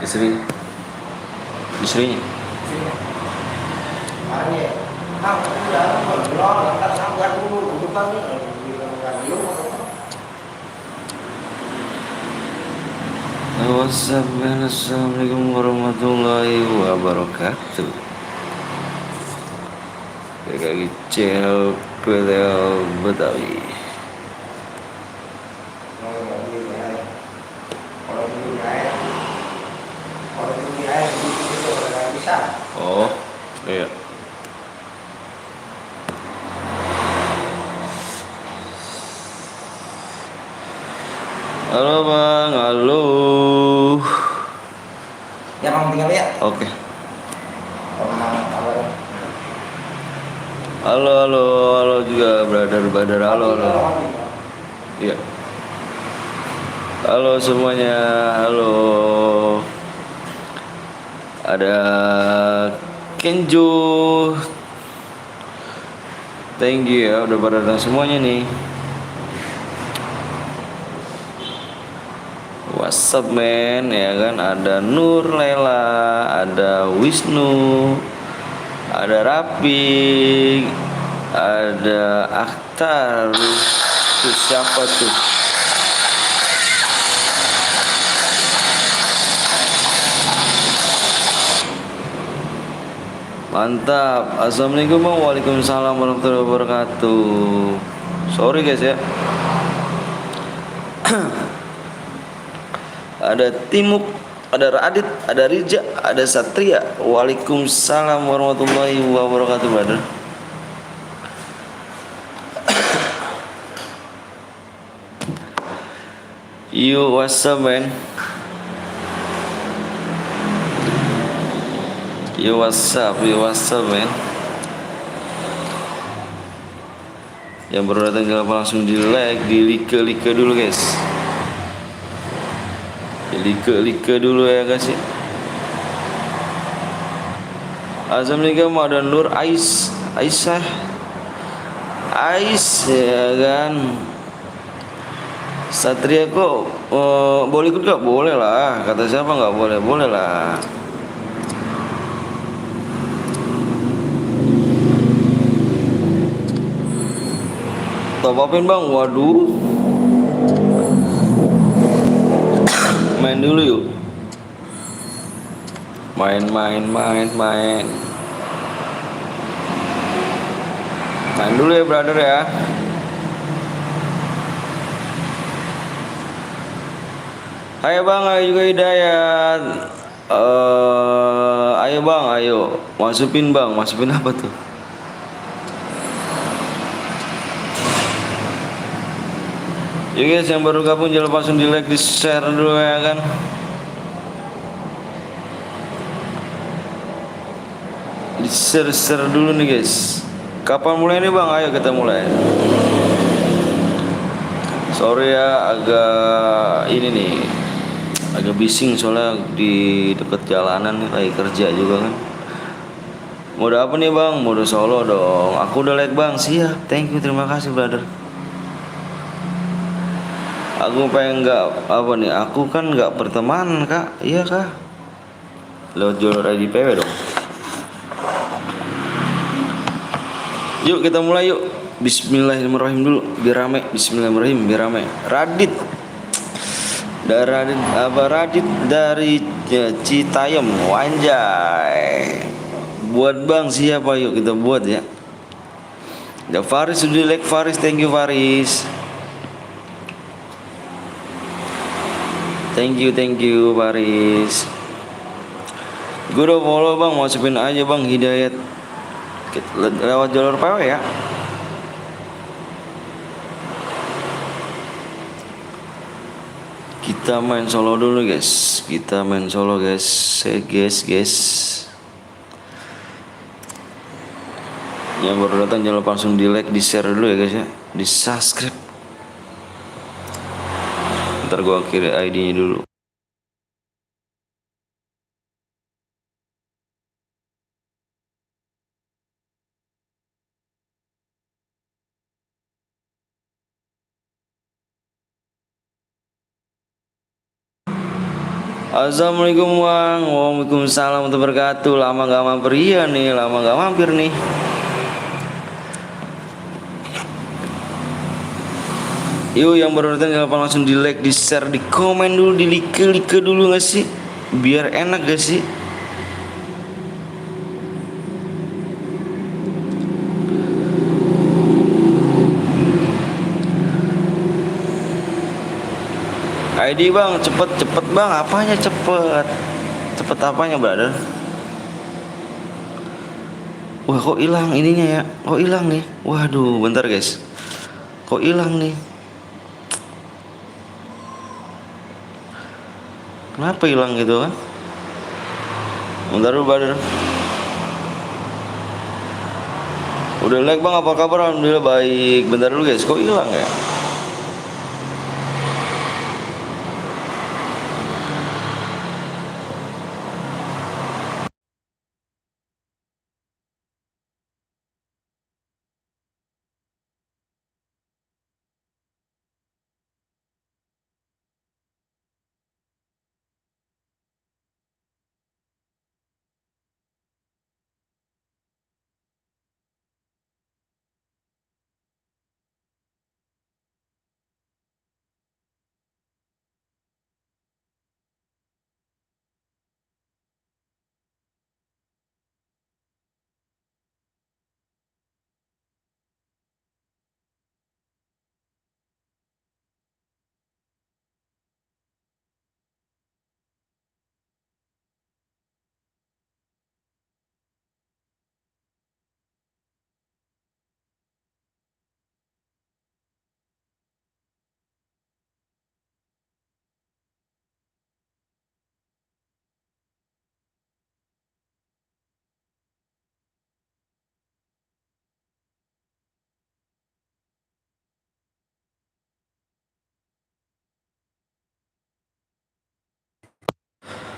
Istri, istrinya. Assalamualaikum warahmatullahi wabarakatuh. Kaki cel pedal Betawi. Oh, iya. Halo bang, halo. Ya bang, tinggal ya. Oke. Halo, halo, halo juga brother, halo, halo. Iya. Halo semuanya, halo. Ada Kenjo. Thank you ya, udah pada datang semuanya nih. What's up man, ya kan? Ada Nur Lela, ada Wisnu, ada Rapi, ada Akhtar. Tuh siapa tuh? Mantap. Assalamualaikum bang. Waalaikumsalam warahmatullahi wabarakatuh. Sorry guys ya. Ada Timuk, ada Radit, ada Rija, ada Satria. Waalaikumsalam warahmatullahi wabarakatuh brother. You what's up man? You what's up man? Yang baru datang jangan lupa langsung di like, di like dulu guys. Di like dulu ya guys ya. Assalamualaikum, ada Nur Aisyah ya kan. Satria kok boleh ikut gak? Boleh lah. Kata siapa nggak boleh? Boleh lah. Top upin bang, waduh. Main dulu yuk. Main. Main dulu ya brother ya. Hai bang, ayo juga Hidayat. Ayo bang, ayo. Masukin bang, masukin apa tuh? Yuk guys, yang baru gabung jangan lupa langsung di like, di share dulu ya kan. Di share dulu nih guys. Kapan mulai nih bang? Ayo kita mulai. Sorry ya, agak ini nih, agak bising soalnya di deket jalanan nih, lagi kerja juga kan. Mode apa nih bang? Mode solo dong. Aku udah like bang, siap. Thank you, terima kasih brother. Aku pengen nggak apa nih? Aku kan nggak berteman kak, iya kak. Lewat jalur IDPW dong. Yuk kita mulai yuk. Bismillahirrahmanirrahim dulu, biar rame. Bismillahirrahmanirrahim, biar rame. Radit dari Citayam, Wanjai. Buat bang siapa? Yuk kita buat ya. Ya Faris sudah like Faris, thank you Faris. Thank you Faris. Gue udah follow bang, masukin aja bang Hidayat lewat jalur PW ya. Kita main solo dulu guys. Guys. Yang baru datang jangan lupa langsung di like, di share dulu ya guys ya. Di subscribe. Ntar gua kirim ID-nya dulu. Assalamualaikum Bang. Waalaikumsalam warahmatullahi wabarakatuh. Lama gak mampir, iya nih, lama gak mampir nih. Yuk yang baru datang jangan lupa langsung di like, di share, di komen dulu, di like dulu gak sih? Biar enak gak sih? ID bang, cepet bang, apanya cepet? Cepet apanya brother? Wah kok hilang ininya ya? Kok hilang nih? Waduh, bentar guys. Kok hilang nih? Kenapa hilang gitu kan? Bentar dulu brother. Udah like bang, apa kabar? Alhamdulillah baik. Bentar dulu guys, kok hilang ya?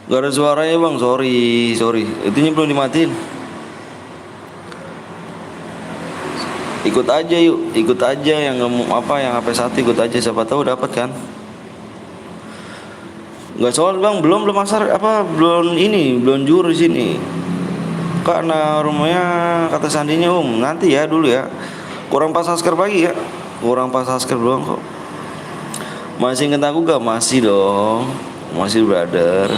Gak ada suaranya bang, sorry. Itunya belum dimatiin. Ikut aja yuk, ikut aja yang nggak mau apa yang HP satu ikut aja siapa tahu dapat kan. Nggak soal bang, belum asar apa belum juru di sini. Karena rumahnya kata sandinya nanti ya dulu ya. Kurang pas asker pagi ya, kurang pas asker doang kok. Masih inget aku gak? Masih dong, masih brother.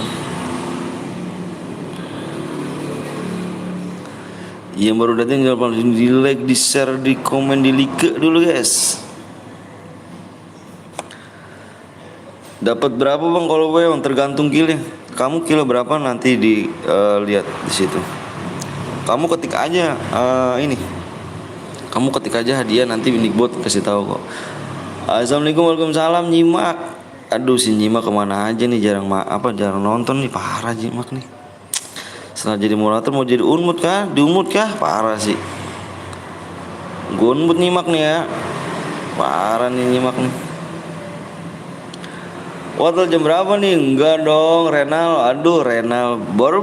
Yang baru datang jangan lupa di like, di share, di komen, di like dulu guys. Dapat berapa bang kalau gue bang tergantung kilo. Kamu kilo berapa nanti lihat di situ. Kamu ketik aja ini. Kamu ketik aja hadiah nanti Nickbot kasih tahu kok. Assalamualaikum waalaikumsalam nyimak. Aduh si nyimak kemana aja nih jarang nonton nih parah nyimak nih. Setelah jadi moderator mau jadi unmut kah? Diumut kah? Parah sih. Gue unmut nyimak nih ya. Parah nih nyimak nih. Hotel jam berapa nih? Enggak dong, Renal. Aduh, Renal. Baru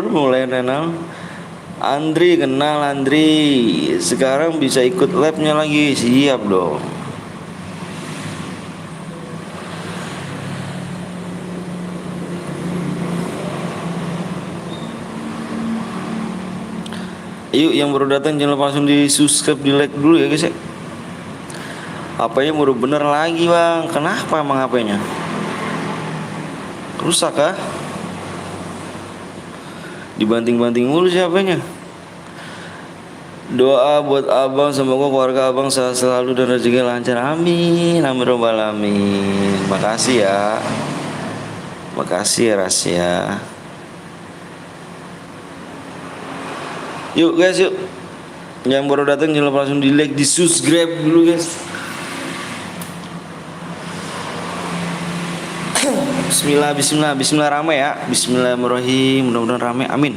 mulai Renal. Andri kenal Andri. Sekarang bisa ikut labnya lagi. Siap dong. Yuk yang baru datang jangan lupa langsung di subscribe, di like dulu ya guys ya. HP-nya baru bener lagi bang. Kenapa emang HP-nya? Rusak kah? Dibanting-banting mulu sih HP-nya. Doa buat abang semoga keluarga abang sehat selalu dan rezeki lancar. Amin. Amin robbal alamin. Makasih ya. Makasih ya Rasya. Yuk guys yuk. Yang baru datang jangan lupa langsung di like, di subscribe dulu guys. Bismillah ramai ya. Bismillahirrahmanirrahim. Mudah-mudahan ramai. Amin.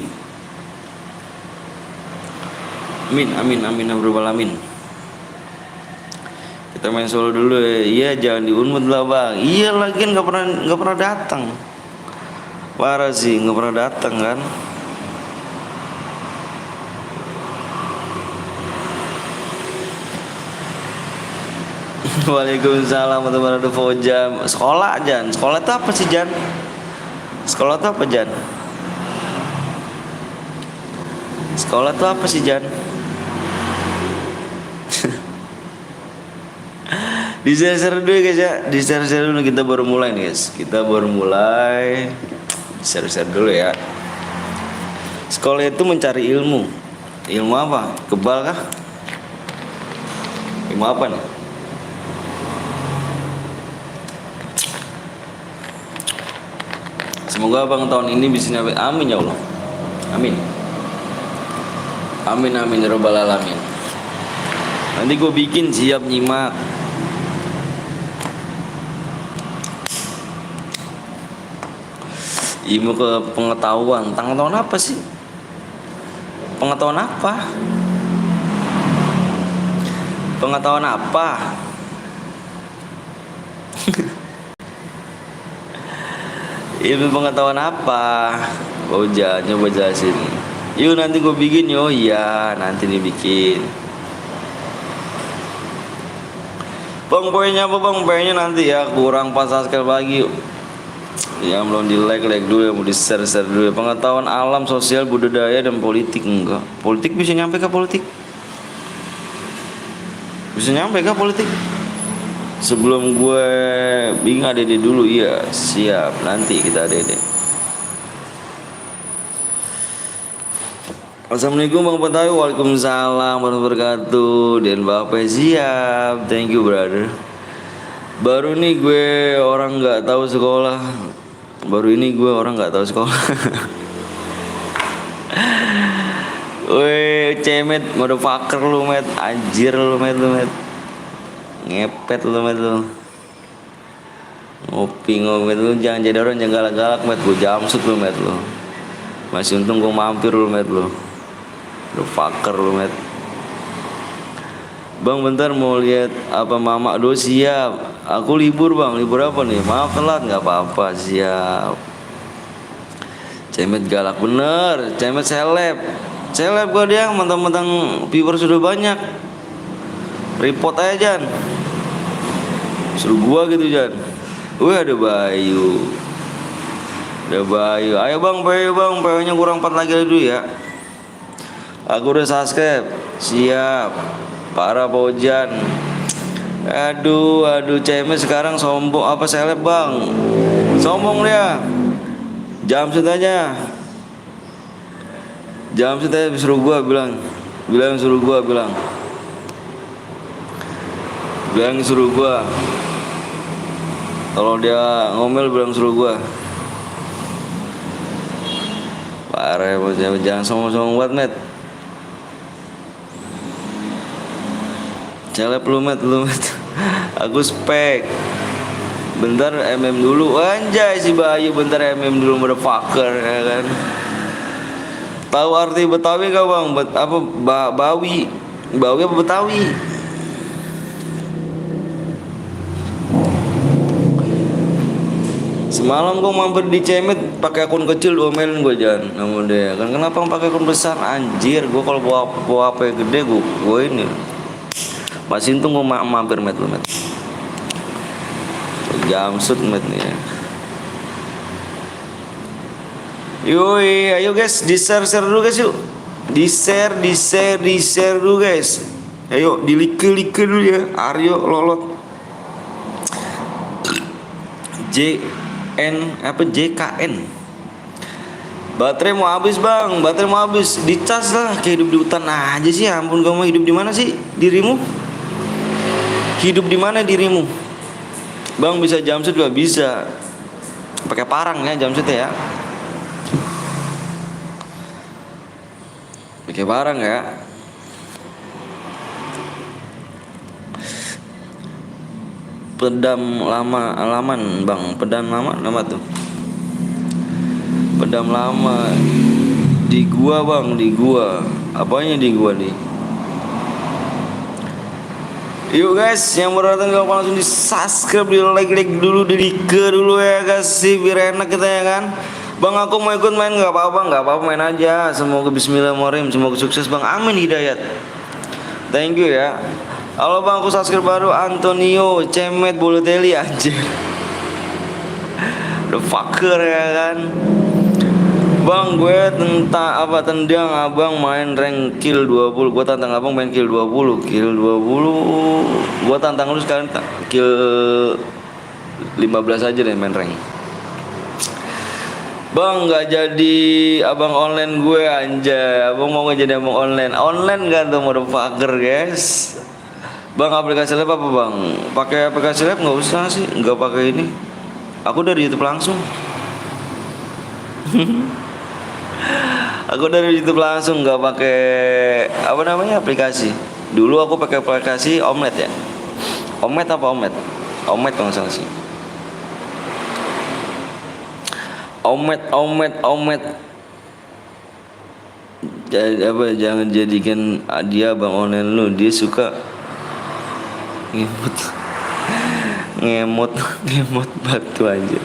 Amin robbal alamin. Kita main solo dulu ya. Iya jangan diunmut lah bang. Iya lagi nggak pernah datang. Parah sih nggak pernah datang kan. Waalaikumsalam warahmatullahi wabarakatuh. Sekolah Jan. Sekolah itu apa sih Jan? Sekolah tuh apa, Jan? Sekolah tuh apa sih, Jan? Di share dulu guys ya. Di share dulu, kita baru mulai nih guys. Kita baru mulai. Share dulu ya. Sekolah itu mencari ilmu. Ilmu apa? Kebal kah? Ilmu apa nih? Semoga abang tahun ini bisa nyampe. Amin ya Allah. Amin. Amin amin ya rabbal alamin. Nanti gue bikin, siap nyimak. Ilmu ke pengetahuan. Pengetahuan apa sih? Pengetahuan apa? Pengetahuan apa? Ilmu pengetahuan apa? Coba jelasin. Yuk nanti gue bikin yo. Iya nanti dibikin. Bang poinnya apa bang? Poinnya nanti ya. Kurang pas subscribe lagi yuk. Yang belum di like dulu, yang mau di share dulu ya. Pengetahuan alam, sosial, budaya, dan politik. Enggak. Politik bisa nyampe ke politik? Bisa nyampe ke politik? Sebelum gue bingung adede dulu. Iya siap, nanti kita adede. Assalamualaikum Bang Petawi. Waalaikumsalam warahmatullahi wabarakatuh. Dan Bapak siap. Thank you brother. Baru nih gue orang nggak tahu sekolah. Baru ini gue orang nggak tahu sekolah. Woi cemet, motherfucker lu met, anjir lu met, ngepet lu met lu. Ngopi lu, jangan jadi orang yang galak-galak met, gue jamsut lu met lu. Masih untung gue mampir lu met lu. Motherfucker lu met. Bang bentar mau lihat apa mama do. Siap. Aku libur bang. Libur apa nih? Maaf telat. Nggak apa-apa. Siap. Cemet galak bener. Cemet seleb. Seleb gua dia. Mentang-mentang viewer sudah banyak. Report aja Jan. Suruh gua gitu Jan. Wih ada Bayu. Ada Bayu. Ayo bang PW nya kurang 4 lagi dulu ya. Aku udah subscribe. Siap. Parah Bojan. Aduh cemet sekarang sombong apa seleb bang? Sombong dia. Jamsut aja. Suruh gua bilang suruh gua. Kalau dia ngomel bilang suruh gua. Parah Bojan, jangan sombong banget met. Celep lu met. Aku spek. Bentar MM dulu. Anjay si Bayu bentar MM dulu motherfucker ya kan. Tahu arti Betawi gak bang? Bawi apa Betawi? Semalam gua mampir di Cemet pakai akun kecil domelin gua Jan. Namun deh kan kenapa pakai akun besar anjir? Gua kalau bawa HP gede gua ini. Masih untung gue mampir met. Jamsut met nih ya. Yoi, ayo guys, di share dulu guys yuk. Di share dulu guys. Ayo di like dulu ya. Aryo Lolot. JKN. Baterai mau habis bang, dicas lah. Kayak hidup di hutan aja sih. Ampun kamu hidup di mana sih dirimu? Hidup di mana dirimu? Bang bisa jamsut juga bisa. Pakai parang ya jamsutnya ya. Pakai parang ya. Pedam alaman bang. Pedam lama nama tuh. Pedam lama di gua bang, di gua. Apanya di gua nih? Yuk guys, yang baru datang gak langsung di subscribe, di like dulu, di like dulu ya guys sih, biar enak kita ya kan. Bang aku mau ikut main gak apa-apa main aja. Semoga bismillahirrahmanirrahim, semoga sukses bang, amin hidayat. Thank you ya. Halo bang, aku subscribe baru Antonio Cemet Bolotelli anjir. The fucker ya kan. Bang, gue tendang abang main rank kill 20. Gue tantang abang main kill 20. Kill 20. Gue tantang lu sekarang kill 15 aja deh main rank. Bang, nggak jadi abang online gue anjay. Abang mau nggak jadi abang online? Online kan tuh motherfucker guys. Bang, aplikasi lab apa bang? Pakai aplikasi lab nggak usah sih, nggak pakai ini. Aku dari YouTube langsung. Aku dari YouTube langsung, nggak pakai apa namanya aplikasi. Dulu aku pakai aplikasi Omet ya. Omet apa Omet? Omet kalau nggak salah sih. Omet. Jadi apa? Jangan jadikan dia bang online lu. Dia suka ngemot batu aja.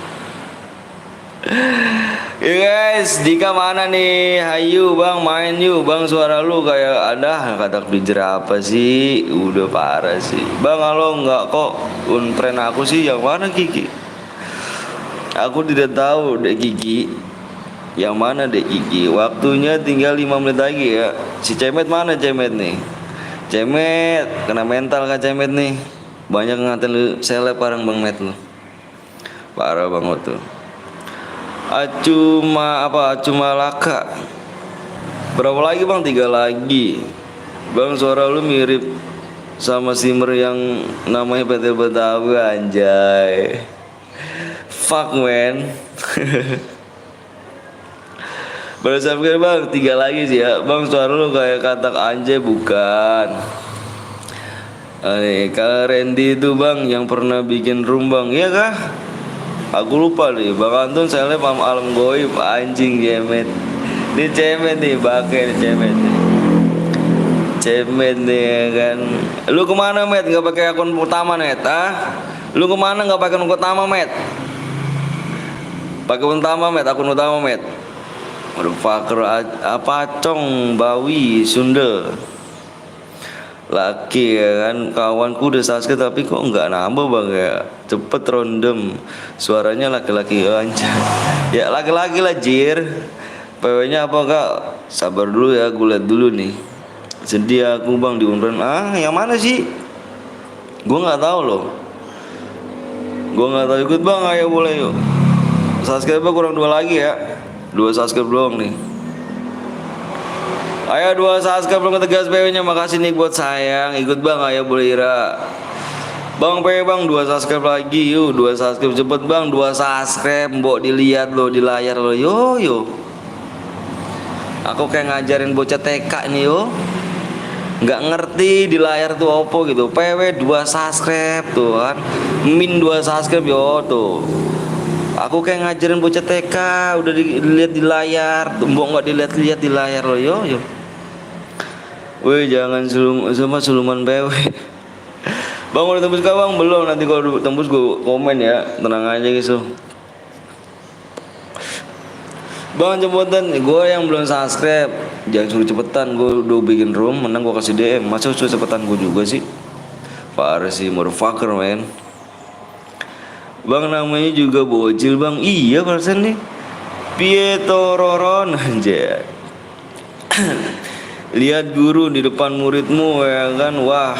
Ya guys, Dika mana nih? Hayu bang, main yuk bang. Suara lu kayak ada kata belajar apa sih? Udah parah sih. Bang, halo nggak kok unfriend aku sih. Yang mana Kiki? Aku tidak tahu dek Kiki. Yang mana dek Kiki? Waktunya tinggal 5 menit lagi ya. Si Cemet mana Cemet nih? Cemet kena mental kan Cemet nih. Banyak ngatain lu seleb bareng Bang Met lu. Parah banget tuh. Acuma laka. Berapa lagi bang? 3 lagi. Bang, suara lu mirip sama Simmer yang namanya PT Betawi anjay. Fuck man. Baru sampai bang, 3 lagi sih ya. Bang, suara lu kayak katak anjay bukan. Kalau Randy itu bang yang pernah bikin room bang, iya kah? Aku lupa nih, Bang Anton seleb sama alam goib anjing Cemet. Ini Cemet nih, pakai nih Cemet nih. Cemet nih ya kan. Lu kemana Met? Gak pakai akun utama Net? Lu kemana gak pakai akun utama Met? Pakai utama Met, akun utama Met. Motherfucker apa cong bawi Sunda. Laki ya kan, kawanku udah subscribe tapi kok nggak nambah bang ya. Cepet random, suaranya laki-laki anjay. Ya laki-laki lah jir. PW nya apa kak? Sabar dulu ya, gue liat dulu nih. Sedih aku bang diundurin. Yang mana sih? Gue nggak tahu loh. Gue nggak tahu, ikut bang, ayo boleh yuk. Subscribe kurang 2 lagi ya. 2 subscribe doang nih. Ayo 2 subscribe belum ketegas PW nya. Makasih nih buat sayang. Ikut bang, ayo boleh Ira. Bang PW bang 2 subscribe lagi yuk. 2 subscribe cepet bang. 2 subscribe mbok dilihat lo di layar lo. Yo. Aku kayak ngajarin bocah TK nih yo. Nggak ngerti di layar tuh opo gitu. PW 2 subscribe tuh kan. Min 2 subscribe yo tuh. Aku kayak ngajarin bocah TK, udah dilihat di layar, mbok nggak dilihat-lihat di layar lo yo. Woi jangan suluman PW. Bang udah tembus kah bang? Belum, nanti kalau tembus gue komen ya, tenang aja gitu. Bang cepetan, gue yang belum subscribe jangan suruh cepetan, gue udah bikin room, menang gue kasih DM. Masa suruh cepetan gue juga sih? Parah sih, motherfucker man. Bang namanya juga bocil bang. Iya persen nih Pietro Roron anjay. Lihat guru di depan muridmu ya kan. Wah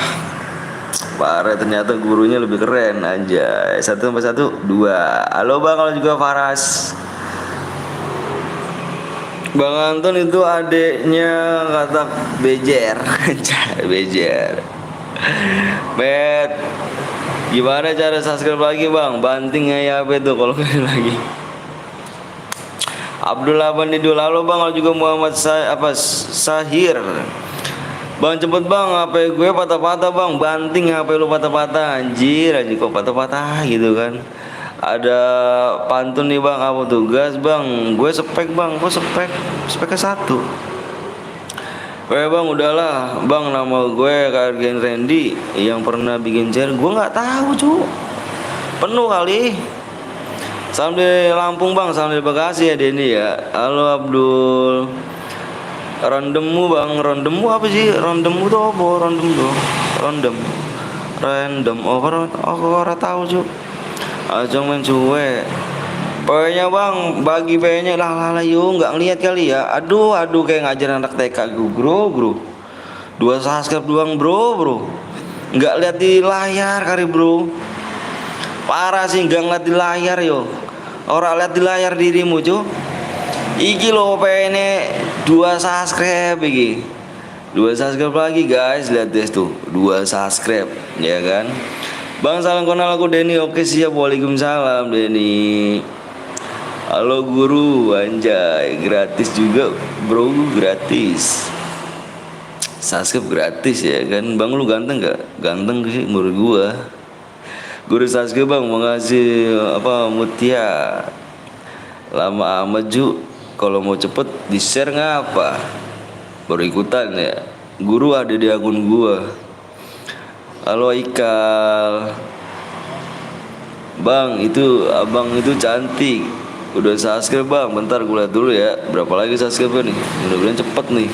parah, ternyata gurunya lebih keren anjay. 1+1 2. Halo bang, kalau juga Faras. Bang Anton itu adeknya kata Bejer. Bejer Bet, gimana cara subscribe lagi bang? Banting ya apa itu kalau kalian lagi. Abdullah Bandidul, halo bang, kalau juga Muhammad Sahir. Bang cepet bang, HP gue patah-patah bang. Banting HP lu patah-patah. Anjir kok patah-patah gitu kan. Ada pantun nih bang, apa tugas bang? Gue spek bang, gue speknya 1. Bang udahlah bang, nama gue Kargen Randy yang pernah bikin share. Gue nggak tahu cu, penuh kali. Salam di Lampung bang, salam di Bekasi ya Denny ya. Halo Abdul. Randemmu bang, randemmu apa sih? Randemmu tuh apa? Random tuh, random. Oh, aku ora tahu cu. Ajong main cuek. Pokoknya bang, bagi PE-nya lah yuk, nggak ngeliat kali ya. Aduh kayak ngajar anak TK bro. Dua subscribe doang bro. Nggak lihat di layar kali bro. Parah sih nggak ngeliat di layar yo. Orang lihat di layar dirimu cu. Iki lo PE-nya 2 subscribe iki. 2 subscribe lagi guys, lihat deh tuh 2 subscribe ya kan. Bang salam kenal aku Denny. Oke siap, waalaikumsalam Denny. Halo guru, anjay, gratis juga bro, gratis. Subscribe gratis ya kan. Bang lu ganteng gak? Ganteng sih menurut gua. Guru subscribe bang, mau ngasih apa Mutia. Lama amat Ju. Kalau mau cepet di share ngapa? Baru ikutan ya. Guru ada di akun gua. Halo Ikal. Bang itu abang itu cantik. Udah subscribe bang, bentar gue lihat dulu ya. Berapa lagi subscribe nih? Mudah-mudahan cepet nih.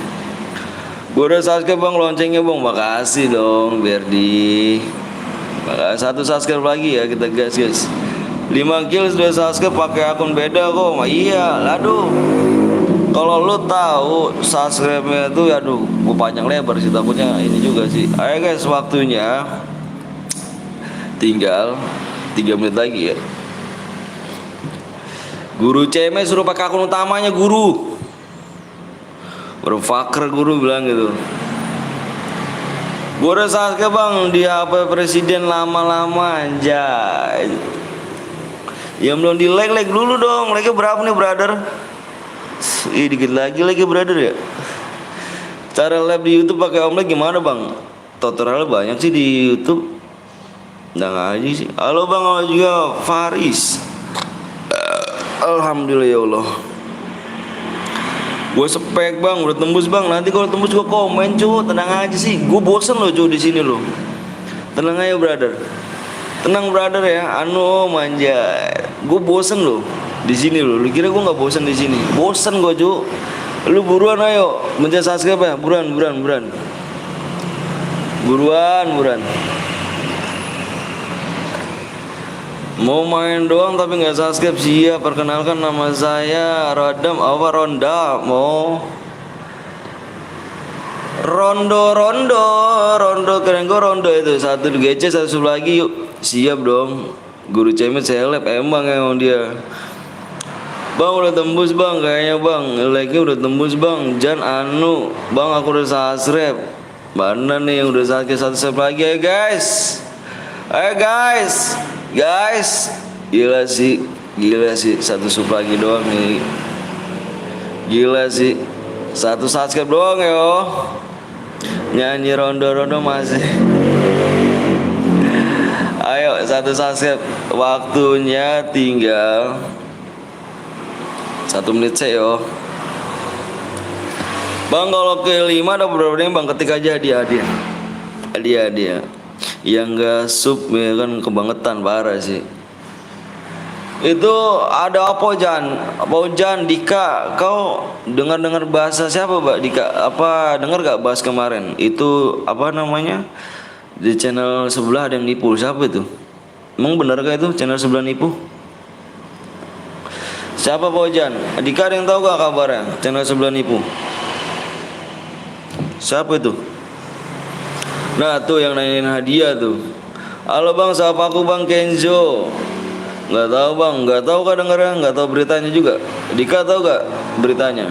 Gue udah subscribe bang, loncengnya bang. Makasih dong Berdi. Makasih, 1 subscribe lagi ya kita guys. 5 kills 2 subscribe pakai akun beda kok. Iya, aduh. Kalau lu tahu subscribe-nya tuh aduh, gue panjang lebar sih takutnya ini juga sih. Ayo guys, waktunya tinggal 3 menit lagi ya. Guru CMS suruh pakai akun utamanya guru. Berfakir guru bilang gitu. Gue udah subscribe bang di HP presiden lama-lama anjay. Yang belum di like dulu dong. Like berapa nih brother? Dikit lagi brother ya. Cara live di YouTube pakai omlet gimana bang? Tutorialnya banyak sih di YouTube. Nah aja sih. Halo bang, halo juga Faris. Alhamdulillah ya Allah. Gue spek bang, udah tembus bang. Nanti kalau tembus gue komen cu. Tenang aja sih. Gue bosen loh cu di sini loh. Tenang aja brother. Tenang brother ya. Manja. Gue bosen loh di sini loh. Lu kira gue nggak bosen di sini? Bosen gue cu. Lu buruan ayo. Mencet subscribe ya. Buruan. Buruan. Mau main doang tapi nggak subscribe. Siap, perkenalkan nama saya Ronda. Mau Rondo keren gue Rondo itu. 1 GC 1 lagi yuk. Siap dong. Guru cemet seleb emang dia. Bang udah tembus bang kayaknya bang. Like-nya udah tembus bang. Bang aku udah subscribe. Mana nih yang udah subscribe lagi ya guys. Ayo guys, gila sih 1 sub lagi doang nih. Gila sih 1 subscribe doang yo. Nyanyi rondo masih. Ayo 1 subscribe. Waktunya tinggal 1 menit saya yo. Bang kalau ke 5 ada berapa nih bang? Ketik aja hadiah. Yang gak sub ya kan kebangetan parah sih. Itu ada apa Jan Dika, kau dengar bahasa siapa Mbak Dika? Apa dengar gak bahas kemarin? Itu apa namanya? Di channel sebelah ada yang nipu. Siapa itu? Emang benar gak itu channel sebelah nipu? Siapa Pak Jan? Dika ada yang tahu gak kabarnya? Channel sebelah nipu. Siapa itu? Nah tuh yang nanyain hadiah tuh. Halo bang, siapa aku bang Kenzo. Nggak tahu bang, nggak tahu kah dengarnya, nggak tahu beritanya juga. Dika tahu gak beritanya?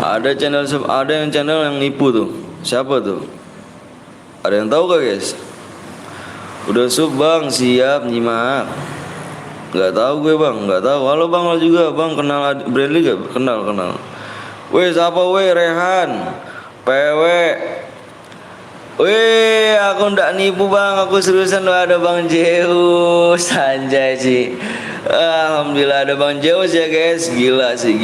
Ada yang channel yang nipu tuh. Siapa tuh? Ada yang tahu gak guys? Udah sub bang, siap nyimak. Nggak tahu gue bang, nggak tahu. Halo bang, lo juga bang kenal Bradley gak? Kenal. Weh siapa weh Rehan, PW. Wih, aku ndak nipu bang, aku seriusan lo ada bang Zeus, anjay sih. Alhamdulillah ada bang Zeus ya guys, gila sih,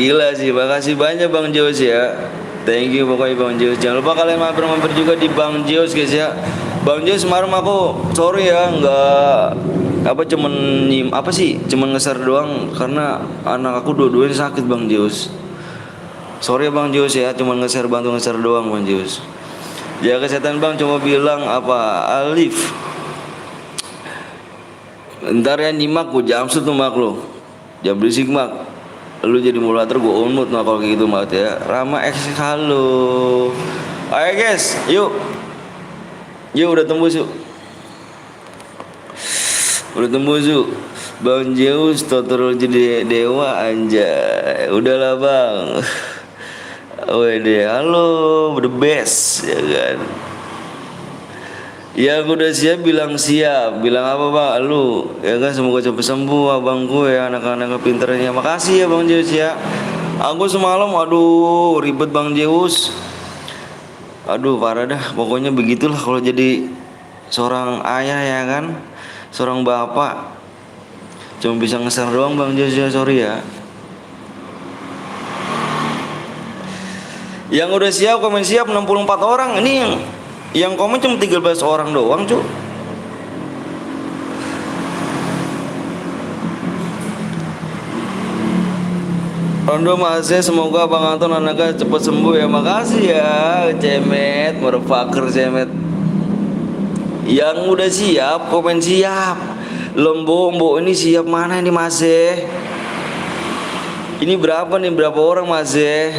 makasih banyak bang Zeus ya. Thank you pokoknya bang Zeus. Jangan lupa kalian mampir juga di bang Zeus guys ya. Bang Zeus kemarin aku sorry ya, cuman ngeser doang karena anak aku dua-duanya sakit bang Zeus. Sorry ya bang Zeus ya, cuman bantu ngeser doang bang Zeus. Ya kesehatan bang, coba bilang apa Alif. Ntar ya nyimak gue jamsut tuh mak lu. Jangan berisik mak. Lu jadi moderator gue unmut mak kalau kayak gitu mak ya. Rama X halo. Ayo guys, yuk. Yuk udah tembus yuk. Udah tembus yuk. Bang Zeus total jadi dewa anjay. Udahlah bang. Wede, halo, the best ya kan. Ya aku udah siap bilang siap. Bilang apa bang? Lu ya kan semoga cepat sembuh abang gue ya, anak-anak pinternya. Makasih ya bang Zeus ya. Aku semalam aduh ribet bang Zeus. Aduh parah dah. Pokoknya begitulah kalau jadi seorang ayah ya kan, seorang bapak. Cuma bisa ngeser doang bang Zeus ya, sorry ya. Yang udah siap komen siap 64 orang. Ini yang komen cuma 13 orang doang cu. Rondo Masih semoga Bang Anton anaknya cepat sembuh ya. Makasih ya cemet, motherfucker cemet. Yang udah siap komen siap. Lombo ini siap mana ini Masih? Ini berapa nih, berapa orang Masih?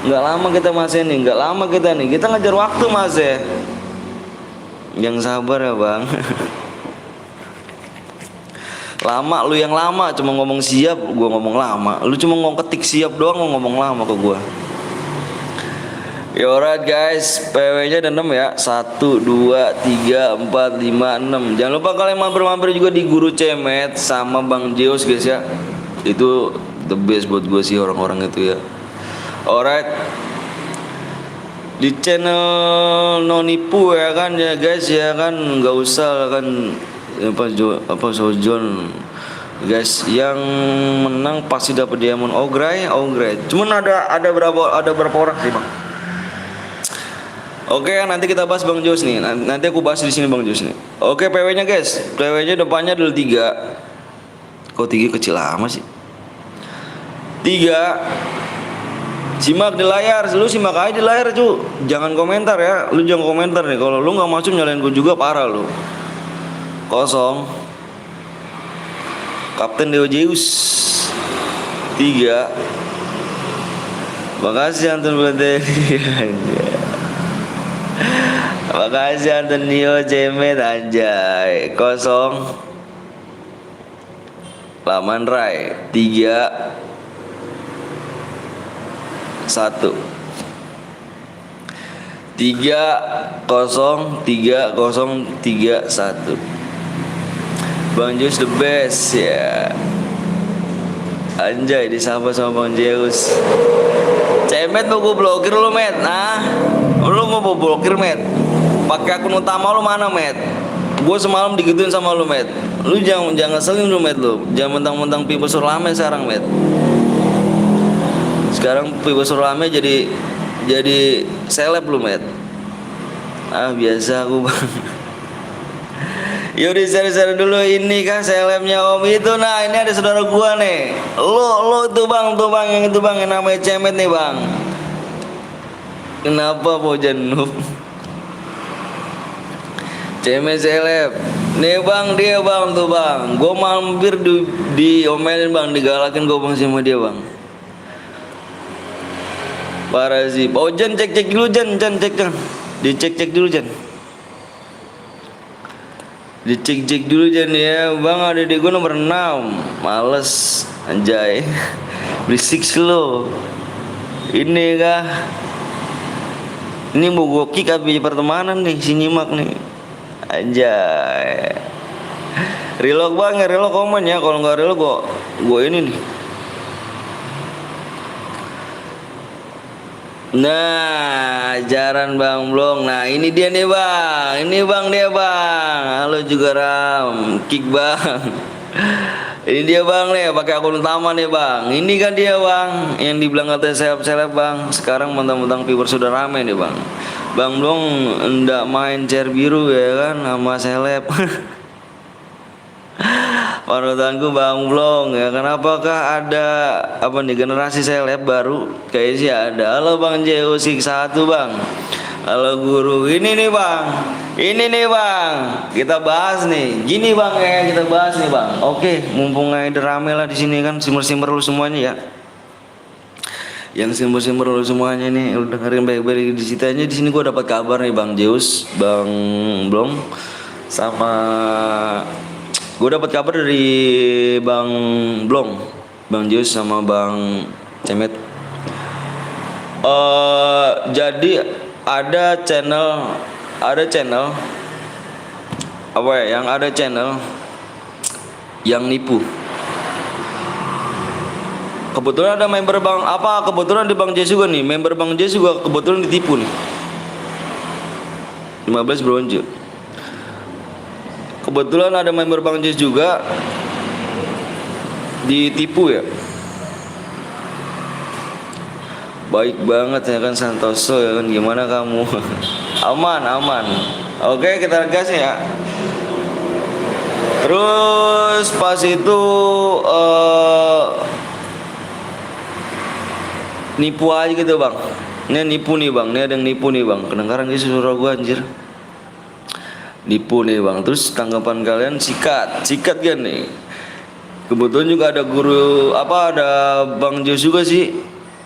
Nggak lama kita Masih nih, nggak lama kita nih. Kita ngejar waktu Masih. Yang sabar ya bang. Lama lu yang lama cuma ngomong siap, gua ngomong lama. Lu cuma ngomong ketik siap doang, ngomong lama ke gua. Ya alright guys, PW-nya ada 6 ya. 1, 2, 3, 4, 5, 6. Jangan lupa kalian mampir-mampir juga di Guru Cemet sama Bang Zeus guys ya. Itu the best buat gua sih orang-orang itu ya. Alright, di channel Nonipu ya kan ya guys ya kan, nggak usah kan apa Sojon guys, yang menang pasti dapat diamond Ogray. Cuman ada berapa orang sih bang? Oke, nanti kita bahas Bang Zeus nih. Nanti aku bahas di sini Bang Zeus nih. Oke, PW-nya guys, PW-nya depannya adalah 3. Kok 3 kecil amat sih? 3. Simak di layar, lu simak aja di layar cu. Jangan komentar ya, lu jangan komentar nih. Kalau lu nggak masuk nyalain gue juga parah lu. 0. Kapten Deo Zeus 3. Makasih Anton Blade. Makasih Antonio Cemet anjay. 0. Laman Rai 3, 1. 3, 0, 3, 0, 3, 1. Bang Zeus the best ya. Anjay disapa sama Bang Zeus. Cemet mau gue blokir lu met. Nah, lu mau blokir met. Pakai akun utama lu mana met? Gue semalam digituin sama lu met. Lu jangan ngeselin lu met lu. Jangan mentang-mentang Pipo Surlame sekarang met. Sekarang Pipo Surlame jadi seleb lu met. Ah biasa aku bang. Yaudah share dulu, ini kan selebnya om itu. Nah ini ada saudara gua nih. Lo tuh bang yang itu bang, yang namanya Cemet nih bang. Kenapa Bojan Noob? Cemet seleb. Nih bang dia bang tuh bang. Gua mampir diomelin bang, digalakin gua bang sama dia bang. Parah sih. Oh Jan cek dulu Jan cek. Dicek dulu Jan. Dicek dulu Jan ya. Bang ada di gue nomor 6. Males anjay. Berisik slow. Ini kah? Ini mau gue kick habis pertemanan nih si nyimak nih. Anjay. Reload bang, reload komen ya. Kalau nggak reload gue ini nih. Nah, jaran Bang Blong. Nah, ini dia nih Bang. Ini Bang dia Bang. Halo juga Ram. Kick Bang. Ini dia Bang nih, pakai akun utama nih Bang. Ini kan dia Bang, yang dibilang katanya seleb Bang. Sekarang mentang-mentang viewer sudah rame nih Bang. Bang Blong ndak main chair biru ya kan sama seleb. panutanku Bang Blong ya. Kenapakah ada apa nih generasi seleb baru? Kayaknya sih ada. Halo Bang Jeo Sik satu Bang. Halo guru. Ini nih Bang. Ini nih Bang. Kita bahas nih. Gini Bang ya, kita bahas nih Bang. Oke, mumpung ada rame lah di sini kan, simmer-simmer lu semuanya ya. Yang simmer-simmer lu semuanya nih, lu dengerin baik-baik di situ aja. Di sini gua dapat kabar nih Bang Zeus, Bang Blong sama gue dapat kabar dari Bang Blong, Bang Zeus sama Bang Cemet. Jadi ada channel apa ya? Yang ada channel yang nipu. Kebetulan ada member Bang apa? Kebetulan di Bang Zeus juga nih, member Bang Zeus juga kebetulan ditipu nih. 15 bronze. Kebetulan ada member Bang Zeus juga ditipu ya. Baik banget ya kan Santoso ya kan, gimana kamu? Aman. Oke, kita gas ya. Terus pas itu nipu aja gitu Bang. Ini nipu nih Bang, ini ada yang nipu nih Bang. Kedengaran guys suara gua anjir. Nipu nih Bang. Terus tanggapan kalian sikat kan nih. Kebetulan juga ada guru apa, ada Bang Zeus juga sih.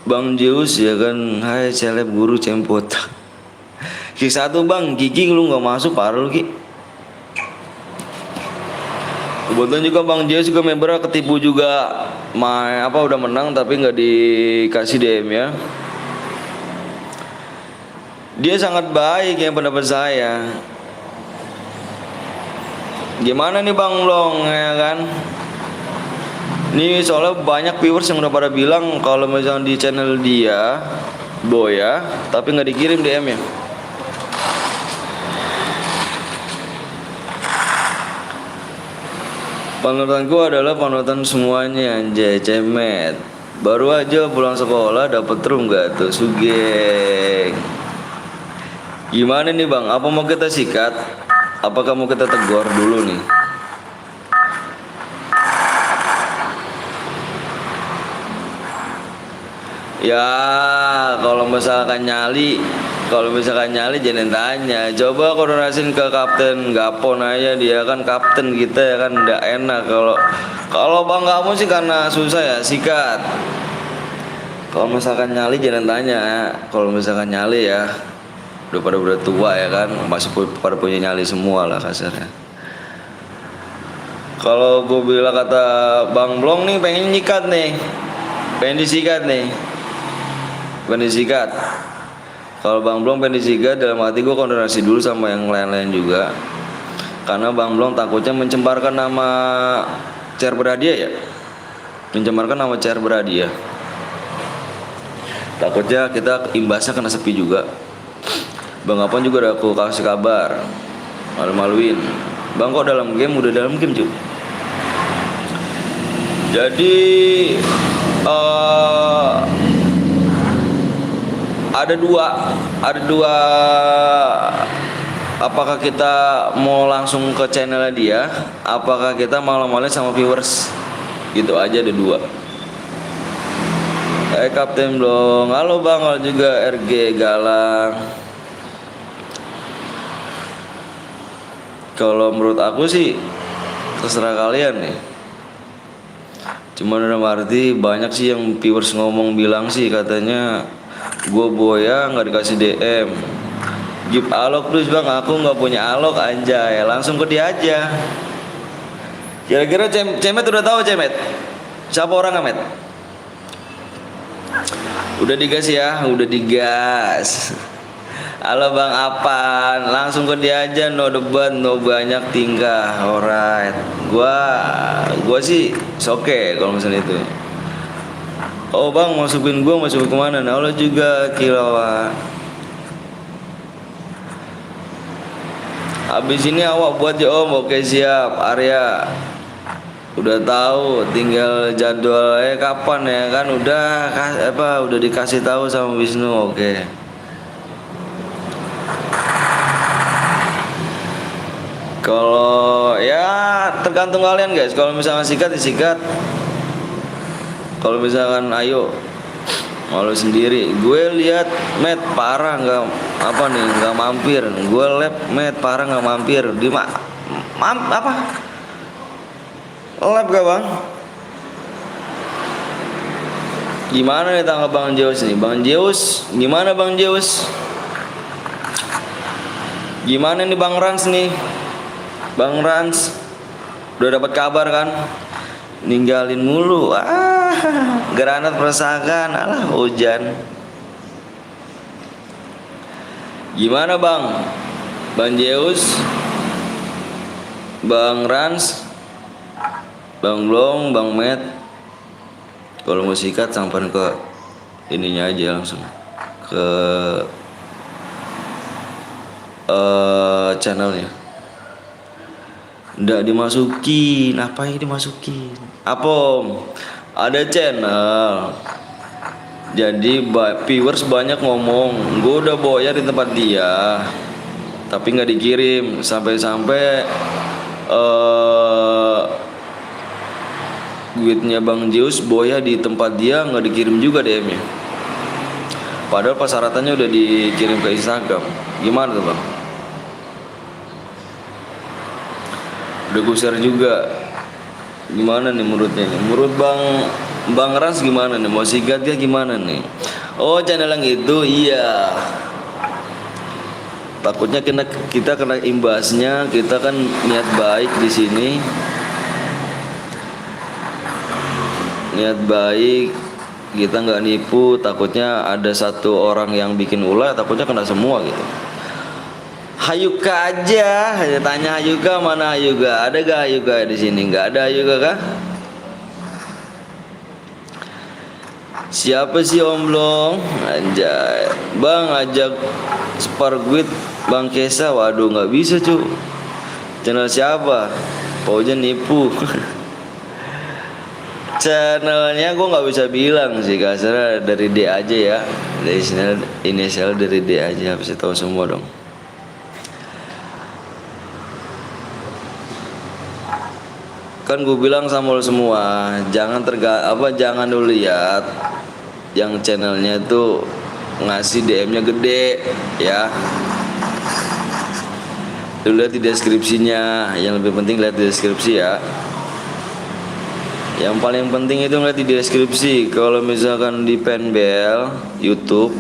Bang Zeus ya kan. Hai seleb guru cempot. Ki satu Bang, Kiki lu nggak masuk parah lu Ki. Kebetulan juga Bang Zeus juga membernya ketipu juga. Udah menang tapi nggak dikasih DM ya. Dia sangat baik ya pendapat saya. Gimana nih Bang Long ya kan? Nih soalnya banyak viewers yang udah pada bilang kalau misalnya di channel dia Boya, tapi nggak dikirim DM ya. Panutanku adalah panutan semuanya anjay Cemet. Baru aja pulang sekolah dapat room gak tuh Sugeng. Gimana nih Bang? Apa mau kita sikat? Apakah mau kita tegur dulu nih? Ya kalau misalkan nyali jangan tanya. Coba koordinasiin ke Kapten Gapon aja, dia kan kapten kita ya kan, nggak enak kalau Bang kamu sih karena susah ya sikat. Kalau misalkan nyali jangan tanya. Kalau misalkan nyali ya udah tua ya kan, masih pada punya nyali semua lah kasarnya. Kalau gue bilang kata Bang Blong nih pengen nyikat nih, pengen disikat. Kalau Bang Blong pengen disikat, dalam hati gue koordinasi dulu sama yang lain-lain juga. Karena Bang Blong takutnya mencemparkan nama CR Berhadiah ya. Mencemparkan nama CR Berhadiah. Takutnya kita imbasnya kena sepi juga. Bang Apon juga udah aku kasih kabar, malu-maluin. Bang kok dalam game, udah dalam game cuy. Jadi ada dua. Apakah kita mau langsung ke channelnya dia, apakah kita malam-malam sama viewers? Gitu aja, ada dua. Kapten Blong, halo Bang, halo juga RG Galang. Kalau menurut aku sih terserah kalian nih. Cuman dalam arti banyak sih yang viewers bilang sih katanya gue Boya nggak dikasih DM. Give alok terus Bang, aku nggak punya alok anjay. Langsung ke dia aja. Kira-kira Cemet udah tahu Cemet? Siapa orang Met? Udah digas ya, udah digas. Halo Bang Apan, langsung ke dia aja, no debat, no banyak tingkah. Alright, gua sih oke kalau misalnya itu. Oh Bang, masukin kemana? Nah lo juga kilauan. Habis ini awak buat ya Om, oke siap. Arya udah tahu, tinggal jadwalnya kapan ya kan? Udah dikasih tahu sama Wisnu, oke. Kalau ya tergantung kalian guys. Kalau misalkan sikat disikat. Kalau misalkan ayo malu sendiri. Gue lihat Met parah nggak apa nih nggak mampir. Gue lab Met parah nggak mampir. Di apa? Lab gak bang? Gimana nih tangga Bang Zeus nih? Bang Zeus, gimana Bang Zeus? Gimana nih Bang Rans nih? Bang Rans udah dapat kabar kan? Ninggalin mulu. Granat peresakan, alah hujan. Gimana Bang? Bang Zeus, Bang Rans, Bang Blong, Bang Met. Kalau mau sikat sampai ke ininya aja langsung ke channelnya. Nggak dimasukin, apa yang dimasukin? Apa? Ada channel. Jadi viewers banyak ngomong, gue udah bayar di tempat dia, tapi nggak dikirim. Sampai-sampai duitnya Bang Zeus boya di tempat dia nggak dikirim juga DM-nya. Padahal persyaratannya udah dikirim ke Instagram. Gimana tuh Bang? Udah gue share juga. Gimana nih menurutnya nih? Menurut Bang Rans gimana nih? Mau sikat dia gimana nih? Oh channel yang itu iya. Takutnya kita kena imbasnya. Kita kan niat baik di sini. Niat baik, kita nggak nipu. Takutnya ada satu orang yang bikin ulah, takutnya kena semua gitu. Hayuka aja, tanya Hayuka mana Hayuka? Ada gak Hayuka di sini? Nggak ada Hayuka kah? Siapa sih Om Blong? Anjay, Bang ajak Sparguit Bang Kesa. Waduh nggak bisa cu. Channel siapa? Paunya nipu. Channelnya gue nggak bisa bilang sih, kasarnya dari D aja ya. Dari inisial dari D aja, bisa tahu semua dong. Kan gue bilang sama lo semua, jangan jangan lu lihat yang channelnya itu ngasih DM-nya gede ya. Lu lihat di deskripsinya, yang lebih penting lihat di deskripsi ya. Yang paling penting itu lihat di deskripsi. Kalau misalkan di penbel YouTube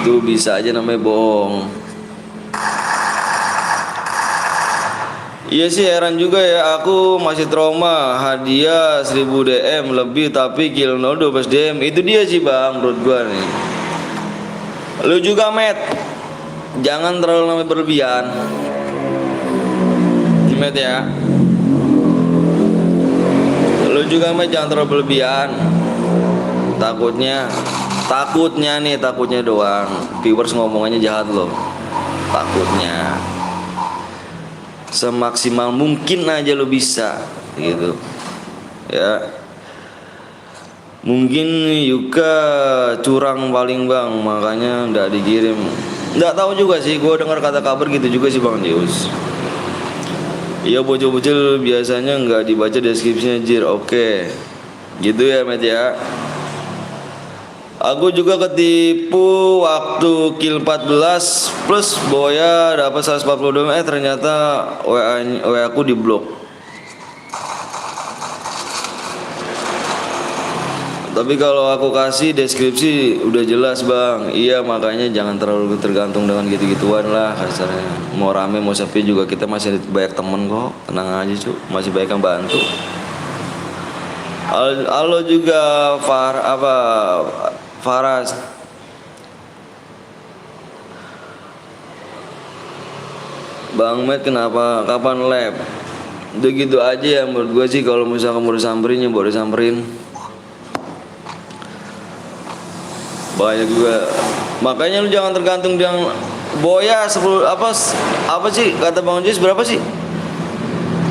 itu bisa aja namanya bohong. Iya sih heran juga ya, aku masih trauma hadiah 1000 DM lebih tapi kill 12 DM. Itu dia sih Bang menurut gua nih. Lu juga Met, jangan terlalu namanya berlebihan Met ya. Lu juga Met jangan terlalu berlebihan. Takutnya doang viewers ngomongannya jahat loh. Takutnya semaksimal mungkin aja lo bisa gitu ya. Mungkin Yuka curang paling Bang, makanya nggak dikirim. Nggak tahu juga sih, gue dengar kata kabar gitu juga sih Bang Zeus. Iya bocil-bocil biasanya nggak dibaca deskripsinya jir. Oke gitu ya Met ya. Aku juga ketipu waktu kill 14 plus boya dapat 142 ternyata WA aku diblok. Tapi kalau aku kasih deskripsi udah jelas Bang. Iya makanya jangan terlalu tergantung dengan gitu-gituan lah kasarnya. Mau rame mau sepi juga kita masih banyak temen kok. Tenang aja cu, masih banyak yang bantu. Halo juga Faras. Bang Met kenapa? Kapan lab? Udah gitu aja ya menurut gue sih. Kalau misalkan mau disamperin ya boleh samperin. Banyak juga. Makanya lu jangan tergantung yang boya 10 apa sih kata Bang Jus berapa sih?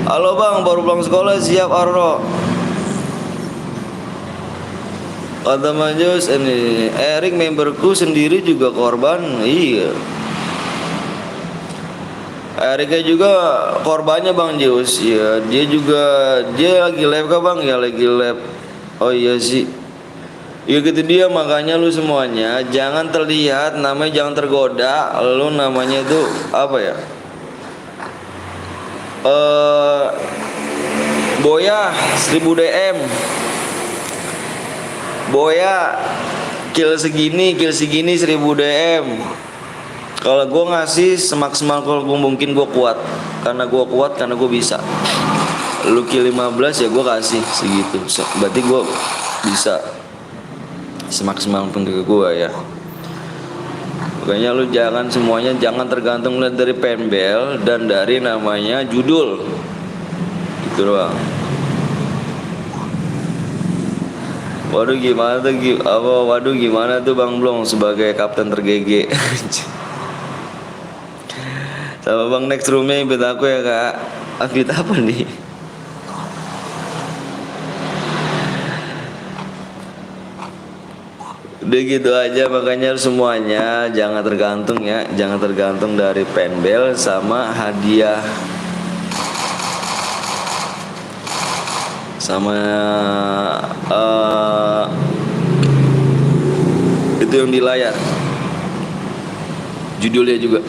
Halo Bang, baru pulang sekolah siap Arno. Kata Manjus ini Erik memberku sendiri juga korban. Iya Erika juga korbannya Bang Jius. Ya, dia lagi lab kah Bang? Ya lagi lab. Oh iya sih. Ya gitu dia, makanya lu semuanya jangan terlihat, namanya jangan tergoda. Lu namanya itu apa ya? Eh Boya 1000 DM. Boya kill segini 1000 DM. Kalau gue ngasih semaksimal kalau gue mungkin, gue kuat. Karena gue bisa. Lu kill 15 ya gue kasih segitu. Berarti gue bisa semaksimal pun ke gue ya. Makanya lu semuanya jangan tergantung lihat dari penbel dan dari namanya judul. Gitu doang. Waduh gimana tuh Bang Blong sebagai kapten tergege. Sama Bang next roomnya invite aku ya Kak. Invite apa nih? Udah gitu aja, makanya semuanya jangan tergantung ya. Jangan tergantung dari penbel sama hadiah. Sama itu yang di layar. Judulnya juga.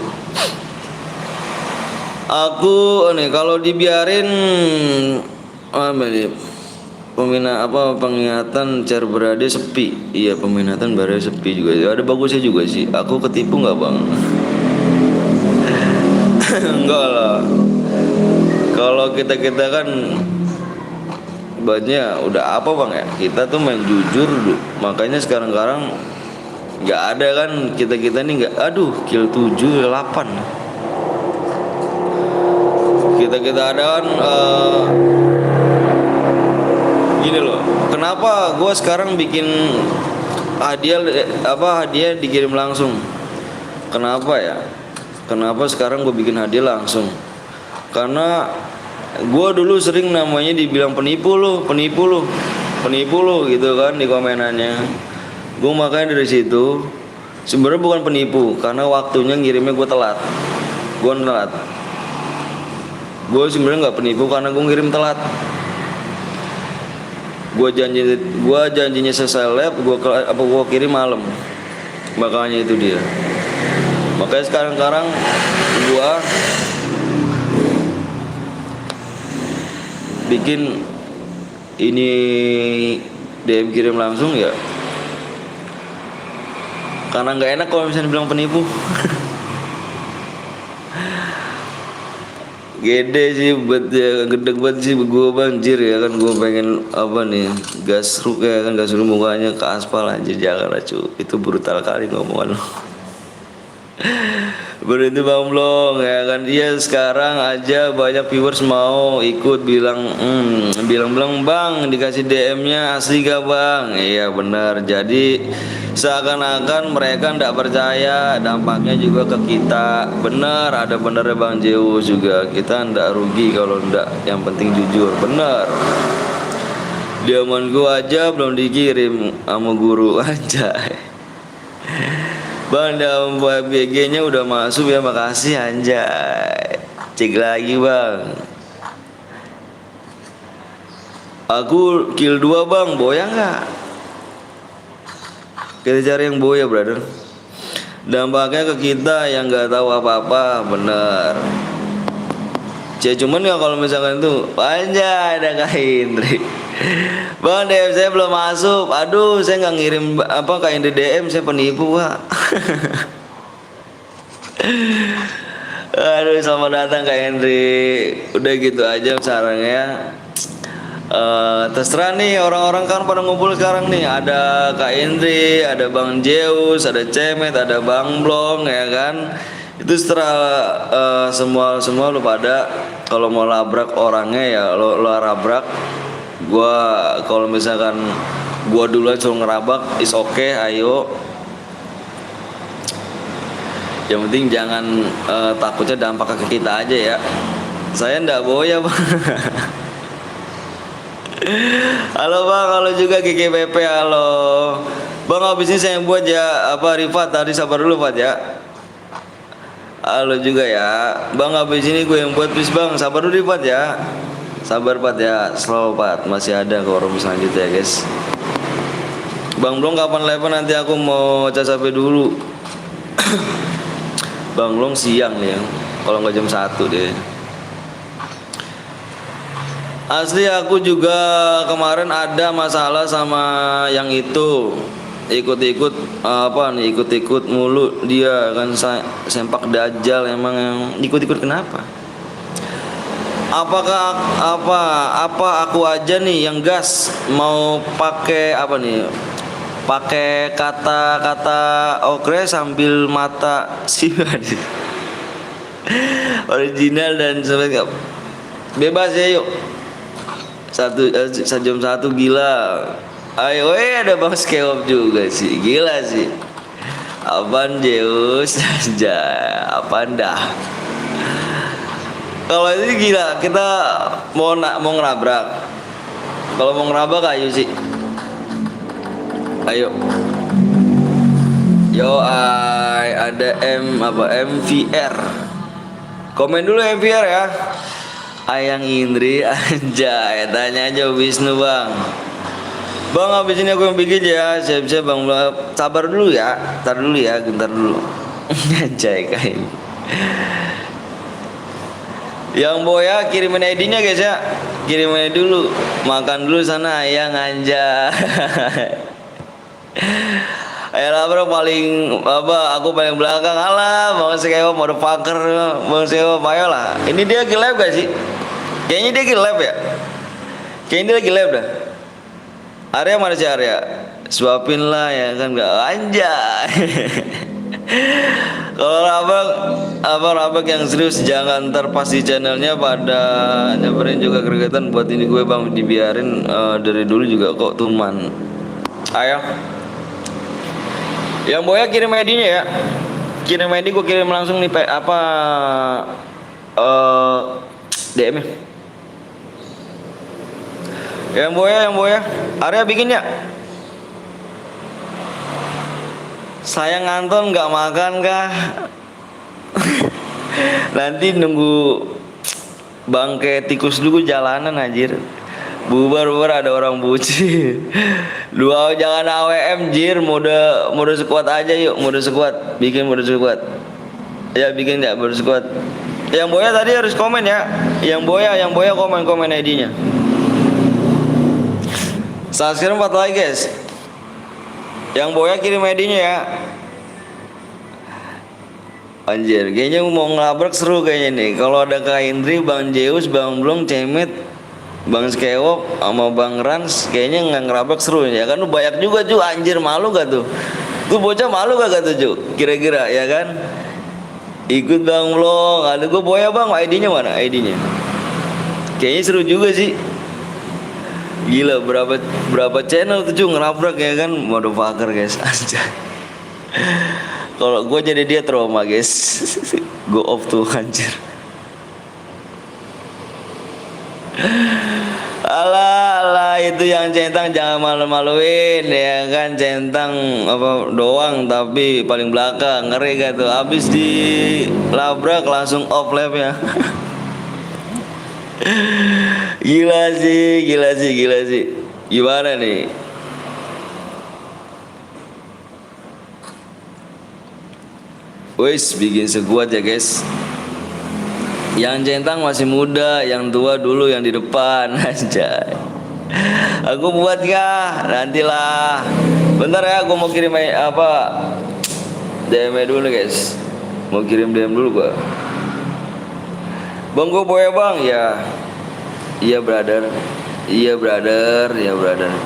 Aku nih kalau dibiarin apa nih? Pengingatan Cer Berade sepi. Iya, peminatan Berade sepi juga. Ada bagusnya juga sih. Aku ketipu nggak Bang? Enggak lah. Kalau kita kan banyak udah apa Bang ya? Kita tuh main jujur. Makanya sekarang nggak ada kan kita nih nggak. Aduh, kill 7 8. Kita ada kan gini loh. Kenapa gue sekarang bikin hadiah dikirim langsung? Kenapa ya? Kenapa sekarang gue bikin hadiah langsung? Karena gue dulu sering namanya dibilang penipu lo gitu kan di komenannya. Gue makanya dari situ sebenarnya bukan penipu, karena waktunya ngirimnya gue telat. Gue sebenarnya nggak penipu karena gue ngirim telat. Gue janjinya selesai lab, gue kirim malam. Makanya itu dia. Makanya sekarang gue bikin ini DM kirim langsung ya. Karena nggak enak kalau misalnya bilang penipu. Gede sih gede banget sih gue banjir ya kan. Gue pengen apa nih, gasruk ya kan, gasruk mukanya ke aspal aja, jangan lah cu, itu brutal kali ngomongan lo. Berarti Bang Blong ya kan, dia sekarang aja banyak viewers mau ikut bilang Bang dikasih DM-nya asli gak Bang? Iya benar. Jadi seakan-akan mereka ndak percaya, dampaknya juga ke kita. Bener, ada benernya Bang Zeus juga. Kita ndak rugi kalau ndak, yang penting jujur. Bener. Diaman gua aja belum dikirim sama guru aja. Bang, dalam BG-nya udah masuk ya, makasih anjay. Cek lagi Bang. Aku kill 2 Bang, boya nggak? Kita cari yang boya brother. Dampaknya ke kita yang nggak tahu apa-apa, bener. Cuman ya kalau misalkan itu anjay ada Kak Indri. Bang, DM saya belum masuk. Aduh, saya nggak ngirim Kak Indri DM, saya penipu Pak. Aduh, selamat datang Kak Indri. Udah gitu aja sarannya. Terserah nih, orang-orang kan pada ngumpul sekarang nih. Ada Kak Indri, ada Bang Zeus, ada Cemet, ada Bang Blong ya kan. Itu setelah semua lu pada kalau mau labrak orangnya ya lo labrak. Gua kalau misalkan gua duluan suruh ngerabak is okay, ayo. Yang penting jangan takutnya dampak ke kita aja ya. Saya ndak boya Bang. Halo Bang, halo juga GGPP, halo Bang. Habis ini saya yang buat ya Rifat, tadi sabar dulu Fat ya. Halo juga ya bang, habis ini gue yang buat please bang, sabar dulu Pat ya, sabar Pat ya, slow Pat, masih ada forum selanjutnya guys. Bang Blong kapan live nanti, aku mau cas HP dulu. Bang Blong siang nih ya, kalau nggak jam 1 deh. Asli aku juga kemarin ada masalah sama yang itu, ikut-ikut apa nih, ikut-ikut mulu dia kan, sempak dajal emang, yang ikut-ikut kenapa? Apakah apa aku aja nih yang gas mau pakai apa nih, pakai kata-kata okre sambil mata sih original dan sebagainya, bebas ya yuk. Jam 1 gila. Ayo, ada Bang Skewop juga sih, gila sih. Apaan Zeus aja, apaan dah. Kalau ini gila, kita mau ngerabrak. Kalau mau ngerabrak ayo sih. Ayo. Yo, ada MVR. Komen dulu MVR ya. Ayang Indri anjay, tanya aja Wisnu bang. Bang habis ini aku yang bikin ya, siap-siap bang. Sabar dulu ya, bentar dulu ya, bentar dulu. Anjay kain. Yang Boya kirimin ID-nya guys ya, kirimin dulu. Makan dulu sana ayang anjay. Ayolah bro, paling apa, aku paling belakang. Alah Bang Sewa motherfucker, Bang Sewa ayolah. Ini dia lagi live gak sih? Kayaknya dia lagi live ya. Kayaknya dia lagi live dah. Arya mana sih Arya? Suapin lah ya kan, gak anjay. Kalau abang yang serius jangan ntar pas di channelnya pada nyebarin juga kegiatan buat ini gue bang, dibiarin dari dulu juga kok tuman. Ayo. Yang Boya kirim ID-nya ya. Kirim ID, gue kirim langsung nih apa DM -nya. Yang Boya, Arya bikin ya. Saya nganton nggak makan kah? Nanti nunggu bangke tikus dulu jalanan anjir. Bubar ada orang buci. Dua jangan AWM jir, mode sekuat aja yuk, mode sekuat. Bikin mode sekuat. Ya bikin ya mode sekuat. Yang Boya tadi harus komen ya. Yang Boya komen ID-nya. Sekarang 4 lagi guys. Yang Boya kirim ID-nya ya. Anjir, kayaknya mau ngelabrak seru kayaknya nih. Kalau ada Kak Indri, Bang Zeus, Bang Blong, Cemet, Bang Skewop sama Bang Rans, kayaknya nggak ngerabak seru ya kan. Lu banyak juga Ju, anjir malu gak tuh? Tuh bocah malu gak tuh Ju? Kira-kira ya kan? Ikut Bang Blong, ada gue Boya bang, ID-nya mana? ID-nya? Kayaknya seru juga sih. Gila berapa channel tuh Ju ngerabrak ya kan? Motherfucker guys, anjay. Kalau gue jadi dia trauma guys. Go off tuh anjir. Alah itu yang centang jangan malu-maluin ya kan, centang apa doang tapi paling belakang, ngeri gak tuh, habis dilabrak langsung off live ya. Gila sih. Gimana nih? Wis bikin sekuat ya guys. Yang centang masih muda, yang tua dulu yang di depan aja. Aku buat kah? Nantilah. Bentar ya, aku mau kirim apa DM dulu guys. Mau kirim DM dulu gua. Bang gue Boya bang ya. Iya brother.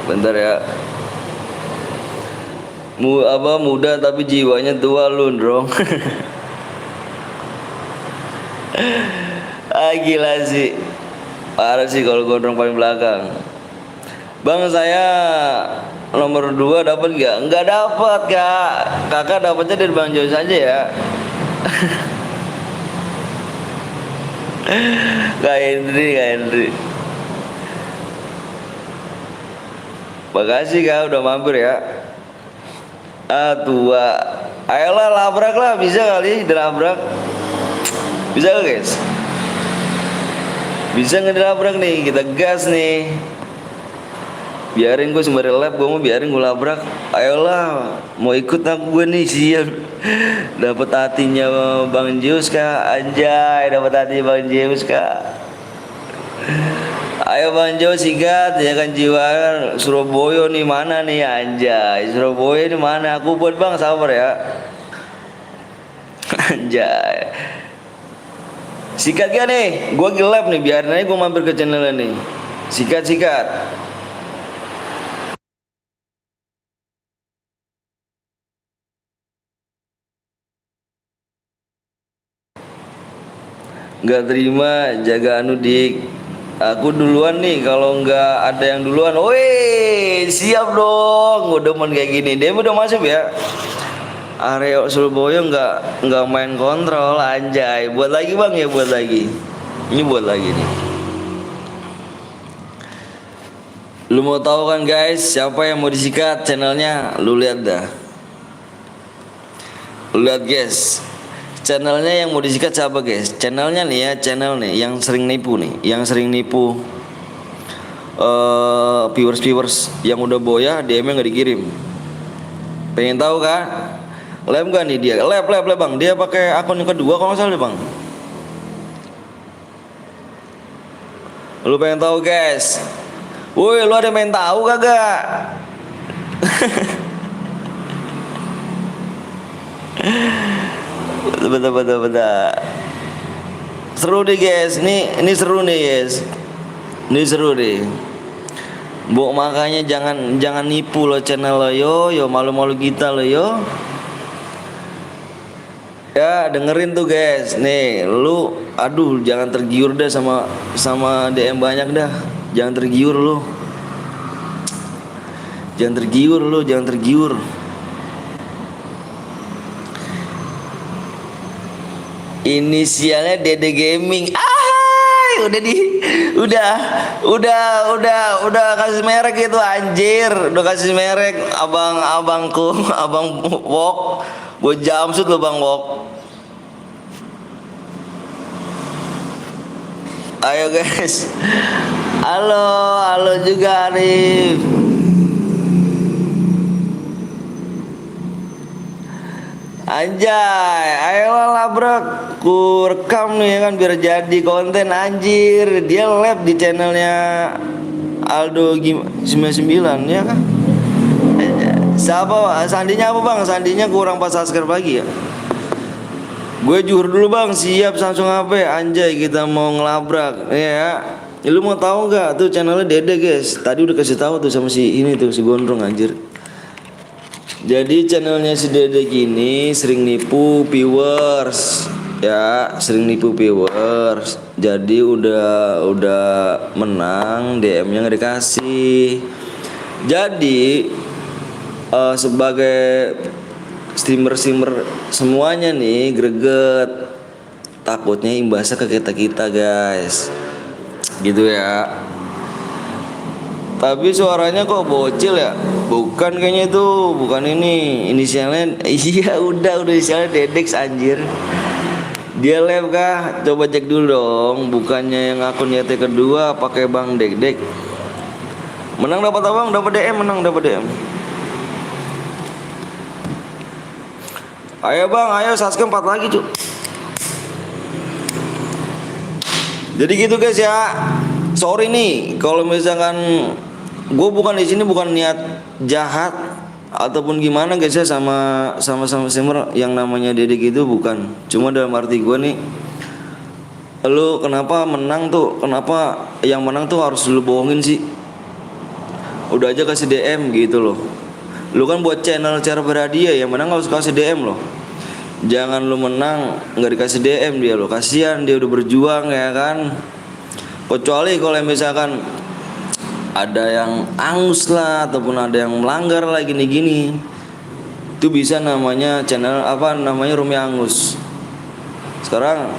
Bentar ya. Muda tapi jiwanya tua lu dong. Gila sih, parah sih kalau gondrong paling belakang. Bang saya nomor 2 dapat nggak? Nggak dapat kak. Kakak dapatnya dari Bang Jos aja ya. Kak Hendri. Makasih kak udah mampir ya. Tua. Ayolah labrak lah, bisa kali dilabrak. Bisa gak guys? Bisa ngelabrak nih, kita gas nih. Biarin gue sembari lab, gue mau biarin gue labrak. Ayolah, mau ikut aku gue nih, siap. Dapat hatinya Bang Zeus kah? Anjay, dapat hati Bang Zeus kah? Ayo Bang Zeus sikat ya kan, jiwa Surabaya nih mana nih, anjay. Surabaya nih mana? Aku buat Bang, sabar ya. Anjay. Sikat gak nih? Gue gelap nih, biarin aja gue mampir ke channelnya nih. Sikat. Gak terima, jaga anu dik. Aku duluan nih, kalau nggak ada yang duluan. Woi, siap dong. Gue demen kayak gini. Dia udah masuk ya. Areo Surabaya nggak main kontrol, anjay. Buat lagi Bang ya, buat lagi. Ini buat lagi nih. Lu mau tahu kan guys, siapa yang mau disikat channelnya? Lu lihat dah. Lu lihat guys. Channelnya yang mau disikat siapa guys? Channelnya nih ya, channel nih yang sering nipu nih, yang sering nipu viewers yang udah boya DM-nya nggak dikirim. Pengen tahu kan? Lab gak nih dia? Lab Bang. Dia pakai akun yang kedua kalau nggak salah deh Bang. Lu pengen tahu guys? Woi, lu ada main tahu kagak? Betul. Seru deh guys. Ini seru nih guys. Ini seru deh. Bu, makanya jangan nipu lo channel lo yo malu-malu kita lo yo. Ya dengerin tuh guys. Nih lu, aduh jangan tergiur dah sama DM banyak dah. Jangan tergiur lu. Jangan tergiur. Inisialnya Dede Gaming. Udah kasih merek itu anjir. Udah kasih merek abangku, abang Wok. Buat jamsut lo Bang Wok. Ayo guys. Halo juga Arif. Anjay, ayolah labrak. Ku rekam nih kan biar jadi konten anjir. Dia live di channelnya Aldo 99 ya kan. Siapa sandinya apa Bang? Sandinya kurang pas subscribe pagi ya. Gue juhur dulu Bang, siap Samsung HP. Anjay, kita mau ngelabrak ya. Lu mau tahu nggak tuh channelnya Dede guys? Tadi udah kasih tahu tuh sama si ini tuh, si gondrong anjir. Jadi channelnya si Dede gini sering nipu viewers ya, sering nipu viewers. Jadi udah menang DM-nya nggak dikasih. Jadi sebagai streamer semuanya nih greget, takutnya imbasnya ke kita guys, gitu ya. Tapi suaranya kok bocil ya? Bukan kayaknya itu, bukan ini. Inisialnya iya udah inisialnya Dedex anjir. Dia live kah? Coba cek dulu dong. Bukannya yang akun YT kedua pakai Bang Dek. Menang dapat abang, dapat DM, menang dapat DM. Ayo Bang, ayo subscribe 4 lagi, Cuk. Jadi gitu guys ya. Sorry nih kalau misalkan gue bukan di sini bukan niat jahat ataupun gimana guys ya sama streamer yang namanya Dede gitu, bukan. Cuma dalam arti gue nih, lu kenapa menang tuh, kenapa yang menang tuh harus lu bohongin sih? Udah aja kasih DM gitu loh. Lu kan buat channel cara berhadiah, yang menang harus kasih DM loh. Jangan lu menang nggak dikasih DM dia loh, kasihan dia udah berjuang ya kan. Kecuali kalau misalkan ada yang angus lah ataupun ada yang melanggar lah gini-gini, itu bisa namanya channel apa namanya Rumi Angus. Sekarang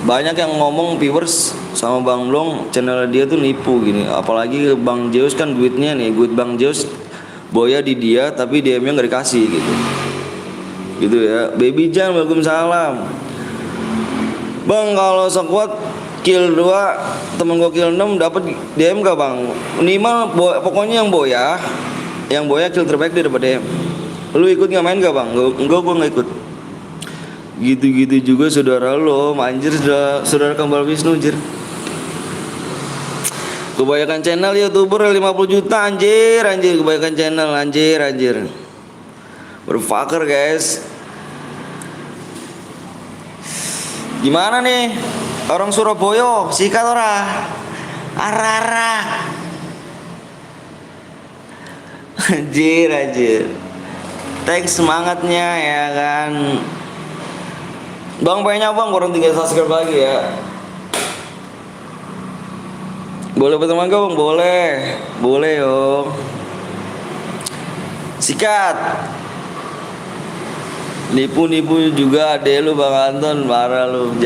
banyak yang ngomong viewers sama Bang Blong channel dia tuh nipu gini. Apalagi Bang Zeus kan duitnya nih, duit Bang Zeus boya di dia tapi DM-nya nggak dikasih gitu. gitu ya. Baby Jan, waalaikumsalam. Bang, kalau squad kill 2, temen gua kill 6, dapat DM gak bang? Minimal pokoknya yang boya kill terbaik dia dapat DM. Lu ikut nggak main gak bang? Enggak, gua nggak ikut. Gitu-gitu juga saudara lo, anjir, saudara kembar Wisnu anjir. Kebanyakan channel YouTuber 50 juta anjir, kebanyakan channel anjir. Berfakir guys. Gimana nih orang Surabaya, sikat ora? Arara. Anjir. Thanks semangatnya ya kan. Bang, pengennya bang kurang 3 subscribe lagi ya. Boleh berteman gak bang? Boleh yo. Sikat. Nipu juga adek lu Bang Anton, parah lu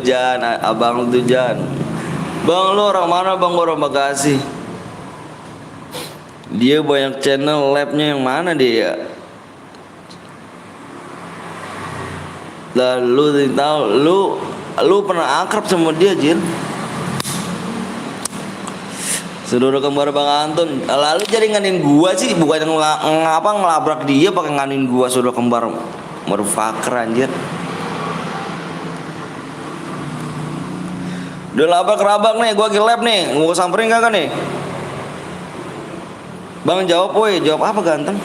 Jan. Abang lu tuh Jan. Bang, lu orang mana bang? Orang Bekasi. Dia banyak channel, labnya yang mana dia? Lalu tahu lu pernah akrab sama dia Jin? Saudara kembar Bang Anton, lalu jadi nganin gua sih, bukan ngapa ngelabrak dia pakai nganin gua saudara kembar merfaker anjir. Udah labrak nih, gua lab nih, mau samperin kagak nih? Bang jawab apa ganteng?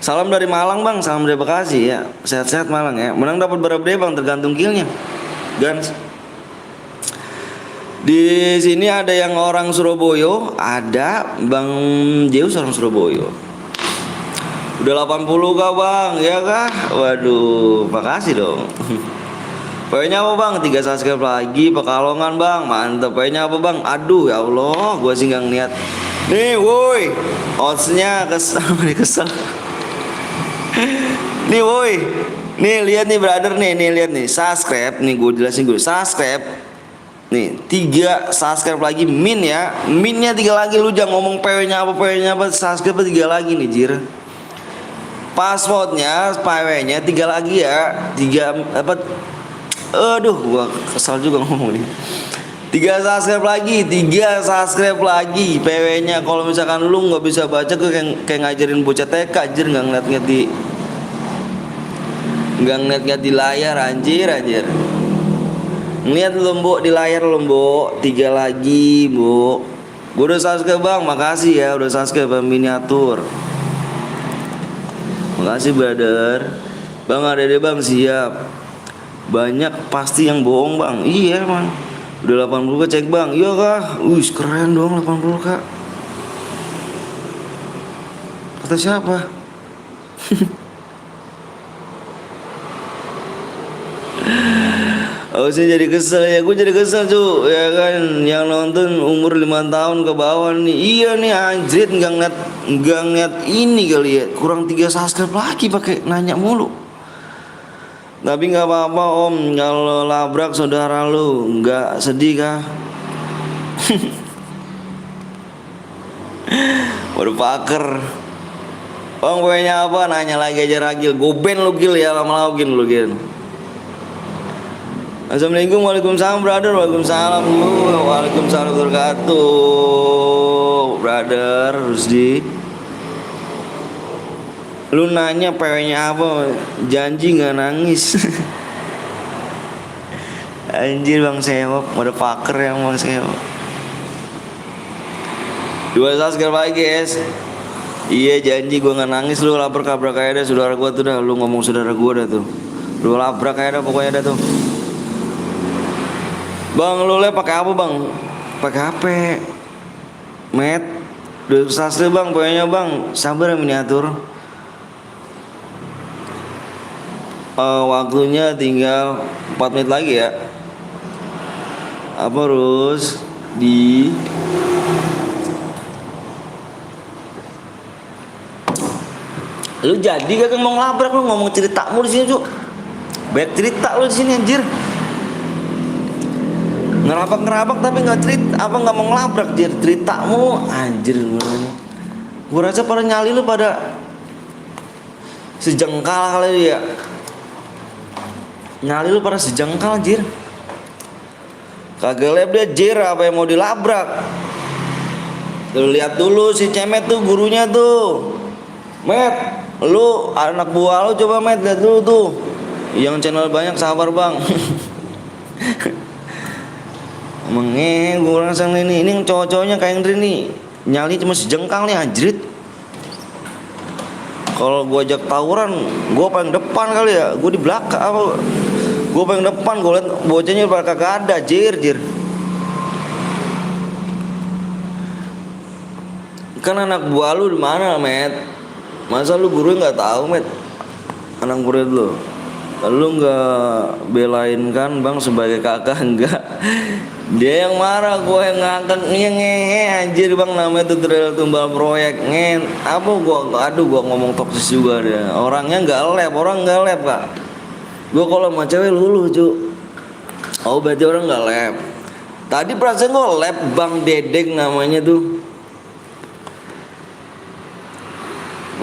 Salam dari Malang bang, salam dari Bekasi ya, sehat-sehat Malang ya. Menang dapat berapa deh bang, tergantung killnya. Gans. Di sini ada yang orang Surabaya, ada Bang Zeus orang Surabaya. Udah 80 kah bang, ya kah? Waduh, makasih dong. Poinnya apa bang? 3 subscribe lagi, Pekalongan bang, mantep. Poinnya apa bang? Aduh ya Allah, gua sih nggak niat. Nih woi, oddsnya kesel. Nih woi, nih lihat nih brother nih lihat nih, subscribe nih, gue jelasin gue subscribe. Nih 3 subscribe lagi min ya, minnya 3 lagi. Lu jangan ngomong PW-nya apa, subscribe 3 lagi nih jir. Passwordnya PW-nya 3 lagi ya, 3 apa? Aduh gua kesal juga ngomong nih. 3 subscribe lagi PW-nya. Kalau misalkan lu nggak bisa baca kayak ngajarin bocah TK anjir, nggak ngeliat di layar anjir. Ngeliat lu mbok di layar lu mbok, 3 lagi mbok. Gue udah subscribe bang, makasih ya udah subscribe bang, miniatur. Makasih brother. Bang ada deh bang, siap. Banyak pasti yang bohong bang. Iya bang. Udah 80 cek bang. Iya kah? Wih keren dong 80 kak. Kata siapa? Oh sih jadi kesel ya, gue jadi kesel cuy ya kan, yang nonton umur 5 tahun ke bawah nih. Iya nih anjir, nggak ngeliat ini kali ya, kurang 3 subscribe lagi pakai nanya mulu. Tapi nggak apa-apa om, kalau labrak saudara lu nggak sedih kah? Waduh paker. Bang pokoknya apa, nanya lagi aja Ragil, goben lu gil ya, lama-lama lu gil. Assalamualaikum, waalaikumsalam brother, waalaikumsalam wabarakatuh brother Rusdi. Lu nanya PW-nya apa, janji nggak nangis. Anjir bang Sewop, ada paker yang bang Sewop. 2 subscribe lagi guys. Iya janji gua nggak nangis. Lu labrak aja dah saudara gua tuh dah. Lu ngomong saudara gua dah tuh. Lu labrak aja dah pokoknya dah tuh. Bang lu pakai apa bang? Pakai HP Met. Udah subscribe bang, pokoknya bang. Sabar ya miniatur. Waktunya tinggal 4 menit lagi ya. Apa harus di lu jadi gak mau ngelabrak, lu ngomong ceritamu di sini, Cuk. Banyak cerita lu di sini anjir. Ngerabak tapi nggak cerita, apa nggak mau ngelabrak jir, ceritamu anjir. Gue rasa pada nyali lu pada sejengkal kali ya. Nyali lu pada sejengkal anjir. Kagak lab dia jir apa yang mau dilabrak. Lu lihat dulu si Cemet tuh gurunya tuh. Met, lu anak buah lu coba Met lihat dulu tuh. Yang channel banyak sabar bang. Gue langsung ini yang cowok-cowoknya kayak Indri nih. Nyali cuma sejengkal nih anjrit. Kalau gue ajak tawuran, gue paling depan kali ya. Gue di belakang apa? Gue paling depan, gue liat bocahnya pada kagak ada, jir. Kan anak buah lu di mana, Met? Masa lu guru nggak tahu, Met? Anak murid lu. Lu nggak belain kan, Bang, sebagai kakak enggak? Dia yang marah, gue yang ngangkat ngehe anjir bang, namanya tutorial tumbal proyek apa gue ngomong toksis juga dia. Orangnya orang nggak lab kak. Gue kalau sama cewek luluh cu. Oh berarti orang nggak lab. Tadi perasaan gue lab Bang Dedek namanya tuh.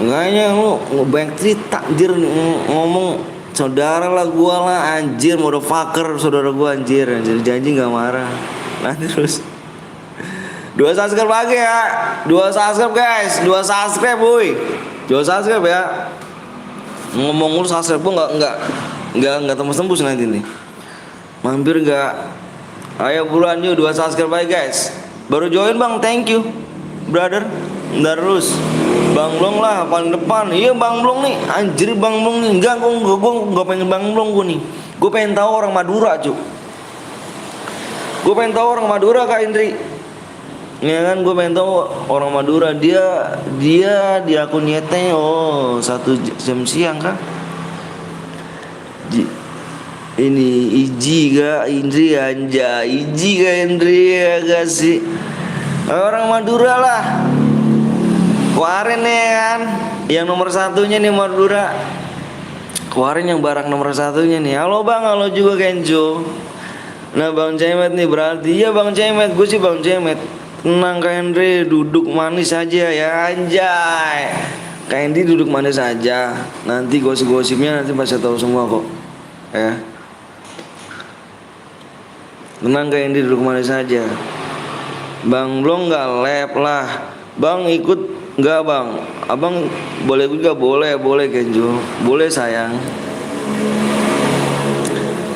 Makanya lu banyak cerita anjir ngomong. Saudara lah gua lah anjir, motherfucker saudara gua anjir janji nggak marah. Nah terus 2 subscribe lagi ya, 2 subscribe guys, 2 subscribe boy, 2 subscribe ya. Ngomong lu subscribe gua nggak tembus nanti nih. Mampir nggak? Ayo buruan yuk 2 subscribe lagi guys. Baru join bang, thank you brother. Ntar terus Bang Blong lah paling depan. Iya Bang Blong nih, anjir Bang Blong nih. Enggak, gue pengen Bang Blong gue nih. Gue pengen tahu orang Madura cu. Gue pengen tahu orang Madura Kak Indri. Ya kan, gue pengen tahu orang Madura. Dia di akun nyetanya 1 jam siang kan. Ini Iji gak Indri anjay. Iji gak Indri ya gak sih. Orang Madura lah. Kemarin nih kan, yang nomor 1-nya nih Madura. Kemarin yang barang nomor 1-nya nih. Halo bang, halo juga Kenjo. Nah bang Cemet nih berarti. Iya bang Cemet, gue sih bang Cemet. Tenang Kak Henry, duduk manis aja ya anjay. Kak Henry duduk manis aja. Nanti gosip-gosipnya nanti pasti tahu semua kok. Ya. Tenang Kak Henry, duduk manis aja. Bang Blong gak lab lah. Bang ikut. Enggak bang, abang boleh juga boleh Kenjo, boleh sayang.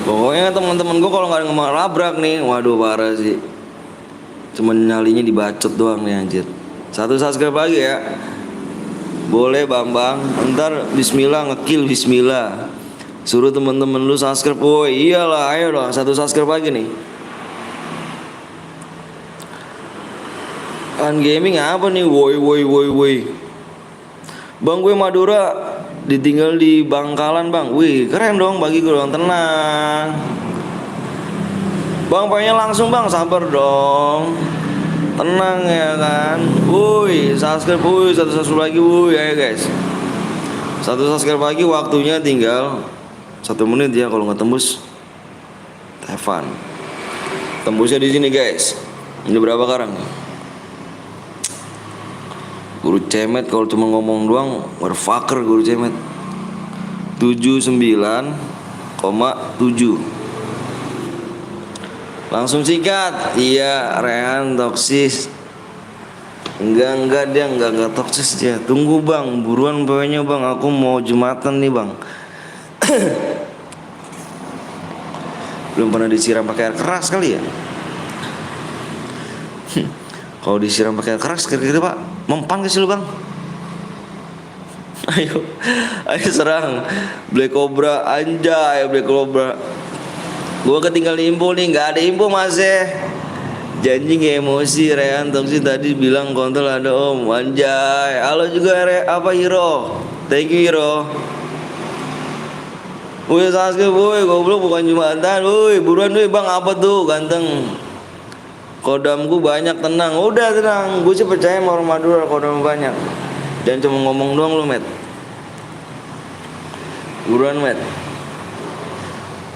Pokoknya teman-teman gue kalau nggak ngomong labrak nih, waduh parah sih. Cuman nyalinya dibacot doang nih anjir. 1 subscribe lagi ya. Boleh Bambang, ntar Bismillah ngekill Bismillah. Suruh teman-teman lu subscribe, woi iyalah ayo dong 1 subscribe lagi nih. Kan gaming apa nih woi Bang gue Madura ditinggal di Bangkalan bang. Wih keren dong, bagi gue dong, tenang bang, pengennya langsung bang, sabar dong, tenang ya kan. Woi subscribe, woi 1 subscribe lagi, woi ayo guys 1 subscribe lagi, waktunya tinggal 1 menit ya. Kalau nggak tembus Tevan tembusnya di sini guys. Ini berapa sekarang? Guru Cemet kalau cuma ngomong doang motherfucker guru Cemet. 79,7. Langsung sikat. Iya Rehan toksis. Enggak dia enggak toksis dia. Tunggu bang, buruan pokoknya bang, aku mau Jumatan nih bang. Belum pernah disiram pakai air keras kali ya. Kalau disiram pakai air keras kira-kira pak mempan gak sih lu bang? Ayo serang Black Cobra anjay, Black Cobra. Gua ketinggalan info nih, nggak ada info mas janji gak emosi. Rehan Toksi tadi bilang kontrol ada om anjay. Halo juga apa Hiro, thank you Hiro. Woi Sasuke woi, goblok bukan Jumatan. Woi buruan woi bang, apa tuh ganteng. Kodamku banyak, tenang. Udah tenang, gue sih percaya sama orang Madura kodam banyak. Jangan cuma ngomong doang lu Met. Buruan Met,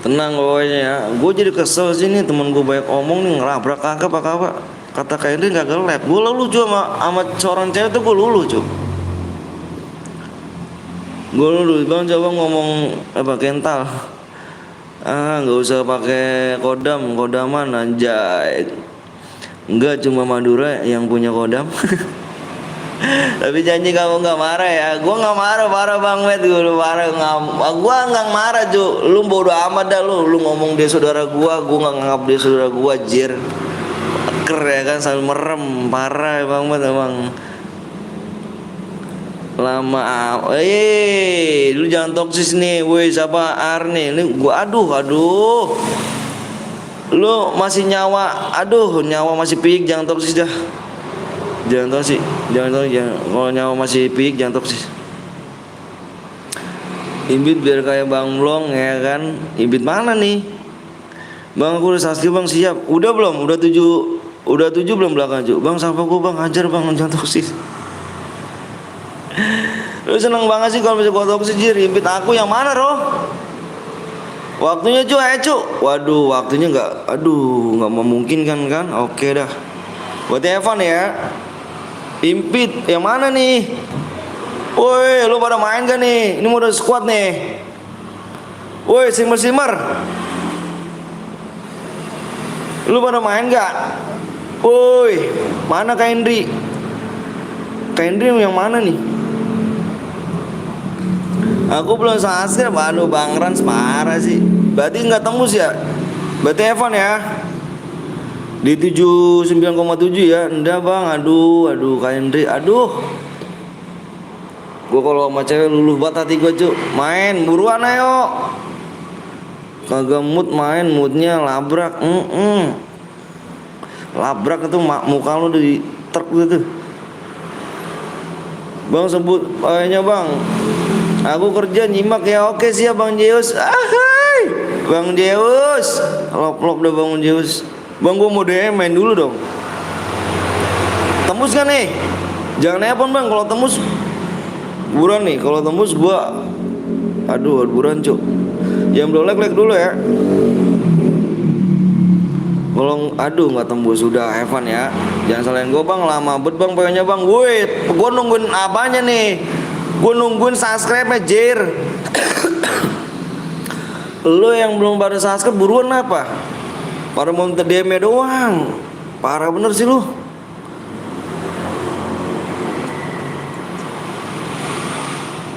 tenang pokoknya ya. Gue jadi kesel sini, temen gue banyak omong nih, ngelabrak kagak apa kata kayak ini gak gelap. Gue lulu cuma sama seorang cewek tuh, gue lulu cuy. Gue dulu bang coba ngomong apa kental. Nggak usah pakai kodaman anjay. Enggak cuma Madura yang punya kodam. Tapi janji kamu nggak marah ya. Gua nggak marah, parah banget. Gue marah nggak. Gua nggak marah cu. Lu bodo amat dah lu. Lu ngomong dia saudara gua nggak nganggap dia saudara gua jir. Ker ya kan sambil merem, parah banget emang. Lama lu jangan toksis nih. Woi siapa Arni ini gua aduh lu masih nyawa, aduh nyawa masih pik, jangan toksis dah. Jangan toksis, jangan kalau nyawa masih pik jangan toksis. Imbit biar kayak Bang Blong ya kan. Imbit mana nih Bang, aku udah subscribe bang, siap. Udah belum? Udah tujuh belum belakang cu. Bang sapa gua bang, ajar bang, jangan toksis. Lu seneng banget sih kalau bisa gua toksis jir. Imbit aku yang mana roh? Waktunya cu, cu. Waduh waktunya nggak memungkinkan kan. Oke dah. Buat Evan ya. Impit yang mana nih? Woi, lu pada main gak nih? Ini mau udah squad nih. Woi, simmer. Lu pada main gak? Woi, mana Kak Indri? Kak Indri yang mana nih? Aku belum subscribe. Aduh, Bang Rans parah sih. Berarti nggak tembus ya? Berarti Evan ya? Di 79,7 ya. Enggak bang, aduh Kak Hendri, aduh. Gue kalau sama cewek luluh banget hati gue cu. Main, buruan ayo. Kagak mood main, moodnya labrak. Labrak itu muka lu di truk gitu. Bang sebut kayaknya bang. Aku kerja nyimak ya. Oke siap Bang Zeus. Ahai Bang Zeus. Lop dah Bang Zeus. Bang gue mau DM main dulu dong. Tembus kan nih? Jangan nelpon bang kalau tembus. Buruan nih kalau tembus gua. Aduh buruan cuk. Yang belum like dulu ya. Kalau nggak tembus sudah Evan ya. Jangan salahin gua bang, lama bet bang pengennya bang. Woi, gua nungguin apanya nih? Gua nungguin subscribe-nya jir. Lo yang belum pada subscribe buruan apa? Pada mau minta DM doang. Parah bener sih lu.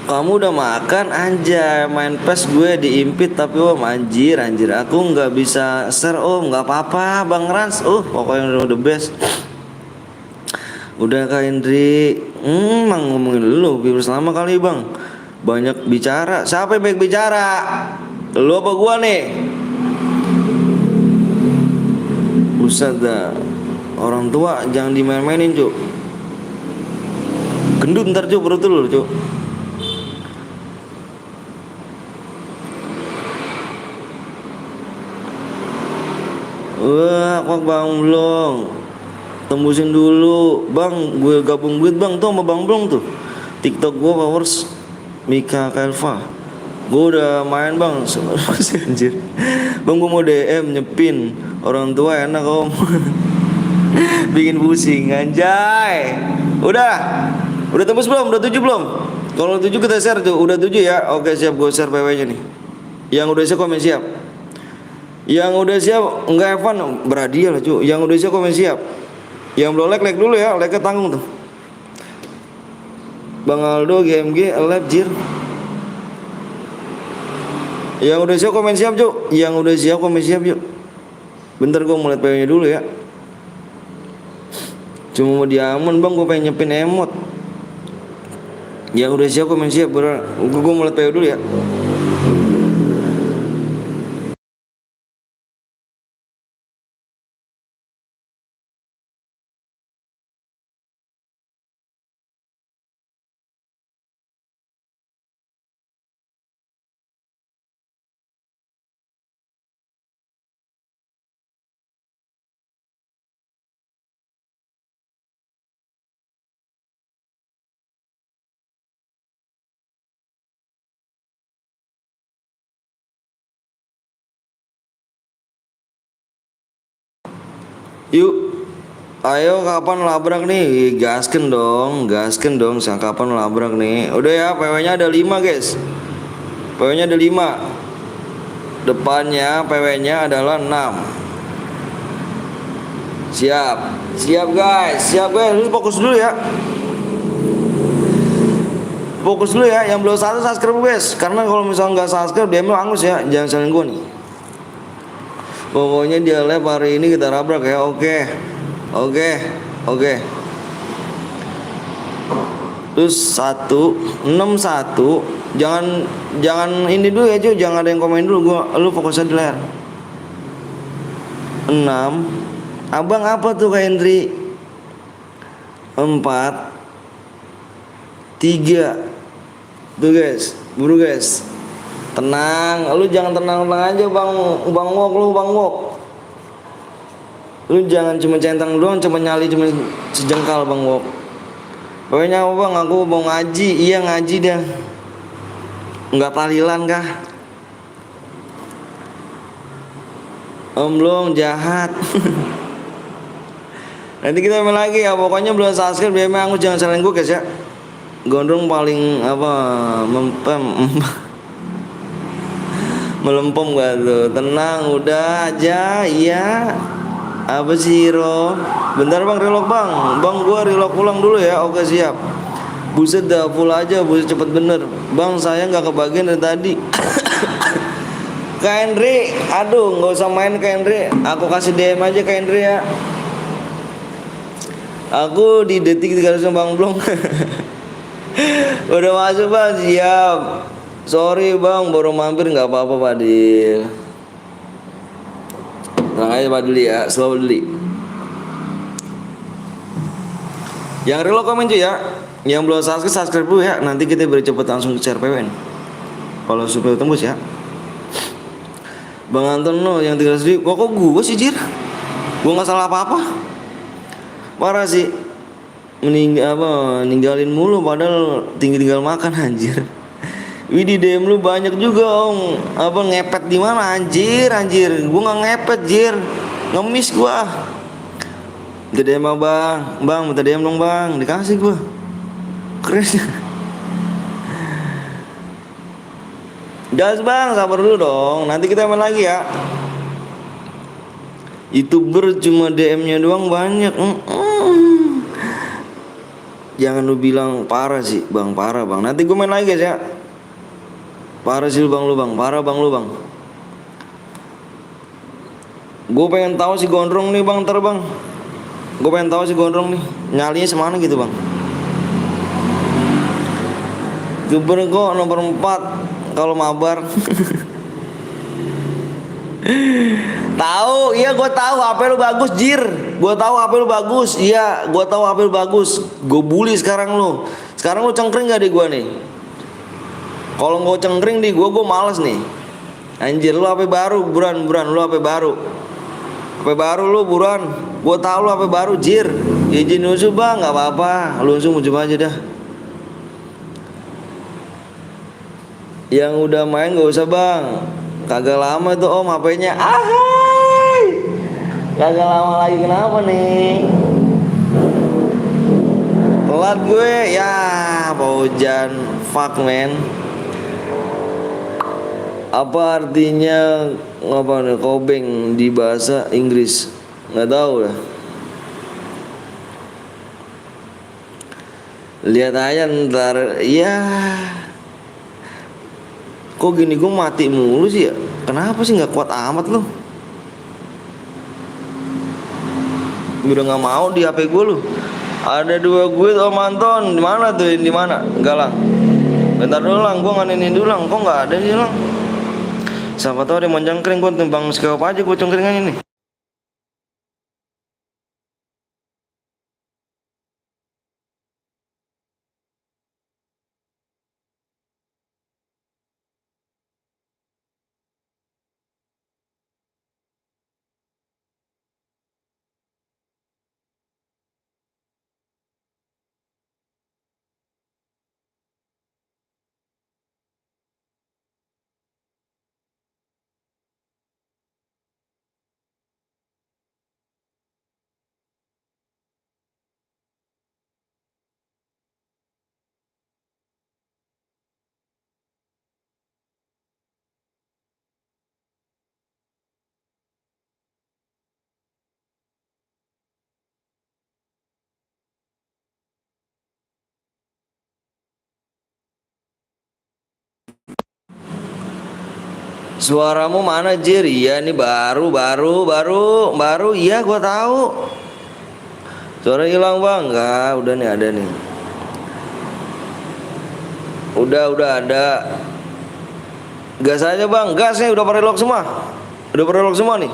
Kamu udah makan anjay. Main PES gue diimpit tapi om anjir. Aku gak bisa share om. Gak apa-apa Bang Rans. Pokoknya udah the best. Udah Kak Indri. Emang ngomongin lu virus lama kali bang. Banyak bicara. Siapa yang banyak bicara? Lu apa gua nih? Buset dah. Orang tua jangan dimain-mainin cuk. Gendut ntar cuk perut lu cuk. Wah kok Bang Blong. Tembusin dulu bang, gue gabung duit bang tuh sama Bang Blong tuh. TikTok gue followers Mika Kelva. Gue udah main bang. Anjir. Bang gue mau DM nyepin. Orang tua enak om. Bikin pusing anjay. Udah tembus belum? Udah 7 belum? Kalau 7 kita share tuh. Udah 7 ya. Oke siap, gue share PW nya nih. Yang udah siap komen siap. Yang udah siap enggak Evan berhadiah lah cu. Yang udah siap komen siap. Yang belum like dulu ya. Like tanggung tuh. Bang Aldo GMG live jir. Yang udah siap komen siap cu. Yang udah siap komen siap yuk. Bentar gue mulai PW nya dulu ya. Cuma mau diaman bang, gue pengen nyepin emot. Yang udah siap komen siap. Gue mulai PW dulu ya. Yuk. Ayo kapan labrak nih? Gasken dong. Sang kapan labrak nih? Udah ya, PW-nya ada 5 guys. PW-nya ada 5. Depannya PW-nya adalah 6. Siap. Siap guys. Siap guys. Lu fokus dulu ya. Fokus dulu ya. Yang belum satu subscribe guys. Karena kalau misalnya nggak subscribe DM lu angus ya. Jangan salin gua nih. Pokoknya dia live hari ini kita labrak ya. Oke. Oke. Oke. Terus 161. Jangan jangan ini dulu ya cuy. Jangan ada yang komen dulu. Lu fokus aja di layar. 6. Abang apa tuh Kak Hendri? 4. 3. Tuh guys, buru guys. Tenang, lu jangan tenang-tenang aja Bang Wok. Lu jangan cuma centang doang, cuma nyali cuma sejengkal Bang Wok. Pokoknya apa Bang, aku mau ngaji. Iya ngaji dah. Enggak tahlilan kah? Belum jahat. Nanti kita main lagi ya. Pokoknya belum subscribe DM aku jangan salahin gue guys ya. Gondrong paling apa mempem melempem gak tuh. Tenang udah aja. Iya. Apa sih Hero? Bentar Bang, relock Bang, gua relock ulang dulu ya. Oke siap. Buset dah full aja. Buset cepet bener Bang, saya nggak kebagian dari tadi. Kak Henry, aduh nggak usah main Kak Henry. Aku kasih DM aja Kak Henry ya. Aku di detik 300 Bang belum. Udah masuk Bang, siap. Sorry Bang, baru mampir nggak apa-apa Pak Dil. Tenang aja Pak Dili ya, slow dulu. Yang reload komen cuy ya. Yang belum subscribe dulu ya. Nanti kita beri cepet langsung share PWN. Kalau supaya tembus ya. Bang Anton no yang 300 ribu. Kok gue sih Jir? Gue nggak salah apa-apa. Parah sih. Ninggalin mulu padahal tinggal makan anjir. Widih DM lu banyak juga om. Apa ngepet di mana anjir. Gua nggak ngepet Jir. Ngemis gua. Minta DM bang, minta DM dong bang. Dikasih gua. Keren. Gas bang, sabar dulu dong. Nanti kita main lagi ya. YouTuber cuma DM-nya doang banyak. Jangan lu bilang parah sih bang, parah bang. Nanti gue main lagi guys ya. Parah sih lu bang, parah bang lu bang. Gue pengen tahu si gondrong nih bang, ntar bang. Gue pengen tahu si gondrong nih nyalinya semana gitu bang. Youtuber kok nomor 4 kalau mabar. Tahu, iya gue tahu HP lu bagus Jir. Gue tahu HP lu bagus. Iya, gue tahu HP lu bagus. Gue bully sekarang lu. Sekarang lu cengkring gak di gue nih? Kalau gue cengkring di gue males nih. Anjir lu HP baru, buruan lu HP baru. HP baru lu buruan. Gue tahu lu HP baru Jir. Izin usul bang, nggak apa-apa. Lu usul coba aja dah. Yang udah main gak usah bang. Kagak lama tuh om HP-nya. Ahai. Kagak lama lagi kenapa nih? Telat gue ya, Pak Hujan. Fuck man. Apa artinya apa nih kobeng di bahasa Inggris? Nggak tahu lah. Lihat aja ntar. Ya. Kok gini gue mati mulu sih ya? Kenapa sih nggak kuat amat lu? Udah nggak mau di HP gue lu. Ada 2 gue Om Anton. Di mana tuh? Di mana? Enggak lang. Bentar dulu lang, gue nganenin dulu lang. Kok nggak ada sih lang? Siapa tahu ada yang mau jangkring, gue tembang sekop aja gue cengkringan ini. Suaramu mana Jir? Iya nih baru. Iya gua tahu. Suara hilang bang? Enggak, udah nih ada nih. Udah ada. Gas aja bang, gasnya udah pada lock semua. Udah pada lock semua nih.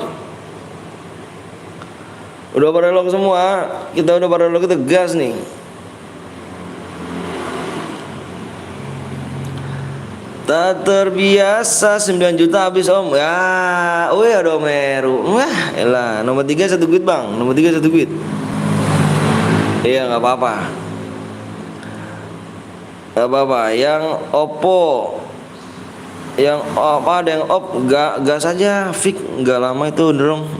Udah pada lock semua. Kita udah pada lock, kita gas nih. Tak terbiasa 9 juta habis om. Ya, wih ada Meru. Wah, elah. Nomor 3 1 quid bang. Nomor 3 1 quid. Iya nggak apa-apa. Nggak apa-apa. Yang Oppo, yang apa ada yang op, gas aja. Fix nggak lama itu dorong.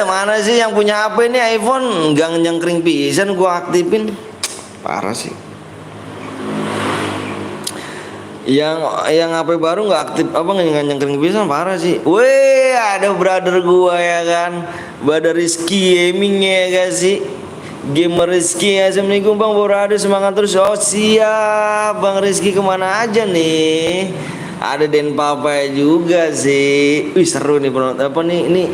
Mana sih yang punya HP ini iPhone nggak nyengkring pisan gua aktifin. Parah sih. Yang HP baru nggak aktif apa nggak nyengkring pisan, parah sih. Weh, ada brother gua ya kan, Brother Rizky Gaming ya gak sih, Gamer Rizky. Assalamualaikum bang, brother semangat terus. Oh siap bang Rizky, kemana aja nih? Ada Den Papa juga sih. Wih seru nih bro. Apa nih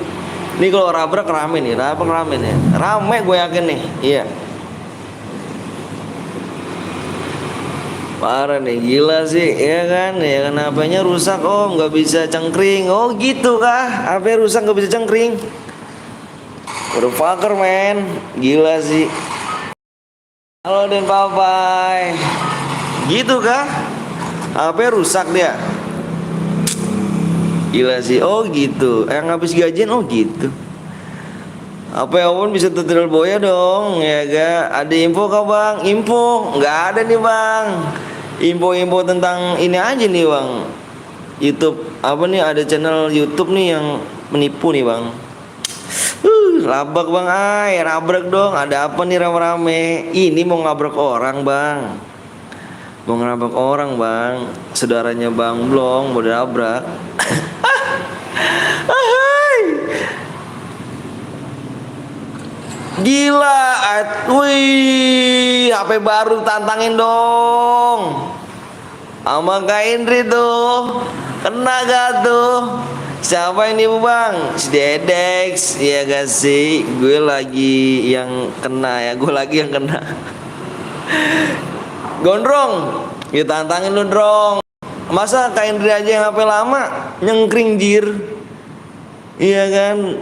ini kalau rabrak rame nih, rame nih, rame gue yakin nih. Iya. Parah nih, gila sih, ya kan HP-nya rusak om, nggak bisa cengkring. Oh gitu kah? HP rusak nggak bisa cengkring? Udah fucker men, gila sih. Halo Den Papai, gitu kah? HP rusak dia? Gila sih, oh gitu. Yang habis gajian, oh gitu. Apa ya pun bisa tutorial boya dong, ya ga? Ada info kah bang? Info? Nggak ada nih bang. Info-info tentang ini aja nih bang. YouTube apa nih? Ada channel YouTube nih yang menipu nih bang. Labak bang, rabrak dong. Ada apa nih rame-rame? Ini mau ngabrak orang bang. Mau ngabrak orang bang. Saudaranya bang Blong mau dabrak. Gila, wih, HP baru tantangin dong. Sama Kak Indri tuh, kena gak tuh? Siapa ini bang? Si Dedex, ya gak sih? Gue lagi yang kena ya, gue lagi yang kena. Gondrong, ya tantangin lu drong. Masa Kak Indri aja yang HP lama nyengkring jir? Iya kan?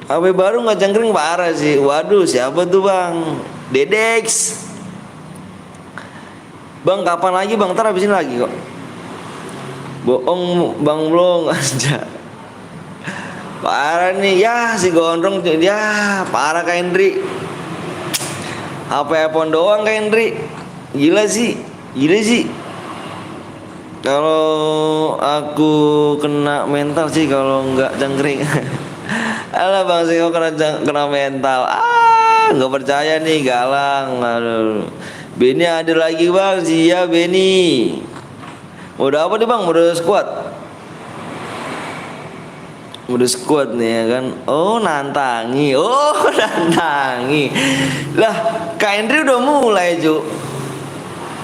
HP baru nggak cengkring, parah sih. Waduh, siapa tuh bang? Dedex. Bang kapan lagi bang? Ntar habisin lagi kok. Bohong bang belum aja. Parah nih ya si gondrong ya, parah Kak Hendri. HP iPhone doang Kak Hendri. Gila sih. Kalau aku kena mental sih kalau nggak cengkring. Alah bang Siko kena mental. Nggak percaya nih, galang. Aduh. Benny ada lagi bang, iya Benny. Udah apa nih bang? Udah squad nih ya kan. Oh nantangi. Lah Kak Hendri udah mulai cu.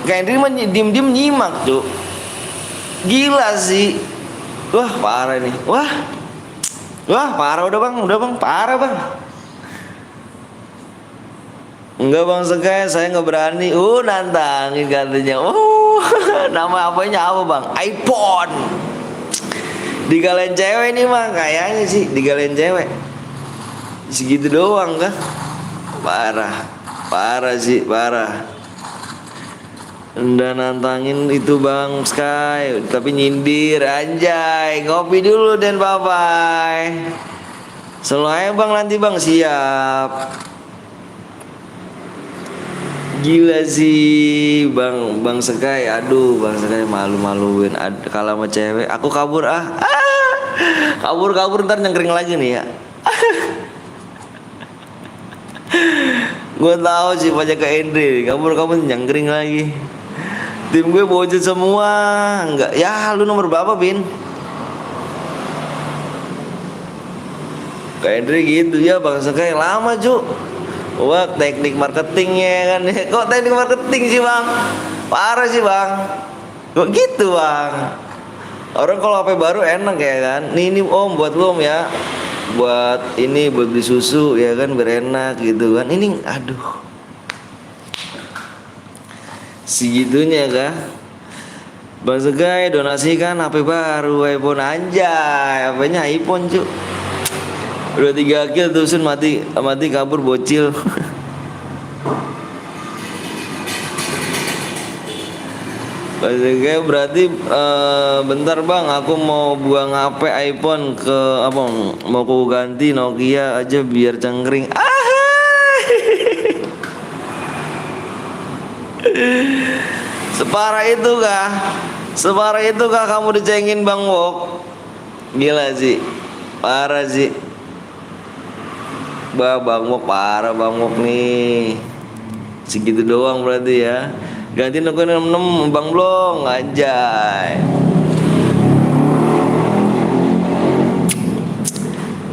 Kak Hendri diem nyimak cu. Gila sih. Wah parah nih. Wah parah udah bang, parah bang. Enggak bang Sekaya, saya nggak berani. Nantangin katanya. Nama apanya apa bang? iPhone. Digalain cewek nih mah, kayaknya sih digalain cewek. Segitu doang kah? Parah sih. Udah nantangin itu bang Sky, tapi nyindir anjay. Ngopi dulu Den Papai. Selalu bang nanti bang, siap. Gila sih bang Sky. Aduh bang Sky malu-maluin. Kalau sama cewek aku kabur kabur ntar nyengkring lagi nih ya. Gue tahu sih banyak ke Endre kabur nyengkring lagi. Tim gue bocil semua. Enggak, ya lu nomor berapa Bin? Kayak Andre gitu ya bang Sekay lama cu. Wah teknik marketingnya kan. Kok teknik marketing sih bang? Parah sih bang. Kok gitu bang? Orang kalau HP baru enak ya kan. Nih ini om buat lo om ya. Buat ini buat beli susu ya kan berenak gitu kan. Ini aduh. Segitunya kah? Bang Segai donasikan HP baru iPhone anjay. HP-nya iPhone cu. Udah 3 kill tusun mati kabur bocil. Kayak berarti bentar bang, aku mau buang HP iPhone ke apa? Mau aku ganti Nokia aja biar cengkring. Separah itu kah? Separah itu kah kamu dicengin Bang Wok? Gila sih, parah sih. Bang Wok parah Bang Wok nih. Segitu doang berarti ya. Ganti Nokia 66 Bang Blong anjay.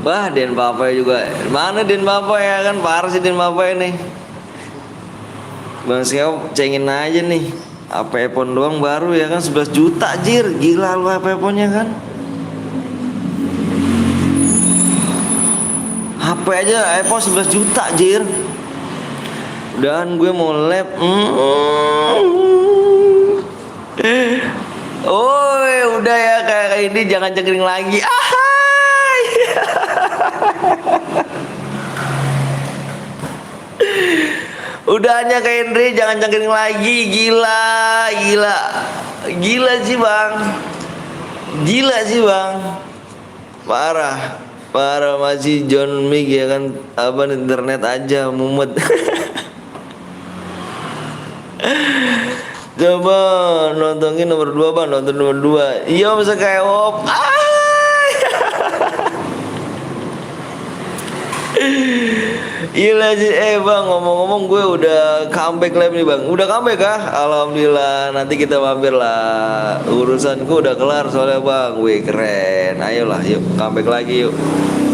Wah Den Papa juga. Mana Den Papa ya kan parah sih Den Papa ini. Bang Sekau cengin aja nih. HP iPhone doang baru ya kan 11 juta jir. Gila lu HP iPhone-nya kan. HP aja iPhone 11 juta jir. Dan gue mau lab. Oh udah ya kayak ini jangan cengkring lagi. Udahnya kayak Henry jangan cengkring lagi. Gila sih bang. Gila sih bang. Parah masih John Mick ya kan. Apa internet aja mumet. Coba nontonin nomor 2 bang. Nonton nomor 2. Iya bisa kayak op. Gila sih bang ngomong-ngomong gue udah comeback live nih bang. Udah comeback kah? Alhamdulillah. Nanti kita mampir lah. Urusanku udah kelar soalnya bang. Wih keren. Ayolah yuk comeback lagi yuk.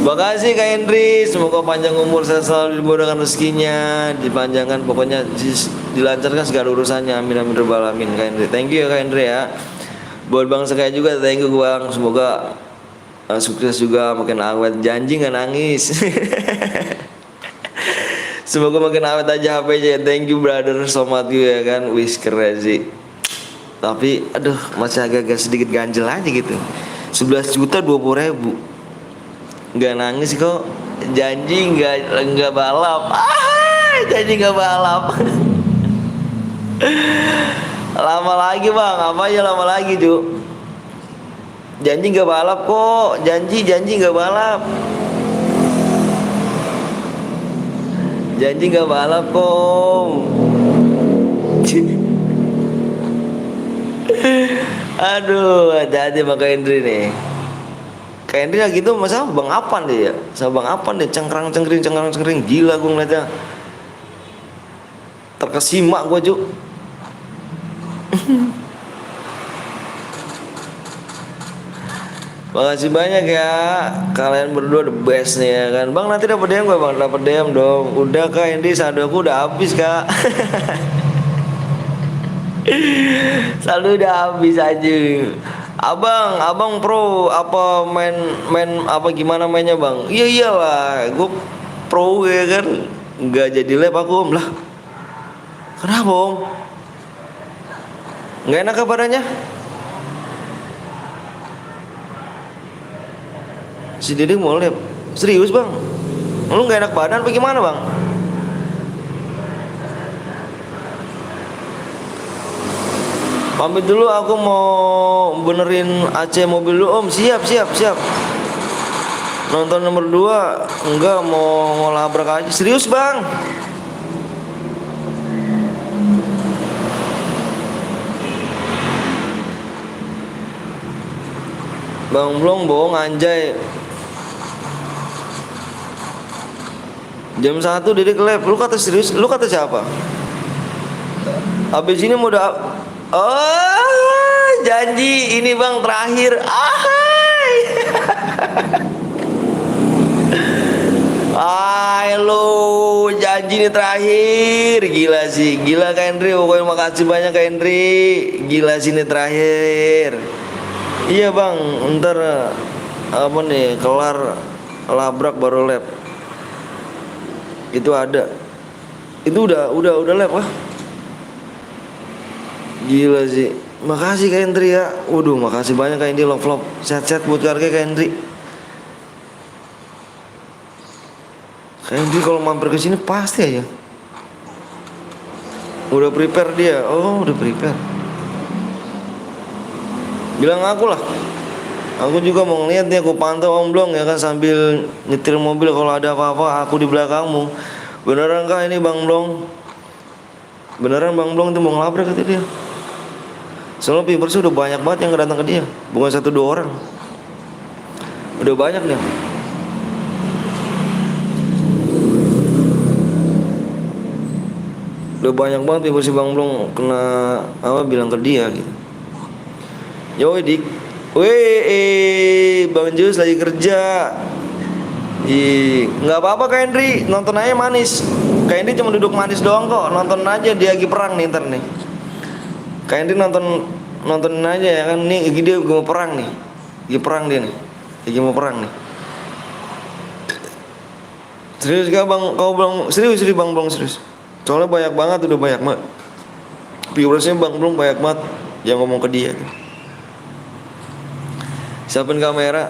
Makasih Kak Henry. Semoga panjang umur saya selalu dimudahkan rezekinya. Dipanjangkan pokoknya dilancarkan segala urusannya. Amin amin rabbal alamin Kak Henry. Thank you ya Kak Henry ya. Buat Bang Sekaya juga thank you bang. Semoga sukses juga makin awet. Janji gak nangis. Semoga makin awet aja HP-nya. Thank you brother, so much you ya kan. Wis keren sih. Tapi aduh masih agak-agak sedikit ganjel aja gitu. 11 juta 20 ribu. Gak nangis kok. Janji gak balap. Janji gak balap. Lama lagi bang. Apa aja lama lagi Cuk. Janji gak balap kok. Janji gak balap. Janji gak balap kom. Aduh hati-hati sama Kak Henry nih. Kak Henry lagi tuh masa Bang Apan deh ya. Sama Bang Apan deh cengkrang-cengkring. Gila gue ngeliatnya. Terkesima gue Cuk. Makasih banyak ya. Kalian berdua the best nih ya kan. Bang nanti dapat DM gak bang? Dapat DM dong. Udah Kak Hendy saldoku udah habis Kak. Saldo udah habis aja. Abang pro apa main apa gimana mainnya bang? Iya iyalah gue pro ya kan. Nggak jadi lab aku om lah. Kenapa om? Nggak enak kabarnya? Si Dede mau lab. Serius bang? Lu gak enak badan apa gimana bang? Pamit dulu aku mau benerin AC mobil lu om. Siap. Nonton nomor 2. Enggak mau labrak aja. Serius bang? Bang Blong bohong anjay. Jam 1 Dede ke lab. Lu kata serius? Lu kata siapa? Habis ini mau janji ini bang terakhir. Lu janji janji nih terakhir. Gila sih, gila Kak Henry. Pokoknya makasih banyak Kak Henry. Gila sih nih terakhir. Iya bang, ntar apa nih kelar labrak baru lab. Itu ada. Itu udah lab ah. Gila sih. Makasih Kak Henry ya. Waduh, makasih banyak Kak Henry, love. Sehat-sehat buat keluarga Kak Henry. Kak Henry kalau mampir ke sini pasti aja. Udah prepare dia. Oh, udah prepare. Bilang aku lah. Aku juga mau ngeliat nih, aku pantau Om Blong ya kan, sambil nyetir mobil. Kalau ada apa-apa aku di belakangmu. Beneran kah ini Bang Blong? Beneran Bang Blong itu mau ngelabrak kata dia. Soalnya viewers udah banyak banget yang datang ke dia. Bukan 1-2 orang. Udah banyak nih. Udah banyak banget viewers si Bang Blong kena apa bilang ke dia gitu. Yo dik. Weh, Bang Jus lagi kerja. Nggak apa-apa Kak Henry, nonton aja manis. Kak Henry cuma duduk manis doang kok. Nonton aja, dia lagi perang nih ntar nih. Kak Henry nontonin aja ya kan. Nih dia mau perang nih. Lagi perang dia nih. Lagi mau perang nih. Serius gak Bang? Kau Bang serius Bang Blong serius. Soalnya banyak banget, udah banyak banget. Viewersnya Bang Blong banyak banget yang ngomong ke dia gitu. Siapin kamera.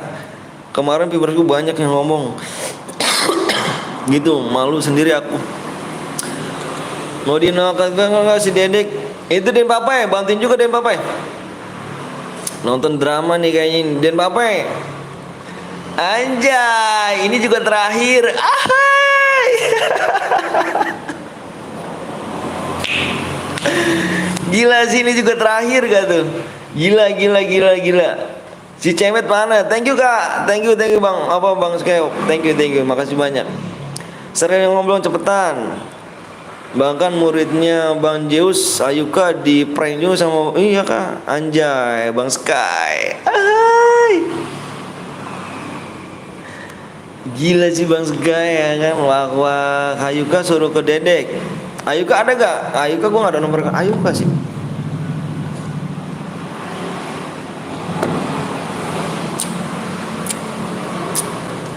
Kemarin viewersku banyak yang ngomong gitu, malu sendiri aku. Mau dinokat enggak si Dedek? Itu Den Papai, bantuin juga Den Papai. Nonton drama nih kayaknya ini. Den Papai. Anjay, ini juga terakhir. Ahai. Gila sih, ini juga terakhir gak tuh? Gila. Si Cemet mana? Thank you Kak. Thank you Bang. Apa Bang Skeo? Thank you. Makasih banyak. Sering ngobrol cepetan. Bahkan muridnya Bang Zeus Ayuka di prank juga sama iya Kak. Anjay, Bang Sky. Hai. Gila sih Bang Sky ya kan. Wah, Ayuka suruh ke Dedek. Ayuka ada gak? Ayuka gua gak ada nomor Ayuka sih.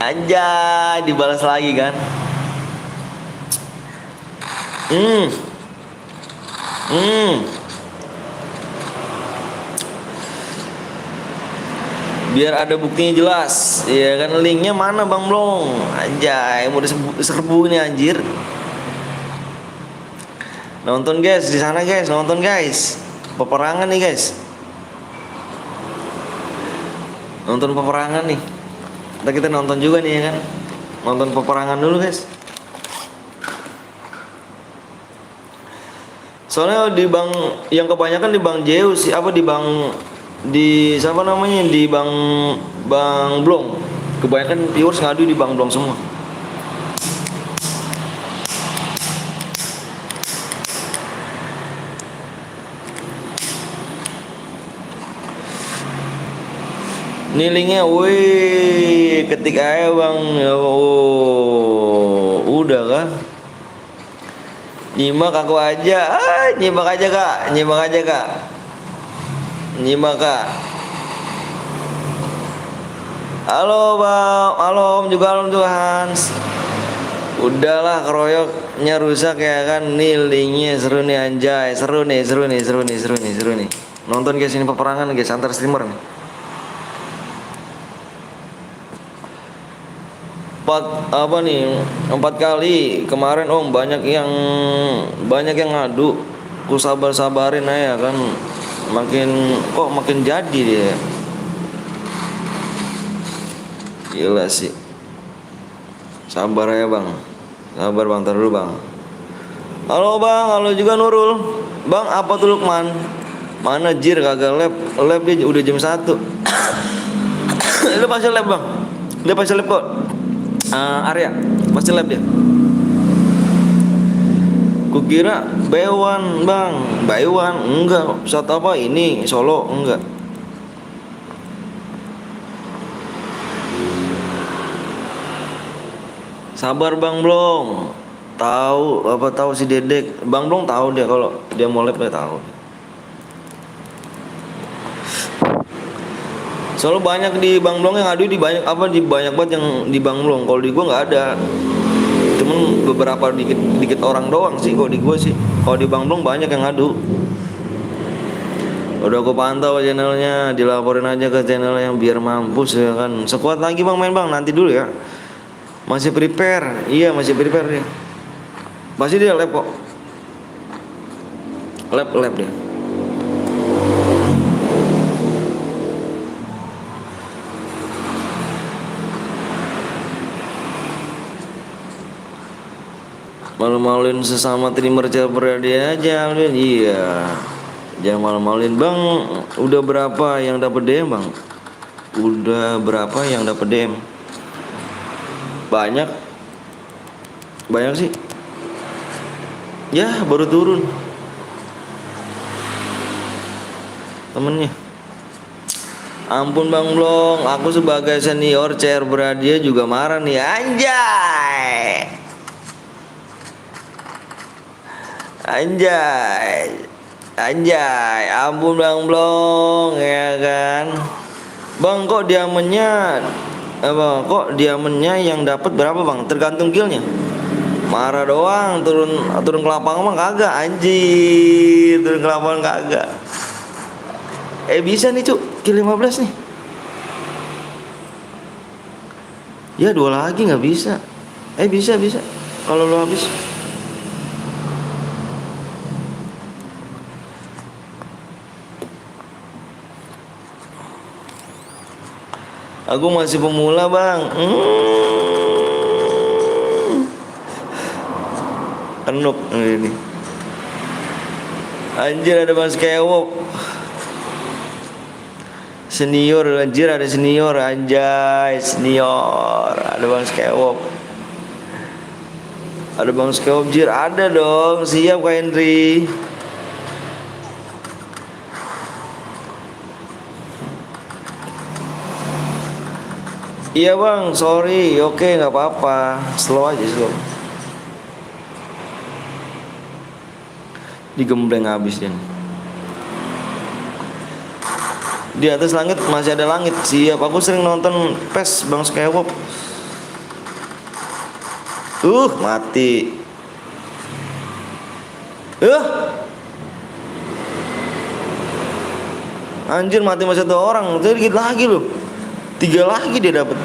Anjay, dibalas lagi kan. Biar ada buktinya jelas. Iya kan, linknya mana Bang Blong? Anjay, mau diserbu nih anjir. Nonton guys di sana guys, nonton guys. Peperangan nih guys. Nonton peperangan nih. Ntar kita nonton juga nih ya kan. Nonton peperangan dulu guys. Soalnya di Bang yang kebanyakan di Bang Zeus, apa di Bang di siapa namanya di Bang Blong. Kebanyakan viewers ngadu di Bang Blong semua. Nilingnya, wih, ketik aja Bang. Oh, udah kan? Nyimak aku aja, nyimak aja Kak. Nyimak Kak. Halo Bang, halo Om juga, Hans. Udahlah, keroyoknya rusak ya kan. Nih linknya seru nih anjay, seru nih. Nonton guys, ini peperangan guys antar streamer nih. 4 kali kemarin Om, banyak yang ngadu. Ku sabarin aja kan, makin jadi dia. Gila sih. Sabar ya Bang, ntar dulu Bang. Halo Bang, halo juga Nurul. Bang, apa tuh Lukman? Mana jir kagak lab dia udah jam 1. Lu pasti lab Bang. Dia pasti lab kok. Arya pasti lab dia. Kukira Baywan Bang, Baywan enggak. Saat apa ini Solo enggak. Sabar Bang Blong. Tahu apa tahu si Dedek. Bang Blong tahu dia kalau dia mau lab dia tahu. Soalnya banyak di Bang Blong yang adu di banyak apa di banyak banget yang di Bang Blong. Kalau di gua nggak ada. Cuman beberapa dikit orang doang sih kalau di gua sih. Kalau di Bang Blong banyak yang ngadu. Udah aku pantau channelnya, dilaporin aja ke channel yang biar mampus ya kan. Sekuat lagi bang main bang, nanti dulu ya. Masih prepare, iya masih prepare dia. Masih dia lab kok. Lab dia. Malu-maluin sesama trimmer caper dia aja, iya. Jangan malu-maluin bang. Udah berapa yang dapat DM bang? Udah berapa yang dapat DM? Banyak sih. Ya baru turun temennya. Ampun Bang Blong, aku sebagai senior CR Bradia juga marah nih. Anjay, ampun Bang Blong ya kan. Bang kok diamennya apa? Kok diamennya yang dapat berapa Bang? Tergantung killnya. Marah doang, turun ke lapangan mah kagak anjir, turun ke lapangan kagak. Bisa nih cuk, kill 15 nih. Ya 2 lagi nggak bisa. Bisa kalau lo habis. Aku masih pemula bang. Enuk ini. Anjir ada Bang Skywalk. Senior anjir, ada senior anjay, senior. Ada Bang Skywalk. Ada Bang Skywalk jir, ada dong. Siap Kak Henry. Iya bang, sorry, oke nggak apa-apa, slow aja slow. Digembleng habis dia. Di atas langit masih ada langit. Siap, aku sering nonton PES Bang Skywalk. Mati. Anjir mati masih 1 orang, jadi dikit lagi loh. 3 lagi dia dapat.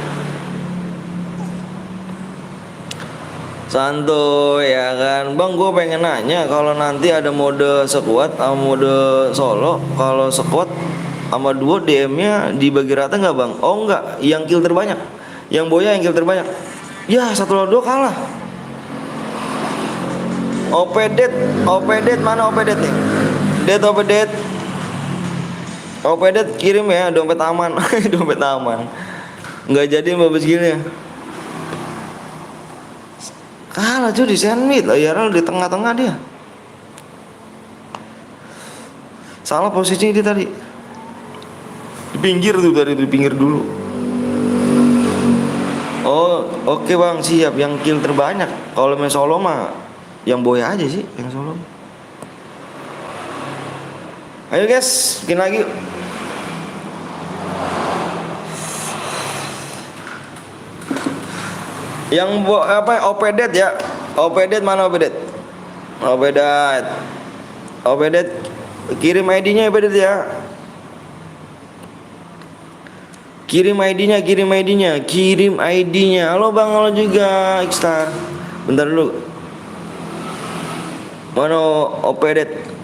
Santuy ya kan bang, gue pengen nanya kalau nanti ada mode squad sama mode solo, kalau squad sama duo DM-nya dibagi rata nggak bang? Oh enggak, yang kill terbanyak, yang boya yang kill terbanyak. Ya 1 lawan 2 kalah. OPDet mana OPDet nih? OPDet kirim ya dompet aman. Dompet aman. Nggak jadi babes gini ya. Kalah cuy di sandwich lah, ya di tengah-tengah dia. Salah posisinya dia tadi. Di pinggir tuh tadi, di pinggir dulu. Oh, oke bang, siap. Yang kill terbanyak. Kalau main solo mah yang boya aja sih, yang solo. Ayo guys, bikin lagi. Yang OPDet ya. OPDet mana OPDet? OPDet kirim ID-nya OPDet ya. Kirim ID-nya. Halo Bang, halo juga Xstar. Bentar dulu. Mana OPDet?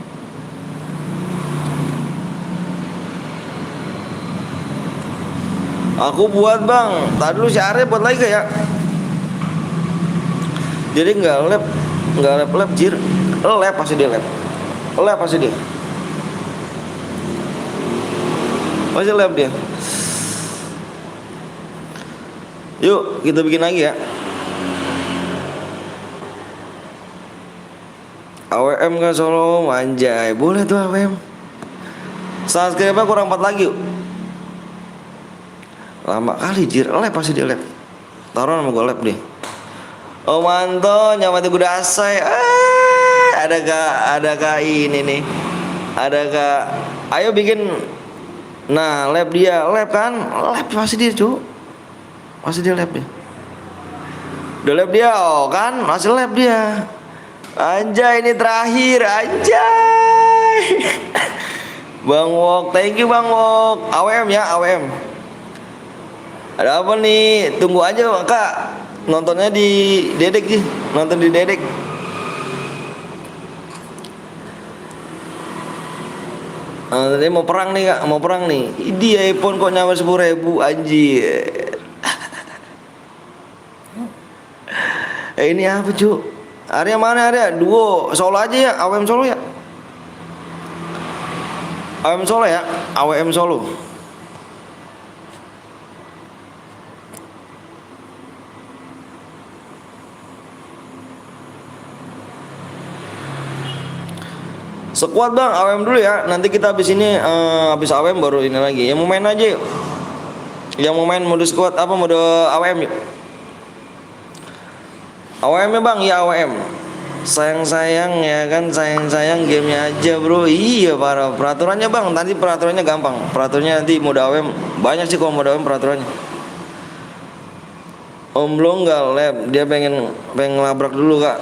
Aku buat bang. Tadi dulu si Arya buat lagi ya. Jadi nggak lab jir. Lab pasti dia. Masih lab dia. Yuk kita bikin lagi ya. AWM kan solo anjay. Boleh tuh AWM. Subscribe-nya kurang 4 lagi yuk. Lama kali jir. Lab pasti dia lab. Taruh nama gue lab deh. Om Anto nyamati kuda asai. Ada kak ini nih. Ada kak. Ayo bikin. Nah, lab dia, lab kan? Lab pasti dia, Cuk. Pasti dia lab dia. Udah lab dia, oh kan? Masih lab dia. Anjay, ini terakhir, anjay. Bang Wok, thank you Bang Wok. AWM ya, AWM. Ada apa nih? Tunggu aja Kak. Nontonnya di Dedek sih. Nonton di Dedek. Tadi mau perang nih Kak, mau perang nih. Dia iPhone kok nyampe 10.000 anjir. Ini apa cu? Area mana area? Duo Solo aja ya, AWM Solo ya. AWM Solo ya, AWM Solo. Sekuat bang, AWM dulu ya. Nanti kita habis ini habis AWM baru ini lagi. Yang mau main aja yuk. Yang mau main mode squad apa mode AWM yuk. AWM ya bang, ya AWM. Sayang-sayang ya kan, sayang-sayang gamenya aja bro. Iya parah. Peraturannya bang, nanti peraturannya gampang. Peraturannya nanti mode AWM banyak sih kalau mode AWM peraturannya. Om Blong nggak lab, dia pengen ngelabrak dulu kak.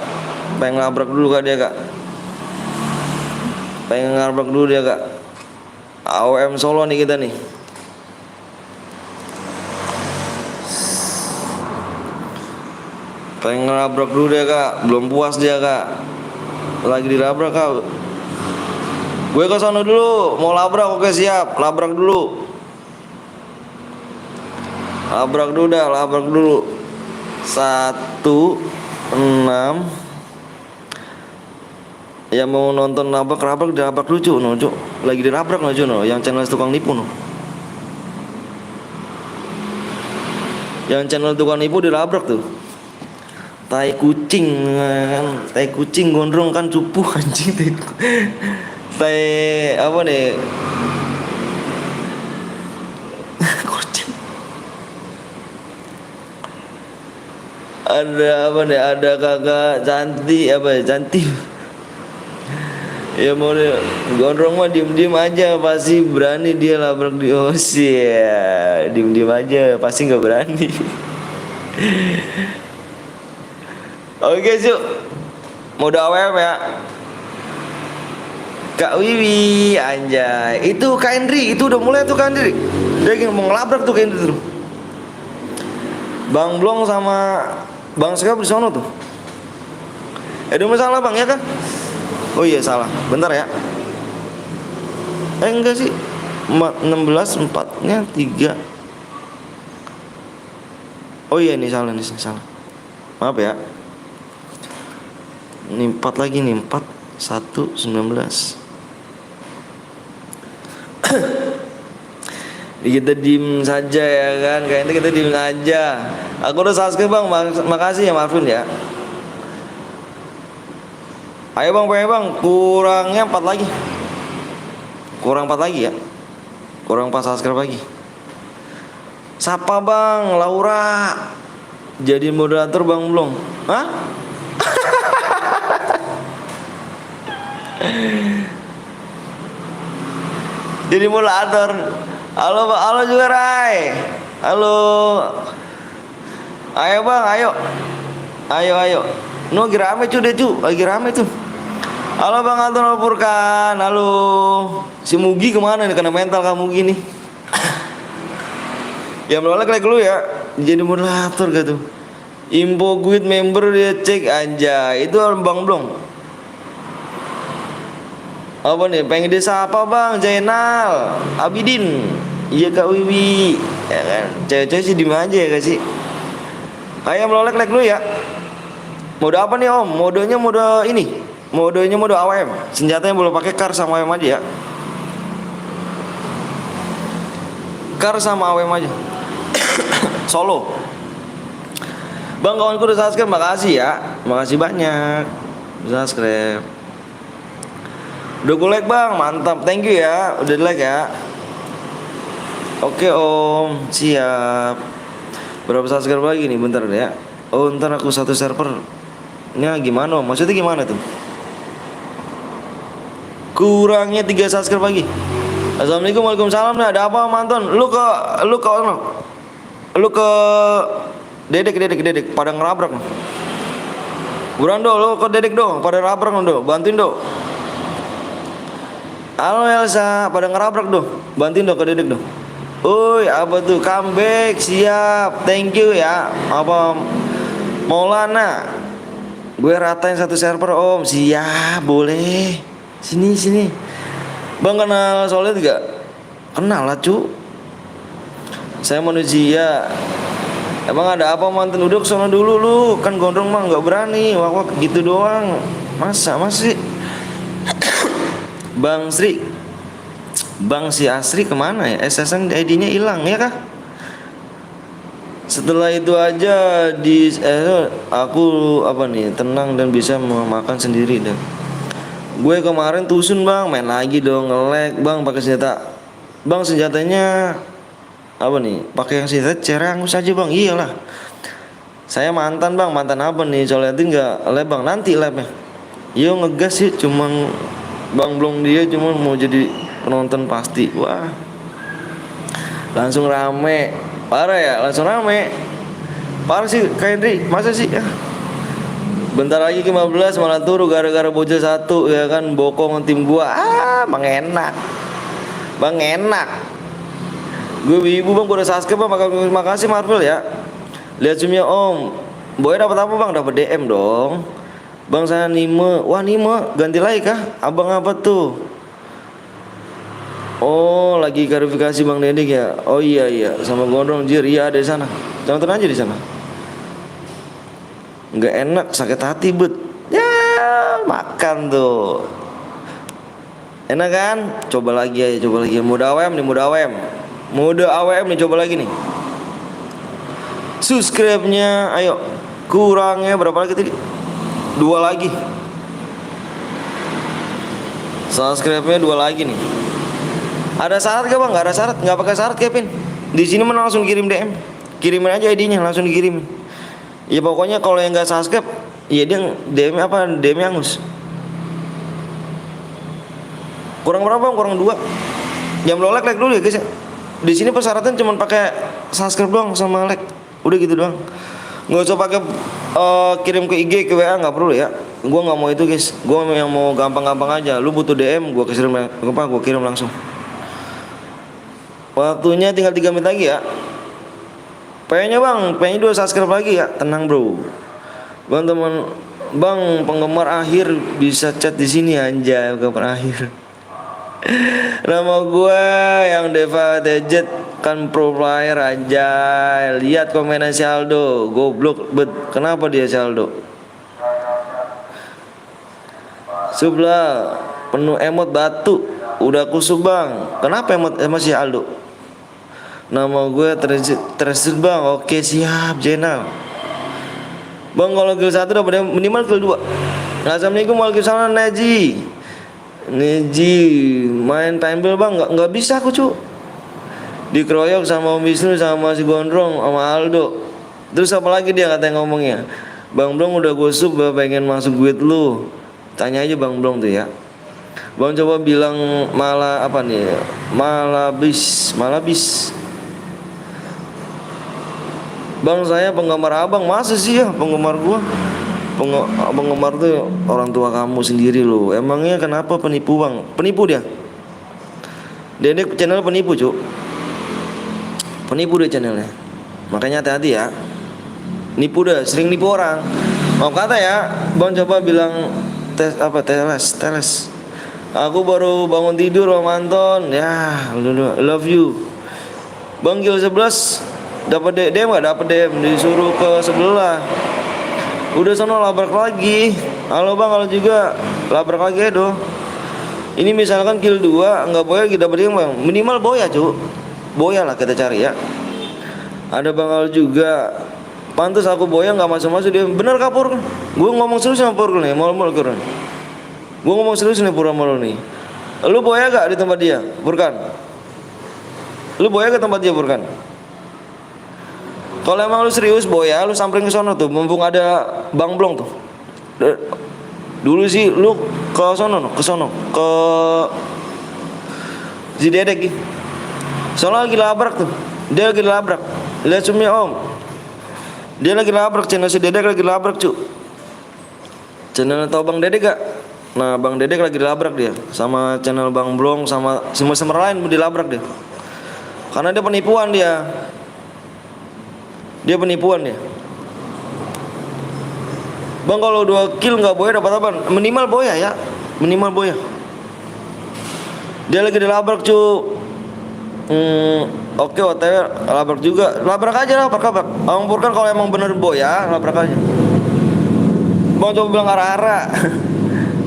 Pengen ngelabrak dulu kak dia kak. Pengen ngelabrak dulu dia kak. AWM Solo nih kita nih. Pengen ngelabrak dulu dia kak, belum puas dia kak. Lagi dilabrak kak. Gue ke sana dulu, mau labrak oke siap, labrak dulu. Labrak dulu dah, labrak dulu. 16. Yang mau nonton labrak dilabrak lucu no, Cuk. Lagi dilabrak no, Cuk, no. Yang channel tukang nipu no. Yang channel tukang nipu dilabrak tuh. Tai kucing kan, tai kucing gondrong kan cupu anjing. Tai apa nih? Kucing. Ada apa nih? Ada kakak cantik apa ya? Cantik. Ya mau deh, gondrong mah diem-diem aja pasti berani dia labrak di ya. Diem-diem aja pasti nggak berani. Oke Cuk, mode AWM ya. Kak Wiwi anjay. Itu Kak Indri, itu udah mulai tuh Kak Indri. Dia mau ngelabrak tuh Kak Indri tuh. Bang Blong sama Bang Sekap di sono tuh. Ada masalah Bang ya kan? Oh iya salah, bentar ya. Enggak sih, 16 4-nya 3. Oh iya ini salah. Maaf ya. Ini 4 lagi nih, 4 1 19. Kita diem saja ya kan, kayaknya kita diem aja. Aku udah subscribe bang, makasih ya Marvin ya. Ayo bang, kurangnya 4 lagi. Kurang 4 lagi ya. Kurang 4 subscribe lagi. Siapa bang? Laura. Jadi moderator bang belum? Hah? Jadi moderator. Halo juga Rai. Halo. Ayo bang, ayo. No lagi rame lagi rame tuh. Halo bang Anton Purkan. Halo. Si Mugi kemana nih? Kena mental kamu gini. Ya mulai like dulu ya. Jadi moderator gitu. Info guide member dia cek anjay. Itu bang belum. Apa nih? Pengen desa apa bang? Jainal, Abidin, iya Kak Wiwi, ya kan? Cewek-cewek sih diem aja ya kak sih. Ayo melolek dulu ya. Mode apa nih om? Modenya mode ini. Modenya mode AWM. Senjatanya boleh pakai kar sama AWM aja ya. Kar sama AWM aja. Solo. Bang kawanku udah subscribe, makasih ya. Makasih banyak. Udah subscribe. Udah gue like bang, mantap, thank you ya, udah di like ya. Oke om, siap. Berapa subscribe lagi nih, bentar ya. Oh ntar aku satu server. Ini gimana? Maksudnya gimana tuh? Kurangnya 3 subscribe lagi. Assalamualaikum, waalaikumsalam. Nih ada apa manton? Lu ke dedek pada ngerabrak. Buruan do, lu ke dedek do, pada ngerabrak do, bantuin do. Halo Elsa, pada ngerabrak do, bantuin do ke dedek do. Uy, apa tuh? Comeback, siap. Thank you ya. Apa Maulana? Gue ratain satu server om. Siap, boleh. Sini. Bang kenal Solid gak? Kenal lah cu. Saya manusia. Emang ada apa mantan? Udah kesana dulu lu. Kan gondrong mah gak berani. Wak gitu doang. Masa masih Bang Sri. Bang si Asri kemana ya? SSN ID-nya hilang ya kah? Setelah itu aja aku apa nih tenang dan bisa memakan sendiri dan gue kemarin tusun bang, main lagi dong nge-lag bang pakai senjata. Bang senjatanya apa nih? Pakai yang senjata cerangus aja bang. Iyalah. Saya mantan bang, mantan apa nih? Soalnya nggak lab bang, nanti labnya. Yo ngegas sih, cuman bang belum dia cuman mau jadi penonton pasti. Wah langsung rame parah ya, langsung rame parah sih Kak Hendri. Masa sih ya? Bentar lagi ke 15 malah turu gara-gara bocah satu ya kan bokong tim gua. Bang enak gue ibu bang udah subscribe bang. Makasih Marvel ya. Lihat zoomnya om. Boy dapat apa bang? Dapat DM dong bang. Saya Nime. Wah Nime ganti lagi kah? Abang apa tuh? Oh lagi klarifikasi Bang Dedek ya. Oh iya sama gondrong jir. Iya ada di sana. Tonton aja di sana. Nggak enak, sakit hati bet. Ya makan tuh. Enak kan? Coba lagi aja. Mode AWM nih coba lagi nih. Subscribe-nya ayo. Kurangnya berapa lagi tadi? 2 lagi. Subscribe-nya 2 lagi nih. Ada syarat gak bang? Gak ada syarat, gak pakai syarat Kevin. Di sini mana langsung kirim DM, kirimin aja ID-nya langsung dikirim. Ya pokoknya kalau yang gak subscribe, ya dia DM apa? DM angus. Kurang berapa bang? Kurang 2. Jam lo like dulu ya guys. Di sini persyaratan cuma pakai subscribe doang sama like. Udah gitu doang. Nggak usah pakai kirim ke IG ke WA, nggak perlu ya. Gua nggak mau itu guys. Gua yang mau gampang-gampang aja. Lu butuh DM, gua kirim langsung. Waktunya tinggal 3 menit lagi ya. Pengennya bang, 2 subscribe lagi ya. Tenang bro. Bang teman, bang penggemar akhir bisa chat di sini anjay, penggemar akhir. Nama gue yang Deva Dejet kan pro player anjay. Lihat komenan si Aldo, goblok bet. Kenapa dia si Aldo? Sebelah penuh emot batu. Udah kusuk bang. Kenapa emot si Aldo? Nama gue Teresit bang. Oke siap Jenal. Bang kalau kill 1 dapat minimal kill 2. Assalamualaikum waalaikumsalam Neji main Pembel bang. Nggak bisa aku cu. Dikeroyok sama Om Wisnu sama si Gondrong sama Aldo. Terus apa lagi dia katanya ngomongnya? Bang Blong udah gue sub pengen masuk duit lu. Tanya aja Bang Blong tuh ya. Bang coba bilang malah apa nih? Malabis. Bang saya penggemar abang. Masa sih ya penggemar gua? Penggemar tuh orang tua kamu sendiri loh. Emangnya kenapa penipu bang? Penipu dia. Dedek channel penipu cu. Penipu dia channelnya. Makanya hati-hati ya. Nipu dah, sering nipu orang. Maaf kata ya. Bang coba bilang teles. Aku baru bangun tidur Bang Anton. Ya, love you. Bang Gil 11 dapat DM enggak? Dapat DM, disuruh ke sebelah. Udah sono labrak lagi. Halo Bang, kalau juga labrak lagi do. Ini misalkan kill 2 enggak boya kita beri Bang. Minimal boya, cu. Boya lah kita cari ya. Ada Bang Al juga. Pantes aku boya enggak masuk-masuk dia. Bener Kapur. Gue ngomong serius sama Pur nih, mal-mal Pur. Gue ngomong serius nih Pur sama lu nih. Lu boya gak di tempat dia, Purkan? Lu boya ke tempat dia, Purkan? Kalau emang lu serius boy ya, lu samperin ke sono tuh, mumpung ada Bang Blong tuh. Dulu sih lu ke sono, ke si Dedek gitu. Soalnya lagi labrak tuh, dia lagi labrak. Lihat zoomnya om, dia lagi labrak, channel si Dedek lagi labrak cu. Channel tau Bang Dedek gak? Nah Bang Dedek lagi dilabrak dia, sama channel Bang Blong, sama semua lain dilabrak dia. Karena dia penipuan dia. Dia penipuan dia. Bang kalau 2 kill nggak boya dapat apa? Minimal boya ya, minimal boya. Dia lagi dilabrak cu. Oke OTW labrak juga. Labrak aja, labrak. Abang Pur kan kalau emang bener boya, labrak aja. Bang coba bilang ara-ara.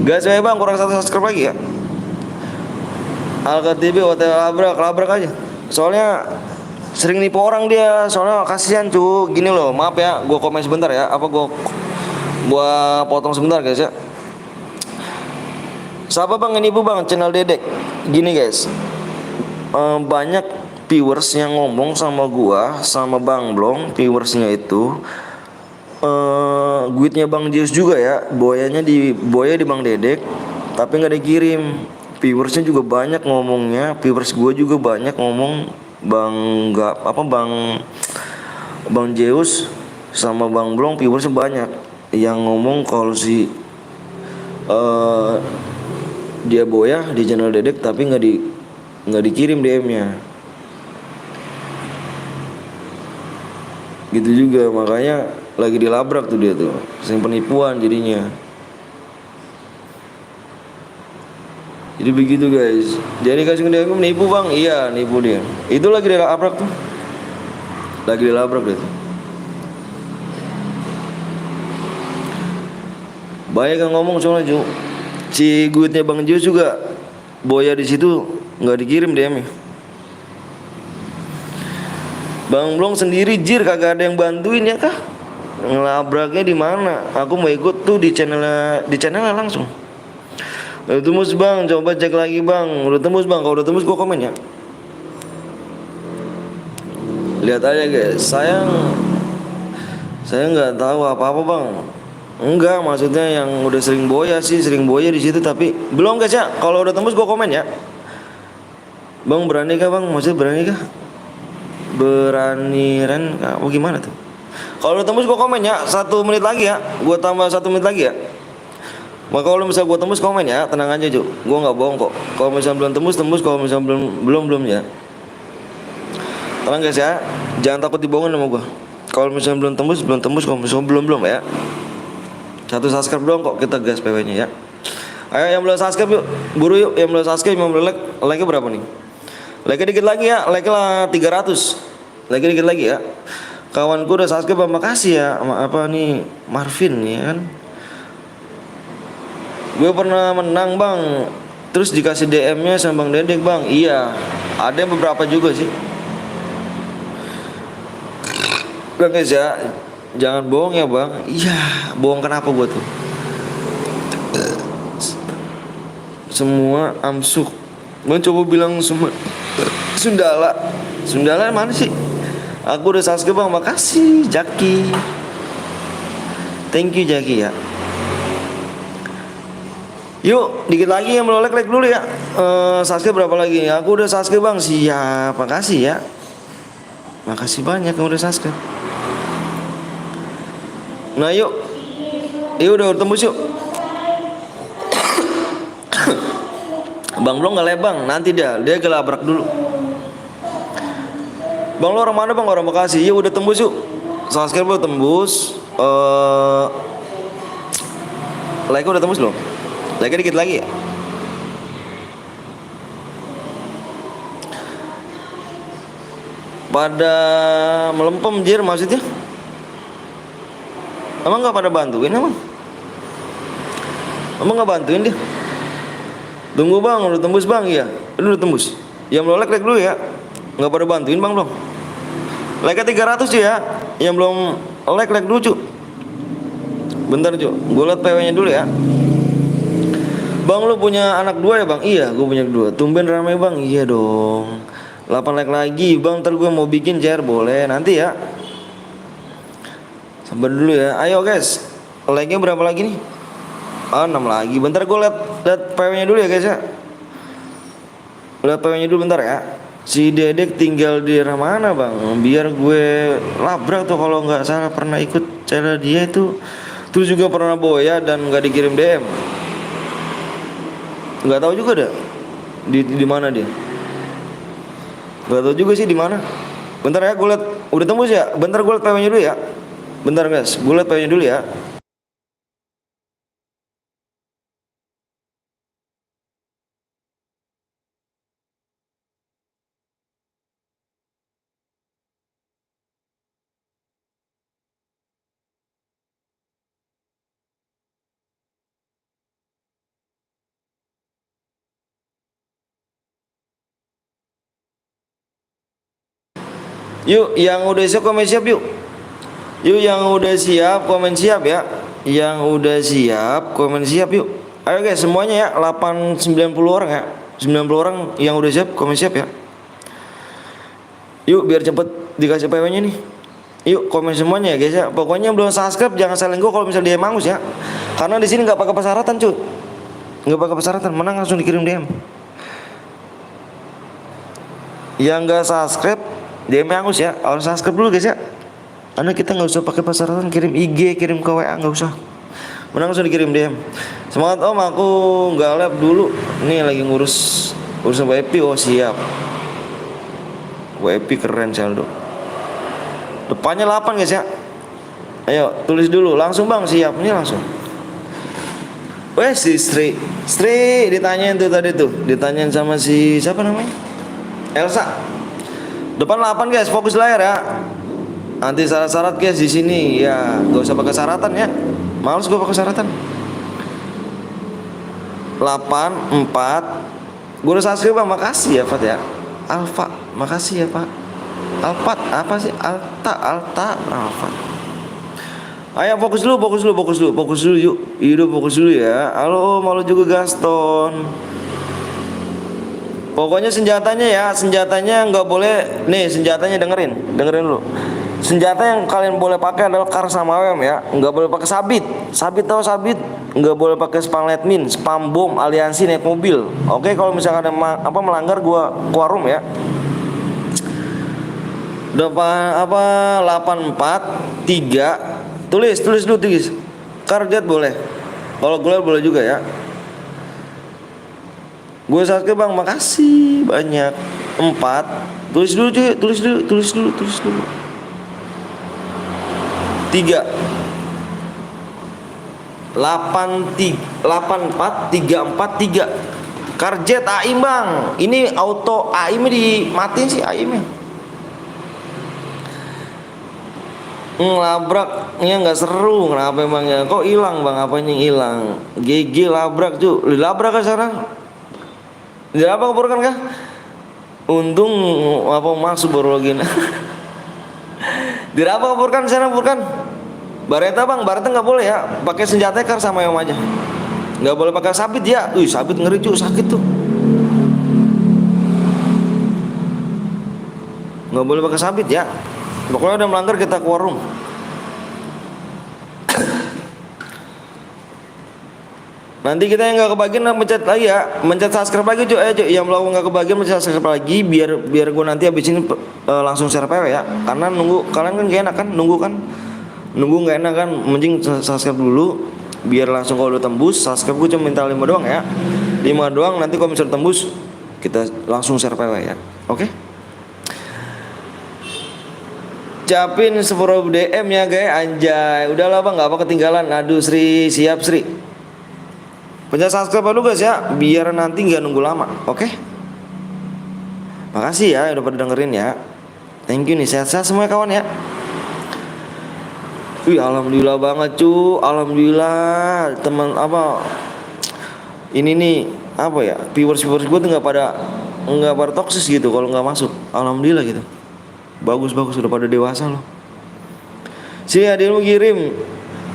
Gas ya bang, kurang 1 subscribe lagi ya. Alka TV OTW labrak aja. Soalnya sering nipu orang dia, soalnya kasihan cu. Gini loh, maaf ya, gue komen sebentar ya. Apa gue potong sebentar guys ya. Siapa bang yang nipu bang? Channel Dedek. Gini guys, banyak viewers yang ngomong sama gua, sama Bang Blong. Viewersnya itu duitnya Bang Zeus juga ya. Boya di Bang Dedek, tapi nggak dikirim. Viewersnya juga banyak ngomongnya. Viewers gua juga banyak ngomong Bang Zeus sama Bang Blong, viewersnya banyak yang ngomong kalau si dia boya di channel Dedek tapi nggak dikirim DM-nya. Gitu juga, makanya lagi dilabrak tuh dia tuh, sering penipuan jadinya. Jadi begitu guys. Jadi kasih dia menipu bang, iya nipu dia. Itu lagi dilabrak tuh, lagi dilabrak dia tuh. Banyak yang ngomong soalnya cu. Si guitnya Bang Zeus juga boya di situ nggak dikirim DM-nya. Bang Blong sendiri jir kagak ada yang bantuin ya kah? Ngelabraknya di mana? Aku mau ikut tuh di channelnya langsung. Udah tembus bang, coba cek lagi bang. Udah tembus bang, kalau udah tembus gua komen ya. Lihat aja guys, saya nggak tahu apa-apa bang. Enggak, maksudnya yang udah sering boya di situ, tapi belum guys ya. Kalau udah tembus gua komen ya. Bang berani kah bang? Maksudnya berani kah? Beraniran apa gimana tuh? Kalau udah tembus gua komen ya. 1 menit lagi ya. Gua tambah 1 menit lagi ya. Maka kalau misalnya gua tembus komen ya, tenang aja cu. Gua nggak bohong kok. Kalau misalnya belum tembus. Kalau misalnya belum ya. Tenang guys ya. Jangan takut dibohongin sama gua. Kalau misalnya belum tembus. Kalau misalnya belum ya. 1 subscribe doang kok, kita gas PW-nya ya. Ayo yang belum subscribe yuk, buru yuk. Yang belum subscribe, yang belum like berapa nih? Like dikit lagi ya, like lah 300. Like dikit lagi ya. Kawanku udah subscribe, makasih ya. Apa nih, Marvin ya kan. Gue pernah menang bang, terus dikasih DM-nya sama Bang Dedek bang. Iya, ada yang beberapa juga sih. Bang guys ya, jangan bohong ya bang. Iya, bohong kenapa gue tuh? Semua amsuk. Bang coba bilang semua Sundala mana sih? Aku udah subscribe bang, makasih Jaki. Thank you Jaki ya. Yuk, dikit lagi yang belum like dulu ya. Subscribe berapa lagi? Aku udah subscribe bang, siap. Makasih ya. Makasih banyak yang udah subscribe. Nah yuk udah tembus yuk. Bang Blong nggak lebang, nanti dia gelabrak dulu. Bang lo orang mana bang? Orang Bekasi. Yuk udah tembus yuk. Subscribe udah tembus. Like udah tembus loh. Like dikit lagi ya. Pada melempem jir maksudnya. Emang gak pada bantuin emang? Emang gak bantuin dia? Tunggu bang, udah tembus bang, iya. Ini udah tembus. Yang belum like dulu ya. Gak pada bantuin bang belum. Like 300 ya. Yang belum like dulu cu. Bentar cu, gue liat PW-nya dulu ya. Bang lu punya anak 2 ya bang? Iya, gue punya 2. Tumben ramai bang. Iya dong. 8 like lagi bang, ntar gue mau bikin share boleh nanti ya. Sabar dulu ya. Ayo guys. Like-nya berapa lagi nih? Ah, 6 lagi. Bentar gue liat PW-nya dulu ya guys ya. Lihat PW-nya dulu bentar ya. Si Dedek tinggal di daerah mana bang? Biar gue labrak tuh kalau nggak salah pernah ikut channel dia itu. Terus juga pernah boya dan nggak dikirim DM. Nggak tahu juga dah di mana dia. Nggak tahu juga sih di mana. Bentar ya gue liat udah tembus ya. Bentar gue liat PW-nya dulu ya. Bentar guys, gue liat PW-nya dulu ya. Yuk, yang udah siap komen siap yuk. Yuk yang udah siap komen siap ya. Yang udah siap komen siap yuk. Ayo guys semuanya ya 90 orang ya. 90 orang yang udah siap komen siap ya. Yuk biar cepet dikasih PW-nya nih. Yuk komen semuanya ya guys ya. Pokoknya belum subscribe jangan selenggo kalau misalnya dia mangus ya. Karena di sini nggak pakai persyaratan cuy. Nggak pakai persyaratan, menang langsung dikirim DM. Yang nggak subscribe DM mangus ya. Harus subscribe dulu guys ya. Karena kita nggak usah pakai persyaratan kirim IG, kirim ke WA nggak usah. Menang langsung dikirim DM. Semangat om, aku nggak live dulu. Nih lagi urusan WP. Oh siap. WP keren Saldo. Depannya 8 guys ya. Ayo tulis dulu langsung bang siap ini langsung. Wes si Sri ditanyain tuh tadi tuh. Ditanyain sama si siapa namanya? Elsa. Depan 8 guys, fokus layar ya. Nanti syarat-syarat guys di sini ya, gak usah pakai syaratan ya. Males gue pakai syaratan. 8 4. Gue udah subscribe bang, makasih ya Fat ya. Alfa, makasih ya Pak. Alfat apa sih? Alta Alfa. Ayo fokus dulu yuk. Hidup fokus dulu ya. Halo, malu juga Gaston. Pokoknya senjatanya nggak boleh. Nih senjatanya dengerin dulu. Senjata yang kalian boleh pakai adalah kar sama WM ya. Nggak boleh pakai sabit. Tahu sabit? Nggak boleh pakai spam letmin, spam bom, aliansi naik mobil. Oke, kalau misalkan ada melanggar gua kuarum ya. Depan 843. Tulis dulu guys. Karjet boleh. Kalau gue boleh juga ya. Gue sakit bang, makasih banyak. 4. Tulis dulu. 3 8 4 3 Karjet AIM bang. Ini auto AIM dimatiin sih AIM-nya. Labraknya nggak seru. Kenapa emangnya? Kok hilang bang? Apanya yang hilang? GG labrak cu. Dilabrak kan sekarang? Dilabrak kan kah? Untung apa masuk baru lagi. Diraba Furkan sana Furkan. Bareta bang, Bareta nggak boleh ya. Pakai senjata kar sama yang aja. Nggak boleh pakai sabit ya. Sabit ngeri cuy, sakit tuh. Nggak boleh pakai sabit ya. Pokoknya udah melanggar kita ke warung. Nanti kita yang nggak kebagian mencet lagi ya, mencet subscribe lagi cuy. Ayo cuy, yang belum nggak kebagian mencet subscribe lagi biar gue nanti habis ini langsung share PW ya. Karena nunggu kalian kan gak enak kan, nunggu nggak enak kan, mending subscribe dulu biar langsung kalau udah tembus subscribe gue cuma minta 5 doang ya. 5 doang, nanti kalau misalnya tembus kita langsung share PW ya. Oke? Capin 10 DM ya guys, anjay. Udahlah bang, nggak apa ketinggalan. Aduh Sri, siap Sri. Pencet subscribe dulu guys ya, biar nanti nggak nunggu lama, oke? Makasih ya udah pada dengerin ya. Thank you nih, sehat-sehat semua kawan ya. Alhamdulillah banget cu, alhamdulillah teman apa ini nih apa ya, viewers gue tuh nggak pada toksis gitu kalau nggak masuk, alhamdulillah gitu. Bagus udah pada dewasa loh. Sini adilmu kirim.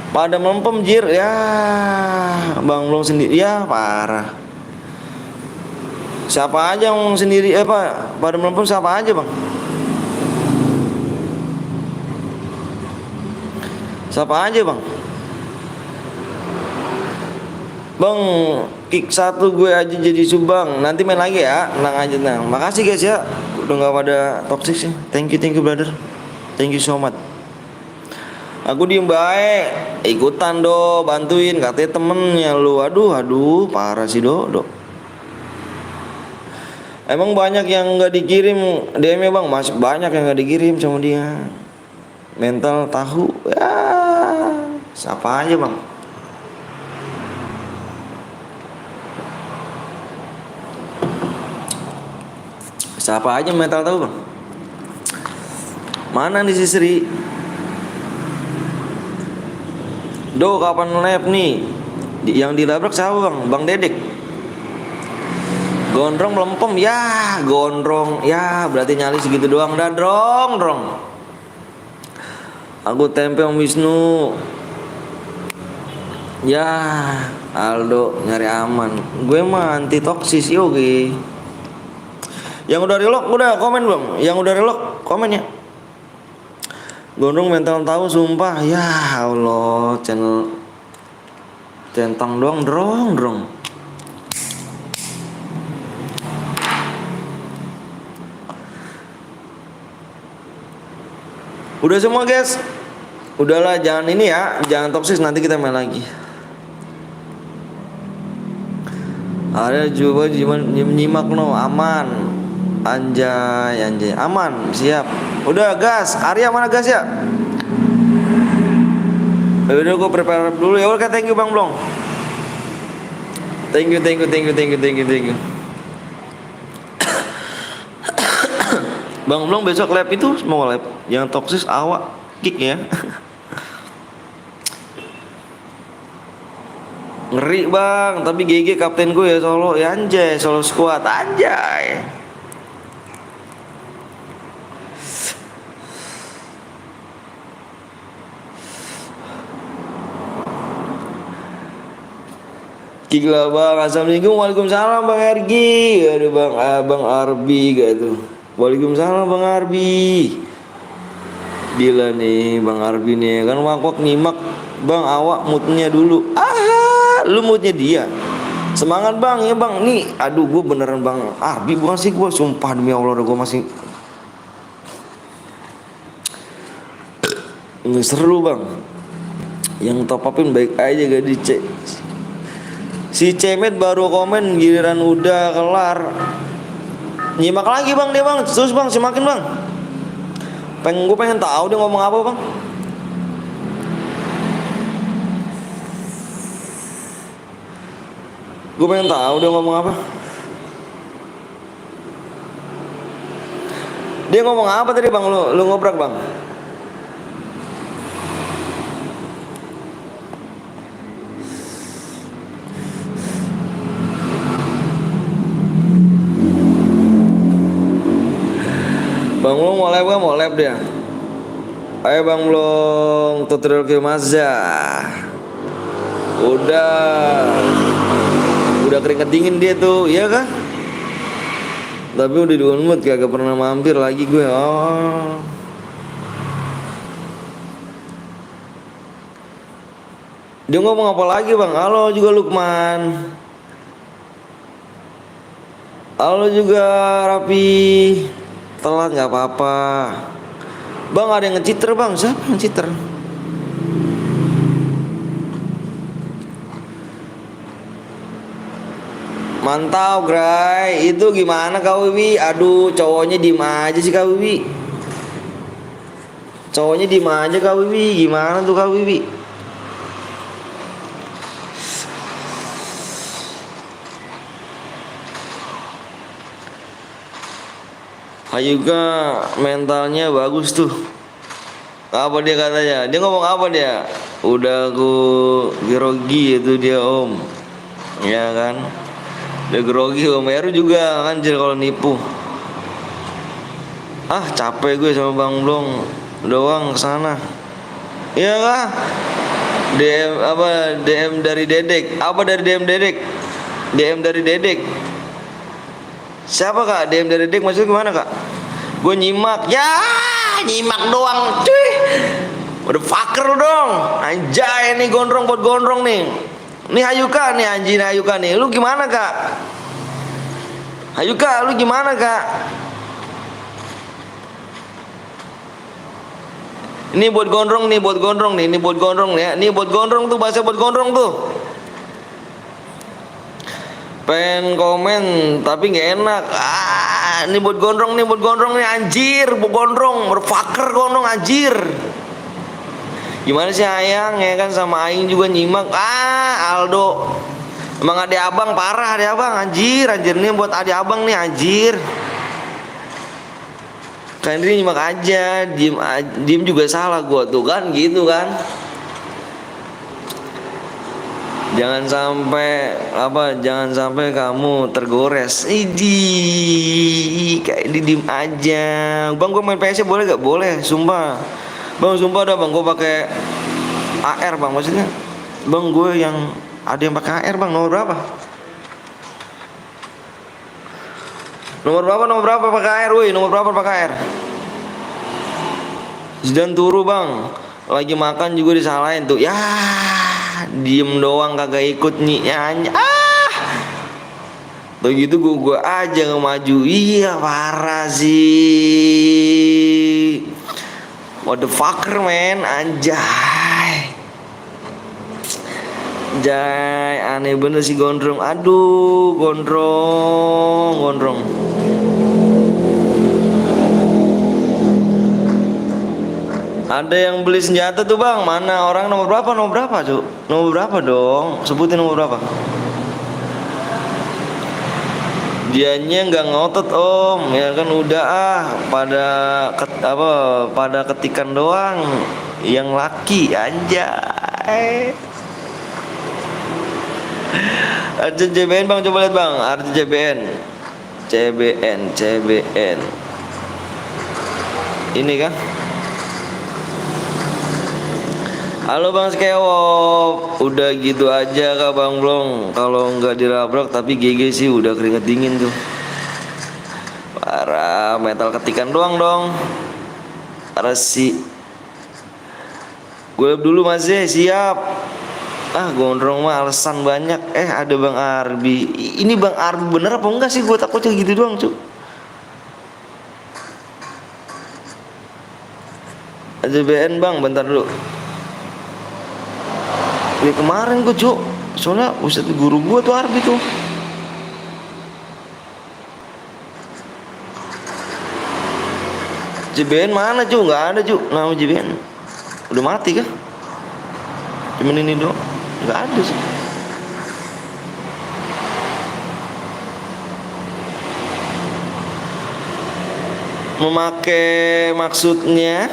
Pada melempem jir ya bang belum sendiri ya parah. Siapa aja ngomong sendiri pada melempem siapa aja bang? Siapa aja bang? Bang, kick satu gue aja jadi subang. Nanti main lagi ya, tenang aja tenang. Makasih guys ya, udah nggak pada toxic sih. Thank you brother. Thank you so much. Aku diem baik, ikutan do, bantuin katanya temennya lu. Aduh, parah sih do. Emang banyak yang nggak dikirim DM-nya bang, masih banyak yang nggak dikirim sama dia. Mental tahu ya, siapa aja bang? Siapa aja mental tahu bang? Mana nih si Sri? Do kapan live nih? Yang dilabrak siapa bang? Bang Dedek. Gondrong melempem ya, gondrong ya, berarti nyali segitu doang dah drong. Aku tempe Om Wisnu. Ya, Aldo nyari aman. Gue mah anti toksis yogi. Yang udah relock udah komen belum? Yang udah relock komen ya. Gondrong mental tahu sumpah. Ya Allah, channel centang doang drong. Udah semua guys. Udahlah jangan ini ya, jangan toksis, nanti kita main lagi. Ada juga nyimak no, aman. Anjay aman, siap. Udah gas, Arya mana gas ya? Udah gue prepare dulu ya. Oke, thank you Bang Blong. Thank you. Bang Blong besok lab itu mau lab yang toksis awak kick ya. Ngeri bang, tapi GG kapten gue ya Solo ya, anjay, Solo squad anjay. Gila bang, assalamualaikum, waalaikumsalam bang Ergi. Aduh bang, abang Arbi gitu. Waalaikumsalam bang Arbi. Gila nih bang Arbi nih, kan wakwak nyimak bang, awak moodnya dulu. Lu moodnya dia. Semangat bang ya bang. Nih, aduh gue beneran bang Arbi bukan sih gue, sumpah demi Allah gue masih nggak seru bang. Yang top upin baik aja gak dicek. Si Cemet baru komen giliran udah kelar. Nyimak lagi bang dia bang, terus bang semakin bang. Gue pengen tahu dia ngomong apa bang. Gue pengen tahu dia ngomong apa. Dia ngomong apa tadi bang? Lu ngobrak bang? Bang Blong mau live kan? Mau live dia. Ayo Bang Blong, tutorial ke Mazda. Udah keringet dingin dia tuh, iya kan? Tapi udah di mood, kagak pernah mampir lagi gue. Oh. Dia ngomong apa lagi bang? Halo juga Lukman. Halo juga Rapi. Telat nggak apa-apa. Bang ada yang ngeciter bang, siapa yang ngeciter? Mantap Gray, itu gimana Kak Wiwi? Aduh cowoknya diem aja sih Kak Wiwi. Cowoknya diem aja Kak Wiwi, gimana tuh Kak Wiwi? Ayuga mentalnya bagus tuh. Apa dia katanya? Dia ngomong apa dia? Udah aku grogi itu dia om. Ya kan? Udah grogi om Heru juga kan kalau nipu. Capek gue sama Bang Blong doang kesana. Iya kah? DM dari Dedek. Apa dari DM Dedek? DM dari Dedek. Siapa kak? DM dari Dedek maksudnya gimana kak? Gue nyimak. Ya nyimak doang cuy. Udah fucker dong. Anjay nih gondrong buat gondrong nih. Nih Hayuka nih anjing Hayuka nih. Lu gimana Kak? Hayuka lu gimana Kak? Ini buat gondrong nih, buat gondrong nih, ini buat gondrong nih ya. Ini buat gondrong tuh, bahasa buat gondrong tuh. Pengen komen tapi nggak enak. Ini buat gondrong nih anjir, buat gondrong, berfaker gondrong anjir. Gimana sih Ayang ya kan sama Aing juga nyimak. Aldo. Emang adik abang parah adik abang anjir nih buat adik abang nih anjir. Kan ini nyimak aja, diem juga salah gua tuh kan gitu kan. Jangan sampai kamu tergores. Kayak diem aja. Bang gue main PS boleh gak? Boleh, sumpah. Bang sumpah dah bang gue pakai AR bang maksudnya. Bang gue yang ada yang pakai AR bang nomor berapa? Nomor berapa pakai AR? Woi nomor berapa pakai AR? Zidan turu bang. Lagi makan juga disalahin tuh. Ya diem doang kagak ikut nyanyi. Tuh gitu gue aja ngemaju. Iya parah sih. What the fucker man. Anjay aneh bener sih gondrong. Aduh gondrong. Ada yang beli senjata tuh bang. Mana orang nomor berapa cuk? Nomor berapa dong? Sebutin nomor berapa. Dianya nggak ngotot om. Ya kan udah pada ketikan doang. Yang laki anjay. Arjen CBN bang coba lihat bang. Arjen CBN. Ini kan. Halo Bang Skewop, udah gitu aja Kak Bang Blong. Kalau nggak dirabrak tapi GG sih udah keringet dingin tuh. Parah, metal ketikan doang dong. Parah sih. Gue dulu Mas siap. Gondrong mah alasan banyak. Ada Bang Arbi. Ini Bang Arbi bener apa enggak sih? Gue takutnya gitu doang cuk. AJBN Bang, bentar dulu. Ya kemarin gue cuk, soalnya ustadz guru gue tuh Arbi tuh. JBN mana cuk? Nggak ada cuk, nama JBN udah mati kah? Cuman ini doang, nggak ada sih. Memakai maksudnya.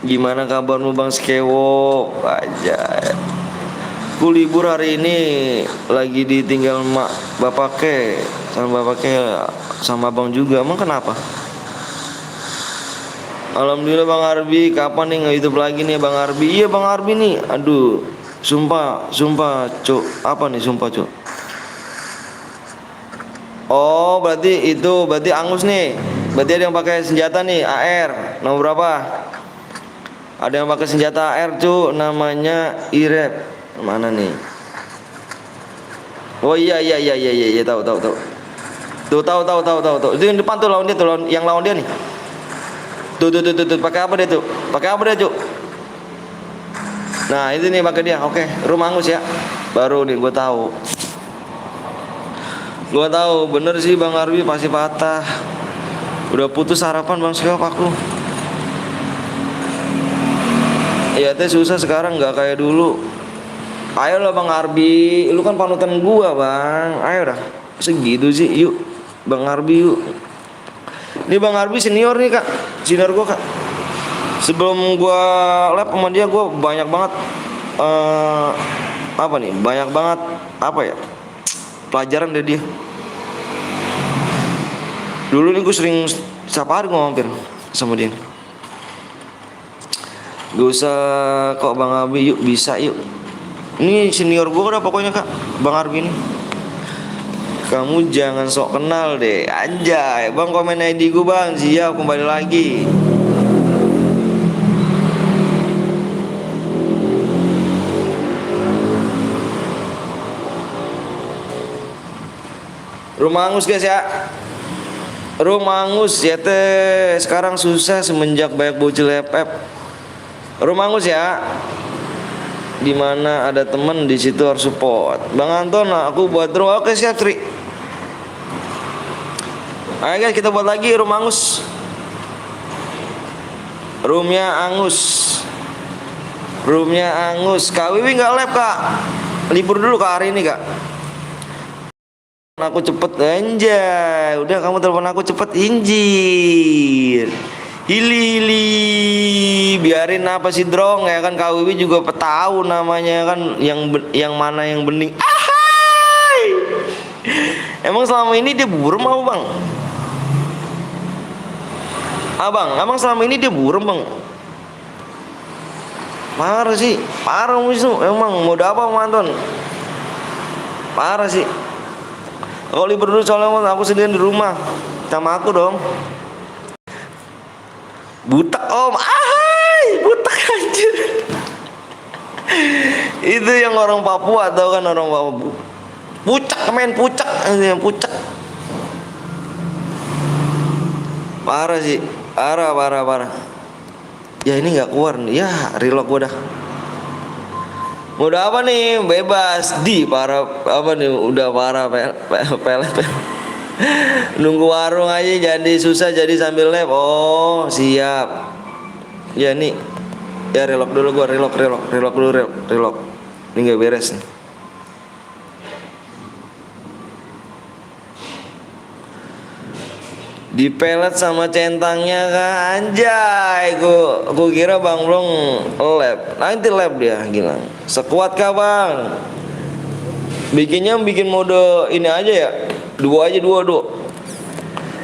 Gimana kabarmu Bang Skewo? Aja. Ku libur hari ini lagi ditinggal bapaknya sama abang juga. Emang kenapa? Alhamdulillah Bang Arbi. Kapan nih nge-YouTube lagi nih Bang Arbi? Iya Bang Arbi nih. Aduh, sumpah cuk. Apa nih sumpah cuk? Oh berarti Angus nih. Berarti ada yang pakai senjata nih AR. Nomor berapa? Ada yang pakai senjata AR cu, namanya Irep. Mana nih? Oh iya tahu. Tuh tahu. Itu yang depan tuh lawan dia tuh, yang lawan dia nih. Tuh pakai apa dia tuh? Cu? Nah, itu nih pakai dia. Oke, rumah Angus ya. Baru nih gue tahu. Bener sih Bang Arbi pasti patah. Udah putus harapan Bang Skewop aku. Iya teh susah sekarang nggak kayak dulu. Ayo lah Bang Arbi, lu kan panutan gua Bang. Ayo dah, segitu sih, yuk Bang Arbi yuk. Ini Bang Arbi senior nih Kak, senior gua Kak. Sebelum gua lab sama dia gua banyak banget pelajaran dari dia. Dulu nih gua sering setiap hari gua mampir sama dia. Gak usah kok Bang Arbi yuk, bisa yuk. Ini senior gue udah pokoknya Kak, Bang Arbi ini. Kamu jangan sok kenal deh. Anjay, Bang komen ID gue Bang. Siap kembali lagi. Rumah angus guys ya. Rumah angus ya teh sekarang susah semenjak banyak bocil FF. Rumah angus ya. Dimana ada temen di situ harus support. Bang Anton, aku buat rumah. Oke siap Tri. Ayo guys kita buat lagi rumah angus. Roomnya angus. Roomnya angus. Kak Wiwi nggak lab kak. Libur dulu kak hari ini kak. Aku cepet anjay. Udah kamu telepon aku cepet injir. Hili. Biarin apa sih drong ya kan Kak Wiwi juga tahu namanya kan yang mana yang bening. Ahai. Emang selama ini dia burem apa bang? Abang, emang selama ini dia burem bang? Parah sih, parah musuh. Emang mau apa manton? Parah sih. Kalau libur dulu soalnya aku sendirian di rumah sama aku dong. Butak om, ahai, butak anjir. Itu yang orang Papua tau kan orang Papua. Pucak men, pucak, pucak. Parah sih. Parah. Ya ini nggak keluar nih. Ya relock gua dah. Udah apa nih? Bebas di parah apa nih? Udah parah pelet. Nunggu warung aja jadi susah jadi sambil lab. Oh siap. Ya nih. Ya relock dulu gua relock dulu. Ini nggak beres nih. Dipelet sama centangnya kan anjay. Ku kira Bang Blong lab. Nanti lab dia gila. Sekuat kah Bang? Bikin mode ini aja ya. Dua.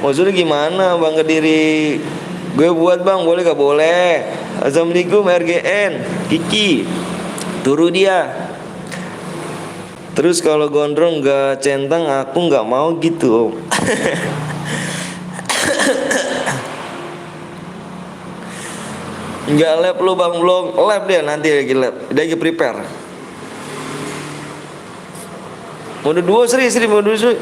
Maksudnya gimana Bang Kediri? Gue buat Bang, boleh gak? Boleh. Assalamualaikum RGN Kiki. Turu dia. Terus kalau gondrong gak centang aku gak mau gitu om. Enggak lab lu Bang belum lab dia nanti lagi lab. Dia lagi prepare. Mode 2 Sri mode 2 Sri.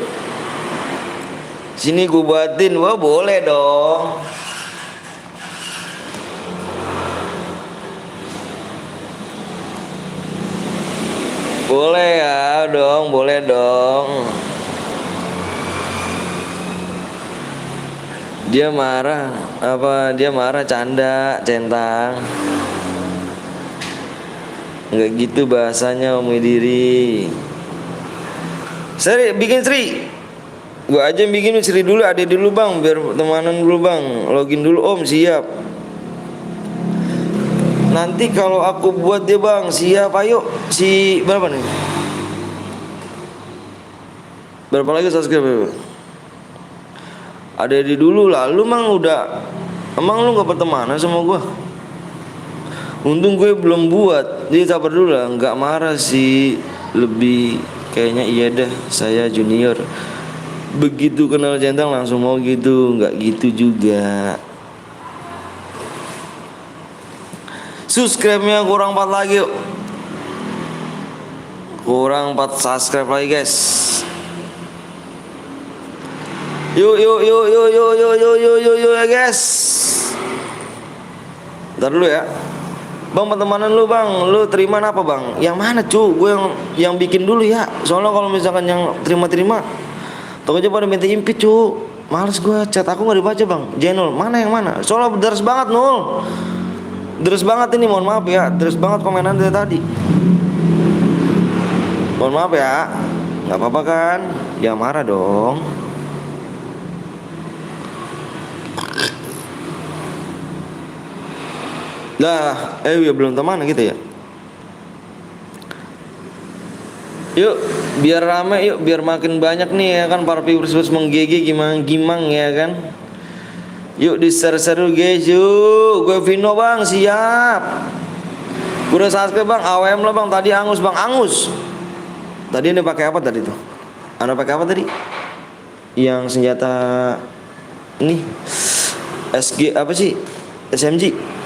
Sini gua buatin. Wah boleh dong. Boleh dong. Dia marah canda centang. Enggak gitu bahasanya Om Widiri. Sri bikin Sri. Gua aja yang bikin Sri dulu, Ade dulu Bang, biar temanan dulu Bang. Login dulu Om, siap. Nanti kalau aku buat dia Bang, siap ayo. Si berapa nih? Berapa lagi subscribe? Ada di dulu lah, lu emang lu gak pertemanan sama gua. Untung gue belum buat, jadi sabar dulu lah, nggak marah sih, lebih kayaknya iya dah, saya junior. Begitu kenal centang langsung mau gitu, nggak gitu juga. Subscribe-nya kurang 4 lagi yuk. Kurang 4 subscribe lagi guys. Yuk ya guys. Ntar dulu ya Bang, pertemanan lu Bang, lu terima apa Bang? Yang mana cu? Gue yang bikin dulu ya. Soalnya kalau misalkan yang terima tau aja pada minta impit cu. Males gue, chat aku gak dibaca Bang. Jenul, mana yang mana? Soalnya deres banget Nul. Deres banget ini, mohon maaf ya. Deres banget komenan dari tadi. Mohon maaf ya. Gak apa-apa kan? Ya marah dong. Lah, ya belum teman gitu ya. Yuk, biar rame yuk, biar makin banyak nih ya kan para viewers menggigi gimang ya kan. Yuk diseru-seru guys, yuk. Gue Vino Bang, siap. Gue udah subscribe Bang, AWM lah Bang, tadi Angus Bang, Angus. Tadi ini pakai apa tadi tuh? Anda pakai apa tadi? Yang senjata ini SG apa sih? SMG.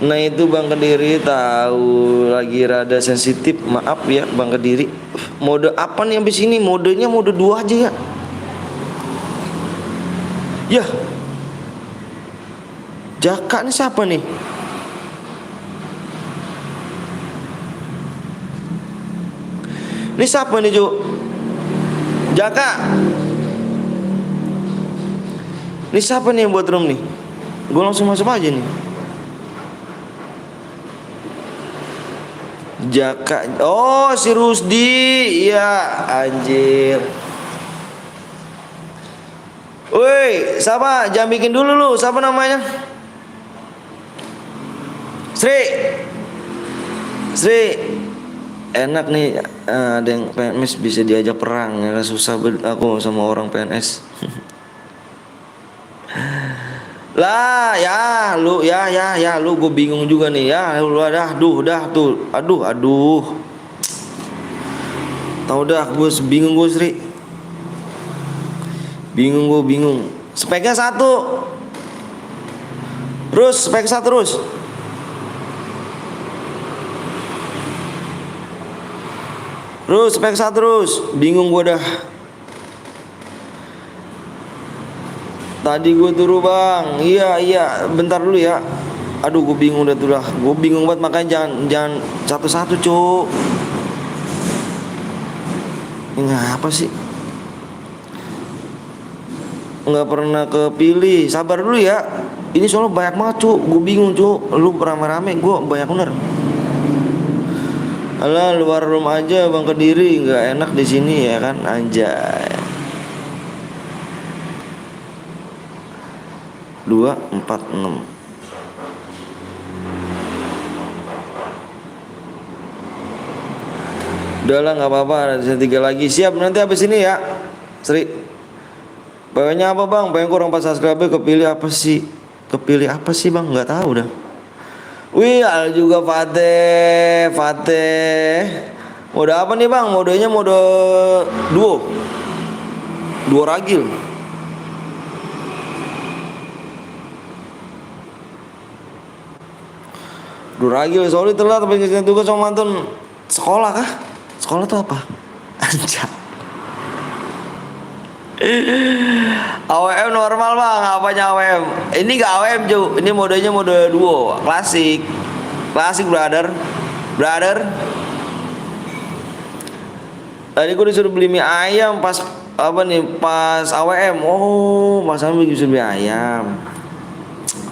Nah itu Bang Kediri tahu lagi rada sensitif, maaf ya Bang Kediri. Mode apa nih abis ini? Modenya mode 2 aja ya. Yah, Jaka nih siapa nih? Ini siapa nih, Ju? Jaka. Ini siapa nih yang buat room nih? Gue langsung masuk aja nih. Jaka. Oh, si Rusdi. Iya, anjir. Woi, siapa? Jangan bikin dulu lu. Siapa namanya? Sri. Sri. Enak nih, ada yang PNS bisa diajak perang. Ya susah aku sama orang PNS. Lah ya lu lu gue bingung juga nih ya lu dah tuh aduh tau dah gue bingung gue Sri bingung speknya satu terus spek satu terus spek satu terus bingung gue dah. Tadi gue turu bang, iya, bentar dulu ya. Aduh gue bingung dah tuh lah, gue bingung banget makanya jangan satu-satu cuk. Ini apa sih? Nggak pernah kepilih, sabar dulu ya. Ini soalnya banyak banget cuk, gue bingung cuk. Lu rame-rame, gue banyak bener. Alah luar rumah aja bang Kediri, nggak enak di sini ya kan, anjay. 2, 4, 6. Udahlah nggak apa-apa, ada 3 lagi. Siap nanti habis ini ya Sri. Bawahnya apa bang? Pengen kurang pas subscriber kepilih apa sih? Kepilih apa sih bang? Nggak tahu dah. Wih ada juga Fateh. Mode apa nih bang? Modenya mode duo ragil. Duragil sorry telat tapi ngerjain tugas sama mantan sekolah kah? Sekolah tuh apa? Anjay. AWM normal bang, apanya AWM? Ini gak AWM Ju, ini modenya mode duo, klasik brother. Tadi gue disuruh beli mie ayam pas apa nih? Pas AWM. Oh, Mas Ami disuruh beli ayam.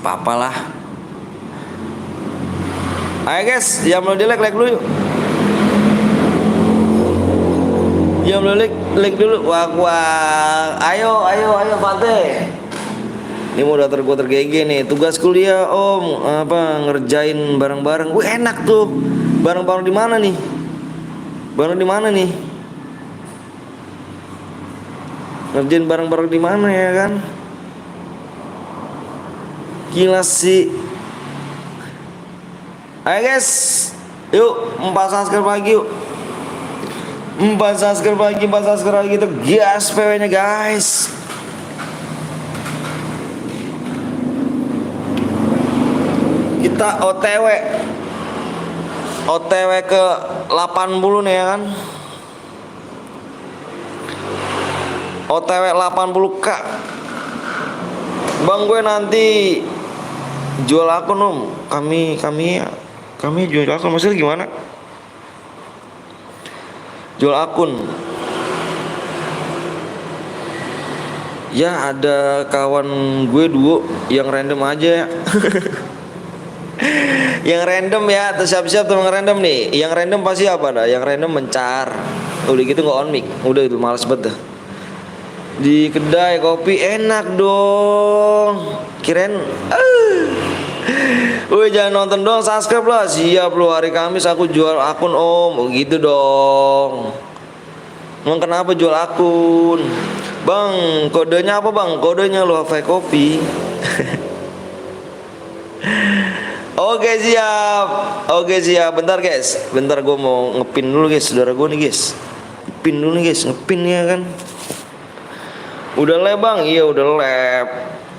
Apa-apalah. Ayo guys, yang belum di like dulu yuk. Yang belum like dulu. Wah. Ayo Fateh. Ini mau daftar gue tergege nih. Tugas kuliah om, apa ngerjain bareng-bareng. Wih enak tuh. Bareng-bareng di mana nih? Ngerjain bareng-bareng di mana ya kan? Gila sih. Ayo guys, yuk 4 subscribe lagi yuk. 4 subscribe lagi tuh gas PW nya guys. Kita OTW ke 80 nih ya kan. OTW 80k. Bang gue nanti jual akun om. Kami jual akun maksudnya gimana? Jual akun. Ya ada kawan gue duo yang random aja ya. Yang random ya, siap-siap teman random nih. Yang random pasti apa dah? Yang random mencar. Udah gitu nggak on mic. Udah itu males banget dah. Di kedai kopi enak dong. Kirain woi jangan nonton doang, subscribe lah. Siap lu, hari Kamis aku jual akun om. Gitu dong. Emang kenapa jual akun? Bang, kodenya apa bang? Kodenya lu Hafai Kopi. Oke siap. Bentar guys. Bentar gue mau ngepin dulu guys, saudara gue nih guys. Ngepin dulu nih guys, ngepin ya kan. Udah lab bang? Iya udah lab.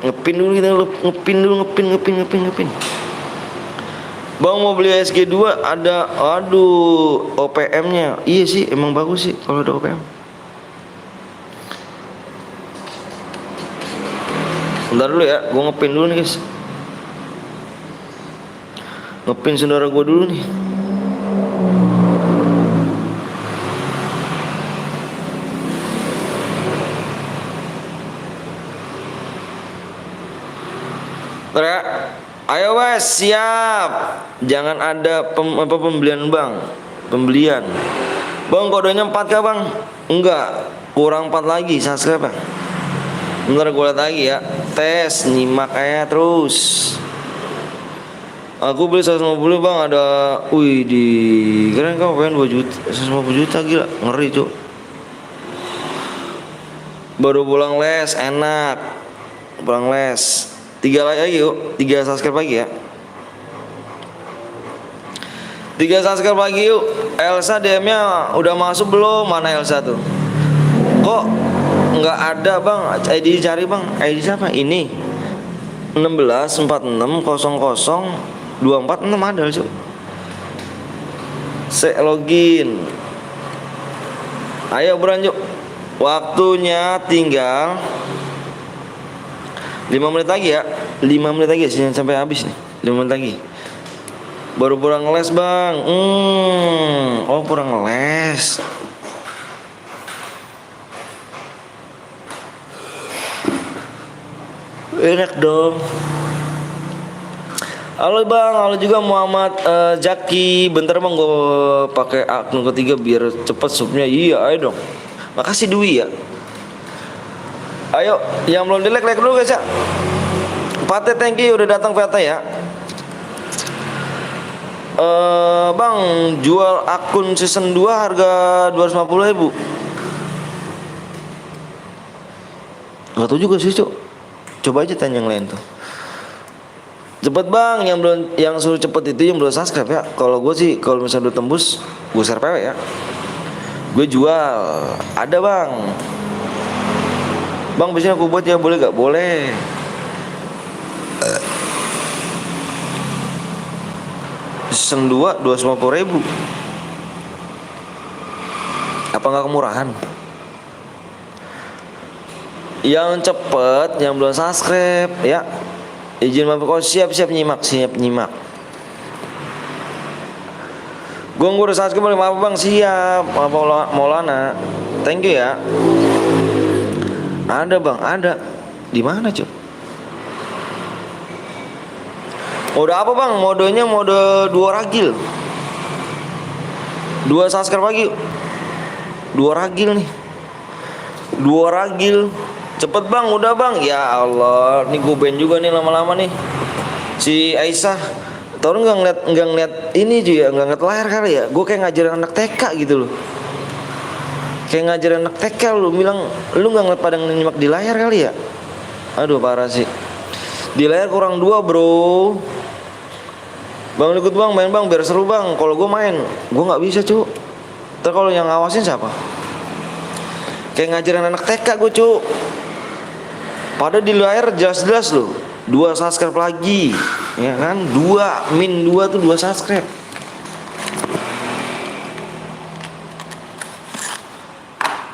Ngepin dulu kita, ngepin. Bang mau beli SG2 ada, aduh OPM-nya. Iya sih emang bagus sih kalau ada OPM. Bentar dulu ya, gue ngepin dulu nih guys. Ngepin saudara gue dulu nih. Bentar ya. Ayo wes, siap. Jangan ada pembelian bang. Pembelian. Bang, kodenya 4 kah bang? Enggak, kurang 4 lagi subscribe bang. Bentar gue liat lagi ya. Tes, nyimak aja terus. Aku beli 150 bang, ada. Wih di keren, kamu pengen 2 juta 150 juta, gila. Ngeri cuk. Baru pulang les, enak. Pulang les 3 lagi yuk, 3 subscribe lagi ya. 3 subscribe lagi yuk. Elsa DM-nya udah masuk belum? Mana Elsa tuh? Kok nggak ada bang? ID cari bang. ID siapa? Ini 1646002446 ada cuk. Saya login. Ayo beranjuk. Waktunya tinggal 5 menit lagi ya. 5 menit lagi sih sampai habis nih. 5 menit lagi. Baru pulang les bang. Oh pulang les. Enak dong. Halo bang, halo juga Muhammad Jaki. Bentar bang, gue pakai akun ketiga biar cepet subnya. Iya, ayo dong. Makasih Dwi ya. Ayo, yang belum di like dulu guys ya. Pate thank you udah datang Pate ya. Bang, jual akun season 2 harga 250.000. Gak tau juga sih cuk. Coba aja tanya yang lain tuh. Cepet bang, yang suruh cepet itu yang belum subscribe ya. Kalau gue sih kalau misalnya udah tembus, gue share PW ya. Gue jual, ada bang. Bang biasanya aku buat ya, boleh gak? Boleh. Season 2 250.000. Apa gak kemurahan? Yang cepet, yang belum subscribe ya, izin mampir. Oh siap nyimak. Gue udah subscribe boleh maaf bang, siap. Maaf Maulana, thank you ya. Ada bang, ada. Di mana cuy? Mode apa bang? Modenya mode 2 ragil. 2 subscribe lagi. 2 ragil nih. 2 ragil. Cepet bang, udah bang. Ya Allah, nih gue ban juga nih lama-lama nih. Si Aisyah, tau lu nggak ngeliat ini juga, nggak ngeliat layar kali ya. Gue kayak ngajarin anak TK gitu loh. Kayak ngajarin anak TK lu bilang, lu nggak ngeliat pada nyimak di layar kali ya. Aduh parah sih. Di layar kurang 2 bro. Bang ikut bang, main bang biar seru bang. Kalau gue main, gue nggak bisa cu. Terus kalau yang ngawasin siapa? Kayak ngajarin anak TK gue cu. Padahal di layar jelas-jelas loh 2 subscribe lagi. Ya kan 2 min 2 tuh 2 subscribe.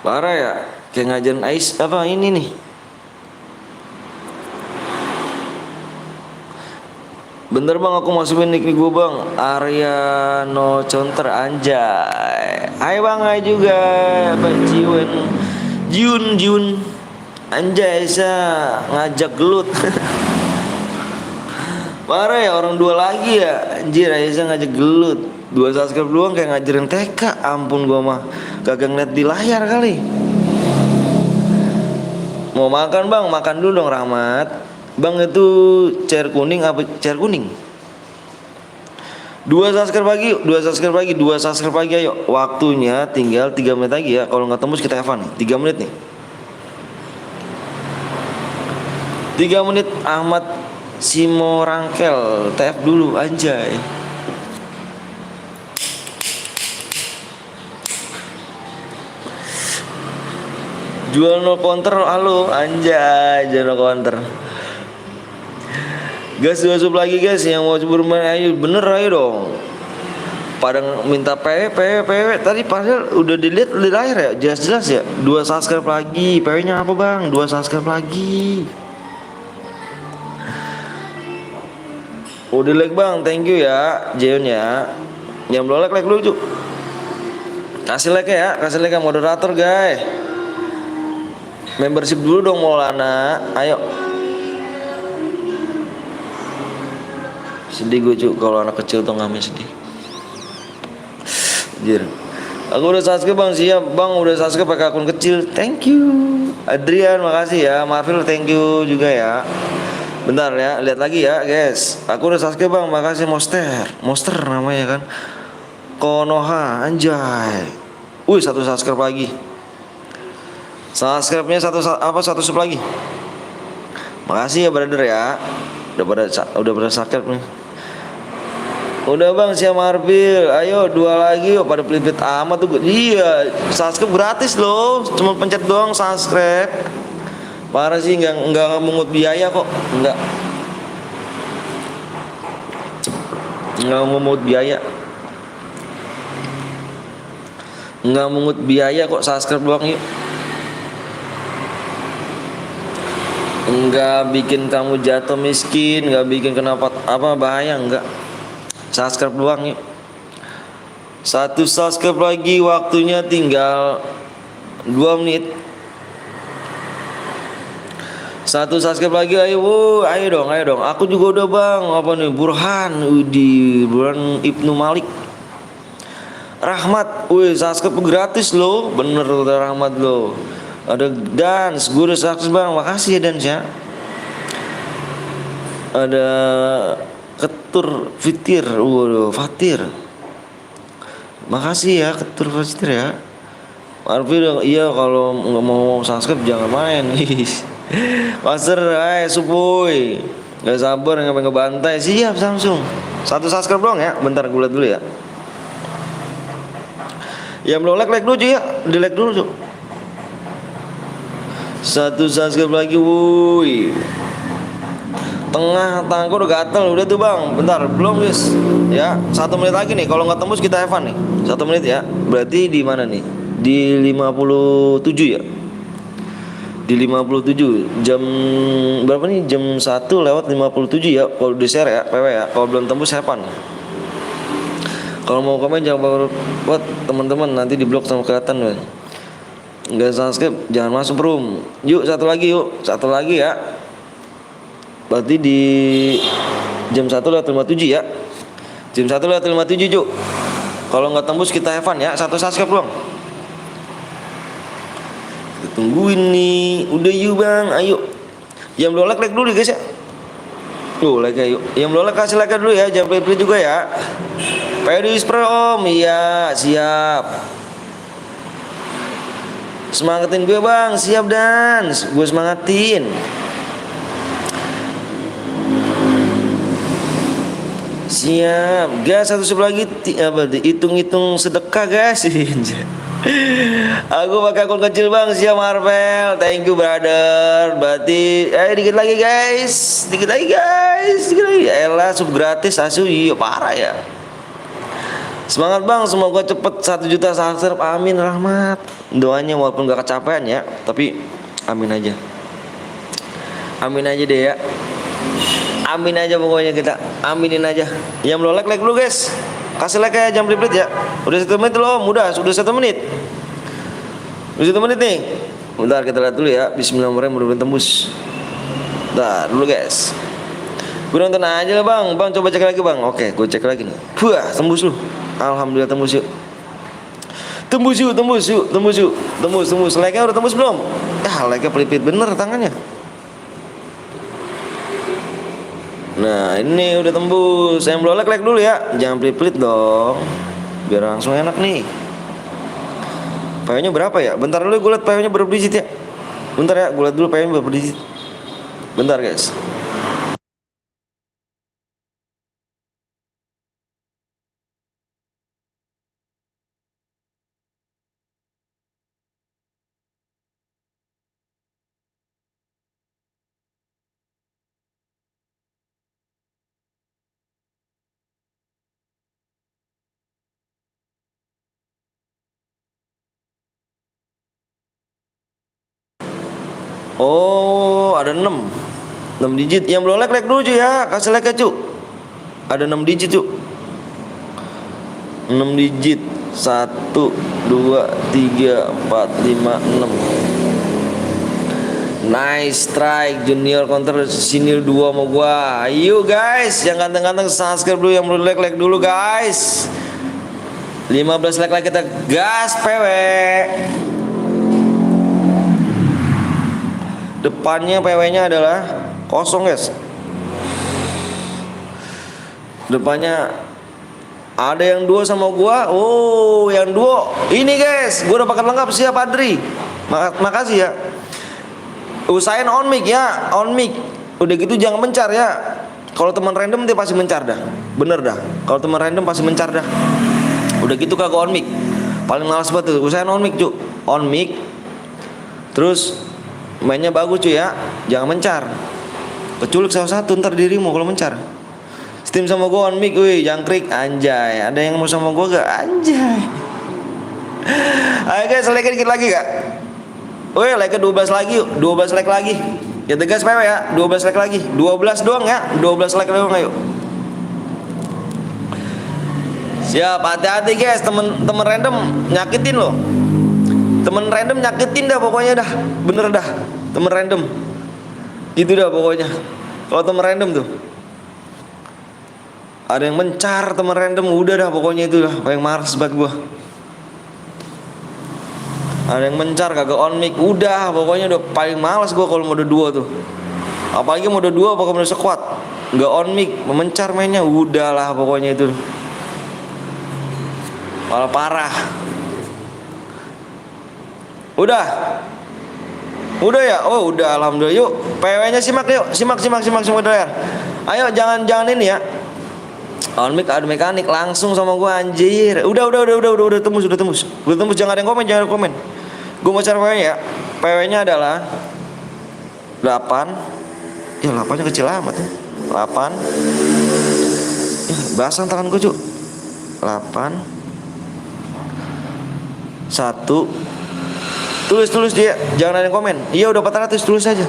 Parah ya. Kayak ngajarin Ais apa ini nih. Bentar bang, aku masukin nick gue bang. Ariano Conter anjay. Hai bang, hai juga Bang Jun anjay, saya ngajak gelut. Parah ya, orang 2 lagi ya. Anjir, Aisyah ngajak gelut. 2 subscribe doang kayak ngajarin TK. Ampun gua mah kagak ngeliat di layar kali. Mau makan bang, makan dulu dong Rahmat. Bang itu chair kuning apa chair kuning? 2 subscribe lagi, 2 subscribe lagi ayo. Waktunya tinggal 3 menit lagi ya. Kalau nggak tembus kita Evan nih, 3 menit nih. 3 menit. Ahmad Simo Rangkel TF dulu anjay. Jual no counter, halo anjay, jual no counter. Guys, 2 sub lagi guys yang mau bermain, ayo bener ayo dong. Pada minta PW tadi padahal udah dilihat di layar ya, jelas-jelas ya. 2 subscribe lagi, PW-nya apa bang? 2 subscribe lagi. Udah like bang, thank you ya, Jeon ya. Yang belum like dulu cuk. Kasih like ya, kasih like moderator guys. Membership dulu dong Maulana, ayo. Sedih gue cuk kalau anak kecil tuh ngamen sedih. Jir. Aku udah subscribe bang, siap bang, udah subscribe pakai akun kecil, thank you. Adrian makasih ya, Marvel thank you juga ya. Bentar ya, lihat lagi ya guys. Aku udah subscribe bang, makasih Monster namanya kan. Konoha anjay. Wih satu subscribe lagi. Subscribe-nya satu sub lagi. Makasih ya brother ya. Udah pada subscribe nih. Udah bang siap Marbil. Ayo dua lagi yuk pada pelit amat tuh. Iya, subscribe gratis loh. Cuma pencet doang subscribe. Parah sih nggak mengut biaya kok. Nggak mengut biaya. Nggak mengut biaya kok subscribe doang yuk. Nggak bikin kamu jatuh miskin, nggak bikin kenapa apa bahaya, nggak. Subscribe doang yuk. Satu subscribe lagi, waktunya tinggal 2 menit. Satu subscribe lagi, ayo dong. Aku juga udah bang. Apa nih Burhan Ibnu Malik Rahmat, subscribe gratis loh, bener udah Rahmat loh. Ada Dance, gue udah subscribe bang, makasih ya Dance ya. Ada Ketur Fitir, waduh Fatir, makasih ya Ketur Fatir ya. Arfi iya kalau nggak mau subscribe jangan main. Master, Suboy, nggak sabar ngebantai, siap Samsung. Satu subscribe doang ya, bentar gue liat dulu ya. Yang belum like dulu cuy ya, di like dulu cuy. Satu subscribe lagi, wuih. Tengah tanganku udah gatel, udah tuh bang. Bentar, belum guys. Ya, 1 menit lagi nih. Kalau nggak tembus kita have fun nih. 1 menit ya. Berarti di mana nih? Di 57 ya. Di 57 jam berapa nih? Jam 1:57 ya. Kalau di share ya, PW ya. Kalau belum tembus have fun. Kalau mau komen jangan buat teman-teman nanti di blog sama kelihatan kan. Nggak subscribe jangan masuk room. Yuk satu lagi ya. Berarti di jam 1:57 ya. Jam 1:57 cuk. Kalau nggak tembus kita have fun ya. Satu subscribe doang. Kita tungguin nih. Udah yuk bang, ayo. Yang belum like dulu guys ya. Tuh like ayo. Yang belum like kasih like dulu ya. Jangan pelit juga ya. Pedis Pro Om, iya siap. Semangatin gue bang, siap Dans. Gue semangatin. Siap, gas satu sub lagi hitung-hitung sedekah guys. Aku pakai akun kecil bang, siap Marvel. Thank you brother. Berarti dikit lagi guys. Elah sub gratis asu, iya parah ya. Semangat bang, semoga cepet 1 juta subscribe, amin Rahmat. Doanya walaupun gak kecapean ya, tapi amin aja deh ya. Amin aja pokoknya, kita aminin aja. Yang belum like dulu guys, kasih like ya, jangan pelit ya. Udah 1 menit loh, sudah 1 menit. Udah 1 menit nih. Bentar kita lihat dulu ya. Bismillahirrahmanirrahim, mudah-mudahan tembus. Bentar dulu guys. Gue nonton aja lah bang. Bang coba cek lagi bang. Oke gue cek lagi nih. Wah tembus lu. Alhamdulillah tembus yuk. Tembus. Like-nya udah tembus belum? Like-nya pelipit bener tangannya. Nah ini udah tembus. Yang belum like dulu ya. Jangan pelit-pelit dong. Biar langsung enak nih. PO-nya berapa ya? Bentar dulu gue liat PO-nya berapa digit ya. Bentar ya gue liat dulu PO-nya berapa digit. Bentar guys. Oh ada 6 digit. Yang belum like dulu cuy ya. Kasih like ya cuy. Ada 6 digit yuk. 6 digit. 1, 2, 3, 4, 5, 6. Nice strike. Junior counter sini 2 sama gua. Ayo guys, yang ganteng-ganteng subscribe dulu, yang belum like dulu guys. 15 like lagi kita gas PW. Depannya PW-nya adalah kosong guys. Depannya ada yang 2 sama gua. Oh, yang 2 ini guys, gua udah paket lengkap. Siap Adri. Makasih ya. Usahain on mic ya, on mic. Udah gitu jangan mencar ya. Kalau teman random dia pasti mencar dah. Bener dah. Kalau teman random pasti mencar dah. Udah gitu kagak on mic. Paling malas banget tuh. Usahain on mic cu. On mic. Terus mainnya bagus cu ya. Jangan mencar. Keculik salah satu ntar dirimu kalau mencar. Steam sama gua on mic, wih jangkrik anjay. Ada yang mau sama gua gak? Anjay. Ayo guys, like dikit lagi gak? Wih, like 12 lagi yuk, 12 like lagi. Ya tegas PW ya, 12 like lagi. 12 doang ya, 12 like doang ayo. Siap, hati-hati guys, temen random nyakitin loh. Temen random nyakitin dah pokoknya dah. Bener dah, temen random. Itu dah pokoknya. Kalau temen random tuh. Ada yang mencar temen random, udah dah pokoknya itu dah. Paling males banget gua. Ada yang mencar kagak on mic, udah pokoknya udah paling malas gua kalau mode 2 tuh. Apalagi mode 2 apa mode squad. Enggak on mic, mencar mainnya, udahlah pokoknya itu. Malah parah. Udah ya, oh udah alhamdulillah. Yuk PW-nya simak yuk, simak layar. Ayo jangan ini ya. On mic ada mekanik langsung sama gua anjir. Udah tembus. Udah tembus, jangan ada yang komen. Gua mau cari PW-nya ya. PW-nya adalah 8. Ya 8-nya kecil amat ya. 8. Basah tangan gua, Cuk. 8. 1. Tulis dia, jangan ada yang komen. Iya udah 400, tulis aja.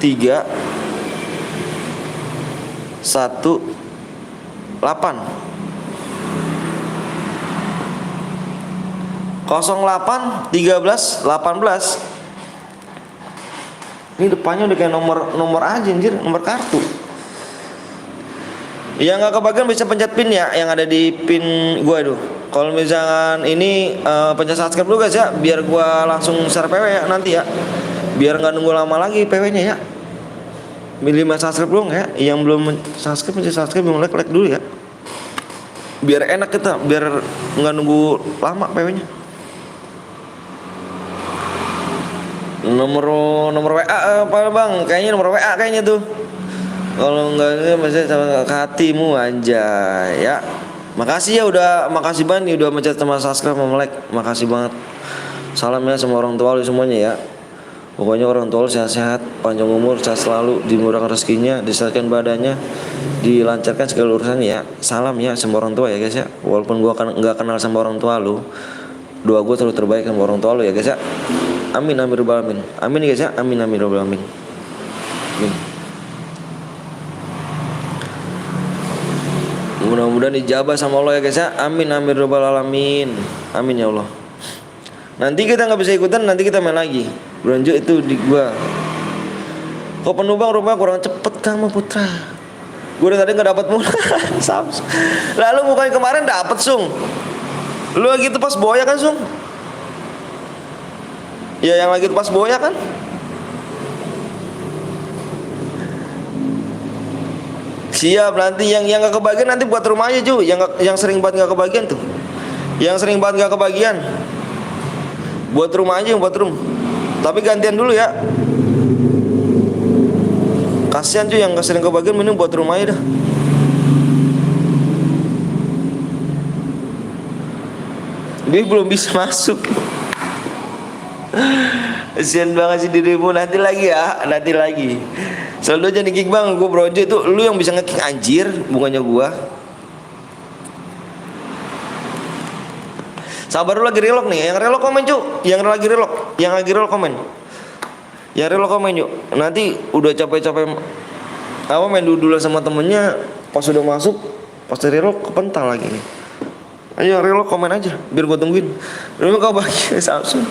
3 1 8 08 13 18. Ini depannya udah kayak nomor aja anjir, nomor kartu. Yang nggak kebagian bisa pencet pin ya, yang ada di pin gue itu. Kalau misalkan ini pencet subscribe dulu guys ya, biar gue langsung share PW ya nanti ya. Biar nggak nunggu lama lagi PW-nya ya. Milih subscribe dulu ya, yang belum subscribe pencet subscribe, belum like dulu ya. Biar enak kita, biar nggak nunggu lama PW-nya. Nomor WA apa bang? Kayaknya nomor WA kayaknya tuh. Kalau enggak masih sama hatimu anjay ya. Makasih ya makasih banget nih udah mencet sama subscribe sama like. Makasih banget. Salam ya sama orang tua lu semuanya ya. Pokoknya orang tua lu sehat-sehat, panjang umur, sehat selalu, dimurahkan rezekinya, disehatkan badannya, dilancarkan segala urusannya ya. Salam ya sama orang tua ya guys ya. Walaupun gua enggak kenal sama orang tua lu, doa gua terlalu terbaik sama orang tua lu ya guys ya. Amin rabbal alamin. Amin guys ya. Amin rabbal alamin. Amin. Mudah-mudahan dijabah sama Allah ya guys ya. Amin rabbal alamin. Amin ya Allah. Nanti kita nggak bisa ikutan, nanti kita main lagi. Berlanjut itu di gua. Kok penuh bang, rupanya kurang cepet kamu putra. Gua dari tadi nggak dapat mulu. Lalu bukan kemarin dapat sung. Lu lagi itu pas boya kan sung? Ya yang lagi pas boya kan? Siap, nanti yang gak kebagian nanti buat rumah aja cuy. Yang sering banget gak kebagian tuh. Yang sering banget gak kebagian, buat rumah aja, buat room. Tapi gantian dulu ya. Kasihan cuy yang gak sering kebagian, mending buat rumah aja dah. Dia belum bisa masuk. Kasian banget sih dirimu, nanti lagi ya, nanti lagi. Selalu aja nih kick bang, gue bronjo itu lu yang bisa nge-kick anjir, bukannya gua. Sabar lu lagi relog nih, yang relog komen cu, yang lagi relog komen. Yang relog komen yuk. Nanti udah capek-capek Apa main dulu sama temennya, pas udah masuk, pas dari relok kepental lagi nih. Ayo relok komen aja, biar gua tungguin. Lu kau bagi Samsung.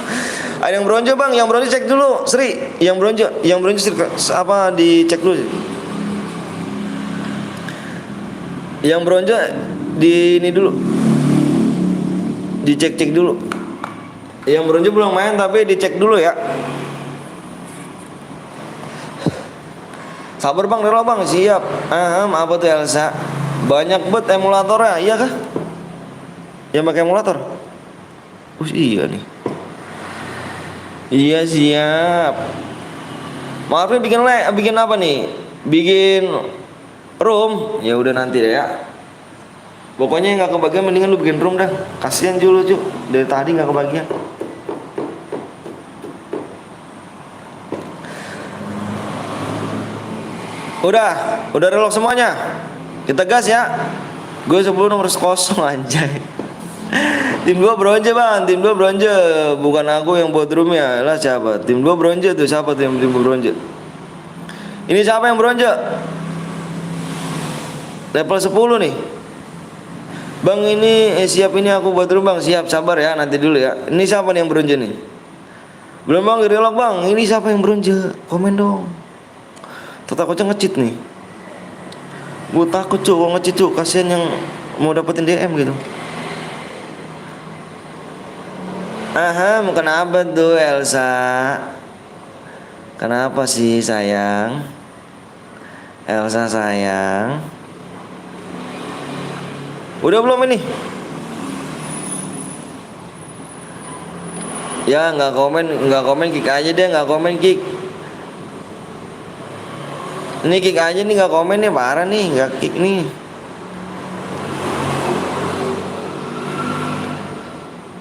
Ada yang bronze bang, yang bronze cek dulu, Sri. Yang bronze Sri, apa dicek dulu. Yang bronze di ini dulu, dicek dulu. Yang bronze belum main tapi dicek dulu ya. Sabar bang, rela bang, siap. Apa tuh Elsa? Banyak bet emulatornya, iya kah? Yang pakai emulator? Iya nih. Iya siap. Maafin bikin apa nih? Bikin room. Ya udah nanti deh ya. Pokoknya nggak kebagian mendingan lu bikin room dah. Kasihan Jul, dari tadi nggak kebagian. Udah relok semuanya. Kita gas ya. Gue 10 nomor 0 anjay. Tim 2 bronze bang, tim 2 bronze. Bukan aku yang buat roomnya. Lah siapa? Tim 2 bronze tuh siapa tim 2 bronze? Ini siapa yang bronze? Level 10 nih. Bang ini siap, ini aku buat room bang. Siap, sabar ya, nanti dulu ya. Ini siapa nih yang bronze nih? Belum bang, relok bang. Ini siapa yang bronze? Komen dong. Takutnya ngecit nih. Gue takut kalau ngecit kasihan yang mau dapetin DM gitu. Kenapa tuh Elsa? Kenapa sih sayang? Elsa sayang. Udah belum ini? Ya nggak komen kick aja deh, nggak komen kick. Ini kick aja nih, nggak komen nih, parah nih, nggak kick nih.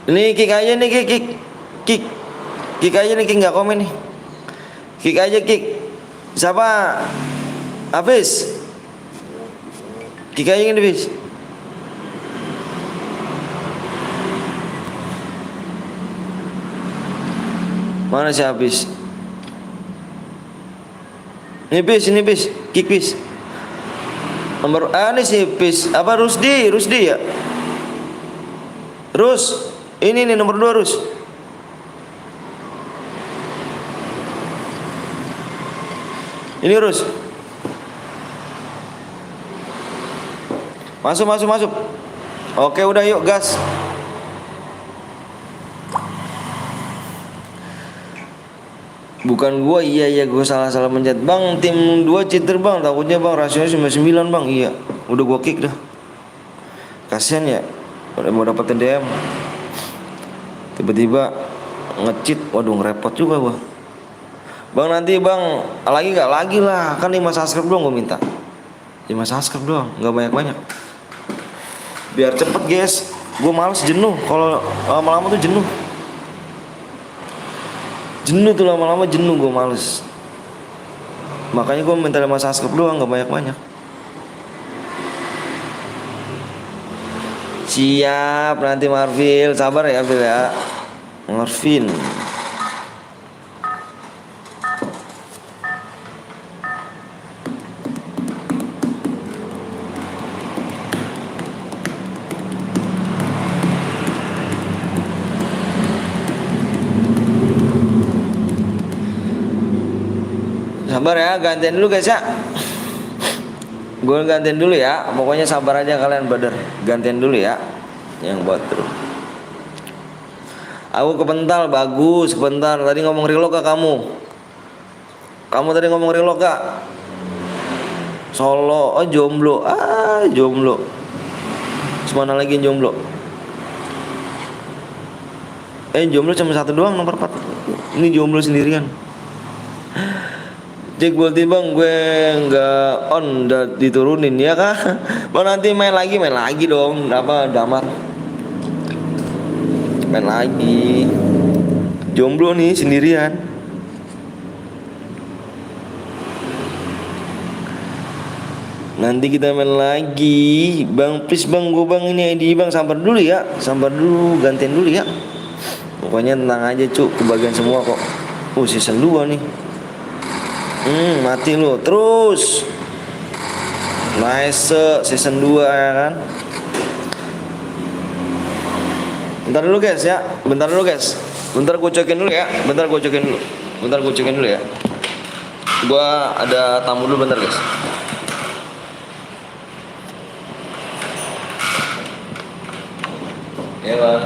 Ini kick aja nih, kick aja nih, kick nggak komen nih. Kick aja kick. Siapa? Hafiz. Kick aja nih Hafiz. Mana si Hafiz? Ini bis, kick bis. Nomor ini si bis apa Rusdi ya? Rus. Ini nih nomor 2 Rus. Ini Rus. Masuk. Oke, udah yuk gas. Bukan gua, iya gua salah mencet. Bang, tim 2 cheater bang, takutnya bang rasionya 99 bang. Iya, udah gua kick dah. Kasian ya, udah mau dapetin DM. Tiba-tiba nge-cheat, waduh ngerepot juga gua. Bang nanti bang, lagi gak? Lagi lah, kan 5 subscribe doang gua minta. 5 subscribe doang, gak banyak-banyak. Biar cepet guys, gua males jenuh, kalau lama-lama tuh jenuh. Lama-lama jenuh, gue males. Makanya gue minta 5 subscribe doang, gak banyak-banyak. Siap, nanti Marvin. Sabar ya Marvin ya. Marvin. Sabar ya, gantian dulu guys ya. Gue gantian dulu ya. Pokoknya sabar aja kalian, brother. Gantian dulu ya. Yang buat terus. Aku kepental, bagus, kepental. Tadi ngomong reload gak kamu? Kamu tadi ngomong reload gak? Solo, jomblo. Jomblo. Semana lagi jomblo? Jomblo cuma 1 doang, nomor 4. Ini jomblo sendirian. Cek Bolti bang, gue nggak on, udah diturunin ya kah? Bang nanti main lagi dong, apa damar? Main lagi. Jomblo nih sendirian. Nanti kita main lagi, bang. Please bang, gue bang ini ID bang, sabar dulu ya, gantian dulu ya. Pokoknya tenang aja cuk, kebagian semua kok. Season 2 nih. Mati lu terus. Nice season 2 ya kan. Bentar dulu guys ya. Bentar dulu guys. Bentar gue cekin dulu ya. Bentar gue cekin dulu. Bentar gue cekin dulu ya. Gua ada tamu dulu bentar guys. Ya bang.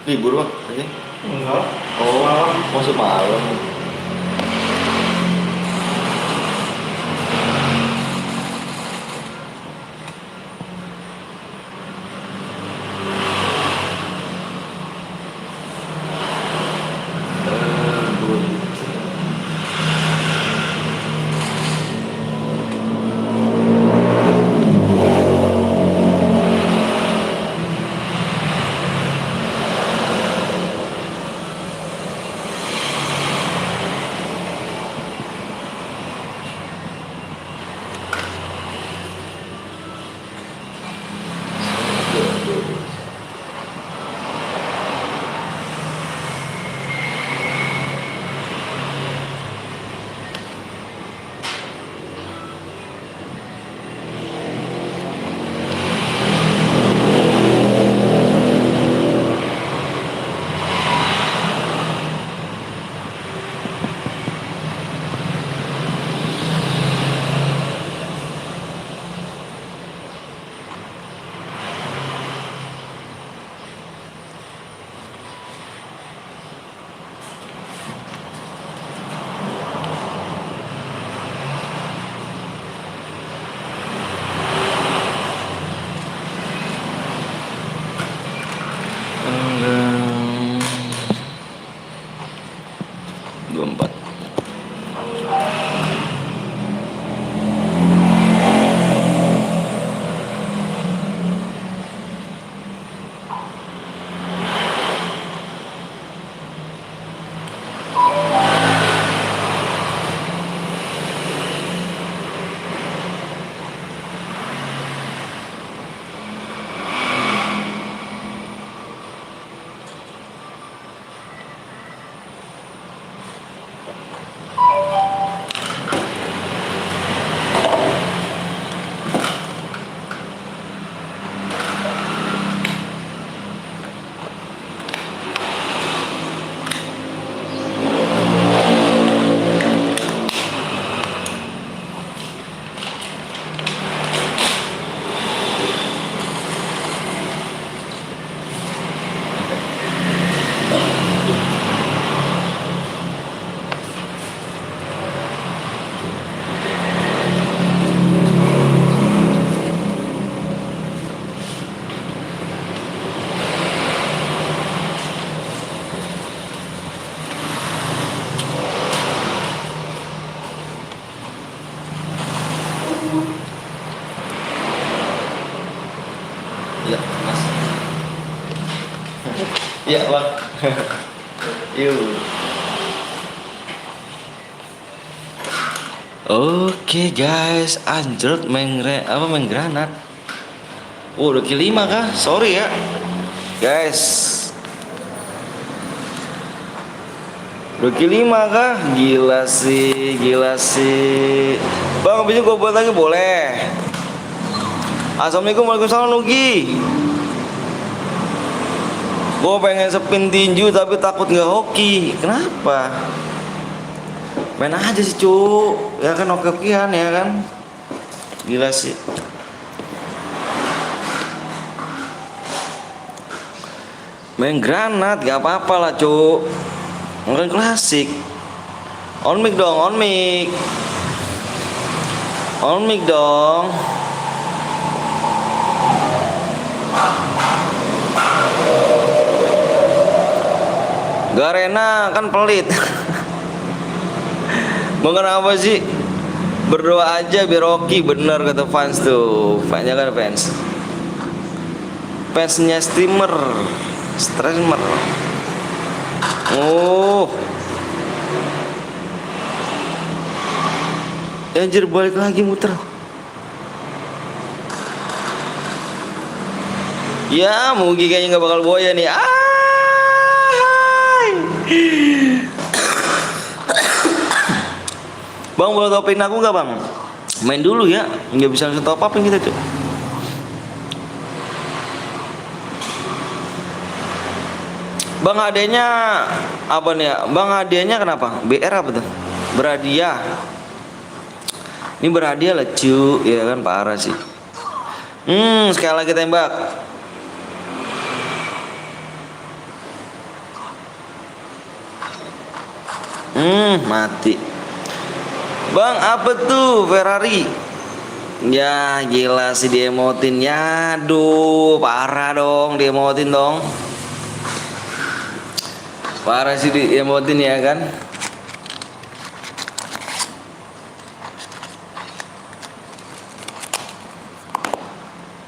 Libur bang, ini? Enggak. Oh, Malam. masuk malam. Tanggal 24. Iya, Mas. Iya, Bang. Yuk. Oke guys, anjrot main granat. Oh, udah kill 5 kah? Sorry ya. Guys. Udah kill 5 kah? Gila sih, gila sih. Bang, abis itu gue buat lagi boleh. Assalamualaikum, waalaikumsalam Nugi. Gue pengen spin tinju tapi takut nggak hoki. Kenapa? Main aja sih cu. Ya kan hoki-hokian ya kan. Gila sih. Main granat gak apa-apa lah cu. Mungkin klasik. On mic dong, on mic. On mic dong. Garena kan pelit. Bang kenapa sih? Berdoa aja biar Rocky, bener kata fans tuh. Fansnya kan fans. Fansnya streamer. Oh. Anjir balik lagi muter. Ya, Mugi kayaknya nggak bakal boya nih. Bang boleh topin aku nggak bang? Main dulu ya, nggak bisa langsung top upin kita tuh. Bang adanya apa nih ya? Bang hadiahnya kenapa? BR apa tuh? Berhadiah. Ini berhadiah lah cu, ya kan parah sih. Sekali lagi tembak. Mati. Bang apa tuh Ferrari? Ya gila sih diemotin ya. Aduh parah dong diemotin dong. Parah sih diemotin ya kan.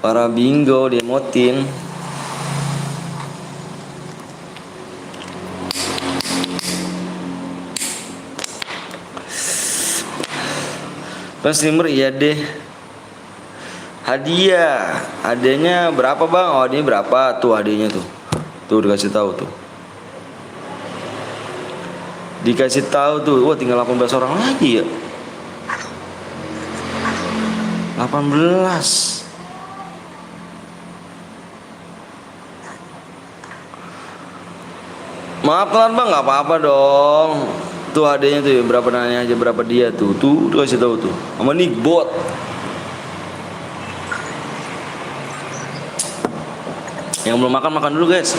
Para bingo diemotin. Bang streamer iya deh. Hadiah. Hadiahnya berapa bang? Oh hadiahnya berapa? Tuh hadiahnya tuh. Tuh dikasih tahu tuh. Dikasih tahu tuh. Wah tinggal 18 orang lagi ya. 18. Maaf telat bang, nggak apa-apa dong. Tuh adanya tuh ya, berapa nanya aja berapa dia tuh kasih tahu tuh sama Nickbot. Yang belum makan dulu guys.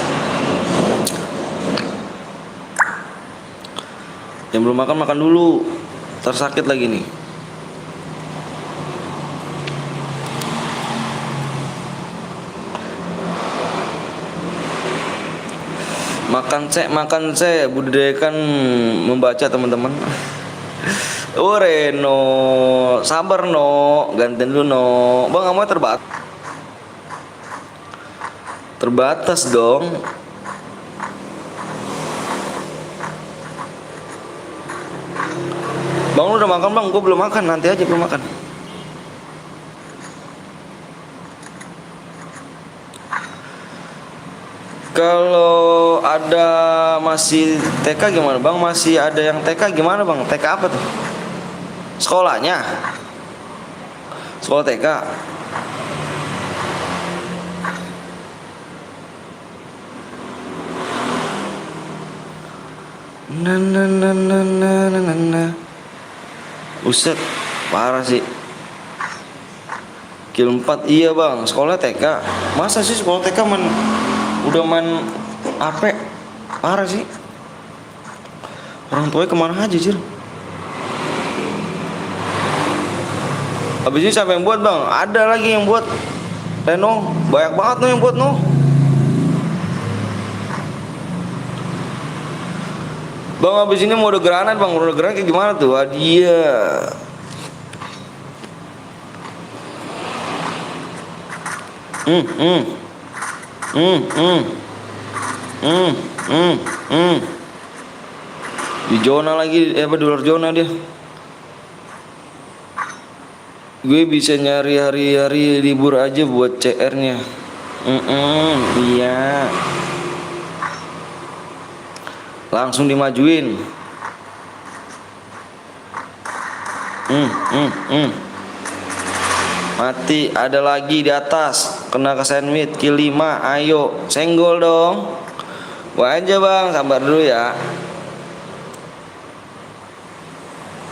Yang belum makan dulu. Tersakit lagi nih. Makan C budidayakan membaca teman-teman. Oh Reno, sabar no, gantiin dulu no. Bang kamu terbatas dong. Bang lu udah makan bang, gue belum makan, nanti aja belum makan. Kalau ada masih TK gimana bang? Masih ada yang TK gimana bang? TK apa tuh? Sekolahnya? Sekolah TK? Buset, parah sih. Kil 4 iya bang, sekolah TK. Masa sih sekolah TK udah main HP? Parah sih. Orang tuanya kemana aja sih? Habis ini siapa yang buat bang? Ada lagi yang buat Reno, banyak banget no yang buat no. Bang habis ini mode granat bang, mode granat kayak gimana tuh? Hadiah. Di zona lagi, di luar zona dia. Gue bisa nyari hari-hari libur aja buat CR-nya. Iya. Langsung dimajuin. Mati, ada lagi di atas. Kena ke sandwich, kill 5. Ayo, senggol dong. Wah aja bang, sabar dulu ya.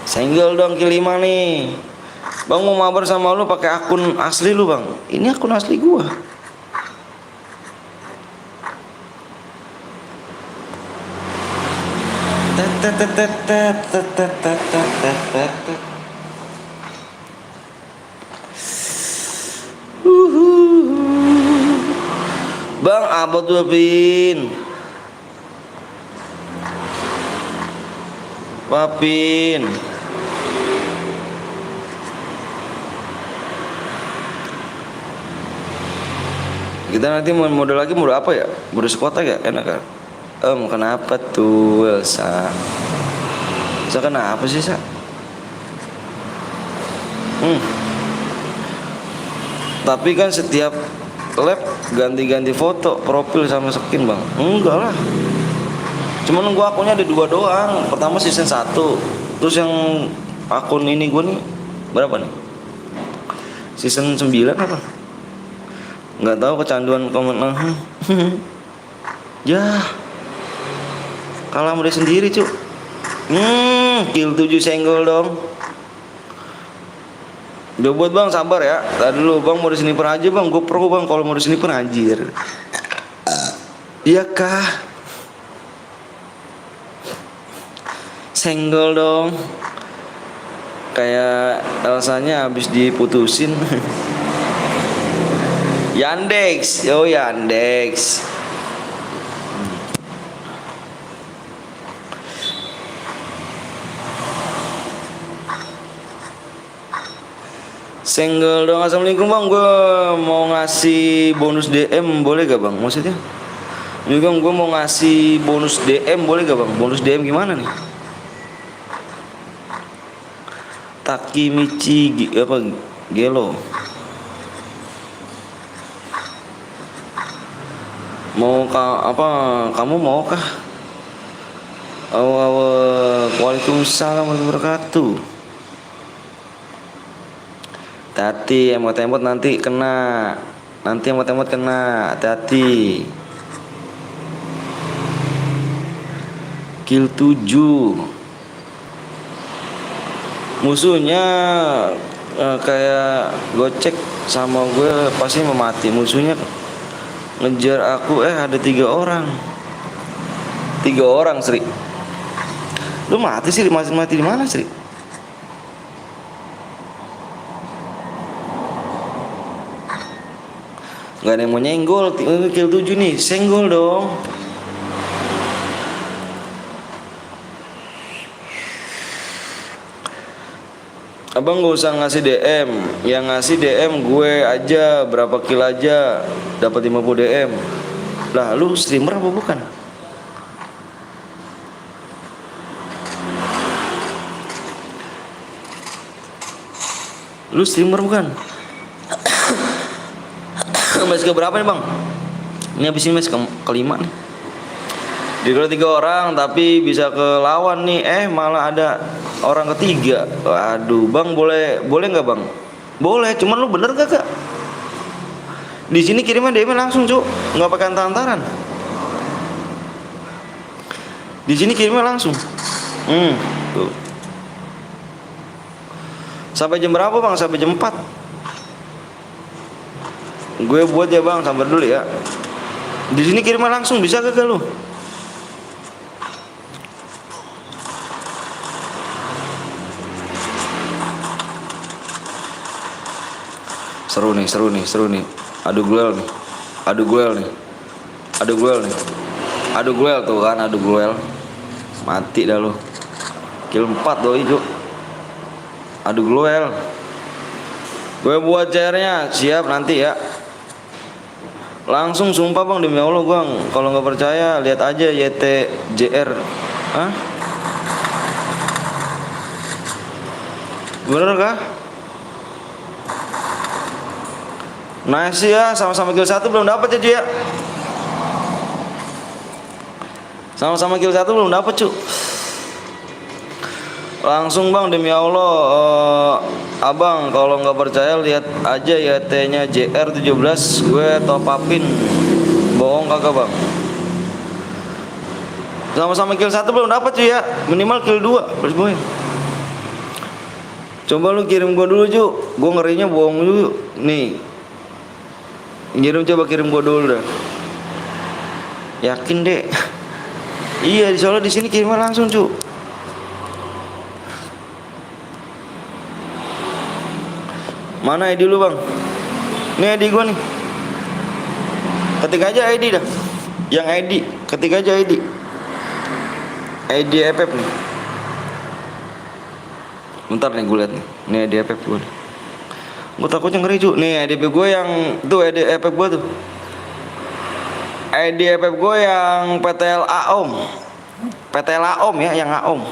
Senggol dong kill 5 nih. Bang mau mabar sama lu pakai akun asli lu bang. Ini akun asli gua. Bang, apa tuh Pin? Papin. Kita nanti mode lagi, mode apa ya? Mode sekota ya? Enak kan? Kenapa tuh Elsa? Elsa kenapa sih, Sa? Tapi kan setiap lab ganti-ganti foto profil sama skin, Bang. Enggak lah. Cuman gua akunnya ada 2 doang. Pertama season 1. Terus yang akun ini gua nih berapa nih? Season 9 apa? Nggak tahu, kecanduan komen. Ya, kalah dia sendiri cuk. Kill 7 senggol dong. Udah buat bang, sabar ya. Tadi dulu bang, mau di sniper aja bang. Gue pro bang kalau mau di sniper anjir. Iya kah? Senggol dong. Kayak Elsanya habis diputusin. Yandex, yo Yandex. Senggol dong. Assalamualaikum bang, gue mau ngasih bonus DM boleh gak bang? Maksudnya juga gue mau ngasih bonus DM boleh gak bang? Bonus DM gimana nih? Takimichi apa Gelo? Mau apa? Kamu mau kah? Waalaikumsalam warahmatullahi wabarakatuh. Hati-hati, emot-emot nanti kena. Nanti emot-emot kena. Hati-hati. Kill 7. Musuhnya kayak gocek sama gue pasti memati. Musuhnya ngejar aku, ada 3 orang. 3 orang Sri. Lu mati sih, mati di mana Sri? Gak ada yang mau nyenggol. Kill 7 nih, senggol dong. Abang gak usah ngasih DM. Yang ngasih DM gue aja. Berapa kill aja dapat 50 DM. Lah lu streamer apa bukan? Lu streamer bukan? Match ke berapa nih bang? Ini habis ini match kelima nih. Di kalau 3 orang tapi bisa ke lawan nih, malah ada orang ketiga. Waduh bang, boleh nggak bang? Boleh, cuman lu bener gak? Di sini kiriman DM langsung cuk, nggak pakai antar-antaran. Di sini kirimnya langsung. Tuh. Sampai jam berapa bang? Sampai jam 4. Gue buat ya bang, sabar dulu ya. Di sini kirimnya langsung, bisa gak lu? Seru nih. Adu duel tuh kan, adu duel. Mati dah lu. Kill 4 doi cuk. Adu duel. Gue buat cairnya, siap nanti ya. Langsung sumpah bang, demi Allah bang. Kalau nggak percaya lihat aja YTJR. Hah? Bener kah? Nice ya, sama-sama kill 1 belum dapat ya. Sama-sama kill 1 belum dapat cu. Langsung bang, demi Allah. Abang kalau nggak percaya lihat aja ya T-nya JR17. Gue top upin. Bohong kagak bang? Sama-sama kill 1 belum dapat cuy ya. Minimal kill 2 plus boy. Coba lu kirim gue dulu cu. Gue ngerinya bohong dulu. Nih, kirim gue dulu dah. Yakin deh. Iya, soalnya di sini kirimnya langsung cu. Mana ID lu bang? Ini ID gua nih. Ketik aja ID dah. Yang ID, ketik aja ID. ID FF nih. Bentar nih gue liat nih. Ini ID FF gue nih. Gue takutnya ngeri cu. Nih ID gue yang tuh ID FF gue tuh. ID FF gue yang PTLA Om. PTLA Om ya, yang Om.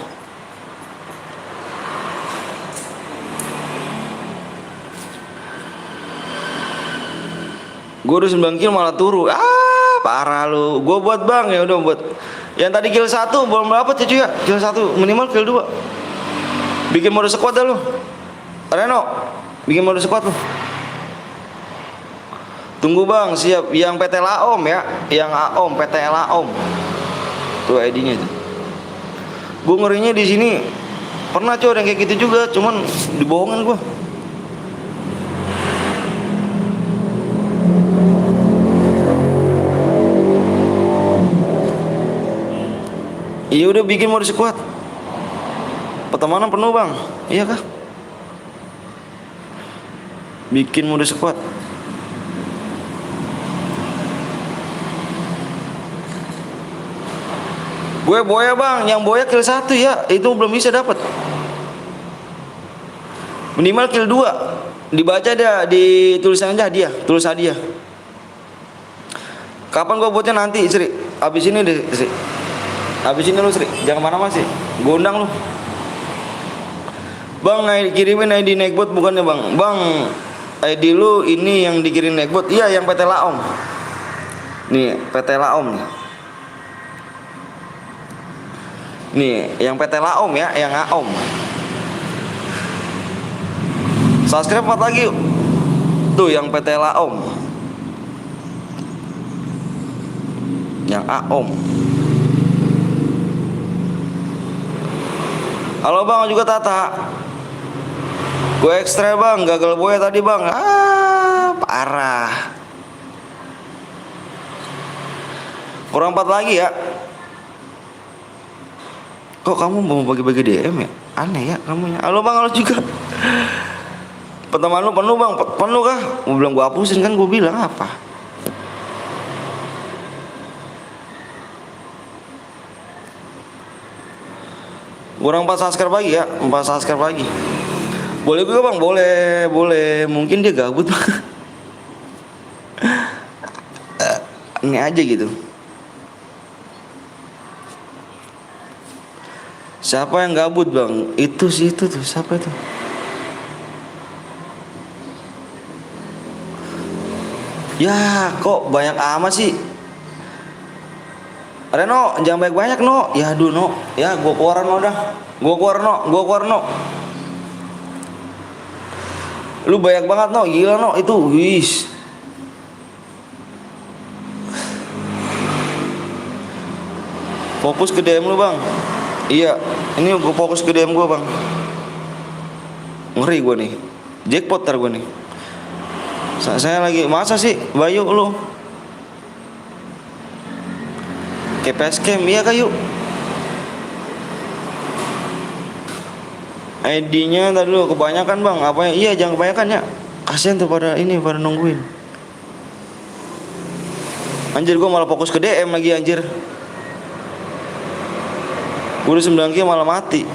Gue udah 9 kill malah turu. Parah lu. Gue buat bang, ya udah buat. Yang tadi kill 1 belum dapet ya cuy ya. Kill 1 minimal kill 2. Bikin mode squad dah lu. Reno, bikin mode squad lu. Tunggu bang, siap. Yang PT Laom ya, yang Aom, PT Laom. Tuh ID-nya tuh. Gue ngerinya di sini pernah cuy ada yang kayak gitu juga, cuman dibohongin gue. Iya udah bikin mode squad. Pertemanan penuh bang, iya kah? Bikin mode squad. Gue boya bang, yang boya kill 1 ya, itu belum bisa dapat. Minimal kill 2. Dibaca dia di tulisan aja hadiah, tulis hadiah. Kapan gue buatnya nanti, Sri? Abis ini deh, Sri. Abis ini lu Sri, jangan mana-mana sih. Gue undang lu. Bang, kirimin ID Nekbot bukannya bang? Bang, ID lu ini yang dikirim Nekbot. Iya, yang PT Laom. Nih, PT Laom nih. Nih, yang PT Laom ya, yang Aom. Subscribe 4 lagi yuk. Tuh yang PT Laom. Yang Aom. Halo bang, juga Tata. Gue ekstra bang, gagal boya tadi bang. Parah. Kurang 4 lagi ya. Kok kamu mau bagi-bagi DM ya? Aneh ya kamu ya. Halo bang, halo juga. Pertemanan lu penuh bang, penuh kah? Mau bilang gue hapusin kan, gue bilang apa? Kurang 4 subscribe lagi ya, 4 subscribe lagi. Boleh juga bang, boleh. Mungkin dia gabut. Ini aja gitu. Siapa yang gabut bang? Itu sih itu tuh, siapa itu? Ya kok banyak amat sih. Reno, jangan banyak-banyak no. Ya aduh no. Ya gua keluar no dah. Gua keluar no. Lu banyak banget no, gila no itu. Wis. Fokus ke DM lu bang. Iya, ini gua fokus ke DM gua bang. Ngeri gua nih. Jackpot tar gua nih. Saya lagi, masa sih Bayu lu? KPS Camp, iya kayu. ID-nya tadi dulu kebanyakan bang, apa ya? Iya jangan kebanyakan ya. Kasian tuh pada ini, pada nungguin. Anjir gue malah fokus ke DM lagi anjir. Gue udah 9 kill malah mati.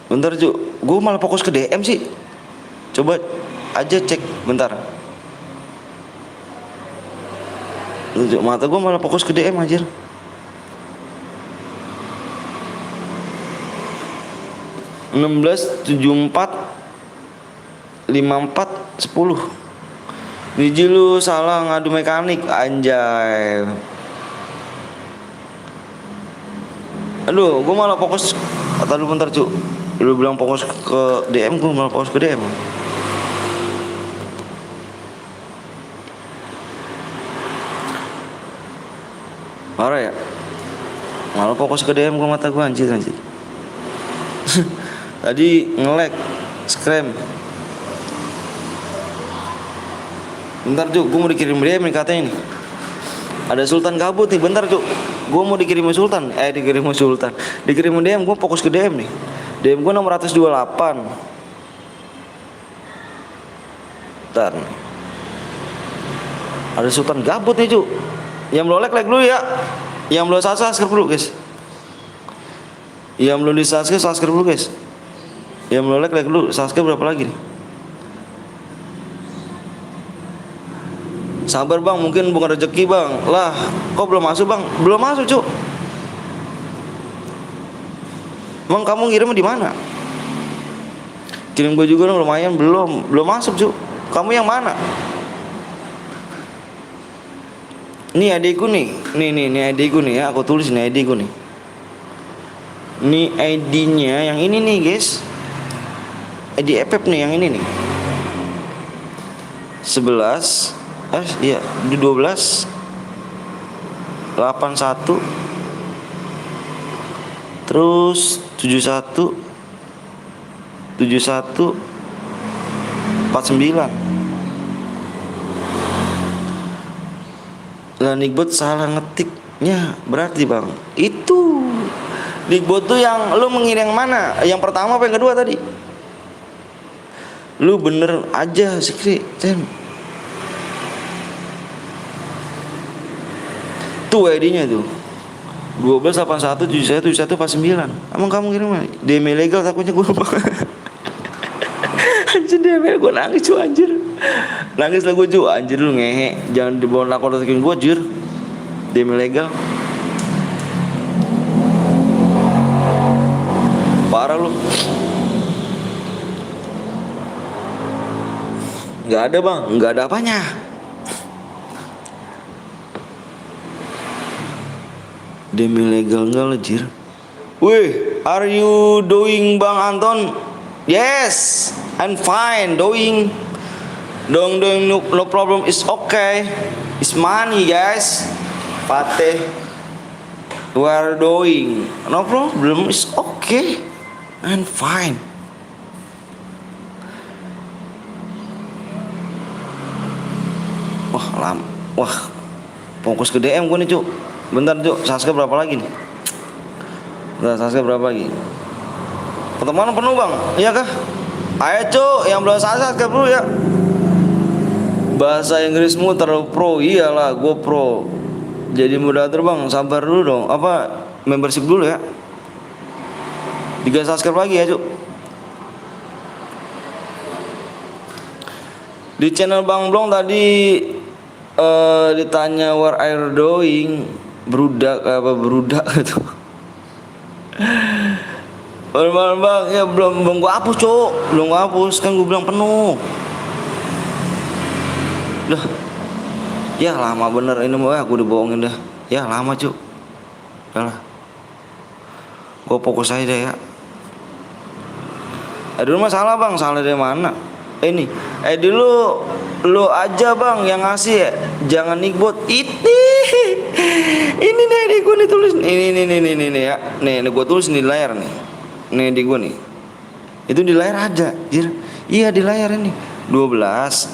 Bentar Ju, gue malah fokus ke DM sih. Coba aja cek bentar. Tunjuk mata gue malah fokus ke DM anjir. Enam belas 74 54 10. Biji lu salah ngadu mekanik anjay. Aduh, gue malah fokus. Kata lu bentar cu. Lu bilang fokus ke DM, gue malah fokus ke DM. Marah ya? Malah fokus ke DM gue, mata gue anjir. Tadi nge-lag scram. Bentar Ju, gue mau dikirim DM nih katanya nih. Ada Sultan gabut nih, bentar cuk. Gue mau dikirimin Sultan. Dikirimin Sultan. Dikirimin DM, gue fokus ke DM nih. DM gue 628. Bentar. Ada Sultan gabut nih cuk. Yang belum like dulu ya. Yang belum subscribe dulu guys. Yang belum di subscribe dulu guys. Yang belum like dulu. Subscribe berapa lagi nih? Sabar bang, mungkin bukan rezeki bang. Lah, kok belum masuk bang? Belum masuk cuk. Emang kamu ngirim di mana? Kirim gue juga dong, lumayan. Belum masuk cuk. Kamu yang mana? Nih adikku nih. Nih adikku nih ya. Aku tulis nih adikku nih. Nih ID-nya yang ini nih guys. ID FF nih yang ini nih. 11 iya, di 12 81 terus 71 49. Lah Nickbot salah ngetiknya berarti bang. Itu Nickbot tuh yang lu mengirim yang mana? Yang pertama apa yang kedua tadi? Lu bener aja Sikri Cem. Tuh ID-nya tuh 1281717149. Emang kamu kirim mana? DM ilegal takutnya gue lupa. Anjir DM gue nangis cu anjir. Nangis lah gue cu anjir lu ngehe. Jangan dibawa nakut-nakutin gue anjir. DM ilegal. Parah lu. Gak ada bang, gak ada apanya. Demi legal enggak lejir. Wih, are you doing Bang Anton? Yes, I'm fine doing. Doing no problem is okay. It's money guys. Fateh. We are doing no problem is okay. I'm fine. Wah, fokus ke DM gue nih cuk. Bentar cuk, subscribe berapa lagi nih? Bentar, subscribe berapa lagi? Pertemanan penuh bang, iya kah? Ayo cuk, yang belum subscribe dulu ya. Bahasa Inggrismu terlalu pro, iyalah gue pro. Jadi moderator bang, sabar dulu dong. Apa, membership dulu ya. 3 subscribe lagi ya cuk. Di channel Bang Blong tadi ditanya where are you doing, berudak gitu. Bang ya belum gua hapus cok, belum gua hapus kan gua bilang penuh. Dah, ya lama bener ini mah aku dibohongin dah. Ya lama cok, udah lah. Gua fokus aja deh ya. Aduh masalah bang, salah dari mana? Ini, dulu lu aja bang yang ngasih ya, jangan Nickbot. Ini nih gue nih tulis ini ya, nih gue tulis di layar nih di gue nih, itu di layar aja, jir. Iya di layar ini 12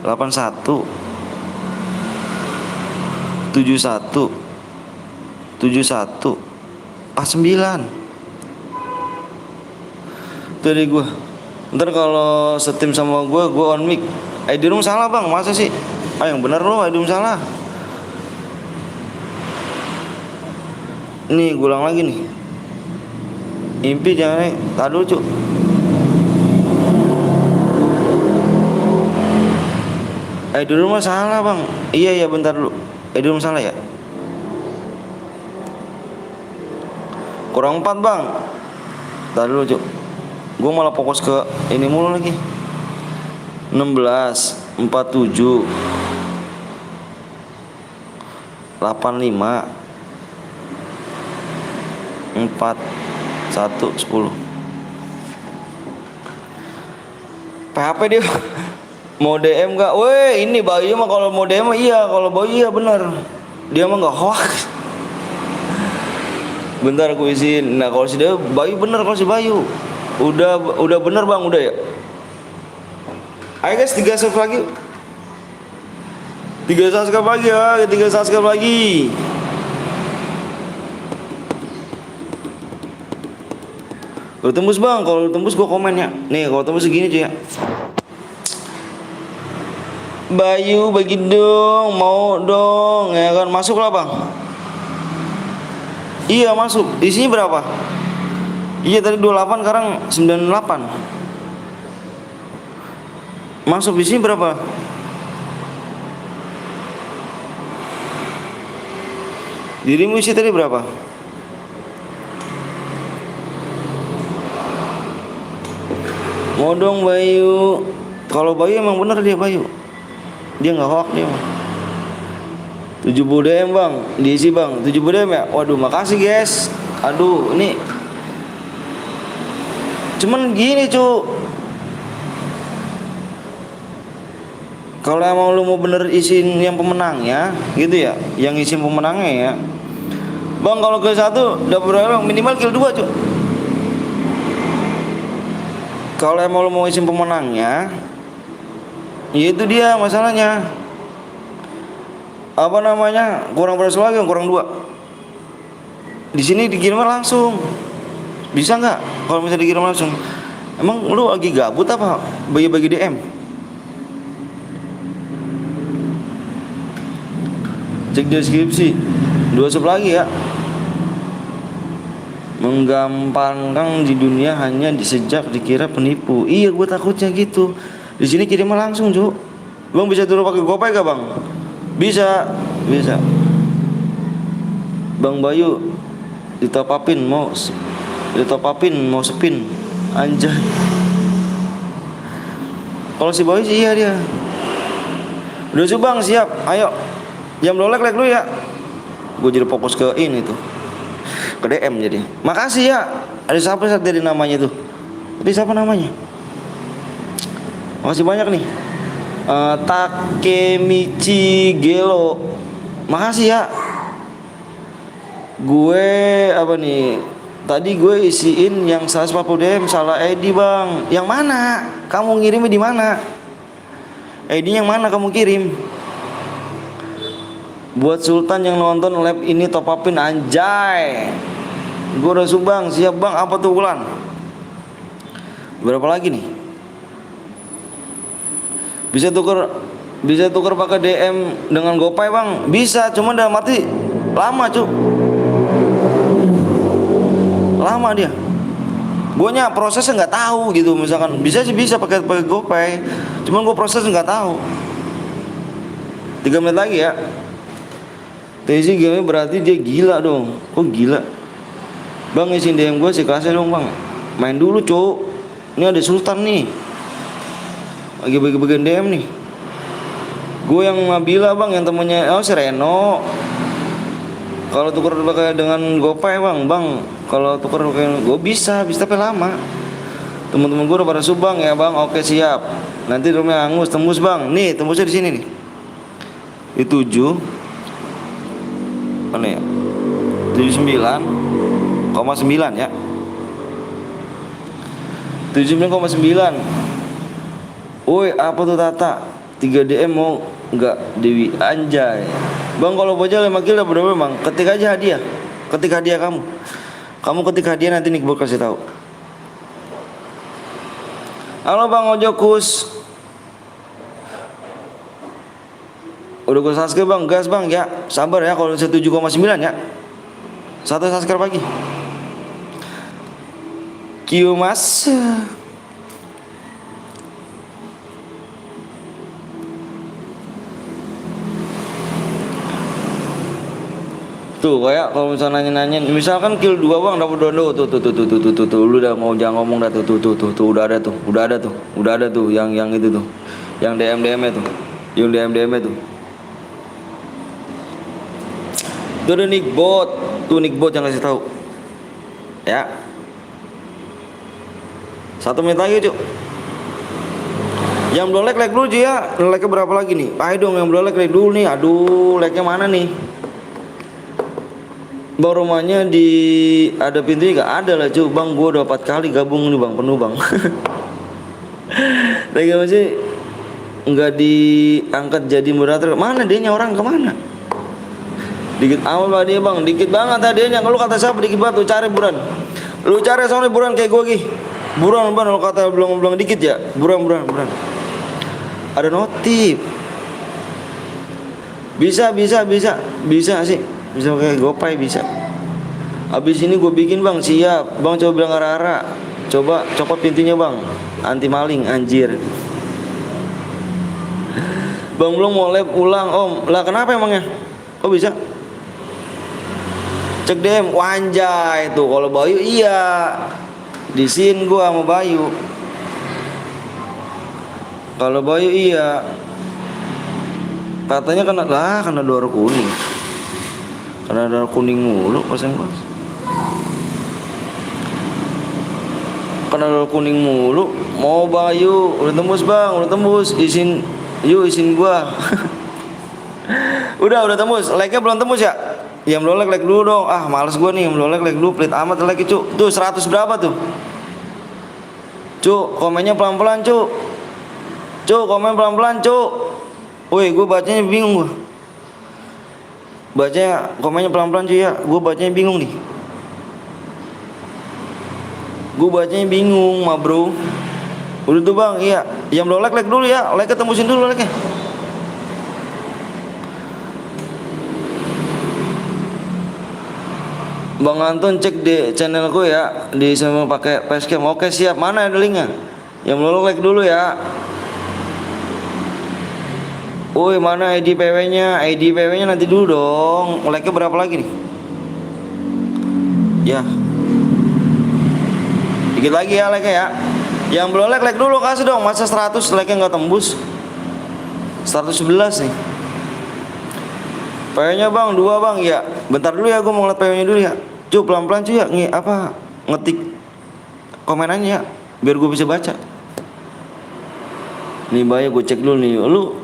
81 71 49. Tuh dari gue. Ntar kalau setim sama gue on mic. ID room salah bang, masa sih? Yang bener loh ID room salah. Nih gue ulang lagi nih. Impi jangan tak dulu cuk. ID room salah bang. Iya bentar dulu. ID room salah ya. Kurang 4 bang. Tak dulu cuk. Gue malah fokus ke ini mulu lagi. 16 47 85 4 1 10. PHP dia mau DM gak? Weh ini Bayu mah kalau mau DM mah iya, kalau Bayu iya bener. Dia mah gak hoax. Bentar aku izin. Nah kalau si dia Bayu bener, kalau si Bayu udah bener bang, udah ya. Ayo guys 3 serve lagi. 3 subscribe lagi ya, 3 subscribe lagi. Kalau tembus bang, kalau tembus gua komen ya. Nih kalau tembus segini cuy ya. Bayu bagi dong, mau dong, ya kan masuk lah bang. Iya masuk. Di sini berapa? Iya tadi 28, sekarang 98. Masuk di sini berapa? Dirimu isi tadi berapa? Mau dong Bayu. Kalau Bayu emang bener dia Bayu. Dia nggak hoax dia mah. 70 DM bang, diisi bang, 70 DM ya. Waduh makasih guys. Aduh ini cuman gini cu, kalau emang lu mau bener isiin yang pemenangnya gitu ya, yang isiin pemenangnya ya bang, kalau ke 1 dapat berapa minimal kill 2 cu. Kalau emang lu mau isiin pemenangnya, ya itu dia masalahnya. Apa namanya, kurang beras lagi, kurang 2. Di sini dikirim langsung. Bisa nggak kalau misalnya dikirim langsung? Emang lu lagi gabut apa? Bagi-bagi DM. Cek deskripsi. 2 sub lagi ya. Menggampangkan di dunia hanya sejak dikira penipu. Iya, gue takutnya gitu. Di sini kirim langsung, Cuk. Bang bisa turun pakai GoPay gak, Bang? Bisa. Bang Bayu ditopapin mau spin. Anjay. Kalau si Bayu sih iya dia. Udah sih Bang, siap. Ayo. Jam like dulu ya. Gue jadi fokus ke ini tuh. Ke DM jadi. Makasih ya. Ada siapa dari namanya tuh? Tadi siapa namanya? Makasih banyak nih. Takemichi Gelo. Makasih ya. Gue apa nih? Tadi gue isiin yang 140 DM salah ID bang. Yang mana? Kamu ngirimnya di mana? ID yang mana kamu kirim? Buat Sultan yang nonton live ini top upin anjay. Gue udah subang, siap bang. Apa tuh Ulan? Berapa lagi nih? Bisa tuker pakai DM dengan GoPay bang? Bisa, cuma dalam arti lama cu. Lama dia. Guanya prosesnya nggak tahu gitu. Misalkan bisa pakai GoPay, cuman gue prosesnya nggak tahu. 3 menit lagi ya. Tezi game berarti dia gila dong. Kok gila? Bang isiin DM gue sih kelasnya dong bang. Main dulu cu. Ini ada Sultan nih. Lagi bagi-bagian DM nih. Gue yang Nabila bang, yang temennya si Reno. Kalau tuker pakai dengan GoPay bang, kalau tuker pakai gue bisa tapi lama. Teman-teman gue udah pada subang ya bang. Oke siap. Nanti rumahnya angus tembus bang. Nih tembusnya di sini nih. Di 7. Mana ya? 79,9 ya. 79,9. Woi apa tuh Tata? 3 DM mau nggak Dewi anjay. Bang kalau bocah 5 kill dapat berapa bang? Ketik aja hadiah. Ketik hadiah kamu. Kamu ketik hadiah nanti nih gue kasih tahu. Halo Bang Ojokus. Udah gue subscribe bang, gas bang ya. Sabar ya kalau 7,9 ya. 1 subscribe lagi. Kiu mas. Tuh kayak kalau misalnya nanya, misalkan kill 2 bang dapat dondo tuh lu udah mau jangan ngomong dah tuh udah ada tuh yang itu tuh yang DM nya tuh yang DM nya tuh ada Nick Bot yang kasih tahu ya. 1 menit lagi cuk. Yang belum like dulu aja ya. Like-nya berapa lagi nih? Ayo dong yang belum like dulu nih. Aduh like-nya mana nih? Bang rumahnya di ada pintunya gak ada lah cuy. Bang gue udah 4 kali gabung nih bang, penuh bang. Lagi masih nggak diangkat jadi moderator. Mana dianya, orang kemana? Dikit amat lah dia bang, dikit banget hadiahnya. Kalau kata siapa dikit banget, lu cari buran. Lu cari soalnya buran kayak gue gih. Buran bang, kalau kata belum dikit ya. Buran. Ada notif. Bisa sih. Bisa kayak GoPay bisa. Habis ini gue bikin bang, siap. Bang coba bilang Rara. Coba copot pintunya bang. Anti maling anjir. Bang belum mau lab ulang om. Lah kenapa emangnya? Kok bisa? Cek DM, wanjay tuh. Kalau Bayu iya, di sini gua sama Bayu. Kalau Bayu iya, katanya kena dolar kuning. Kena dolar kuning mulu pasang bos. Kena dolar kuning mulu. Mau Bayu, udah tembus bang, udah tembus. Izin gua. udah tembus. Like-nya belum tembus ya? Yang belum like dulu dong. Ah males gue nih, yang belum like dulu. Pelit amat like cu. Tuh 100 berapa tuh? Cu, komennya pelan-pelan cu. Komen pelan-pelan cu. Woi, gue bacanya bingung gue. Bacanya komennya pelan-pelan cu ya. Gue bacanya bingung nih. Gue bacanya bingung mah bro. Udah tuh bang, iya. Yang belum like dulu ya. Like-nya tembusin dulu like-nya. Bang Anton cek di channelku ya, di sama pakai facecam. Oke siap, mana ada linknya? Yang belum like dulu ya. Woi mana ID PW-nya? ID PW-nya nanti dulu dong. Like-nya berapa lagi nih? Ya. Dikit lagi ya like-nya ya. Yang belum like dulu kasih dong. Masa 100 like-nya nggak tembus? 111 nih. PW-nya bang 2 bang ya. Bentar dulu ya, gue mau ngeliat PW-nya dulu ya. Cu pelan-pelan cu ya, ngetik komenannya ya, biar gue bisa baca. Nih Bayu gue cek dulu nih. Lu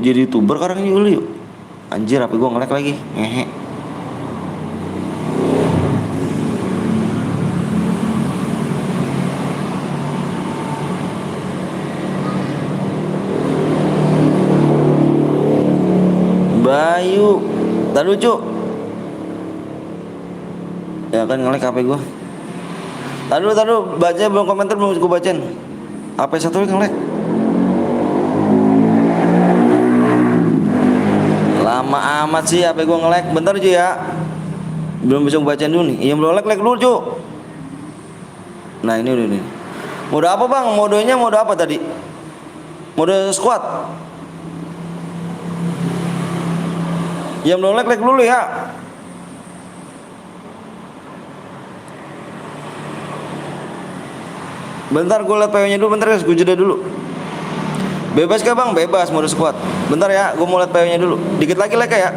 jadi youtuber sekarang ini dulu yuk. Anjir HP gue nge-lag lagi. Ngehe. Bayu, taruh cu. Ya kan nge-lag HP gue. Taruh baca belum komentar belum gue bacain. HP satu lagi nge-lag. Lama amat sih HP gue nge-lag. Bentar aja ya. Belum bisa gue bacain dulu nih. Yang belum like dulu cu. Nah ini udah nih. Mode apa bang? Modenya mode apa tadi? Mode squad. Yang belum like dulu ya. Bentar gue liat PW-nya dulu, bentar guys, gue jeda dulu. Bebas kah bang? Bebas mode squad. Bentar ya, gue mau liat PW-nya dulu. Dikit lagi like ya.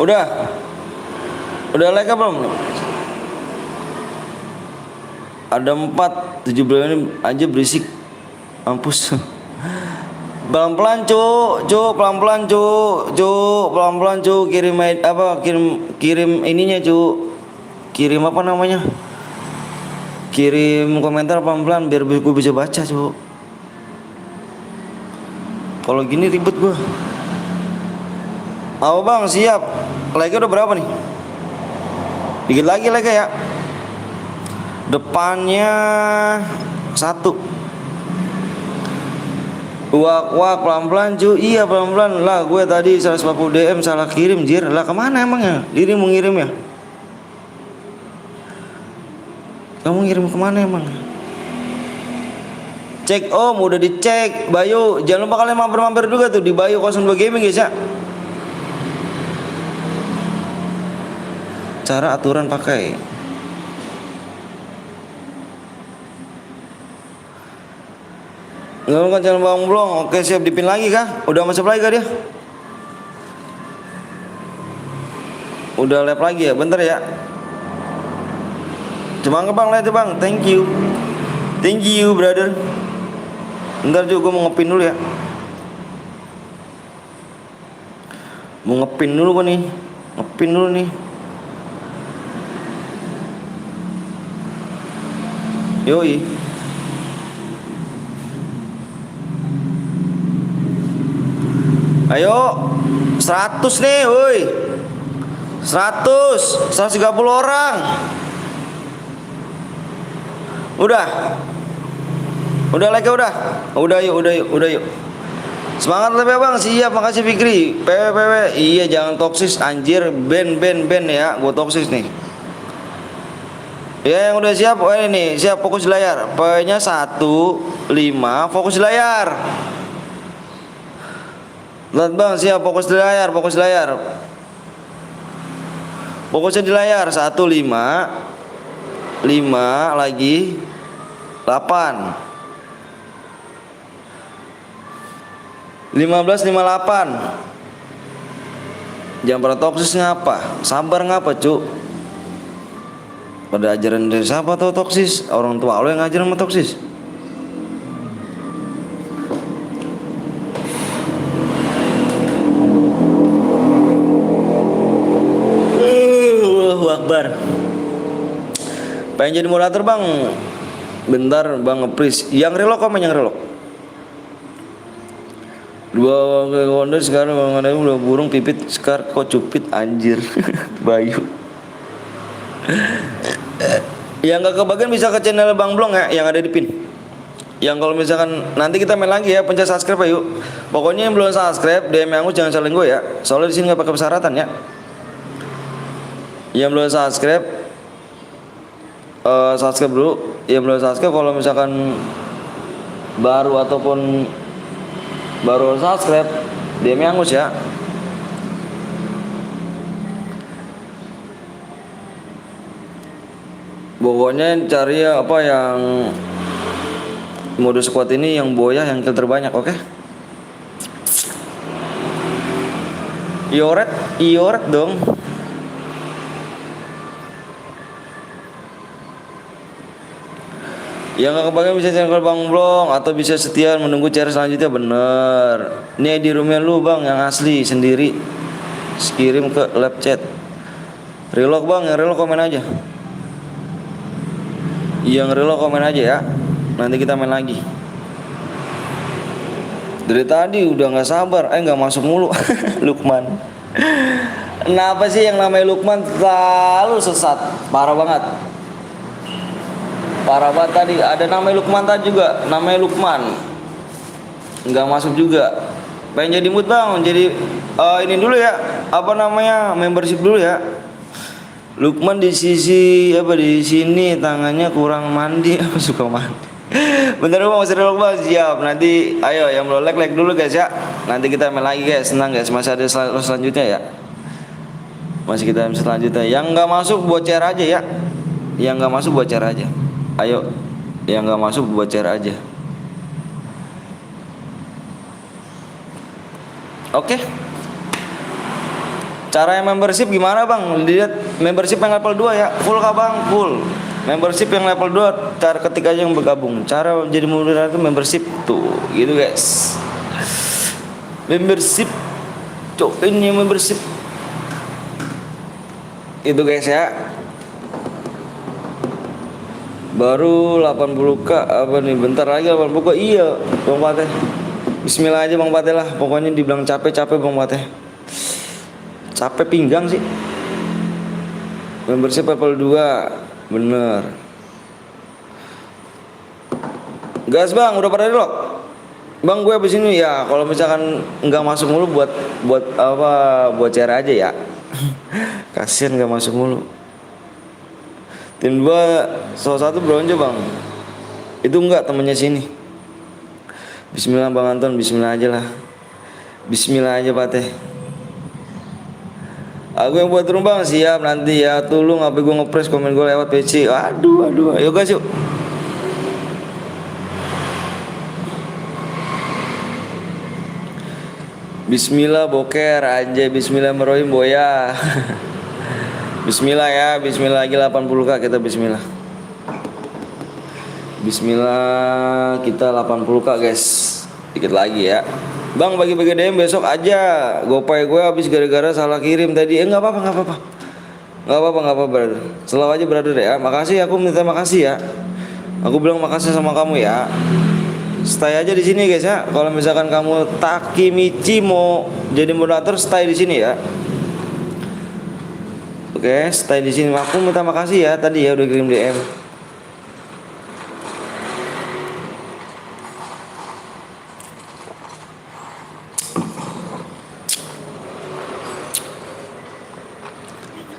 Udah like belum? Ada 4, 17 ini aja berisik. Mampus. Pelan-pelan cu, pelan-pelan cu, pelan-pelan cu, kirim ininya cu. Kirim apa namanya? Kirim komentar pelan-pelan biar gue bisa baca cu. Kalau gini ribet gue. Oh bang siap. Like-nya udah berapa nih? Dikit lagi like ya. Depannya 1. Wak pelan-pelan cu. Iya pelan-pelan lah. Gue tadi 140 DM salah kirim jir. Lah kemana emangnya? Diri mau ngirim ya? Kamu ngirim kemana emang? Cek om, udah dicek. Bayu, jangan lupa kalian mampir-mampir juga tuh di Bayu 02 Gaming guys ya. Cara aturan pakai. Nggak channel Bang Blong. Oke siap, dipin lagi kah? Udah masuk lagi kah dia? Udah live lagi ya, bentar ya. Cuma ke Bang, lihat ya Bang. Thank you brother. Bentar juga gue mau ngepin dulu ya. Mau ngepin dulu gue nih. Ngepin dulu nih. Yoi. Ayo 100 nih woi. 130 orang. Udah like udah. Udah yuk. Semangat lebih Bang, siap, makasih Fikri. PW. Iya jangan toksis anjir, ben ya, gua toksis nih. Ya yang udah siap, ini siap, fokus di layar. P-nya 15, fokus di layar. Lihat Bang, siap, fokus di layar. Fokusnya di layar, 15, 5 lagi 8. 1558. Jangan pernah toksis ngapa? Sabar ngapa, Cuk? Pada ajaran dari siapa tau toksis? Orang tua lo yang ngajarin sama toksis. Allahu Akbar. Pengen jadi moderator Bang? Bentar Bang nge-please. Yang relok komen yang relok. 2 konde sekarang Bang ada udah burung pipit sekarang kok cupit anjir. Bayu. Yang gak kebagian bisa ke channel Bang Blong ya, yang ada di pin. Yang kalau misalkan nanti kita main lagi ya, pencet subscribe ayo. Pokoknya yang belum subscribe DM aku jangan saling gue ya. Soalnya di sini nggak pakai persyaratan ya. Yang belum subscribe subscribe dulu. Yang belum subscribe kalau misalkan baru ataupun baru subscribe DM Angus ya. Pokoknya cari apa yang mode squad ini yang boya yang kill terbanyak, oke? Ioret dong. Yang gak kebagian bisa channel Bang Blong atau bisa setia menunggu cara selanjutnya, bener. Ini di rumah lu Bang yang asli sendiri. Kirim ke live chat. Relok Bang, yang relok komen aja. Yang relok komen aja ya. Nanti kita main lagi. Dari tadi udah nggak sabar, nggak masuk mulu. Lukman. Kenapa sih yang namanya Lukman selalu sesat? Parah banget tadi. Ada namanya Lukman tadi juga, namanya Lukman nggak masuk juga. Pengen jadi mood Bang, jadi ini dulu ya, apa namanya, membership dulu ya. Lukman di sisi apa, di sini tangannya kurang mandi. Suka mandi. Bentar Bang, masih relok Bang, siap. Nanti ayo yang belum like dulu guys ya. Nanti kita main lagi guys, senang guys. Masih ada selanjutnya ya. Masih kita selanjutnya. Yang nggak masuk buat share aja ya. Yang nggak masuk buat share aja. Ayo, yang nggak masuk buat share aja. Oke. Cara yang membership gimana Bang? Lihat membership yang level 2 ya. Full kah Bang? Full. Membership yang level 2, cara ketik aja yang bergabung. Cara jadi moderator itu membership tuh, gitu guys. Membership. Ini membership. Itu guys ya. Baru 80k apa nih, bentar lagi 80k. Iya Bang Pateh, bismillah aja Bang Pateh lah. Pokoknya dibilang capek Bang Pateh, capek pinggang sih. Membership level 2, bener. Gas Bang, udah pada lock Bang, gue abis ini ya. Kalau misalkan nggak masuk mulu buat apa, buat cara aja ya. Kasian nggak masuk mulu. Tim 2 salah satu bronze Bang. Itu enggak temennya sini. Bismillah Bang Anton, bismillah aja lah. Bismillah aja Pak Teh. Aku yang buat turun Bang, siap nanti ya. Tolong apa gue ngepress komen gue lewat PC. Aduh. Ayo guys yuk. Bismillah boker aja, bismillahirrahmanirrahim boya. Bismillah ya, bismillah lagi 80k kita bismillah. Bismillah kita 80k guys. Dikit lagi ya. Bang bagi-bagi DM besok aja. Gopay gue habis gara-gara salah kirim tadi. Enggak apa-apa, enggak apa-apa. Enggak apa-apa, enggak apa-apa brother. Selalu aja brother ya. Makasih, aku minta makasih ya. Aku bilang makasih sama kamu ya. Stay aja di sini guys ya. Kalau misalkan kamu Takimichi mau jadi moderator, stay di sini ya. Oke, stay di sini. Aku minta makasih ya tadi ya udah kirim DM.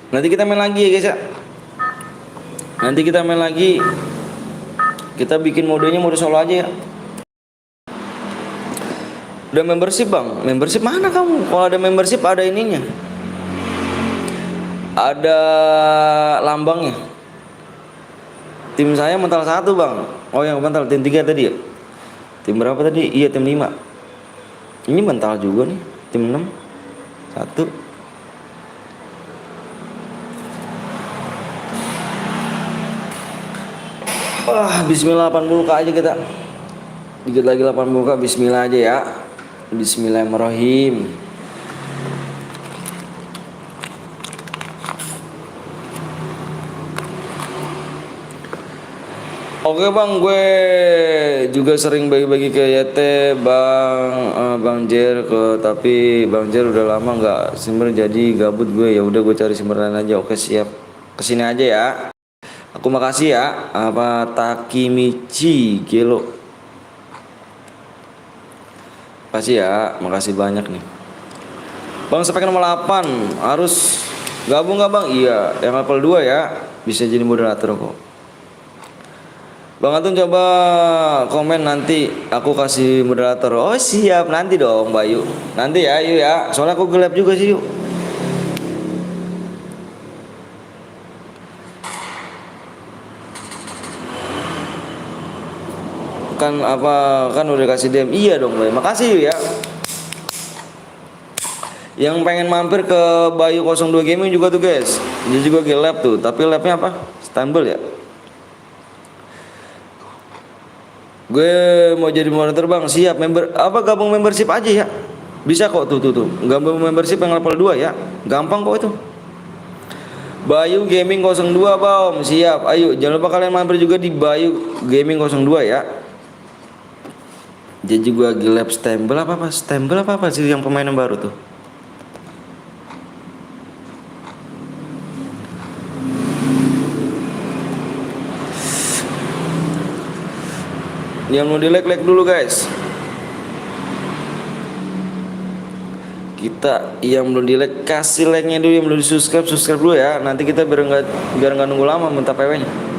Nanti kita main lagi ya guys ya. Nanti kita main lagi. Kita bikin modenya mode solo aja ya. Udah membership bang? Membership mana kamu? Kalau ada membership ada ininya. Ada lambangnya. Tim saya mental 1 bang. Oh yang mental tim 3 tadi ya. Tim berapa tadi? Iya tim 5. Ini mental juga nih. Tim 6 1. Bismillah 80k aja kita. Dikit lagi 80k. Bismillah aja ya. Bismillahirrahmanirrahim. Oke bang, gue juga sering bagi-bagi ke YT Bang Jer tapi Bang Jer udah lama nggak simmer jadi gabut gue, ya udah gue cari simmeran aja. Oke siap, kesini aja ya. Aku makasih ya. Takimichi Gelo. Makasih ya, makasih banyak nih. Bang spek nomor 8 harus gabung nggak bang? Iya, yang level 2 ya. Bisa jadi moderator kok. Bang Atun coba komen nanti aku kasih moderator. Oh siap, nanti dong Bayu. Nanti ya, yuk ya. Soalnya aku gelap juga sih yuk. Kan udah kasih DM. Iya dong Bayu. Makasih yuk ya. Yang pengen mampir ke Bayu 02 Gaming juga tuh guys. Dia juga ke lab tuh, tapi labnya apa? Istanbul ya. Gue mau jadi moderator bang. Siap, gabung membership aja ya. Bisa kok tuh. Gabung membership yang level 2 ya. Gampang kok itu. Bayu Gaming 02 bang. Siap. Ayo jangan lupa kalian mampir juga di Bayu Gaming 02 ya. Dia juga lab stable apa sih yang pemain yang baru tuh. Yang mau di like dulu guys. Kita yang belum di like kasih like-nya dulu, yang belum di subscribe dulu ya. Nanti kita biar nggak nunggu lama minta PW-nya.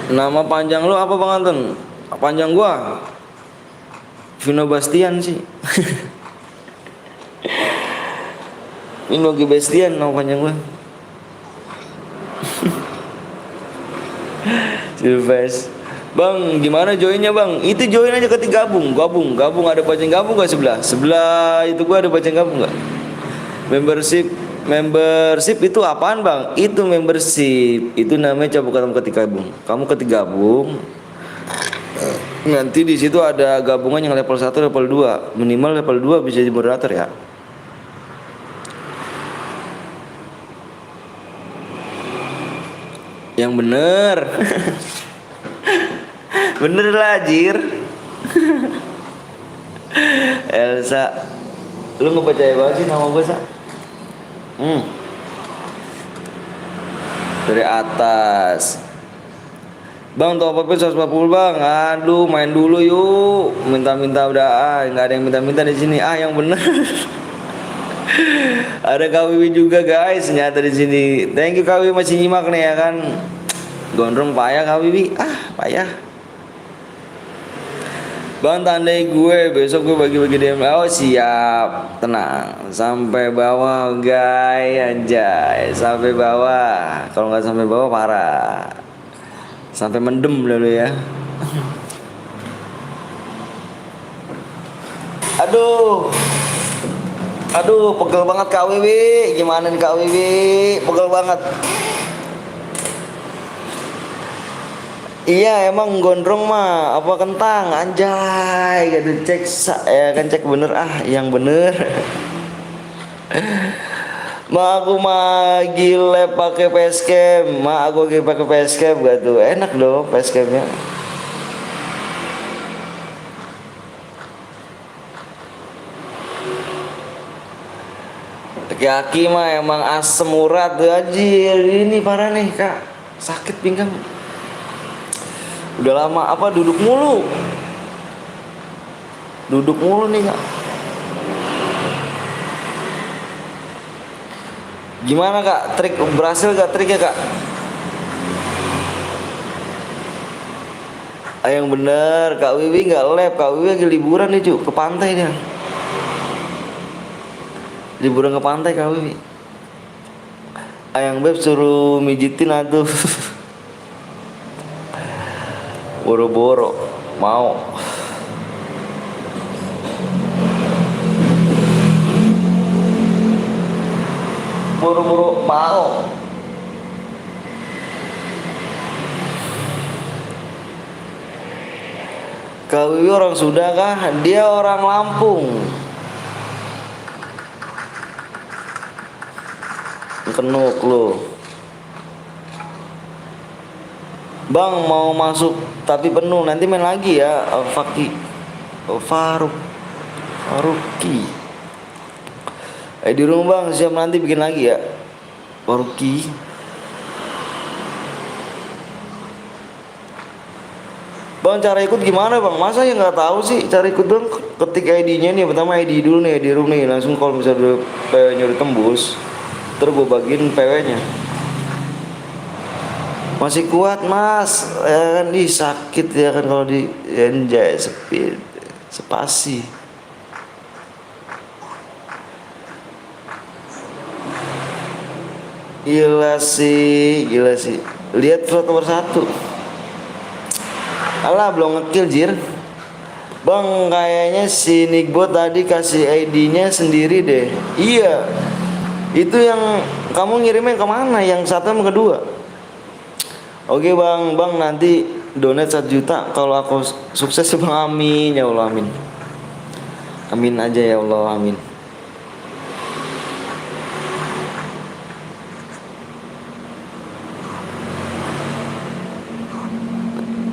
Nama panjang lu apa Bang Anton? Panjang gua Vino Bastian sih. Vino Bastian nama panjang gua. Silves. Bang, gimana joinnya Bang? Itu join aja ketika gabung. Ada bacaan gabung gak sebelah? Sebelah itu gua ada bacaan gabung gak? Membership itu apaan Bang? Itu membership. Itu namanya coba ketemu ketika gabung. Kamu ketika gabung, nanti di situ ada gabungan yang level 1, level 2. Minimal level 2 bisa jadi moderator ya. Yang bener. Bener lah Jir. Elsa. Lu gak percaya banget sih nama gue Sa? Dari atas. Bang top up 140 bang. Aduh main dulu yuk. Minta-minta udah nggak ada yang minta-minta di sini. Yang bener. Ada Kawiwi juga guys, nyata di sini. Thank you Kawiwi masih nyimak nih ya kan. Gondrong payah Kawiwi. Payah. Bang tandai gue besok gue bagi-bagi DM. Oh siap, tenang. Sampai bawah guys, anjay. Sampai bawah. Kalau nggak sampai bawah parah. Sampai mendem dulu ya. Aduh. Aduh, pegel banget Kak Wiwi. Gimana nih Kak Wiwi? Pegel banget. Iya emang gondrong mah apa kentang anjay gitu cek ya kan cek bener yang bener. Aku mah gile pakai facecam, aku lagi pakai facecam gak tuh enak loh facecamnya. Kaki mah emang asem urat tuh anjir ini parah nih Kak sakit pinggang. Udah lama apa duduk mulu nih Kak. Gimana Kak trik berhasil gak triknya Kak? Yang bener Kak Wiwi gak lab, Kak Wiwi lagi liburan nih cu ke pantai dia. Liburan ke pantai Kak Wiwi. Ayang Beb suruh mijitin atuh. Boro-boro mau. Boro-boro mau. Kak Wiwi orang Sunda kah? Dia orang Lampung. Kenuk lo. Bang mau masuk tapi penuh nanti main lagi ya Faruki. Di rumah bang siap nanti bikin lagi ya Faruki. Bang cara ikut gimana bang? Masa ya nggak tahu sih cara ikut dong. Ketik ID-nya nih pertama ID dulu nih ID room nih langsung kalau misalnya PW-nya udah tembus terus gue bagiin PW-nya. Masih kuat mas ya kan sakit ya kan kalau di enjay spasi. Gila sih lihat slot nomor 1. Alah belum ngekill jir bang kayaknya si Nickbot tadi kasih ID-nya sendiri deh. Iya itu yang kamu ngirimnya kemana yang satu sama kedua. Oke bang nanti donate 1 juta kalau aku sukses bang amin ya Allah amin. Amin aja ya Allah amin.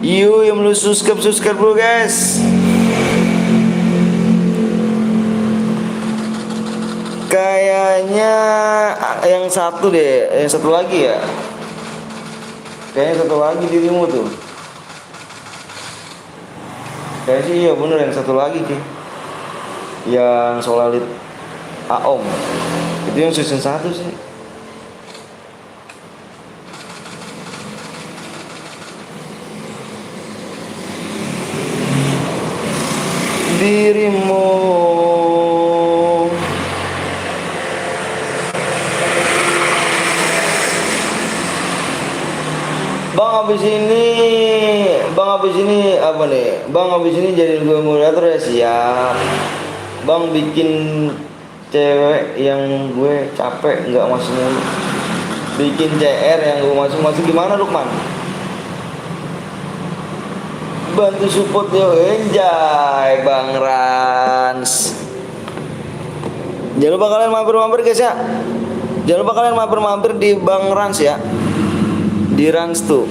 Yuk yang belum subscribe dulu guys. Kayaknya yang satu deh, yang satu lagi ya. Kayaknya satu lagi dirimu tuh. Kayaknya sih iya bener yang satu lagi sih. Yang Solalit Aom. Itu yang season 1 sih. Dirimu Bang habis ini apa nih? Bang habis ini jadi gue moderator ya siap. Bang bikin cewek yang gue capek nggak masuk mulu. Bikin CR yang gue masuk gimana Lukman? Bantu support yo enjay Bang Rans. Jangan lupa kalian mampir guys ya. Jangan lupa kalian mampir di Bang Rans ya. Di Rans tuh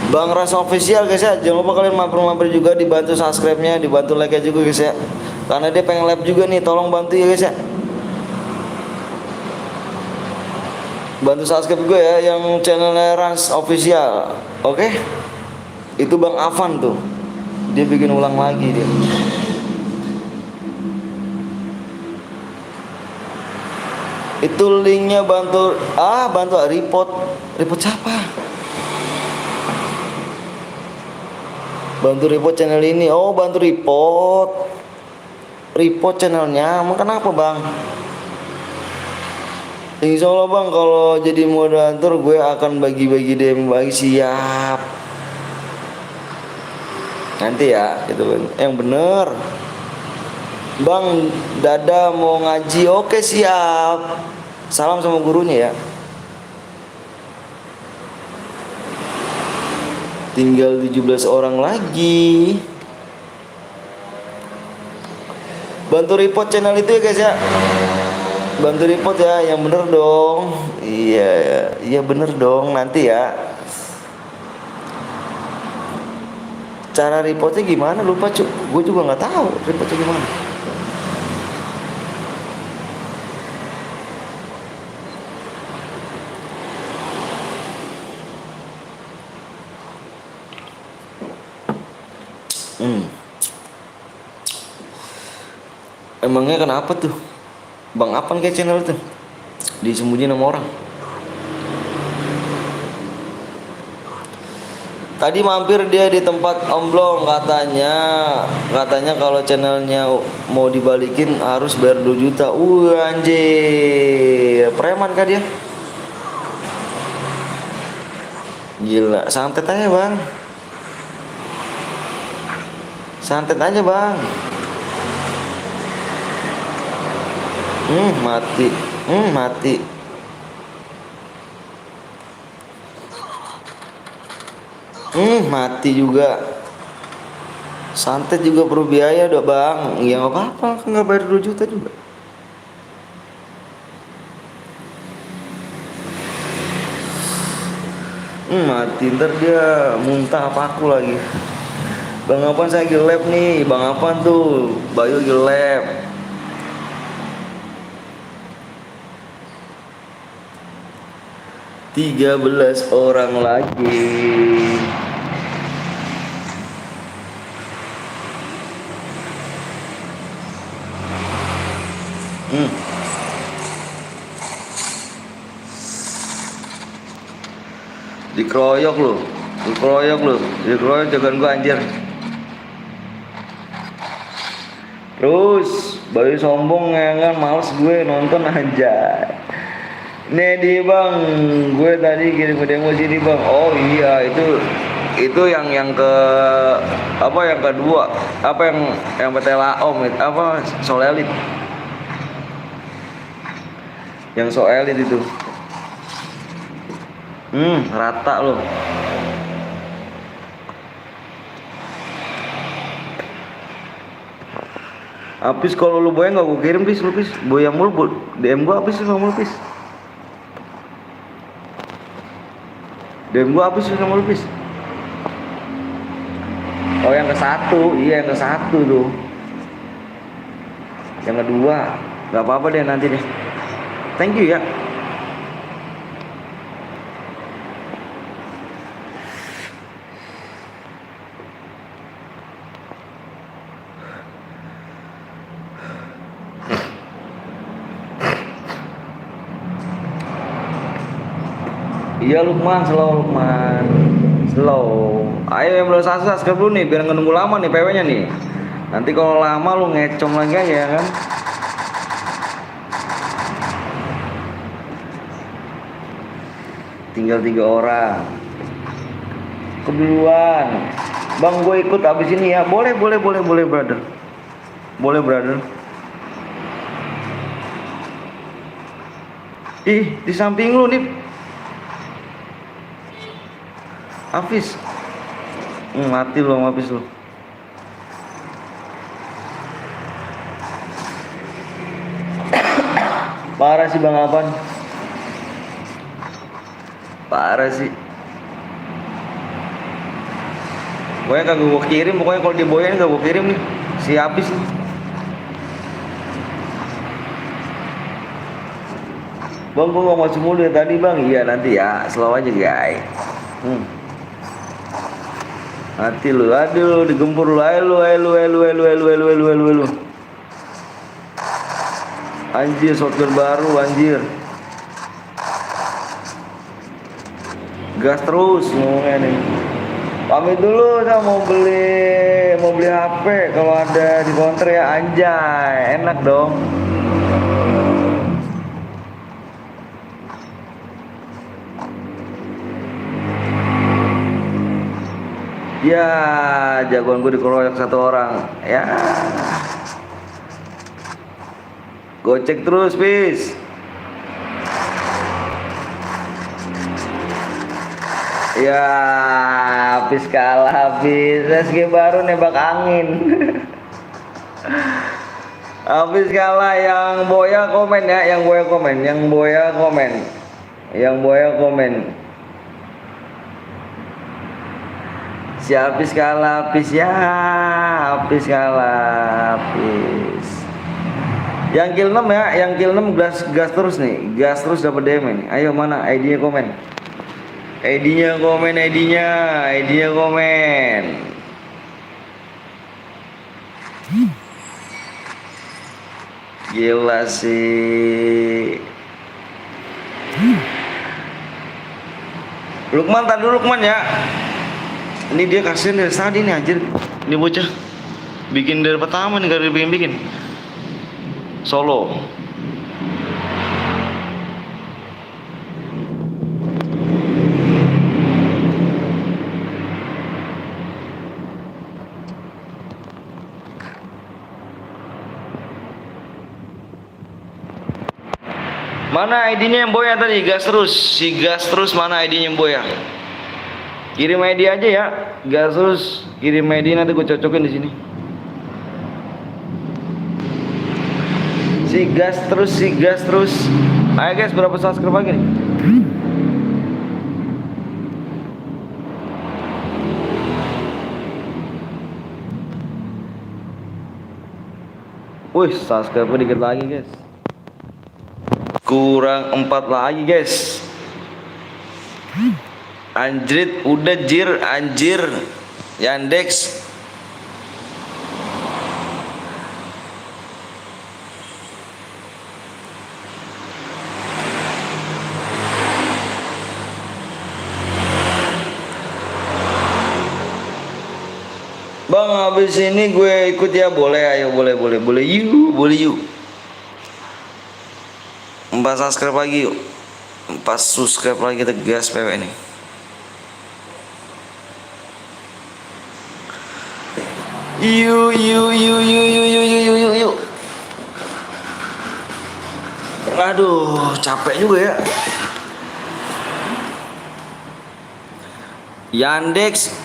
Bang Rans official guys ya. Jangan lupa kalian mampir juga, dibantu subscribe-nya, dibantu like-nya juga guys ya. Karena dia pengen live juga nih, tolong bantu ya guys ya. Bantu subscribe gue ya yang channelnya Rans official. Oke? Itu Bang Avan tuh. Dia bikin ulang lagi dia. Itu linknya bantu report siapa? Bantu report channel ini. Oh, bantu report channelnya. Emang kenapa bang? Insya Allah bang, kalau jadi moderator gue akan bagi-bagi DM bagi, siap. Nanti ya gitu kan, yang bener. Bang Dada mau ngaji, oke siap. Salam sama gurunya ya. Tinggal 17 orang lagi. Bantu report channel itu ya guys ya. Bantu report ya, yang bener dong. Iya, iya bener dong, nanti ya. Cara reportnya gimana? Lupa cuy. Gue juga nggak tahu reportnya gimana. Emangnya kenapa tuh? Bang Apan kayak channel tuh disembunyiin sama orang. Tadi mampir dia di tempat Omblong, katanya kalau channelnya mau dibalikin harus bayar 2 juta. Anjir, preman kah dia? Gila, santet aja bang. Santet aja bang. Mati. Mati. Mati juga. Santet juga perlu biaya dong bang. Ya nggak apa-apa, kan nggak bayar 2 juta juga. Mati, ntar dia muntah apa aku lagi. Bang Apan saya lagi lab nih. Bang Apan tuh Bayu lagi lab. Tiga 13 orang lagi. Dikeroyok lu. Dikeroyok jagaan gua anjir. Terus Bayu sombong ya kan, males gue nonton aja. Nih bang, gue tadi kirim demo sini bang. Oh iya, itu yang ke apa, yang kedua apa, yang petela om apa, solelit, yang soelit itu. Rata loh. Habis kalau lu boy nggak gue kirim lu boy yang mulu DM gue habis nggak mulu DM gua apa sih nomor bis? Oh yang ke satu, iya yang ke satu tuh. Yang kedua, nggak apa-apa deh nanti deh. Thank you ya. Iya Lukman, slow. Ayo yang belum subscribe dulu nih, biar nggak nunggu lama nih PW-nya nih. Nanti kalau lama lu ngecom lagi aja ya kan. Tinggal 3 orang. Keduluan. Bang gue ikut abis ini ya. Boleh brother. Boleh brother. Ih, di samping lu nih. Hafiz. Mati lu sama Hafiz lu. Parah sih Bang Apan. Parah sih. Pokoknya kagak gua kirim, pokoknya kalau diboyain kagak gua kirim nih. Si Hafiz nih. Bang gua mau masuk mulu ya tadi bang. Iya nanti ya, slow aja guys. Hati lu, aduh digempur lu, ayo lu. Anjir, shotgun baru anjir. Gas terus ngomongnya nih. Pamit dulu, saya mau beli HP. Kalau ada di counter ya, anjay, enak dong. Ya, jagoan gue dikeroyok satu orang. Ya, gocek terus, bis. Ya, habis kalah habis. SG baru nembak angin. Habis kalah. Yang Boya komen ya, yang Boya komen. Si habis kalah habis ya, habis kalah habis. Yang kill 6 ya, yang kill 6 gas terus nih. Gas terus dapat DM nih. Ayo mana ID-nya komen. ID-nya komen. Gila sih. Lukman, tadi dulu Lukman ya. Ini dia kasihan dari tadi nih anjir. Ini bocah bikin dari pertama nih, gak dibikin solo. Mana ID-nya yang Boya tadi? Gas terus. Si gas terus mana ID-nya yang Boya? Kirim ID aja ya. Gas terus kirim ID, nanti gue cocokin di sini. Si gas terus. Ayo guys, berapa subscribe lagi nih? Wih, subscribe dikit lagi guys. Kurang 4 lagi guys. Anjrit, udah anjir. Yandex. Bang, habis ini gue ikut ya, boleh, ayo boleh yuk. 4 subscribe lagi yuk. 4 subscribe lagi, kita gas PW nih. Yuk. Aduh, capek juga ya. Yandex,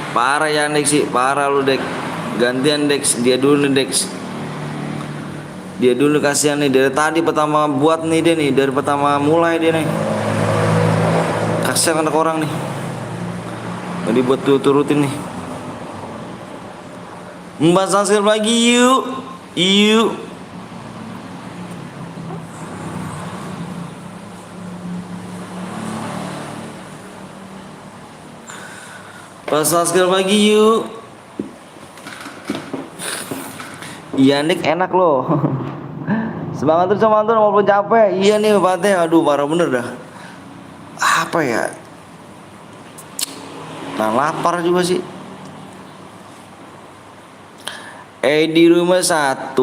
parah Yandex sih, parah lu Dex. Gantian Dex, dia dulu kasihan nih, dari tadi pertama buat nih dia nih, dari pertama mulai dia nih. Kasihan anak orang nih. Jadi buat turutin nih. 4 subscribe lagi yuk. Pas subscribe lagi yuk. Iya Nick, enak loh. Semangat terus teman-teman walaupun capek. Iya nih Fatih, aduh parah bener dah. Apa ya? Nah, lapar juga sih. Di rumah 1 6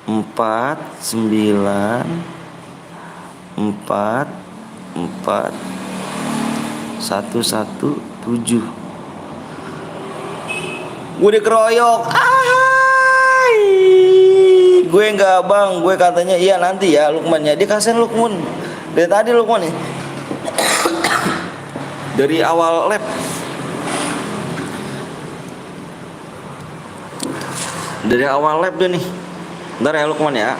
4 9 4 1 1 7. Gue dikeroyok. Gue enggak bang, gue katanya iya nanti ya Lukmannya. Dia kasihan Lukman. Dari tadi Lukman nih. Dari awal lab. Dari awal lab dia nih. Bentar ya Lukman ya.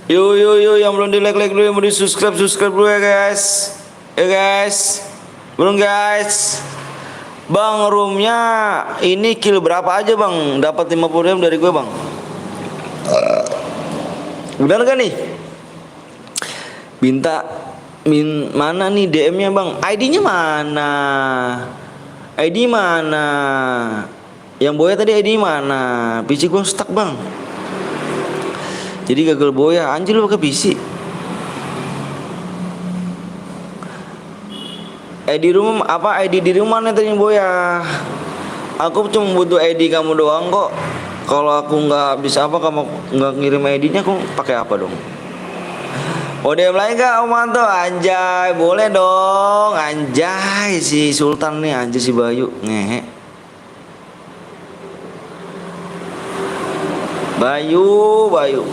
Yo yang belum di like dulu, yang mau di subscribe dulu ya guys. Belum guys. Bang, roomnya ini kill berapa aja bang? Dapat 50 dari gue bang. Benar gak nih? Mana nih DM-nya bang? ID-nya mana? Yang Boya tadi ID mana? PC gue stuck bang. Jadi gagal boya. Anjir lu pakai PC. ID rumah apa, ID di rumah nih tadi boya. Aku cuma butuh ID kamu doang kok. Kalau aku nggak bisa apa, kamu nggak ngirim ID-nya, aku pakai apa dong? Oh DM lain gak Om Manto? Anjay, boleh dong. Anjay si Sultan nih, anjay si Bayu ngehe. Bayu.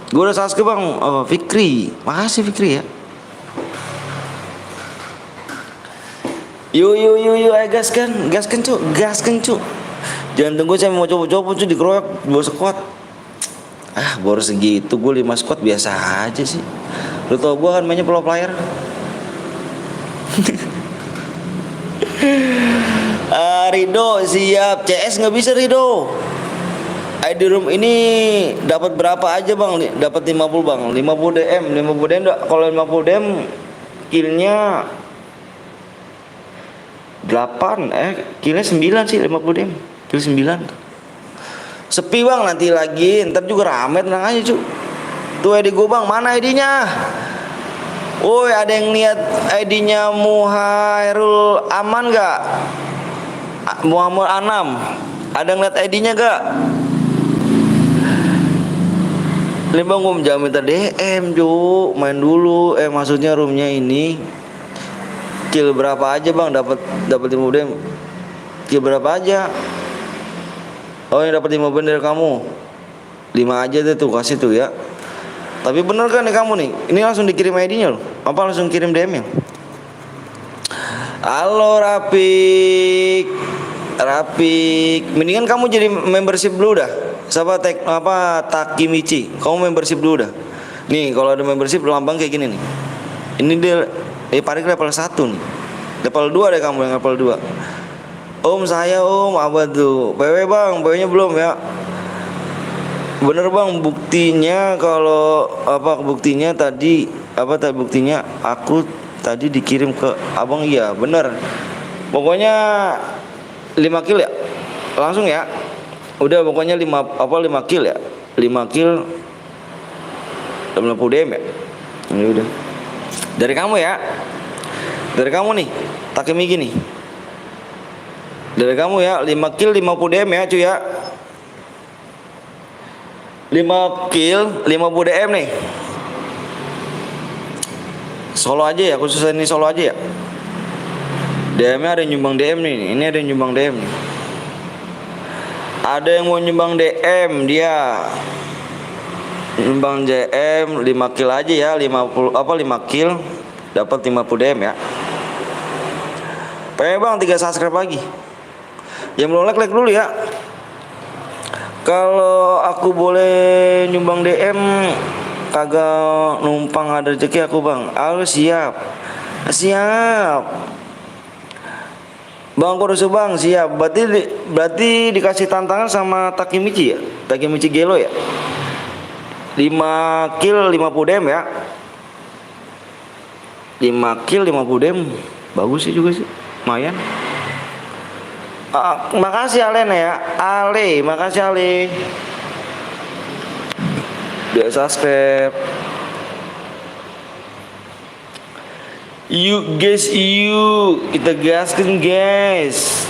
Gue udah subscribe bang. Oh, Fikri, makasih Fikri ya. Yuk, ayo gaskan cuk. Jangan tunggu saya mau coba cuk, dikeroyok bawa squad. Baru segitu, gue 5 squad biasa aja sih. Lu tau gue kan mainnya pro player. Rido siap. CS nggak bisa Rido. ID room ini dapat berapa aja bang? Dapat 50 bang. 50 DM. Kalau 50 DM killnya 8, killnya 9 sih. 50 DM kill 9. Sepi bang, nanti lagi, ntar juga rame, tenang aja cu. Tuh ID gue bang, mana ID-nya? Woi, ada yang lihat ID-nya Muhairul Aman gak? Muhammad Anam, ada yang lihat ID-nya gak? Bang, gue jangan minta DM cu, main dulu. Maksudnya roomnya ini kill berapa aja bang? Dapat 50 DM. Kill berapa aja? Oh, yang dapat 5 dari kamu. 5 aja deh tuh, kasih tuh ya. Tapi bener kan nih kamu nih? Ini langsung dikirim ID-nya loh. Apa langsung kirim DM-nya? Halo Rapik. Mendingan kamu jadi membership dulu dah. Siapa Takimichi. Kamu membership dulu dah. Nih, kalau ada membership lambang kayak gini nih. Ini dia Parik level 1 nih. Level 2 deh kamu, yang level 2. Om saya om, apa tuh? PW bang, PW-nya belum ya? Bener bang, buktinya buktinya aku tadi dikirim ke abang. Iya bener. Pokoknya 5 kill ya, langsung ya. Udah pokoknya 5 kill ya, 5 kill 60 DM ya. Ini udah dari kamu ya, dari kamu nih, Takemi gini. Dari kamu ya, 5 kill 50 DM ya cuy ya. 5 kill 50 DM nih. Solo aja ya, khusus ini solo aja ya. DM-nya ada yang nyumbang DM nih. Ini ada yang nyumbang DM nih. Ada yang mau nyumbang DM dia. Nyumbang DM 5 kill aja ya, 5 kill dapat 50 DM ya. Pengen bang 3 subscribe lagi. Yang belum like dulu ya. Kalau aku boleh nyumbang DM, kagak numpang ada rezeki aku bang. Siap bang, kurus bang, siap. Berarti dikasih tantangan sama Takemichi ya, Takemichi Gelo ya. 5 kill 50 DM ya. 5 kill 50 DM, bagus sih juga sih, lumayan. Makasih Alen ya, makasih Ale. Udah subscribe. Yuk guys, kita gaskan guys.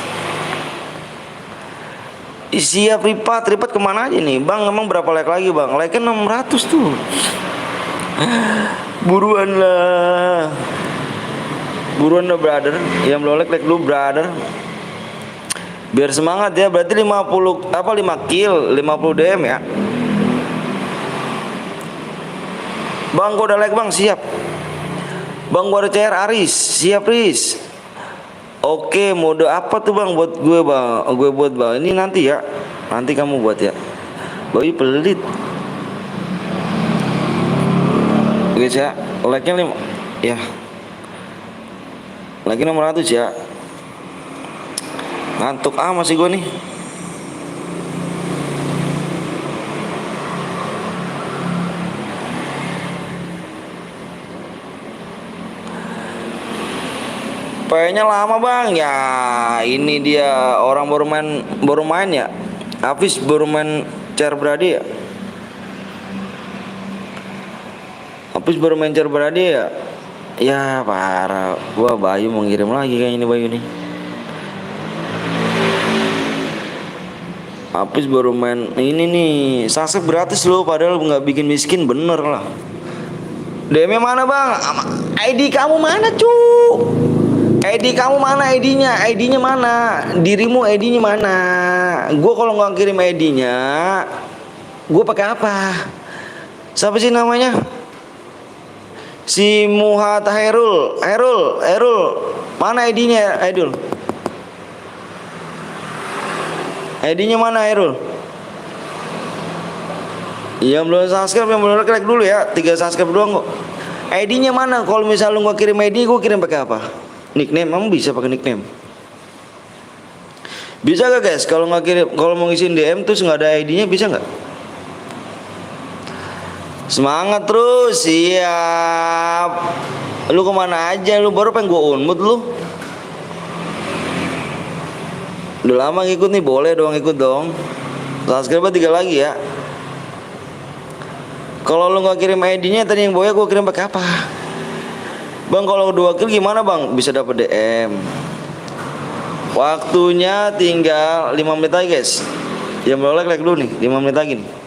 Siap Ripat kemana aja nih bang? Emang berapa like lagi bang? Like-nya 600 tuh. Buruan lah brother. Yang belum like dulu brother. Biar semangat ya. Berarti 5 kill 50 DM ya. Bang gua udah like bang, siap. Bang gua ada CR Aris, siap Riz. Oke, mode apa tuh bang buat gue bang? Gue buat bang. Ini nanti ya. Nanti kamu buat ya. Bayi pelit. Guys ya, like-nya 5 ya. Like-nya 600 ya. Ngantuk masih gue nih. Kayaknya lama bang ya. Ini dia orang baru main ya. Hafiz baru main CR Brady ya. Apus baru mencar beradi ya. Ya parah. Gua Bayu mau ngirim lagi kayaknya ini Bayu nih. Apus baru main ini nih. Subscribe gratis loh, padahal nggak bikin miskin bener lah. DM-nya mana bang? ID kamu mana cu? ID kamu mana ID-nya? ID-nya mana? Dirimu ID-nya mana? Gue kalau nggak kirim ID-nya, gue pakai apa? Siapa sih namanya? Si Muhat Herul. Mana ID-nya Herul? ID-nya mana Herul? Yang belum subscribe, yang belum like dulu ya. 3 subscribe doang kok. ID-nya mana? Kalau misal lu gua kirim ID, gua kirim pakai apa? Nickname, emang bisa pakai nickname? Bisa gak guys? Kalau nggak kirim, kalau mau ngisiin DM terus nggak ada ID-nya, bisa nggak? Semangat terus, siap. Lu kemana aja? Lu baru pengen gua unmut lu. Udah lama ngikut nih, boleh dong ikut dong. Subscribe 3 lagi ya. Kalau lu nggak kirim ID-nya tadi yang boya, gua kirim pakai apa? Bang kalau 2 kill gimana bang? Bisa dapat DM. Waktunya tinggal 5 menit lagi guys. Yang belum like dulu nih, 5 menit lagi nih.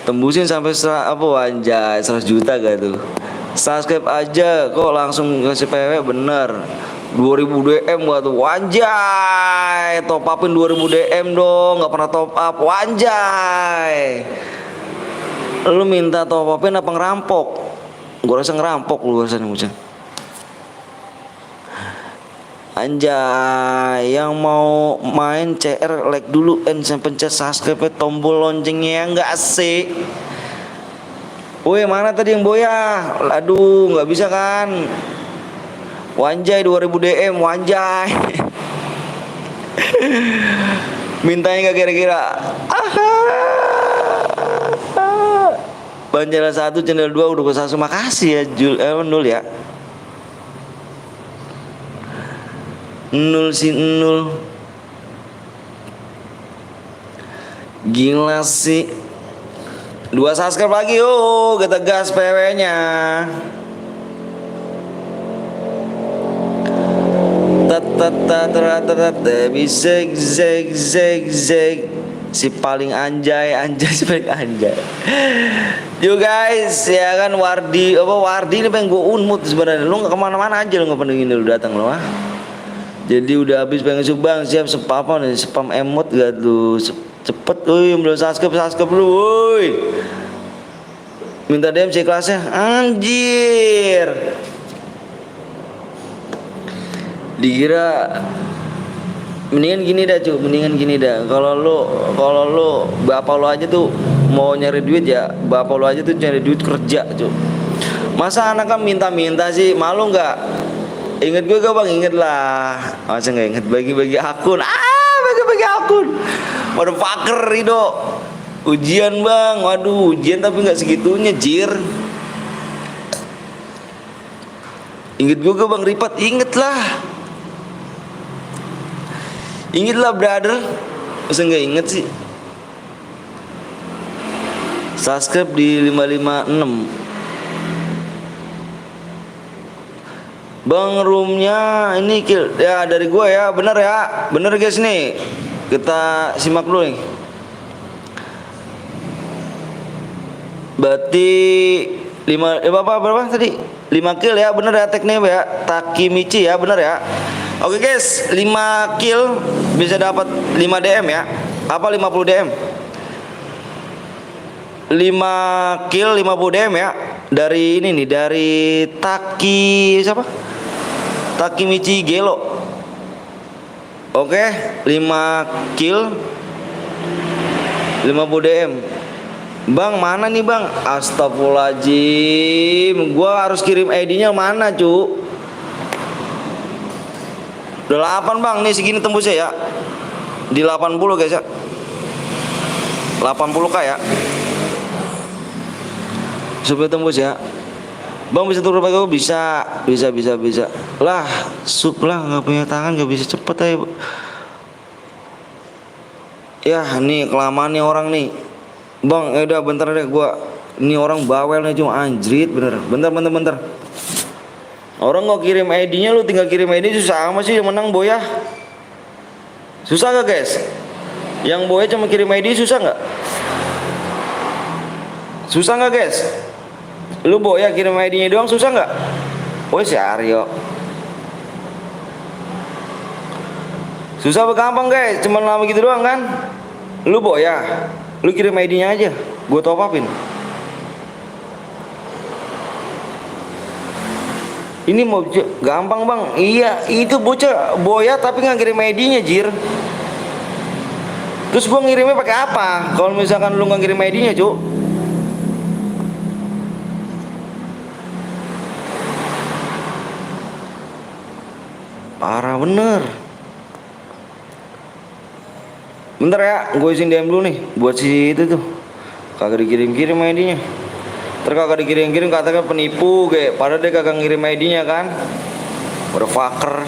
Tembusin sampai apa anjay 100 juta gak tuh? Subscribe aja kok langsung kasih PW bener. 2000 DM gak tuh? Wanjay, top upin 2000 DM dong. Gak pernah top up, wanjay. Lu minta top upin apa ngerampok? Gue rasa ngerampok lu rasanya Mucen. Anjay, yang mau main CR like dulu pencet subscribe tombol loncengnya enggak sih? Woi mana tadi yang boya? Aduh nggak bisa kan? Wanjay 2000 DM wanjay. Mintanya nggak kira-kira? Bang channel 1 channel 2 udah ke Sasu, makasih ya Nul ya. Nul si Nul. Gila sih. 2 subscribe lagi yuk, kita gas PW-nya. Bisa zeg si paling anjay si paling anjay. Yo guys, ya kan Wardi ini pengen gue unmut sebenarnya. Lu nggak kemana-mana aja, lu nggak pengen lu datang lu ah. Jadi udah habis pengen subang, siap spam apa nih, spam emot gak tuh? Cepet tuh belum subscribe lu woi. Minta DM cek kelasnya anjir. Dikira mendingan gini dah. Kalau lu bapak lu aja tuh mau nyari duit ya, bapak lu aja tuh nyari duit kerja cuy. Masa anak kan minta-minta sih, malu nggak? Ingat gue gak bang? Inget lah. Masa nggak inget bagi-bagi akun? Bagi-bagi akun. Waduh fucker Rido. Ujian bang, waduh ujian tapi nggak segitunya jir. Inget gue gak bang Ripat? Inget lah brother. Masa nggak inget sih? Subscribe di 556. Bang roomnya ini kill ya dari gue ya, bener guys nih. Kita simak dulu nih. Berarti 5 berapa tadi? 5 kill ya, bener ya tekniknya ya. Takimichi ya, bener ya. Oke guys, 5 kill bisa dapat 5 DM ya. Apa 50 DM? 5 kill 50 DM ya. Dari ini nih, dari siapa? Takimichi Gelo. Oke, 5 kill 50 DM. Bang, mana nih bang? Astagfirullahaladzim. Gua harus kirim ID-nya mana cu? Udah 8 bang, nih segini tembusnya ya. Di 80 guys ya. 80k ya. Supaya tembus ya. Bang bisa turun pakai aku? Bisa. Lah, sup lah, nggak punya tangan nggak bisa cepet aja. Ya, nih kelamaannya orang nih. Bang, udah bentar deh gua. Ini orang bawel nih cuma anjrit bener. Bentar. Orang nggak kirim ID-nya, lu tinggal kirim ID susah amat sih yang menang Boya. Susah gak guys? Yang Boya cuma kirim ID susah nggak? Susah nggak guys? Lu Boya kirim ID-nya doang susah nggak? Oh si Aryo. Susah apa gampang guys? Cuman lama gitu doang kan? Lu Boya, lu kirim ID-nya aja, gue top upin. Ini mau gampang bang. Iya itu bocah Boya tapi nggak kirim ID-nya jir. Terus gue ngirimnya pakai apa? Kalau misalkan lu nggak kirim ID-nya cuk. Parah bener. Bentar ya, gue isin DM dulu nih buat si itu tuh. Kagak dikirim-kirim ID-nya. Terus kagak dikirim-kirim katakan penipu kayak padahal dia kagak ngirim ID-nya kan. Udah fucker.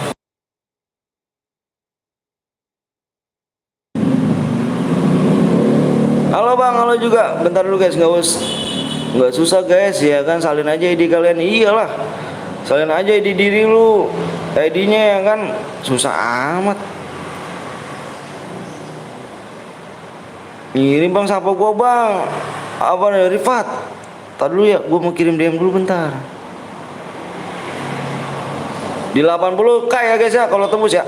Halo bang, halo juga. Bentar dulu guys, nggak susah guys ya kan, salin aja ID kalian. Iyalah, salin aja ID diri lu, ID-nya ya kan, susah amat. Ngirim bang, siapa gua bang? Apa dari Rifat? Tadi dulu ya, gua mau kirim DM dulu bentar. Di 80k ya guys ya, kalau tembus ya.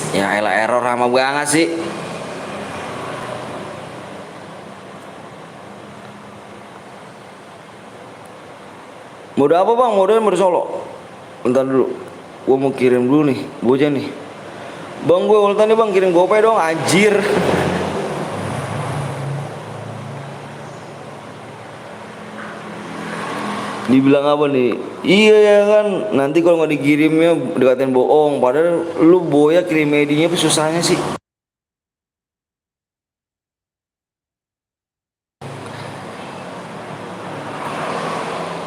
Ya elah error lama banget sih. Mode apa bang? Mode solo. Bentar dulu, gua mau kirim dulu nih, bocah nih. Bang gue ultan nih bang, kirim GoPay dong anjir. Dibilang apa nih? Iya ya kan, nanti kalau nggak dikirimnya dikatain bohong. Padahal lu Boya kirim ID-nya susahnya sih.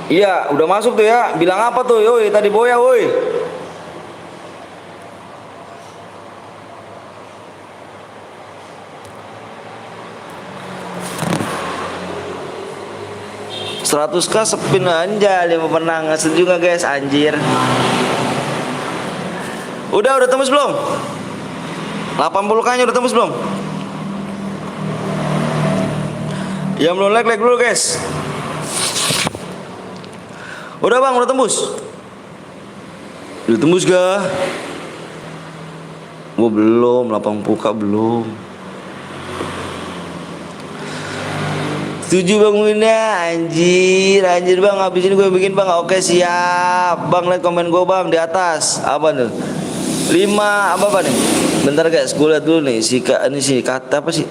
Iya, udah masuk tuh ya. Bilang apa tuh, yoi tadi Boya, woi. Seratus k sepin aja 5 menang juga guys anjir. Udah tembus belum? 80k nya udah tembus belum? Yang belum like dulu guys. Udah bang, udah tembus. Udah tembus gak? Oh belum, 80k belum. Setuju bang Wina, anjir bang, habis ini gue bikin bang. Oke siap bang, like komen gue bang di atas. Apa tuh? 5 apa nih? Bentar guys, gue lihat dulu nih ini sih kata apa sih?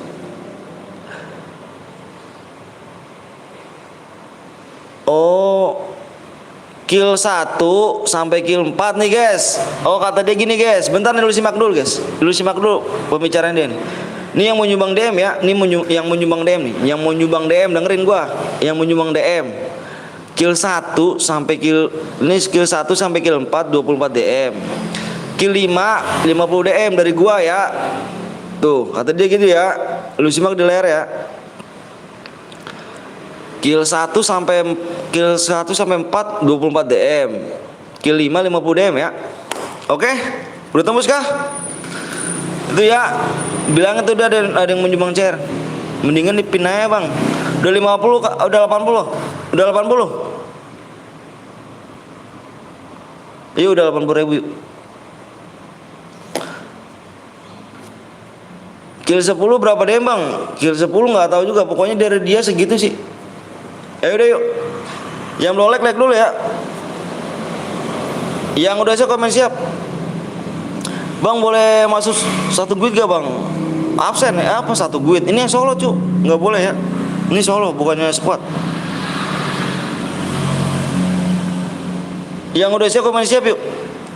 Oh, kill 1 sampai kill 4 nih guys. Oh kata dia gini guys, bentar nih lu simak dulu guys. Lu simak dulu pembicaraan dia nih. Ini yang mau nyumbang DM ya, ini yang mau nyumbang DM nih, yang mau nyumbang DM dengerin gua, yang mau nyumbang DM. Kill 1 sampai kill 4 24 DM. Kill 5 50 DM dari gua ya. Tuh, kata dia gitu ya. Lu simak di layar ya. Kill 1 sampai 4 24 DM. Kill 5 50 DM ya. Oke? Udah tembus kah? Itu ya, bilang itu udah ada yang menyumbang share. Mendingan dipin aja bang. Udah 50, udah 80. Udah 80. Iya udah 80.000. Kill 10 berapa DM bang? Kill 10 nggak tahu juga. Pokoknya dari dia segitu sih. Ayo udah yuk. Yang belum like dulu ya. Yang udah siap komen siap. Bang boleh masuk 1 guide gak bang? Absen ya? Apa 1 guide? Ini yang solo cu, nggak boleh ya. Ini solo bukannya squad. Yang udah siap komen siap yuk.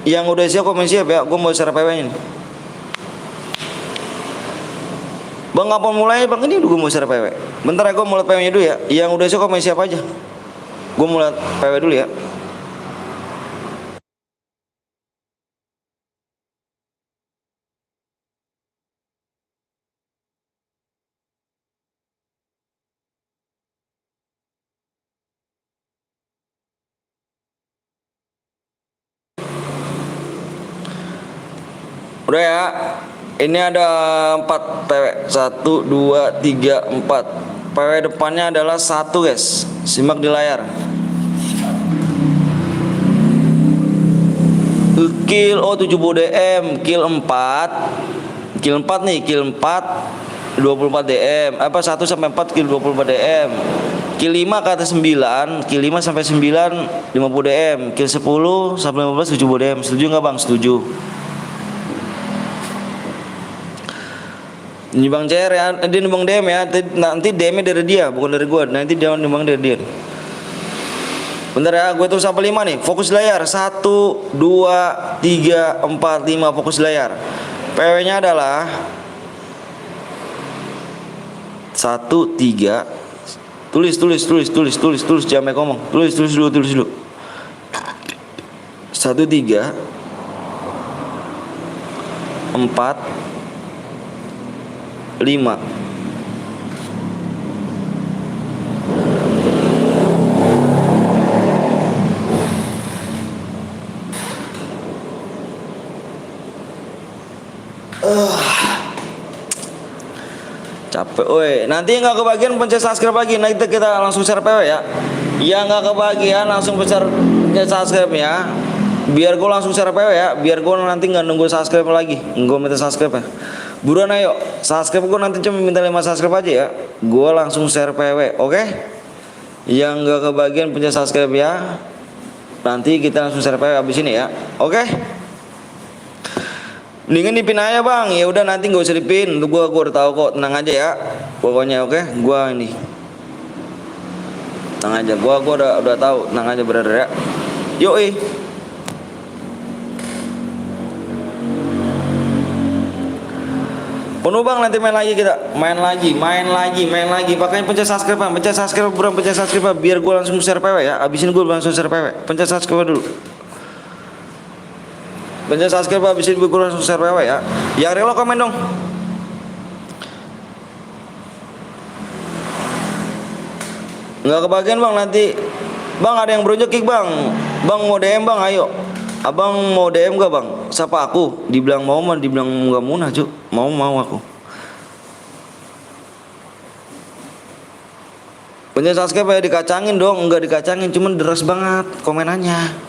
Yang udah siap komen siap ya. Gue mau share PW nya nih. Bang kapan mulainya bang? Ini gue mau share PW. Bentar ya gue mau liat PW nya dulu ya. Yang udah siap komen siap aja. Gue mau liat PW dulu ya. Udah ya. Ini ada 4 PW. 1 2 3 4. PW depannya adalah 1 guys. Simak di layar. Kill 70 DM, kill 4. Kill 4 nih, kill 4 24 DM. Apa 1 sampai 4 kill 24 DM. Kill 5 ke atas 9, kill 5 sampai 9 50 DM, kill 10 sampai 15 70 DM. Setuju nggak Bang? Setuju. Ini Bang CR ya, dia nembang DM ya. Nanti DM-nya dari dia, bukan dari gua. Nanti dia nembang dari dia. Bentar ya, gue terus sampai 5 nih. Fokus layar. 1 2 3 4 5 fokus layar. PW-nya adalah 1 3. Tulis jangan ngomong. Tulis dulu. 1 3 4 5. Capek, woi. Nanti nggak kebagian pencet subscribe lagi. Nanti kita langsung share PW ya. Yang nggak kebagian langsung pencet subscribe ya. Biar gue langsung share PW ya. Biar gue nanti nggak nunggu subscribe lagi. Gue minta subscribe ya. Buruan ayo. Subscribe gue nanti cuma minta 5 subscribe aja ya. Gue langsung share PW, oke? Yang nggak kebagian pencet subscribe ya. Nanti kita langsung share PW abis ini ya. Oke? Mendingan dipin aja Bang. Ya udah nanti nggak usah dipin. Untuk gua udah tahu kok. Tenang aja ya. Pokoknya oke. Gua ini. Tenang aja. Gua udah tahu. Tenang aja brother ya. Yoi. Penuh Bang, nanti main lagi kita. Main lagi. Pakainya pencet subscribe Bang. Pencet subscribe Bang. Biar gua langsung share PW ya. Abisin gua langsung share PW. Pencet subscribe dulu. Pencet subscribe habisin gue langsung share PW ya. Yang rela komen dong. Nggak kebagian Bang nanti. Bang ada yang bronjok kick Bang. Bang mau DM Bang ayo. Abang mau DM gak Bang? Siapa aku? Dibilang mau mah dibilang nggak munah Cuk. Mau aku. Pencet subscribe ya dikacangin dong. Enggak dikacangin cuman deres banget komenannya.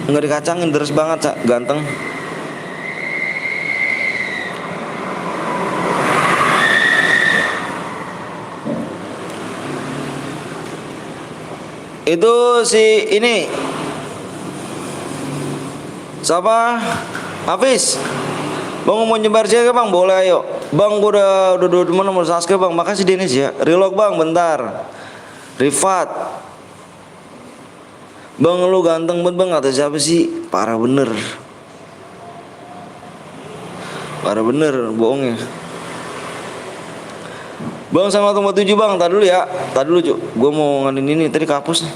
Enggak dikacangin, deres banget Cak, ganteng. Itu si ini siapa? Hafiz. Bang mau nyebar sih Bang? Boleh ayo. Bang gua udah 2 teman nomor subscribe Bang. Makasih Denis ya. Relog Bang bentar. Rifat. Bang lu ganteng banget Bang, kata siapa sih? Parah bener, bohongnya. Bang sama tempat 7 Bang, tar dulu ya. Tar dulu Cuk, gue mau nganin ini, tadi kapus nih.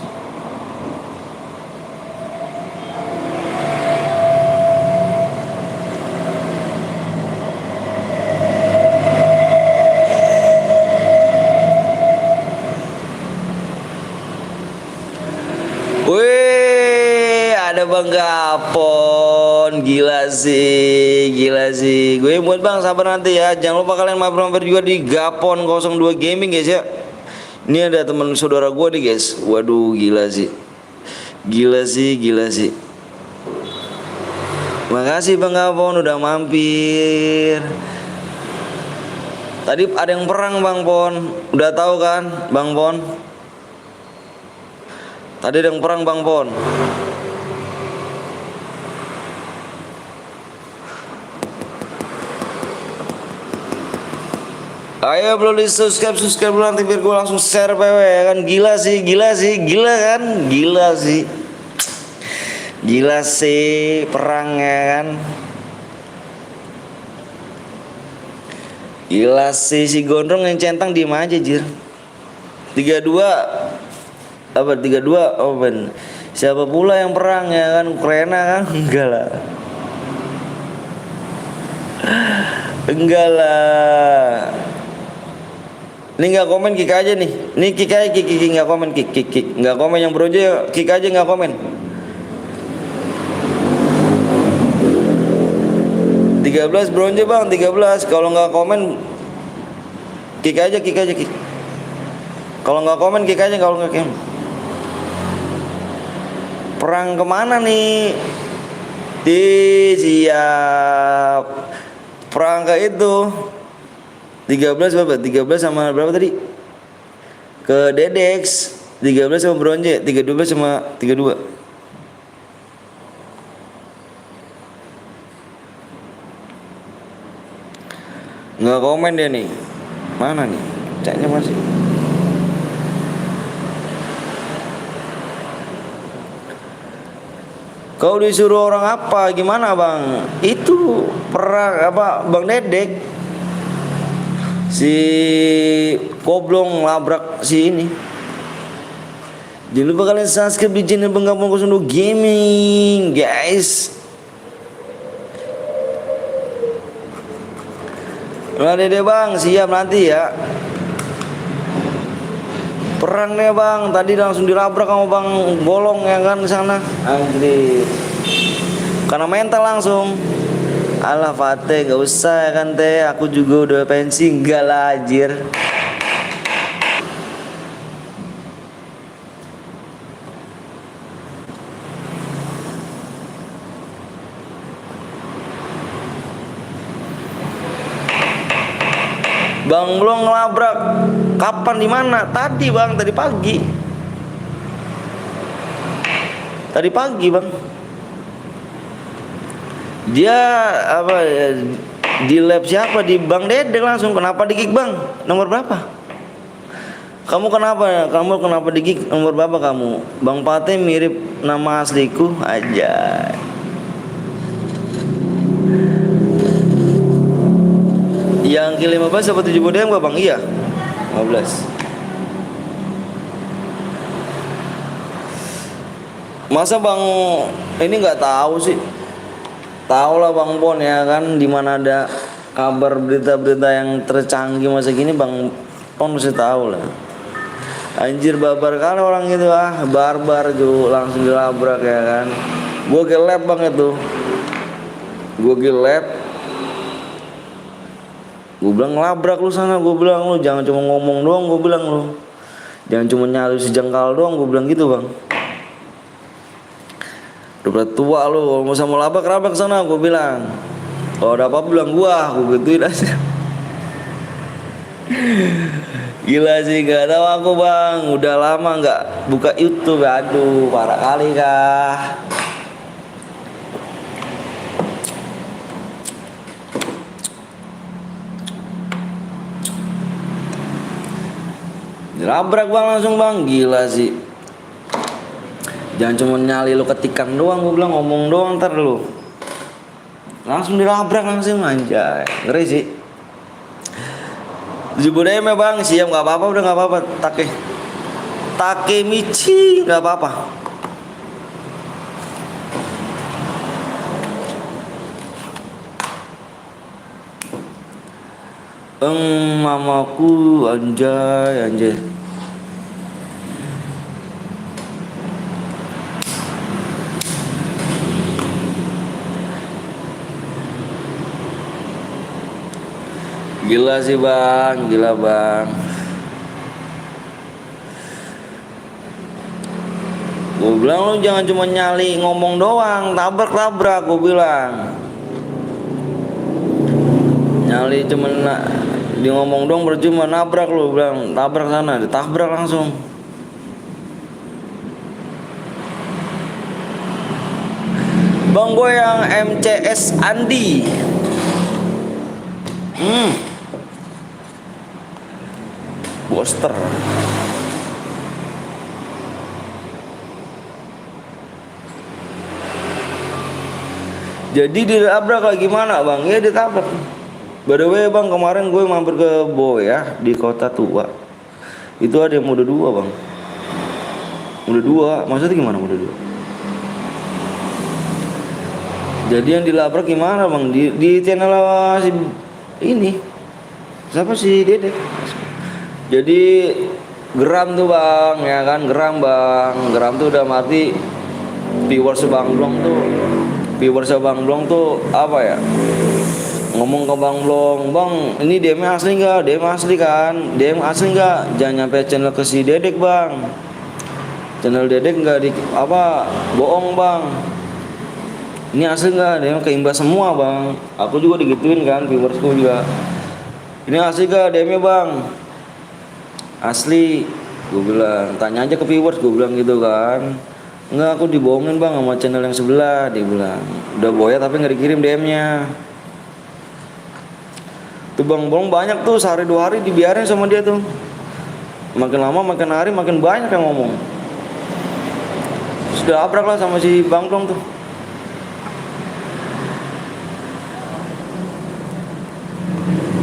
Bang Gapon, gila sih. Gue buat Bang sabar nanti ya. Jangan lupa kalian mampir juga di Gapon 02 Gaming guys ya. Ini ada teman saudara gue nih guys. Waduh gila sih. Makasih Bang Gapon udah mampir. Tadi ada yang perang Bang Pon. Udah tahu kan Bang Pon? Tadi ada yang perang Bang Pon. Ayo belum di subscribe dulu nanti biar gue langsung share PW ya kan. Gila sih perangnya kan. Gila sih si gondrong yang centang diem aja jir. 32 oh ben. Siapa pula yang perang ya kan? Ukraina kan? Enggak lah. Ini nggak komen kick aja nih. Nih kick aja kick nggak komen kick. Nggak komen yang bronjo ya kick aja nggak komen. 13 bronze bang, 13. Kalau nggak komen kick aja kick. Kalau nggak komen kick aja, kalau nggak komen. Perang kemana nih? Siap. Perang ke itu. 13 berapa? 13 sama berapa tadi? Ke Dedex. 13 sama bronze, 32 sama 32. Nggak komen dia nih. Mana nih? Caknya masih. Kau disuruh orang apa? Gimana bang? Itu perang apa? Bang Dedek. Si Koblong labrak si ini. Jangan lupa kalian subscribe di channel Bang Gapong 02 Gaming, guys. Nah dede bang, siap nanti ya. Perang nih bang, tadi langsung dilabrak sama bang Golong ya kan di sana. Anjir. Karena mental langsung. Alah Fateh, gak usah ya kan teh. Aku juga udah pensi, enggak lah anjir. Bang lo ngelabrak kapan di mana? Tadi bang, tadi pagi. Tadi pagi bang. Dia apa ya, di lab siapa? Di Bang Dedek langsung. Kenapa di kick bang? Nomor berapa? Kamu kenapa? Kamu kenapa di kick? Nomor berapa kamu? Bang Pate mirip nama asliku aja. Yang ke 15 apa 70 DM gak bang? Iya 15. Masa bang ini nggak tahu sih? Tahu lah bang Pon ya kan, dimana ada kabar berita-berita yang tercanggih masa gini bang Pon mesti tahu lah. Anjir barbar kali orang itu barbar tuh, langsung dilabrak ya kan. Gue ke lab bang itu. Gue ke lab. Gue bilang ngelabrak lu sana, gue bilang lu jangan cuma ngomong doang, gue bilang lu jangan cuma nyali sejengkal doang, gue bilang gitu bang. Udah tua lu, mau sama labrak sana, gue bilang. Kalau ada apa-apa bilang gue gituin aja. Gila sih, gak tahu aku bang, udah lama nggak buka YouTube, aduh parah kali kah. Dilabrak bang langsung bang, gila sih. Jangan cuma nyali lu ketikan doang, gue bilang ngomong doang ntar lu. Langsung dilabrak langsung anjay, ngeri sih. 7 DM ya bang, siap nggak apa-apa, udah nggak apa-apa. Takemichi nggak apa-apa. Mamaku anjay. Gila sih bang, gila bang. Gue bilang lu jangan cuma nyali ngomong doang, tabrak gue bilang. Nyali cuma di ngomong doang bercuma, nabrak lu bilang, tabrak sana, ditabrak langsung. Bang gue yang MCS Andi. Poster. Jadi ditabrak lagi mana bang? Ya ditabrak. By the way bang, kemarin gue mampir ke Boya di Kota Tua. Itu ada yang mode 2 bang. Mode 2, maksudnya gimana mode 2? Jadi yang dilabrak gimana bang? Di channel si ini siapa sih Dedek? Jadi geram tuh bang, ya kan, geram tuh udah mati. Viewers Bang Blong tuh apa ya? ngomong ke Bang Blong, "Bang, ini DM asli nggak? DM asli kan? DM asli nggak? Jangan nyampe channel ke si Dedek, Bang. Channel Dedek nggak di apa bohong, Bang. Ini asli nggak? DM keimbas semua, Bang." Aku juga digituin kan, viewersku juga. "Ini asli nggak DM-nya, Bang?" "Asli," gue bilang. "Tanya aja ke viewers," gue bilang gitu kan. "Enggak, aku dibohongin, Bang, sama channel yang sebelah," dia bilang. Udah boya tapi nggak dikirim DM-nya. Tuh Bang Bolong banyak tuh, sehari 2 hari dibiarin sama dia tuh. Makin lama makin hari makin banyak yang ngomong. Sudah abrak lah sama si Bang Bolong tuh.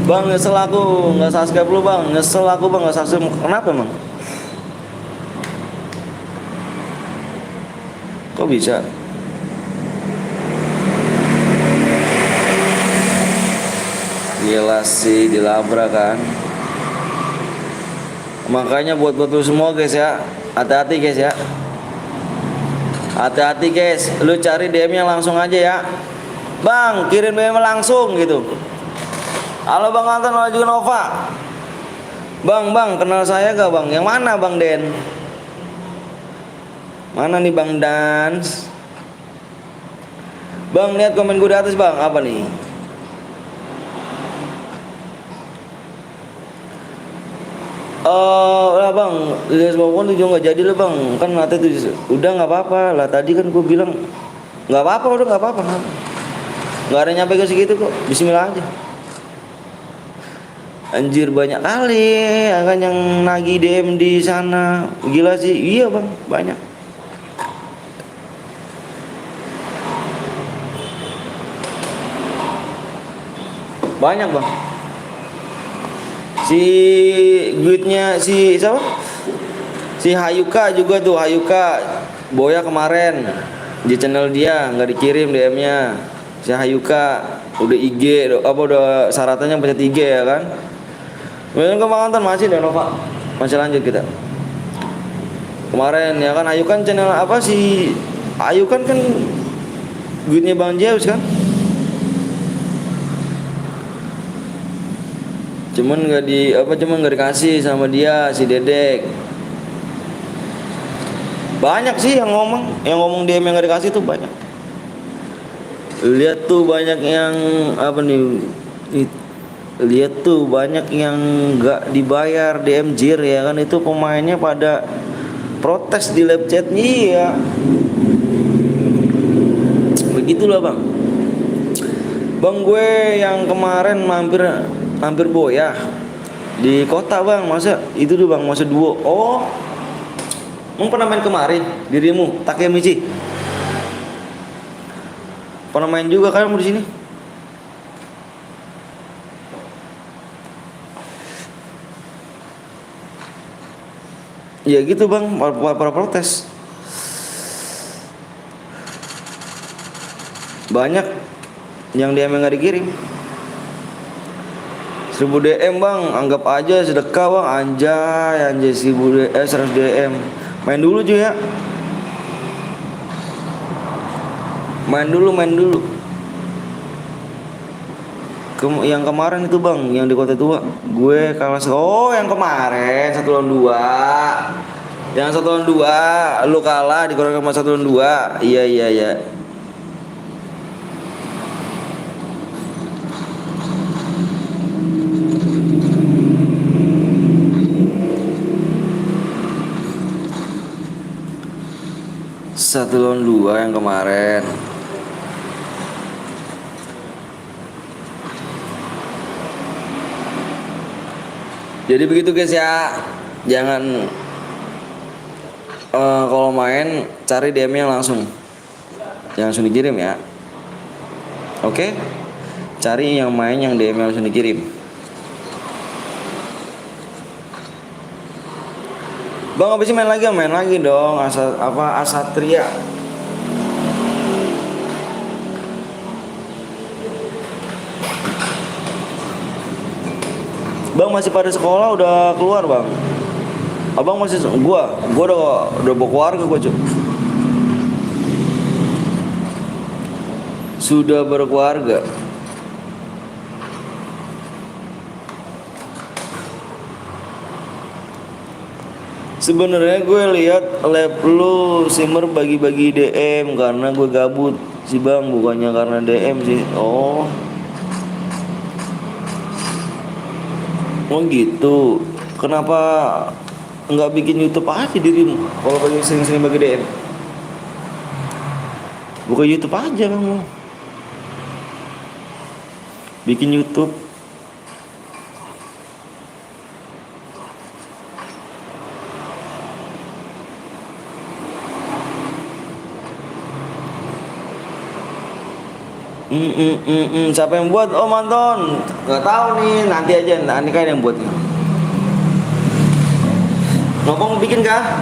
"Bang, nyesel aku nggak subscribe lu, Bang. Nyesel aku, Bang, nggak subscribe." "Kenapa emang? Kok bisa?" Gila sih, dilabrak kan. Makanya buat lu semua guys ya, hati-hati guys ya. Hati-hati guys, lu cari DM-nya langsung aja ya. "Bang, kirim DM langsung," gitu. "Halo Bang Anton, halo juga Nova. Bang, kenal saya gak, Bang? Yang mana Bang Den? Mana nih Bang Dans? Bang, lihat komen gue di atas, Bang. Apa nih? Lah Bang, lihat semua tuh juga nggak jadi lah Bang. Kan nanti tuh udah nggak apa-apa lah. Tadi kan gue bilang nggak apa-apa, udah nggak apa-apa. Nggak ada nyampe ke segitu kok. Bismillah aja. Anjir, banyak kali akan yang nagih DM di sana. Gila sih. Iya Bang, banyak. Banyak Bang. Si duitnya si siapa? Si Hayuka juga tuh, Hayuka boya kemarin di channel dia nggak dikirim DM-nya. Si Hayuka udah IG apa udah syaratannya pencet IG ya kan. Kemudian ke Bang Anton masih deh Nova. Masih lanjut kita. Kemarin ya kan Hayukan channel apa sih? Hayukan kan duitnya Bang Zeus kan. Cuman nggak dikasih sama dia si Dedek. Banyak sih yang ngomong DM yang nggak dikasih tuh banyak. Lihat tuh banyak yang apa nih? Lihat tuh banyak yang nggak dibayar DM Jir ya kan, itu pemainnya pada protes di live chat. Iya. Begitulah Bang. Bang, gue yang kemarin hampir boya di kota Bang, masa itu tuh Bang, masa duo. Oh, emang pernah main kemarin dirimu Takemichi? Pernah main juga kan di sini? Ya gitu Bang, para protes. Banyak yang DM nggak dikirim. 1000 DM Bang, anggap aja sedekah Bang. Anjay 100 DM. Main dulu cuy ya. Main dulu. Yang kemarin itu Bang, yang di Kota Tua, gue kalah. Oh, yang kemarin 1 lawan 2. Yang 1 lawan 2, lu kalah di Kota 1 lawan 2. Iya. Satu lawan 2 yang kemarin. Jadi begitu guys ya. Jangan kalau main cari DM-nya langsung. Jangan langsung dikirim ya. Oke? Cari yang main yang DM-nya langsung dikirim. Bang, habis main lagi dong. Asatria. Bang masih pada sekolah udah keluar Bang. Abang masih gua udah bawa keluarga gua cuy. Sudah berkeluarga. Sebenarnya gue lihat lab lu Simmer bagi-bagi DM karena gue gabut sih bang, bukannya karena DM sih. Oh, oh gitu. Kenapa nggak bikin YouTube aja dirimu? Kalau bagi sering-sering bagi DM, buka YouTube aja bang lu. Bikin YouTube. Siapa yang buat? Oh manton. Nggak tahu nih. Nanti aja. Nanti kan yang buat. Ngomong bikin kah?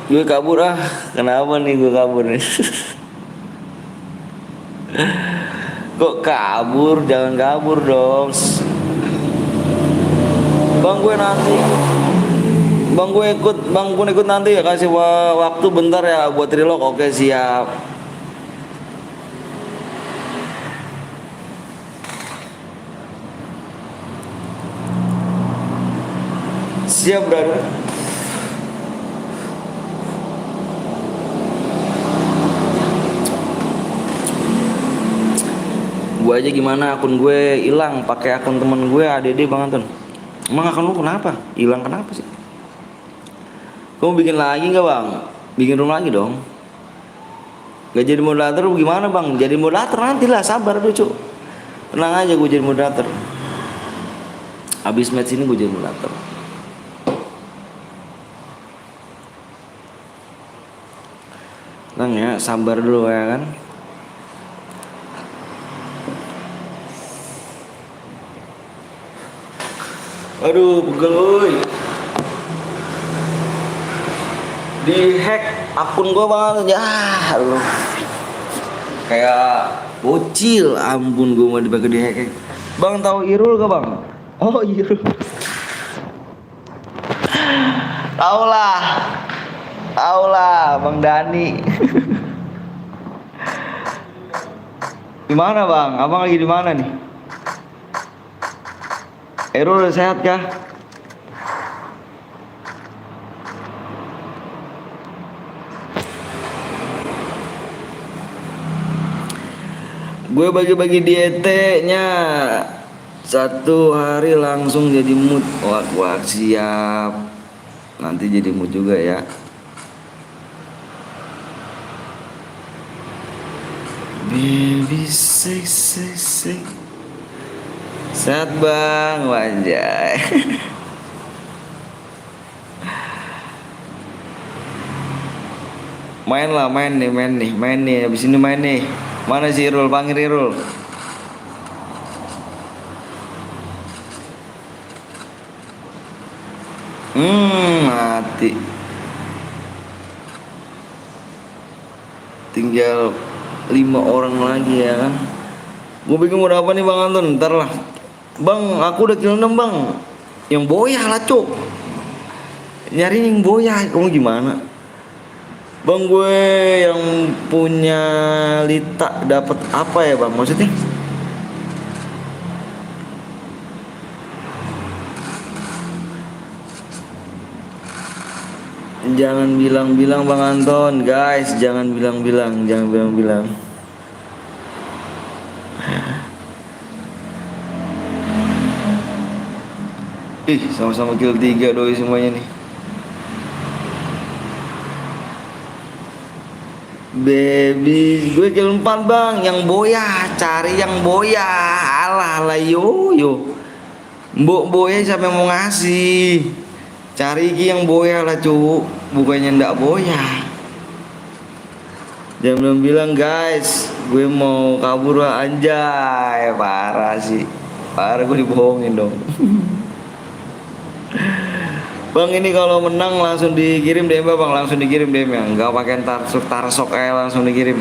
Gue kabur ah. Kenapa nih gue kabur nih? Kok kabur? Jangan kabur dong. Bang gue nanti. Bang gue ikut nanti ya, kasih waktu bentar ya buat reload. Oke siap. Siap brother. Gue aja gimana, akun gue hilang pakai akun temen gue ADD Bang Anton. Emang akun lu kenapa? Hilang kenapa sih? Kamu bikin lagi nggak bang? Bikin room lagi dong. Gak jadi moderator gimana bang? Jadi moderator nanti lah, sabar dulu cu. Tenang aja, gue jadi moderator. Abis match ini gue jadi moderator. Tenang ya, sabar dulu ya kan. Aduh, pegel woy. Di hack akun gua banget ya. Aduh. Kayak bocil, ampun gua mau dipakai di hack. Bang tahu Irul gak bang? Oh Irul. Tahu lah. Tahu lah Bang Dani. Di mana bang? Abang lagi di mana nih? Irul udah sehat kah? Gue bagi-bagi dietnya 1 hari langsung jadi mood. Wah siap. Nanti jadi mood juga ya. Baby say. Sehat bang, wajah. main nih, abis ini main nih. Mana si Irul, panggil Irul. Mati. Tinggal 5 orang lagi ya kan. Gue bingung mau apa nih Bang Anton, ntar lah. Bang, aku udah kill 6 bang. Yang boyah lah cok. Nyari yang boyah, kamu gimana? Bang gue yang punya Lita dapat apa ya bang? Maksudnya? Jangan bilang-bilang Bang Anton, guys. Jangan bilang-bilang. Ih, sama-sama kill 3 doi semuanya nih. Baby, gue kill 4 bang. Yang boya, cari yang boya. Alah yo. Mbok boya siapa yang mau ngasih? Cari yang boya lah cu. Bukannya ndak boya. Jangan bilang guys, gue mau kabur anjay. Parah sih. Parah, gue dibohongin dong. Bang ini kalau menang langsung dikirim DM bang, langsung dikirim DM ya, nggak pakai tarsok langsung dikirim.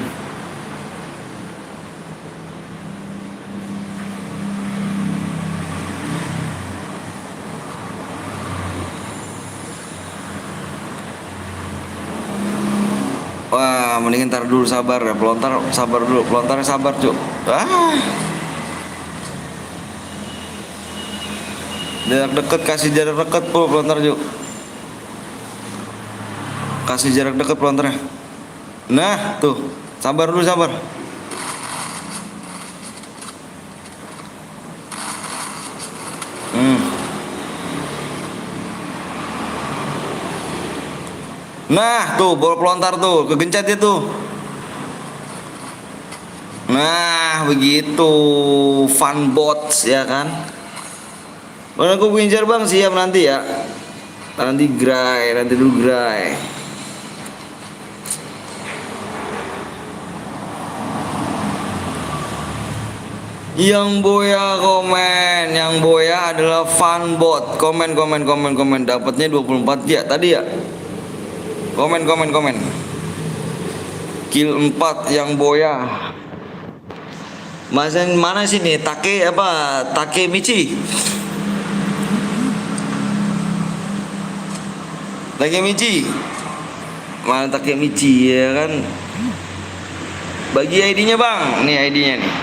mendingan ntar dulu, sabar ya. Pelontar sabar dulu, pelontarnya sabar cuk. Jarak deket, kasih jarak deket pelontar cuk. Kasih jarak deket pelontarnya. Nah tuh, sabar dulu, sabar. Nah tuh, bola pelontar tuh, kegencet dia tuh. Nah begitu, fun bots ya kan. Mana aku ngincar bang, siap nanti ya. Nanti gray, nanti dulu gray. Yang Boya komen, yang Boya adalah fun bot. Komen. Dapatnya 24 ya tadi ya. Komen. Kill 4 yang Boya. Mana sih nih? Takemichi. Mana Takemichi ya kan? Bagi ID-nya bang. Nih ID-nya nih.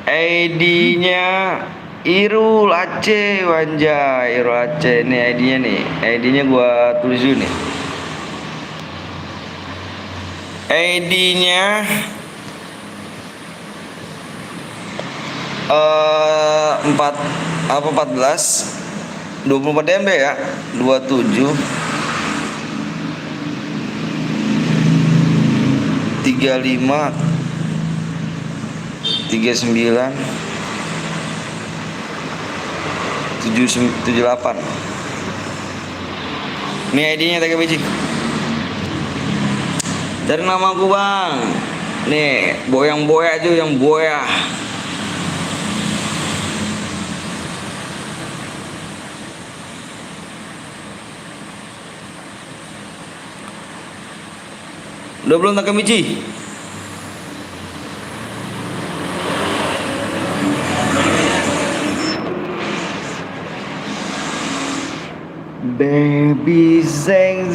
ID-nya Irul Aceh, Wanjai Irul Aceh. Nih ID-nya nih. ID-nya gua tulis dulu nih. ID-nya 24 MB ya. 27 35 39 78. Ini ID-nya Takemichi. Cari nama aku bang. Nih, boyang Boya aja, yang Boya. Udah belum Takemichi? Baby zeng.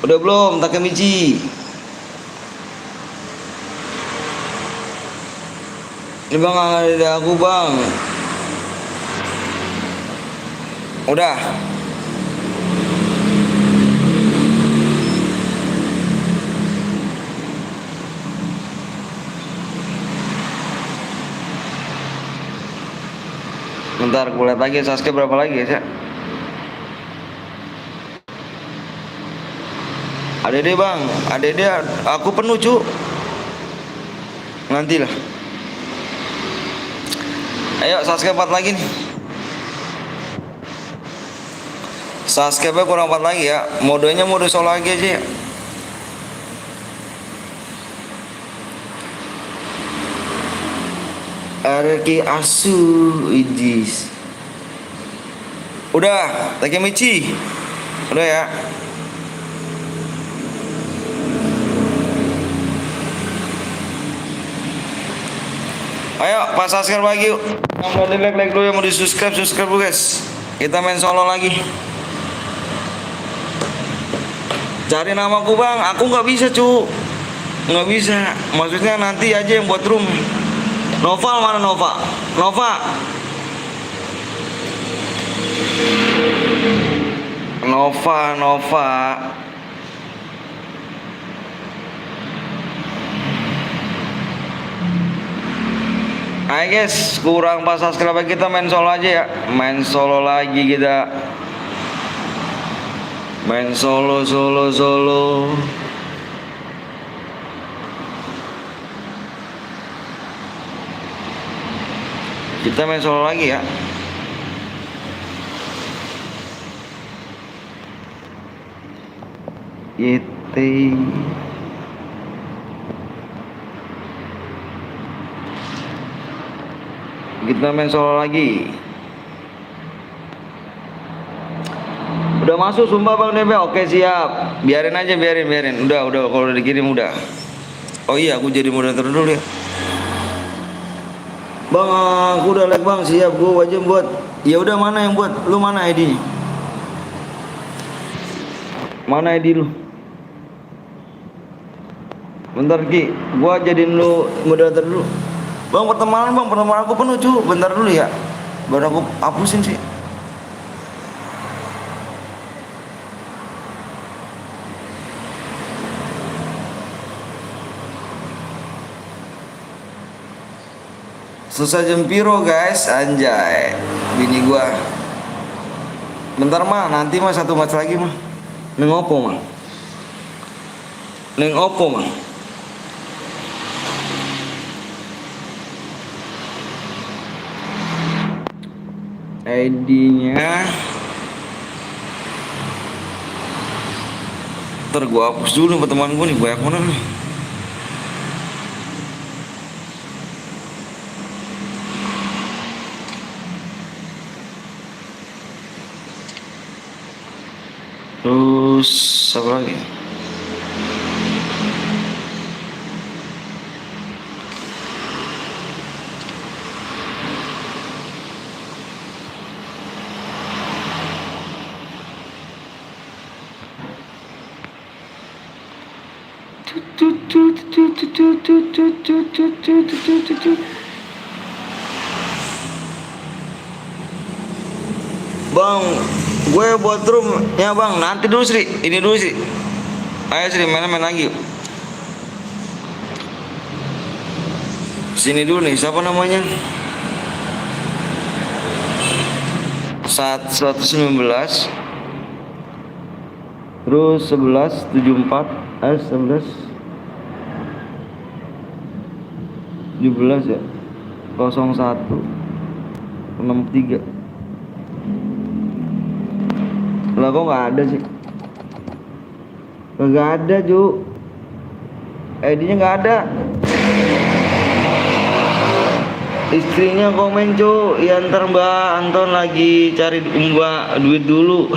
Udah belum Takemichi? Ini bang ada aku bang. Udah. Bentar, gue lihat lagi Sasuke berapa lagi ya. ADD bang, ADD aku penuh cu. Nantilah. Ayo Sasuke 4 lagi nih. Sasuke kurang 4 lagi ya. Modenya mode solo lagi aja ya. Araki Asu Idis. Udah, Takemichi. Udah ya. Ayo, Pak Saskar bagi yuk. Yang mau di like dulu, yang mau di subscribe dulu guys. Kita main solo lagi. Cari namaku bang, aku nggak bisa cu. Nggak bisa. Maksudnya nanti aja yang buat room. Nova mana Nova? Nova. Ayo guys, kurang pas subscribe kita main solo aja ya. Main solo lagi kita. Main solo. Kita main solo lagi ya. YT. Kita main solo lagi. Udah masuk sumpah Bang Debe. Oke siap. Biarin aja. Udah kalau udah dikirim udah. Oh iya, aku jadi moderator dulu ya. Bang, aku udah like bang, siap gua wajib buat. Ya udah mana yang buat? Lu mana ID-nya? Mana ID lu? Bentar Ki, gua jadiin lu moderator dulu. Bang, pertemanan aku penuh cu. Bentar dulu ya. Baru aku hapusin sih. Selesai jam piro guys, anjay. Bini gua. Bentar mah, nanti mah satu match lagi mah. Neng opo mah. Neng opo mah. ID-nya ntar gua hapus dulu nih teman gua nih, banyak mana nih. Terus apa lagi? Bang, gue buat room ya bang. Nanti dulu Sri, ini dulu Sri. Ayo Sri, main lagi yuk. Sini dulu nih, siapa namanya? 119. Terus 1174, 11 17 ya. 01 63. Lah kok nggak ada sih? Nggak ada Ju. ID-nya nggak ada. Istrinya komen Cu. Ya ntar Mbak Anton lagi cari Mbak duit dulu.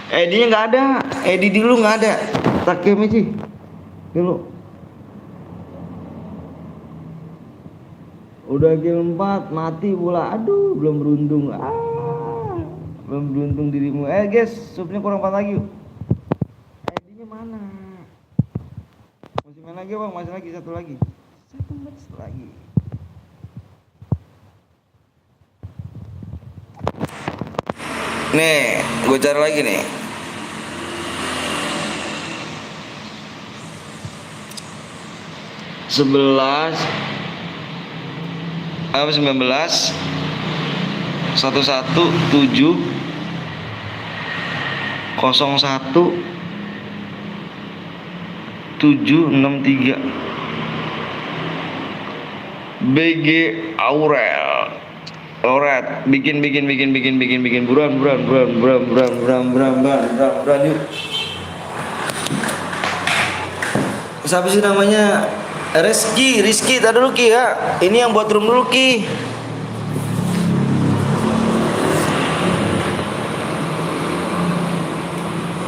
ID-nya nggak ada. ID dulu nggak ada. Takem sih. Dulu. Udah kill 4 mati pula. Aduh, belum beruntung. Belum beruntung dirimu. Guys, supnya kurang 4 lagi yuk. ID-nya mana? Masih main lagi bang, masih lagi satu lagi. Satu match lagi. Nih, gue cari lagi nih. Sebelas apa 19 117 01 763 BG Aurel. Alright, bikin buruan yuk. Siapa sih namanya? Rizky, tadi dulu Ki ya. Ini yang buat room dulu Ki.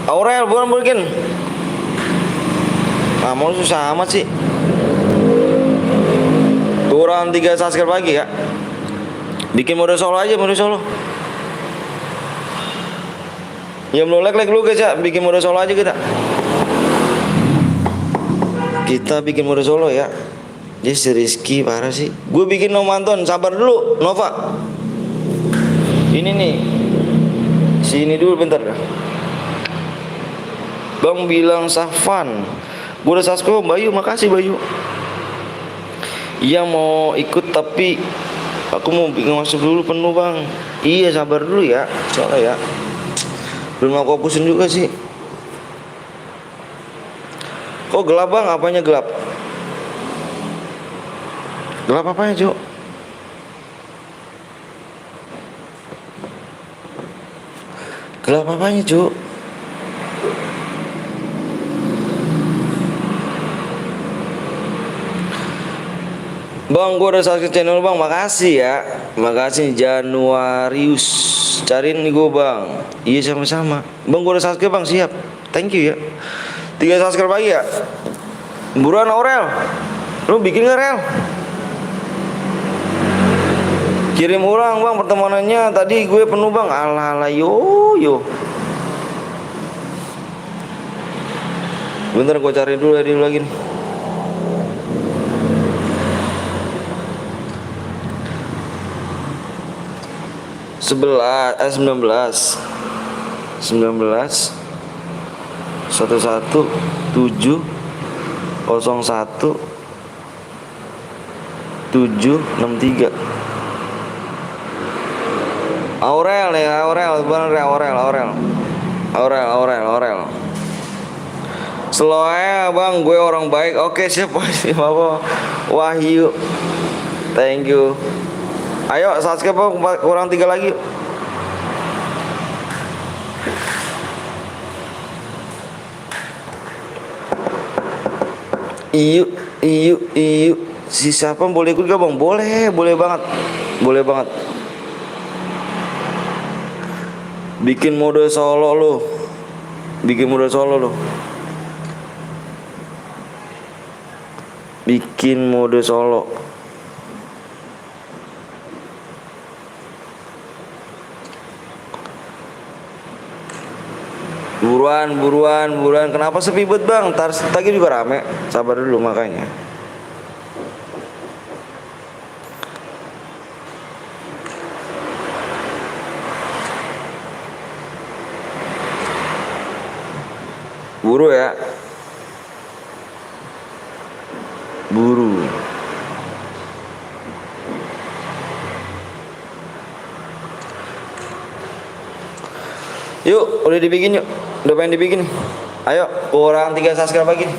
Aurel, buruan bikin. Mau susah amat sih. Kurang 3 subscribe lagi ya. Bikin mode solo aja, mode solo. Ya belum like lu guys ya, bikin mode solo aja kita. Kita bikin mode solo ya. Jadi si Rizky parah sih. Gue bikin Nomanton, sabar dulu Nova. Ini nih. Sini dulu bentar dah. Bang bilang Safan. Gue udah subscribe Bayu, makasih Bayu. Iya mau ikut tapi aku mau masuk dulu penuh bang. Iya sabar dulu ya, soalnya ya belum aku hapusin juga sih. Kok gelap bang? Apanya gelap? Gelap apanya Cuk? Gelap apanya Cuk? Bang, gua udah subscribe channel bang, makasih ya. Makasih Januarius. Cariin nih gua bang. Iya sama-sama. Bang, gua udah subscribe bang, siap. Thank you ya. 3 subscribe lagi ya. Buruan Aurel. Lu bikin gak Rel? Kirim ulang bang pertemanannya, tadi gue penuh bang. Alah yo yo. Bentar gue cari dulu ya lagi nih. Sembilan belas 11 701 Aurel ya, bener ya, Aurel. Slow ya bang, gue orang baik. Oke siap, apa Wahyu, thank you. Ayo subscribe kurang 3 lagi. Iyu. Si siapa boleh ikut gak bang? Boleh banget. Bikin mode solo lo. Bikin mode solo. Buruan. Kenapa sepi bet bang? Tadi juga rame. Sabar dulu makanya. Buru ya. Yuk, udah dibikin yuk. Udah pengen dibikin nih. Ayo, kurang 3 subscribe lagi nih.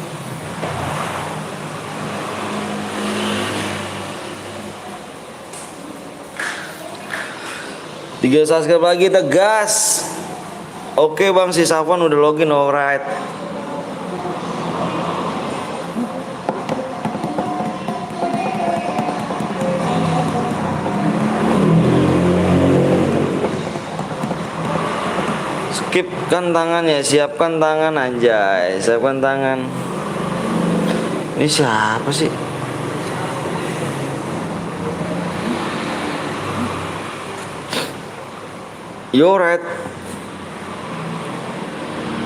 Tiga subscribe lagi, tegas. Oke bang, si Safwan udah login, alright. Siapkan tangan ya, siapkan tangan anjay, siapkan tangan. Ini siapa sih? Yoret.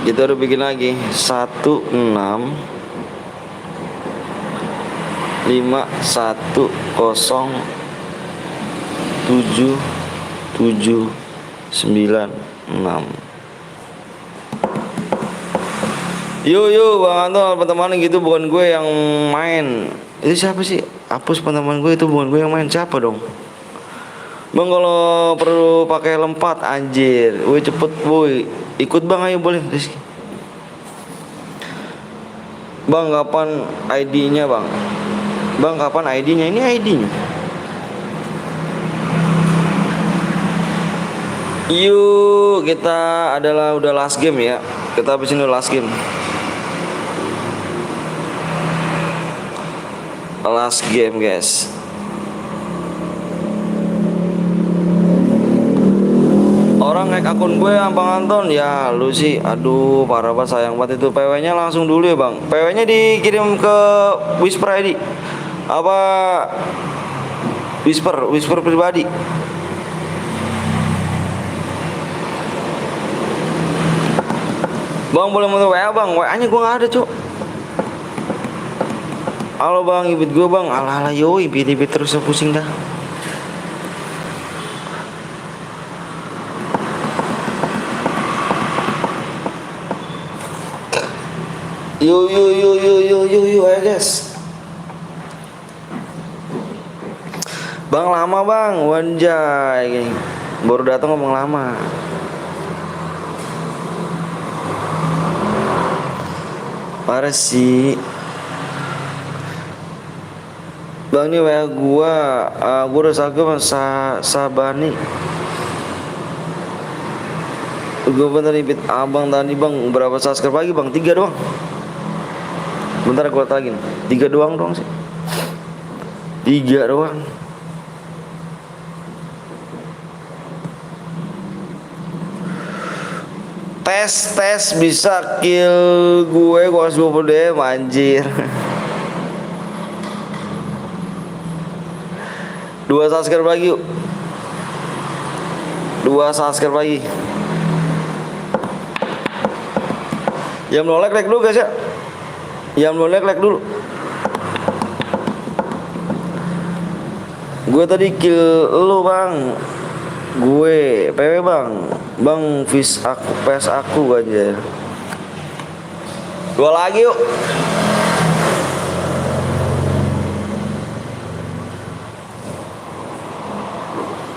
Kita udah bikin lagi 16510776. Yuk Bang Anton, teman gitu bukan gue yang main. Itu siapa sih? Hapus teman gue, itu bukan gue yang main. Siapa dong? Bang kalau perlu pakai lempat anjir. Woi cepet woi. Ikut bang, ayo boleh Rizky. Bang kapan ID-nya bang? Bang kapan ID-nya? Ini ID-nya. Yuk kita adalah udah last game ya. Kita habisin dulu last game. Last game guys. Orang hack akun gue yang Bang Anton. Ya lu sih, aduh parah banget, sayang banget itu. PW nya langsung dulu ya bang. PW nya dikirim ke Whisper ID. Apa Whisper pribadi. Bang boleh mau WA bang, WA nya gue gak ada cok. Halo bang, ibit gue bang. Alah yo, ibit terus pusing dah. Yo ayo guys. Bang lama bang, wanjay. Baru datang ngomong lama. Parah sih. Bang ini WA gua udah Sabani. Gua bentar ibit abang tadi bang, berapa subscribe lagi bang? 3 doang. Bentar gua tagin. 3 doang dong sih. 3 doang. Tes bisa kill gue harus 20 DM anjir. 2 subscribe lagi yuk. 2 subscribe lagi. Yang belum like dulu guys ya. Yang belum like dulu. Gue tadi kill lu bang. Gue PW bang. Bang fish aku pes aku aja. 2 lagi yuk.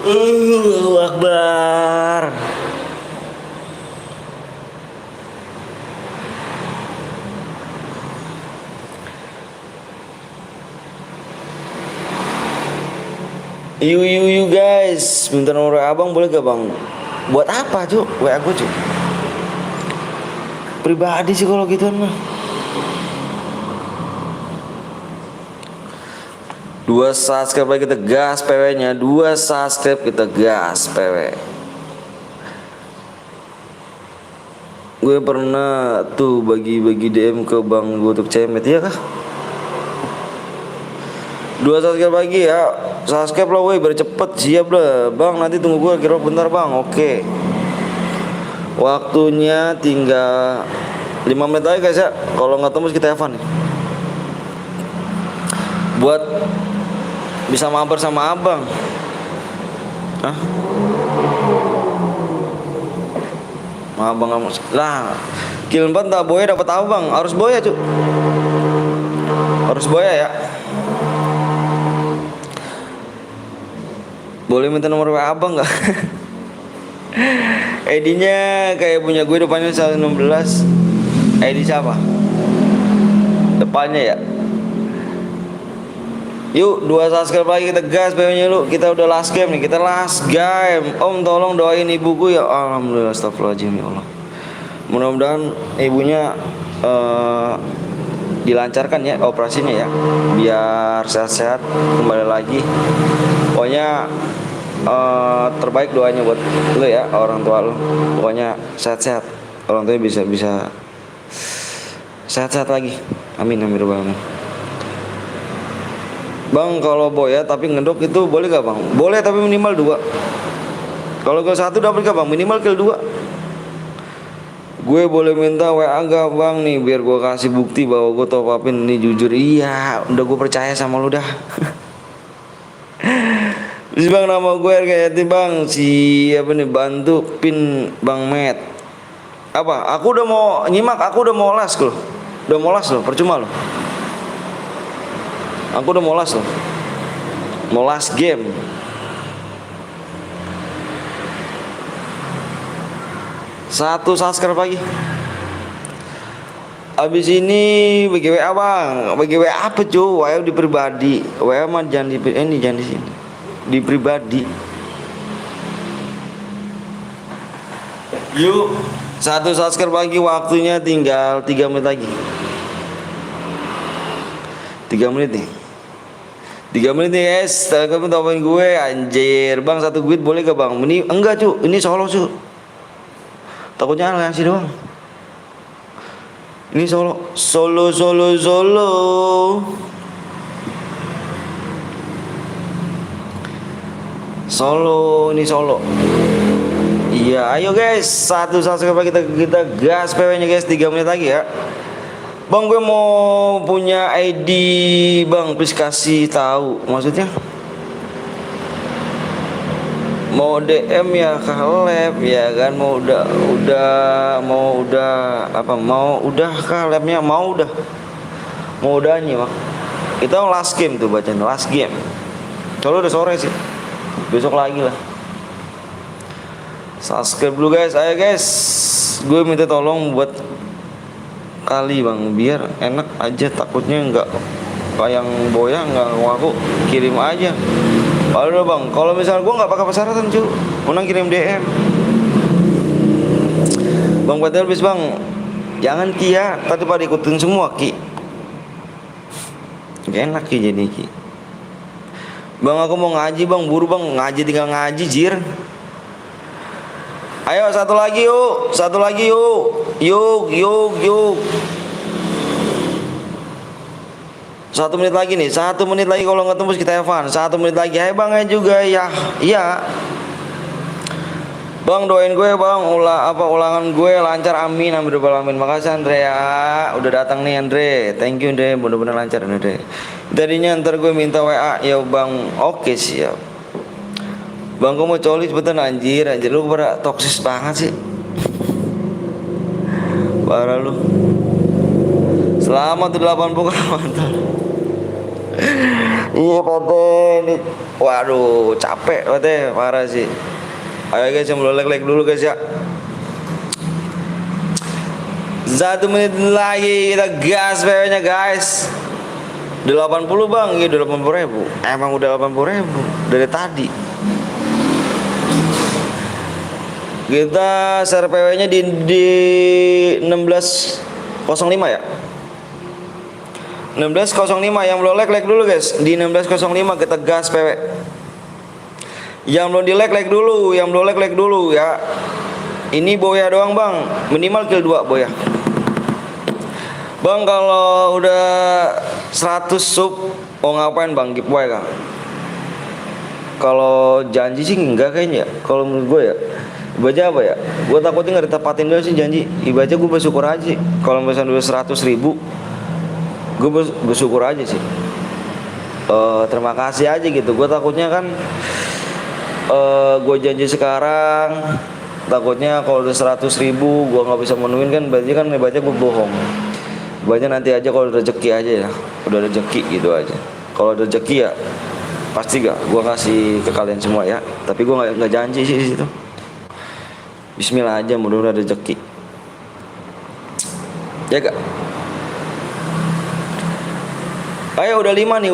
Allahu Akbar. You guys, minta nomor abang boleh gak bang? Buat apa cuy? WA gue cuy. Pribadi sih kalau gituan mah. 2 subscribe lagi kita gas PW-nya. 2 subscribe kita gas PW. Gue pernah tuh bagi-bagi DM ke bang gue untuk cemet ya kah? 2 subscribe lagi ya. Subscribe lah woi, biar cepet. Siap lah bang, nanti tunggu gue kira bentar bang. Oke. Waktunya tinggal 5 menit lagi guys ya. Kalau nggak tembus kita Evan. Buat bisa mabar sama abang. Hah? Abang kamu lah. Kill 4 tak boya dapat abang. Harus boya cuy. Harus boya ya. Boleh minta nomor WA abang nggak? ID-nya kayak punya gue, depannya 116. ID siapa? Depannya ya. Yuk 2 subscribe lagi kita gas PW-nya lu. Kita udah last game nih. Kita last game. Om tolong doain ibuku ya. Alhamdulillah, astagfirullahaladzim ya Allah. Mudah-mudahan ibunya dilancarkan ya operasinya ya. Biar sehat-sehat kembali lagi. Pokoknya terbaik doanya buat lu ya, orang tua lu. Pokoknya sehat-sehat, orang tuanya bisa sehat-sehat lagi. Amin amin robbal alamin. Bang kalau boya tapi ngedok itu boleh gak bang? Boleh tapi minimal 2. Kalau ke 1 dapat gak bang? Minimal kill 2. Gue boleh minta WA gak bang nih, biar gue kasih bukti bahwa gue top upin ini jujur. Iya, udah gue percaya sama lu dah. Terus bang, nama gue RKYT bang. Si apa nih, bantu pin bang Met. Apa? Aku udah mau nyimak, aku udah mau las loh. Udah mau las loh, percuma loh. Aku udah mau las loh. Mau last game. Satu subscribe lagi. Abis ini bagi WA bang. Bagi WA apa cuy? WA di pribadi. WA mah jangan di ini, jangan di sini. Di pribadi. Yuk 1 subscribe lagi, waktunya tinggal 3 menit lagi. 3 menit nih. 3 menit nih guys. Kamu tawain gue anjir. Bang 1 duit boleh gak bang? Ini enggak cu, ini solo cu. Takutnya aliansi doang. Ini solo. Solo, ini solo. Iya, ayo guys, 1 subscribe kita gas PW-nya guys, 3 menit lagi ya. Bang gue mau punya ID bang, please kasih tahu. Maksudnya mau DM ya ke lab ya kan, mau udah apa, mau udah ke labnya, mau udahnya mak. Kita last game tuh bacanya, last game. Kalau udah sore sih. Besok lagi lah. Subscribe dulu guys, ayo guys. Gue minta tolong buat kali bang, biar enak aja. Takutnya nggak kayak yang boya nggak aku kirim aja. Aduh bang, kalau misalnya gue nggak pakai persyaratan cu, menang kirim DM. Bang Patel bis bang, jangan Ki ya, tadi pada ikutin semua Ki. Gak enak Ki jadi Ki. Bang aku mau ngaji bang, buru bang, ngaji tinggal ngaji jir. Ayo satu lagi yuk. 1 menit lagi nih, 1 menit lagi kalau nggak tembus kita Evan. 1 menit lagi, hai bang juga ya. Iya. Bang doain gue bang, ulangan gue lancar, amin amin amin. Makasih Andrea, udah datang nih Andre, thank you Andre, mudah-mudahan lancar Andre. Tadinya ntar gue minta WA ya bang, oke siap. Bang gue mau coli cepetan anjir lu pada toksis banget sih, parah lu. Selamat 80 mantap. Iya Pate ini, waduh capek Pate, parah sih. Ayo guys yang belum like dulu guys ya. 1 menit lagi kita gas PW nya guys. 80 bang, iya udah 80.000. Emang udah 80.000 dari tadi. Kita share PW nya di 16.05 ya. 16.05 yang belum like dulu guys. Di 16.05 kita gas PW. Yang belum di like dulu, yang belum like dulu ya. Ini boya doang bang, minimal kill 2 boya. Bang kalau udah 100 sub mau ngapain bang, giveaway kang? Kalau janji sih enggak kayaknya. Kalau menurut gue ya, baca apa ya? Gue takutnya nggak ditepatin dulu sih janji. Ibaca gue bersyukur aja. Kalau misalnya udah 100.000, gue bersyukur aja sih. Terima kasih aja gitu. Gue takutnya kan gue janji sekarang, takutnya kalau udah 100.000 gue nggak bisa menuin kan, berarti kan baca gue bohong. Baca nanti aja kalau udah rezeki aja ya, udah rezeki gitu aja. Kalau udah rezeki ya pasti gue kasih ke kalian semua ya. Tapi gue nggak janji sih di situ. Bismillah aja, mudah-mudahan rezeki. Ya gak? Ayo udah 5 nih,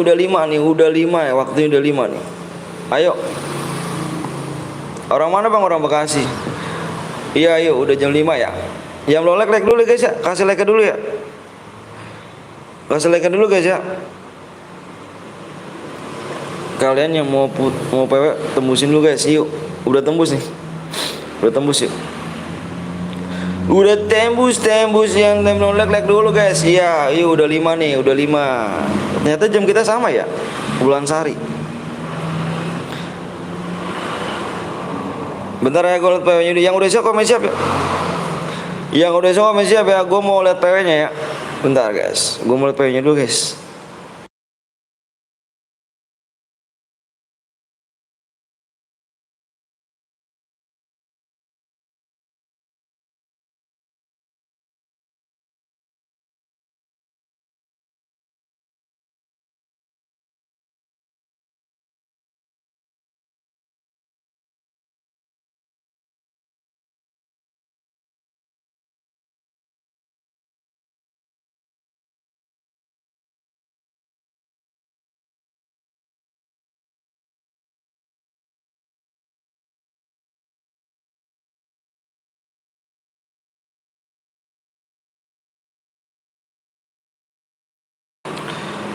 udah 5 ya, waktunya udah 5 nih. Ayo. Orang mana bang? Orang Bekasi. Iya ayo udah jam 5 ya. Yang belum like dulu guys ya. Kasih like dulu ya. Kasih like dulu guys ya. Kalian yang mau PW tembusin dulu guys. Yuk. Udah tembus nih. Udah tembus yuk. Udah tembus yang belum like dulu guys. Iya, yuk udah 5 nih, udah 5. Ternyata jam kita sama ya. Bulan Sari. Bentar ya, gue liat PW-nya dulu. Yang udah siap komen siap ya. Yang udah siap komen siap ya. Gue mau liat PW-nya ya. Bentar guys, gue mau liat PW-nya dulu guys.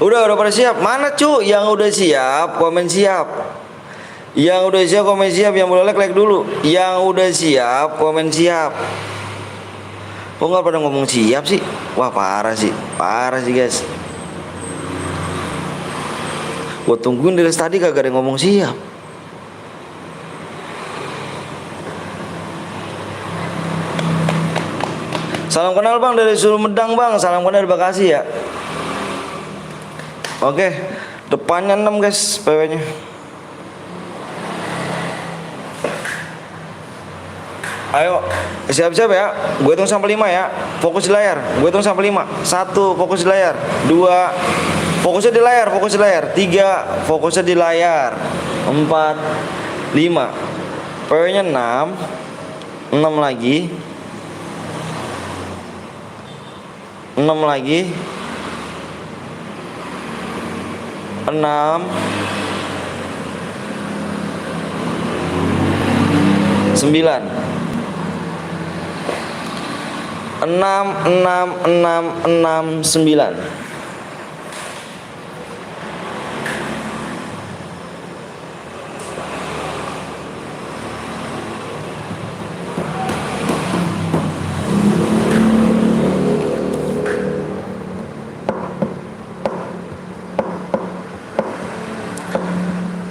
Udah pada siap. Mana cu? Yang udah siap komen siap. Yang udah siap komen siap. Yang boleh like dulu. Yang udah siap komen siap. Kok nggak pada ngomong siap sih? Wah parah sih guys. Gue tungguin dari tadi kagak ada yang ngomong siap. Salam kenal bang dari Sumedang bang. Salam kenal dari Bekasi ya. Oke, depannya 6 guys PW-nya. Ayo, siap-siap ya. Gue hitung sampai 5 ya. Fokus di layar. Gue hitung sampai 5. 1, fokus di layar. 2, fokusnya di layar, 3, fokusnya di layar. 4, 5. PW-nya 6. 6 lagi. 6 lagi. 6, 9, 6, 9.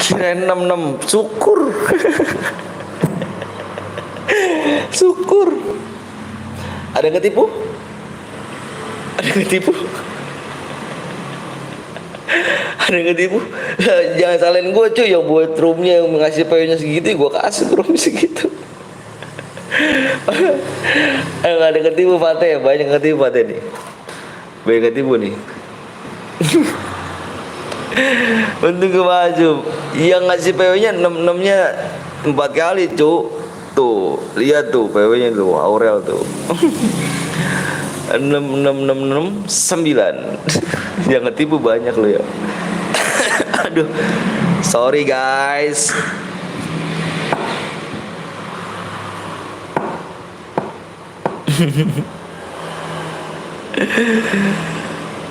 Kirain 66, syukur. Syukur. Ada yang ketipu? Ada yang ketipu? Ada yang ketipu? Jangan salahin gue cuy, yang buat roomnya yang ngasih payungnya segitu, gue kasih roomnya segitu. Ada yang ketipu Fateh, banyak yang ketipu Fateh nih. Banyak yang ketipu nih. Untung gue maju. Yang ngasih PW-nya 6-6-nya 4 kali cuk. Tuh, lihat tuh PW-nya tuh, Aurel tuh. 6 6 6 6 9. Yang ketipu banyak lo ya. Aduh. Sorry guys.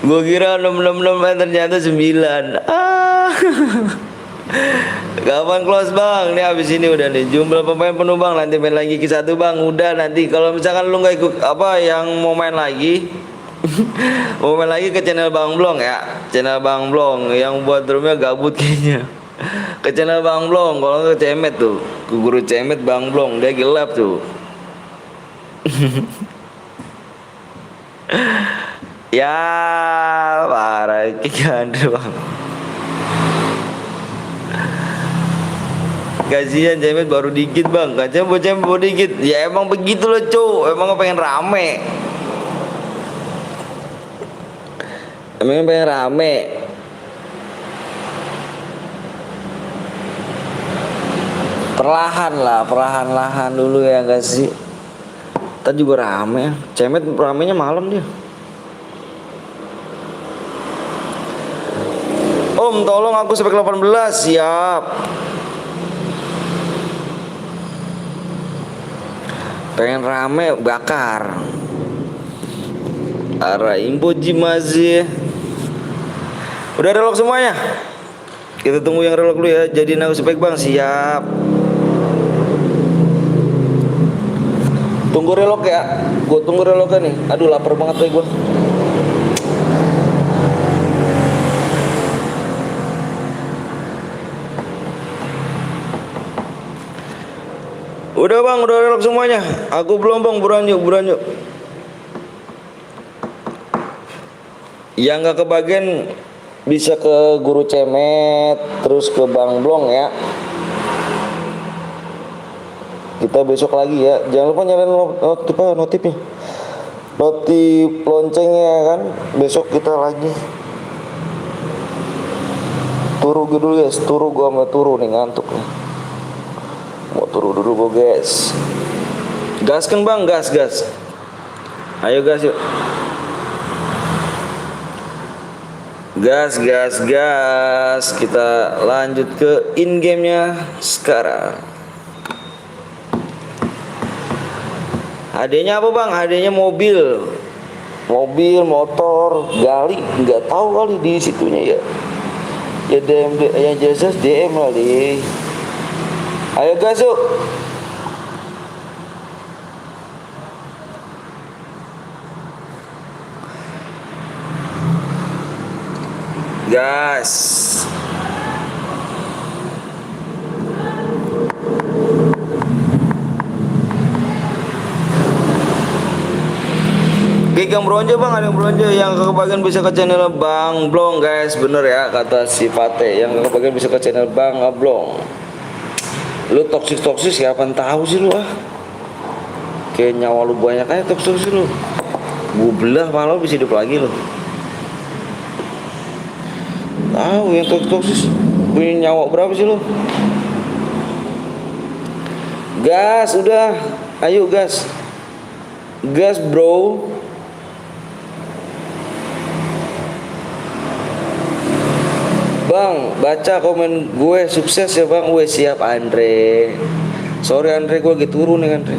Gue kira 666 ternyata 9. Kapan close bang? Nih habis ini udah nih. Jumlah pemain penuh bang. Nanti main lagi ke 1 bang. Udah nanti kalau misalkan lu nggak ikut apa yang mau main lagi, mau main lagi ke channel Bang Blong ya. Channel Bang Blong yang buat drumnya gabut kayaknya. Ke channel Bang Blong. Kalau ke Cemet tuh, ke guru Cemet Bang Blong, dia gelap tuh. Ya parah Andre bang. Kasihan Cemet baru dikit bang. Kasihan buat Cemet baru dikit. Ya emang begitu loh cuy. Emang pengen rame. Emang pengen rame. Perlahan-lahan dulu ya gak sih. Tadi juga rame. Cemet ramenya malam dia. Om tolong aku sampai 18. Siap. Pengen rame bakar. Arah impo jimazi. Udah relok semuanya. Kita tunggu yang relok dulu ya. Jadi aku spek bang. Siap. Tunggu relok ya. Gue tunggu reloknya nih. Aduh lapar banget gue. Udah bang, udah relok semuanya. Aku belum bang, buruan yuk. Yang gak kebagian bisa ke guru Cemet, terus ke Bang Blong ya. Kita besok lagi ya. Jangan lupa nyalain notifnya. Notif loncengnya kan. Besok kita lagi. Turu dulu guys. Gua mau turu nih, ngantuk nih. Mau turu dulu gua guys. Gaskan bang, gas. Ayo gas yuk. Gas. Kita lanjut ke in game-nya sekarang. Hadiahnya apa bang? Hadiahnya mobil, motor, gali, nggak tahu kali di situnya ya. Ya DM, yang jelas DM kali. Ayo gas yuk. Gas. Yang bronjo bang, ada yang bronjo yang kebagian bisa ke channel Bang Blong guys, bener ya kata si Pate, yang kebagian bisa ke channel Bang Blong. Lu toksis siapa tahu sih lu ah, kayak nyawa lu banyak aja toksis lu, gue belah malah bisa hidup lagi lu. Tahu yang toksis punya nyawa berapa sih lu? Gas udah, ayo gas bro. Bang, baca komen gue, sukses ya bang. Gue siap Andre. Sorry Andre, gue lagi turun nih Andre.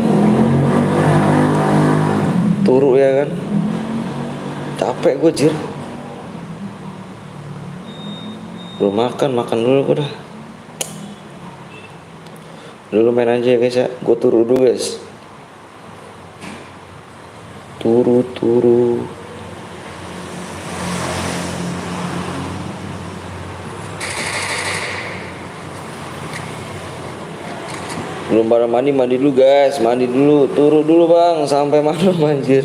Turu ya kan. Capek gue jir. Belum makan dulu gue dah. Dulu main aja ya guys ya. Gue turu dulu guys. Turu. Belum pada mandi dulu guys, mandi dulu, turu dulu bang, sampai malam anjir.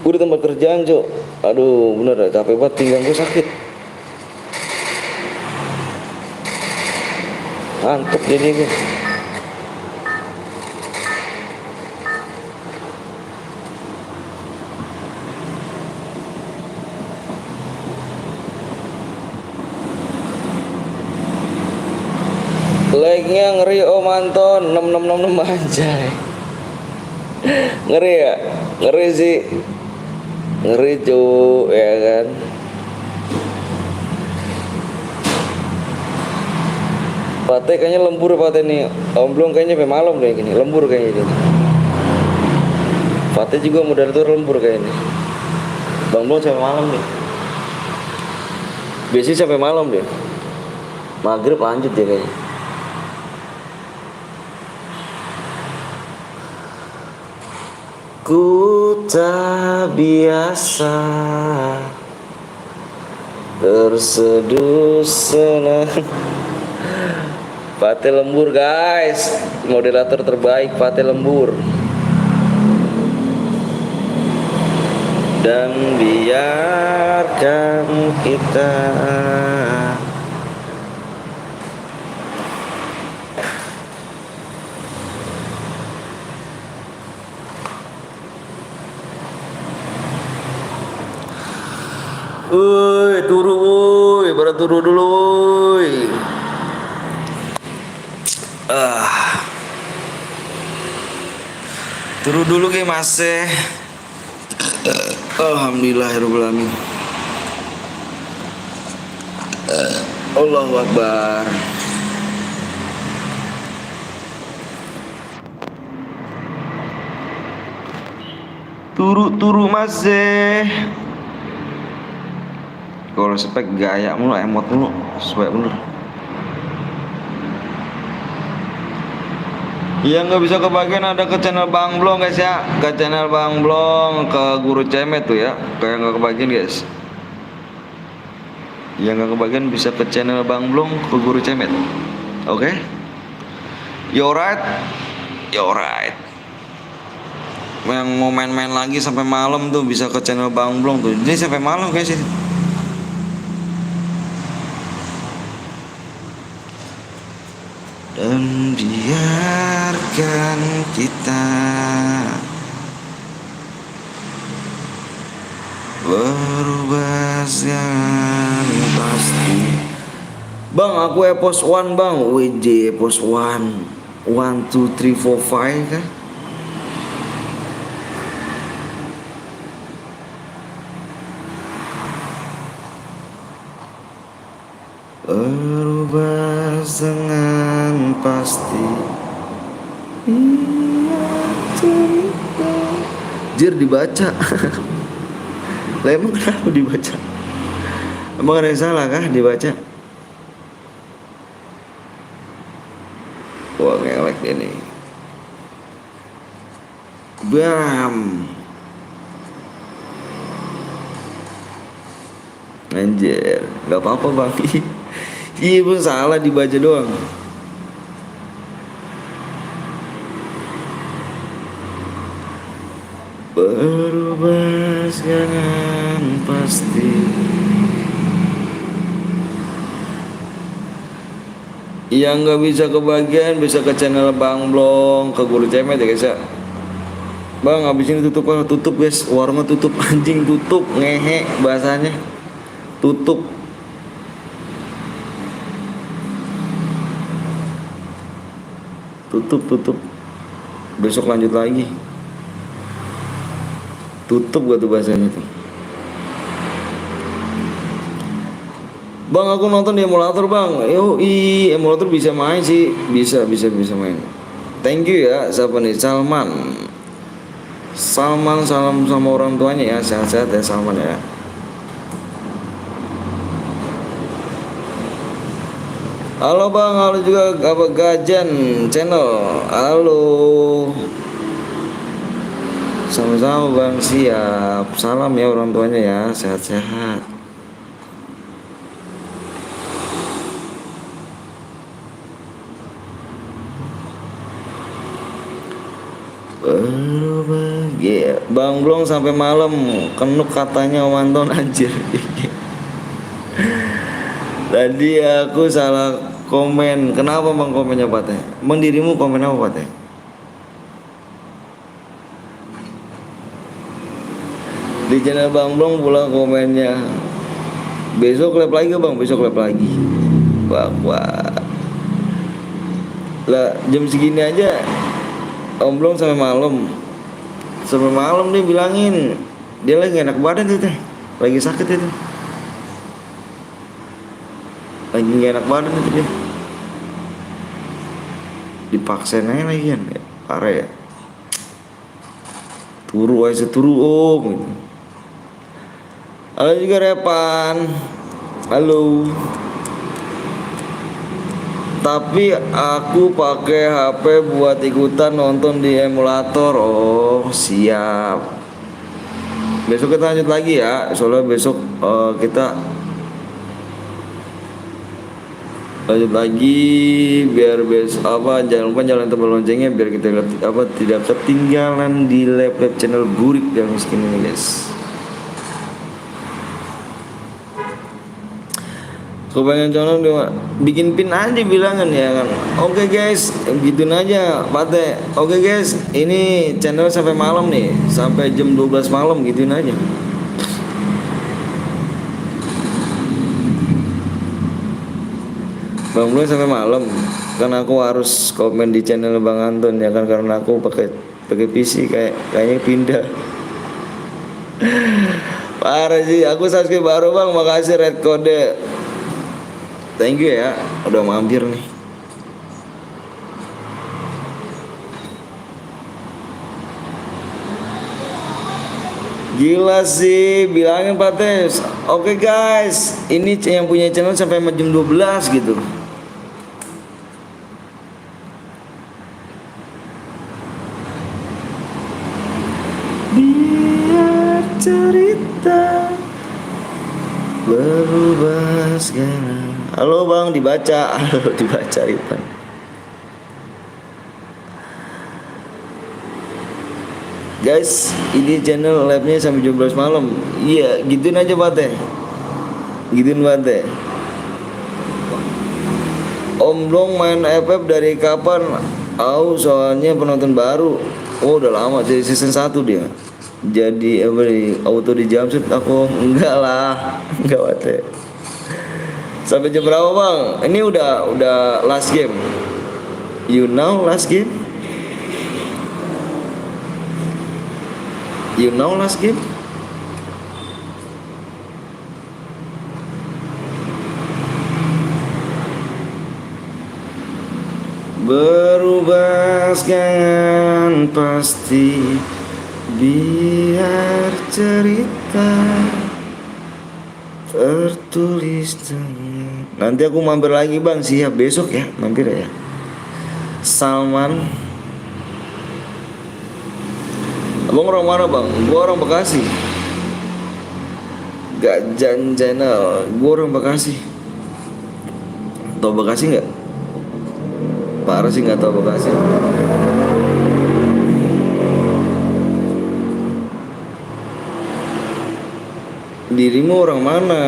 Gue di tempat kerjaan cok, aduh bener dah, capek banget, pinggang gue sakit, ngantuk jadi gue. Like-nya ngeri Om Anton 6666 anjay. Ngeri ya? Ngeri sih. Ngeri cu, ya kan. Pate kayaknya lembur Pate nih. Om Blong kayaknya sampai malam deh gini. Lembur kayaknya ini. Pate juga moderator lembur kayaknya. Bang Blong sampai malam nih. Biasanya sampai malam deh. Maghrib lanjut ya kayaknya. Ku tak biasa terseduh senang. Pate lembur guys, moderator terbaik Pate lembur. Dan biarkan kita turu woi, pada turu dulu woi. Turu dulu ke Mas. Alhamdulillahirobbilalamin. Allahu Akbar. Turu Mas. Kalau spek gaya mulu, emot mulu, supaya bener. Iya nggak bisa kebagian ada ke channel Bang Blong guys ya, ke channel Bang Blong, ke Guru Cemet tuh ya, kayak nggak kebagian guys. Yang nggak kebagian bisa ke channel Bang Blong, ke Guru Cemet. Oke? You alright? You alright. Yang mau main-main lagi sampai malam tuh bisa ke channel Bang Blong tuh. Ini sampai malam guys ini. Dan biarkan kita berubah jangan pasti. Bang aku Epos 1 bang, WJ Epos 1 1, 2, 3, 4, 5 kan. Berubah dengan pasti. Jir dibaca. Lah emang kenapa dibaca? Emang ada yang salah kah dibaca? Wah ngelek ini. Bam. Anjir, gak apa-apa bang. Iya pun salah dibaca doang. Berubah jangan pasti. Yang nggak bisa kebagian bisa ke channel Bang Blong, ke Guru Cemet ya guys ya. Bang habis ini tutup guys, warungnya tutup anjing, tutup ngehe bahasanya, tutup. Tutup besok lanjut lagi, tutup gua tuh bahasanya tuh. Bang aku nonton di emulator bang. Yoi emulator bisa main sih, bisa main. Thank you ya. Siapa nih? Salman, salam sama orang tuanya ya, sehat-sehat ya Salman ya. Halo bang, halo juga apa Gajan channel, halo. Sama-sama bang, siap. Salam ya orang tuanya ya, sehat-sehat. Bang Blong sampai malam kenuk katanya Om Anton anjir. Tadi aku salah komen. Kenapa bang komennya Pak Teh? Bang dirimu komen apa Pak Teh? Di channel Bang Blong pula komennya. Besok live lagi bang, besok live lagi. Wah. Lah jam segini aja Om Blong sampai malam. Sampai malam nih bilangin dia lagi gak enak badan tuh Teh. Lagi sakit itu. Lagi gak enak badan itu dia. Dipaksain aja lagi kan. Parah ya. Turu aja turu om gitu. Halo juga Repan. Halo. Tapi aku pakai HP buat ikutan nonton di emulator. Oh siap. Besok kita lanjut lagi ya. Soalnya besok kita lanjut lagi biar jangan lupa nyalain tombol loncengnya biar kita tidak ketinggalan di lab channel Burik yang miskin ini guys. Kebanyakan channel bikin pin aja bilangan ya kan. Oke guys, gituin aja Pak Teh. Oke guys, ini channel sampai malam nih, sampai jam 12 malam gituin aja. Bang Blong sampai malam karena aku harus komen di channel Bang Anton ya kan, karena aku pakai PC kayaknya pindah. Parah sih, aku subscribe baru bang, makasih red code. Thank you ya, udah mampir nih. Gila sih, bilangin Pak Tes. Oke guys, ini yang punya channel sampai jam 12 gitu. Biar cerita berubah sekarang. Halo bang, dibaca. Halo dibaca Ripan. Guys, ini channel live-nya sampai 12 malam. Iya, gituin aja Pak Teh. Gituin Pak Teh. Om Blong main FF dari kapan? Soalnya penonton baru. Oh, udah lama, dari season 1 dia. Jadi auto di jumpsuit aku enggak lah. Enggak Pak Teh. Sampai jam berapa bang? Ini udah last game. You know last game? You know last game? Berubah sekarang pasti, biar cerita tertulis dengan. Nanti aku mampir lagi bang, siap besok ya, mampir ya. Salman. Abang orang mana bang? Gua orang Bekasi. Gajan channel. Gua orang Bekasi. Tahu Bekasi nggak? Parah sih nggak tahu Bekasi. Dirimu orang mana?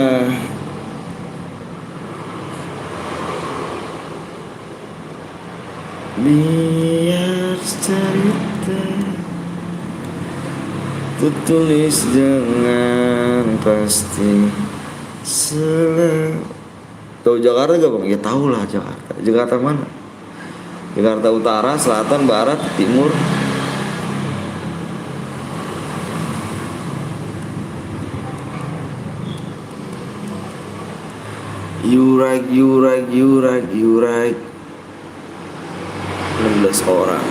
Biar cerita tertulis dengan pasti. Tahu Jakarta gak bang? Ya tahu lah Jakarta. Jakarta mana? Jakarta Utara, Selatan, Barat, Timur. Yurak 16 orang.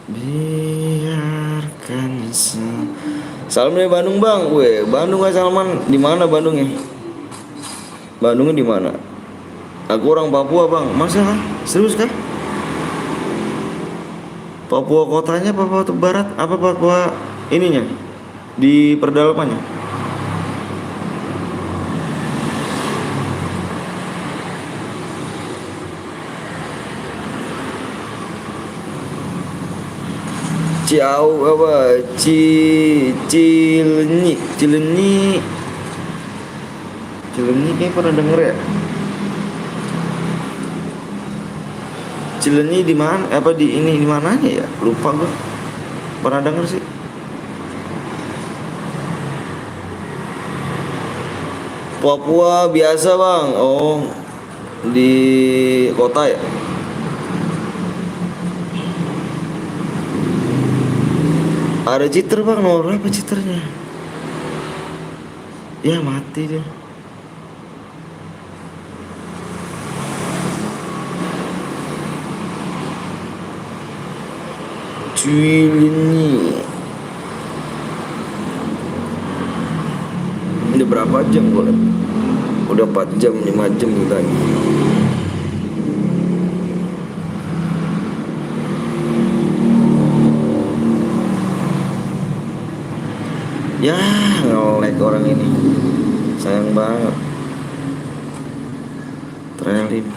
Biarkan salam dari Bandung bang. Bandung gak Salman? Di mana Bandungnya? Bandungnya di mana? Aku orang Papua bang. Masa kan? Serius kan? Papua kotanya, Papua Barat, apa Papua ininya? Di perdalamannya. Ciau apa? Cilenyi, Cilenyi, Cilenyi kayak pernah denger ya? Cilenyi di mana? Apa di ini di mananya ya? Lupa gua. Pernah denger sih. Papua biasa bang. Oh, di kota ya. Ada Citer bang, nomor berapa Citernya? Ya mati dia. Cilinyi. Udah berapa jam gue liat? Udah 4 jam, 5 jam lagi. Ya nge-lag orang ini. Sayang banget. Trailing.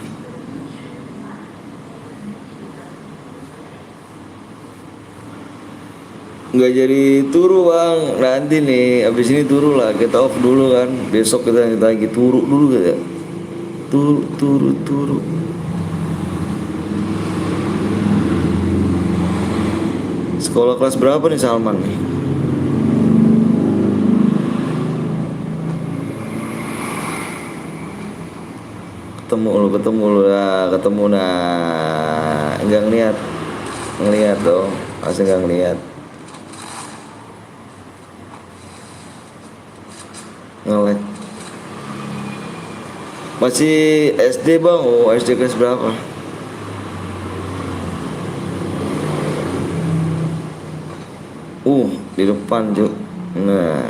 Nggak jadi turu bang. Nanti nih abis ini turu lah. Kita off dulu kan. Besok kita lagi turu dulu ya. Turu. Sekolah kelas berapa nih Salman nih? Ketemu lu lah, ketemu nah. Enggak ngeliat dong. Masih enggak ngeliat. Ngelag. Masih SD bang. Oh SD kelas berapa? Di depan Cuk. Nah,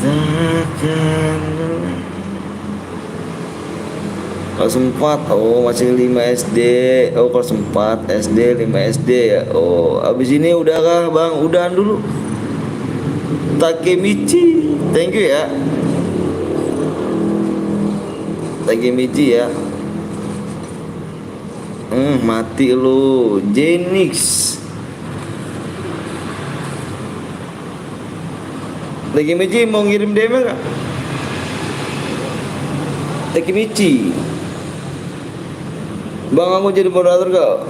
takkan kelas 4. Oh masih 5 SD. Oh kelas 4 SD 5 SD ya. Oh abis ini udah kah bang? Udahan dulu. Takemichi, thank you ya. Takemichi ya. Mati lu. Jenix. Takemichi mau ngirim DM gak? Takemichi, bang aku jadi moderator gak?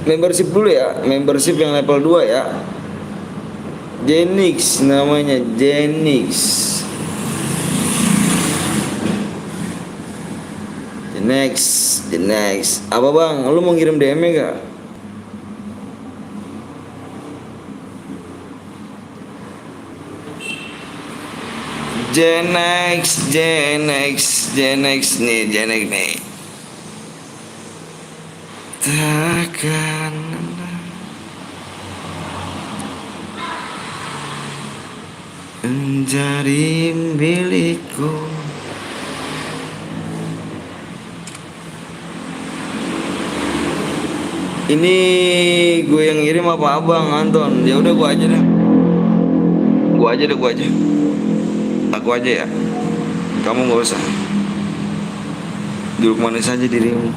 Membership dulu ya. Membership yang level 2 ya. Jenix namanya. Jenix. The next. Apa bang? Lu mau ngirim DM gak? Genex nih. Takkan menjadi milikku. Ini gue yang ngirim apa abang Anton? Ya udah gue aja deh. Aku aja ya. Kamu nggak usah. Duduk manis aja dirimu.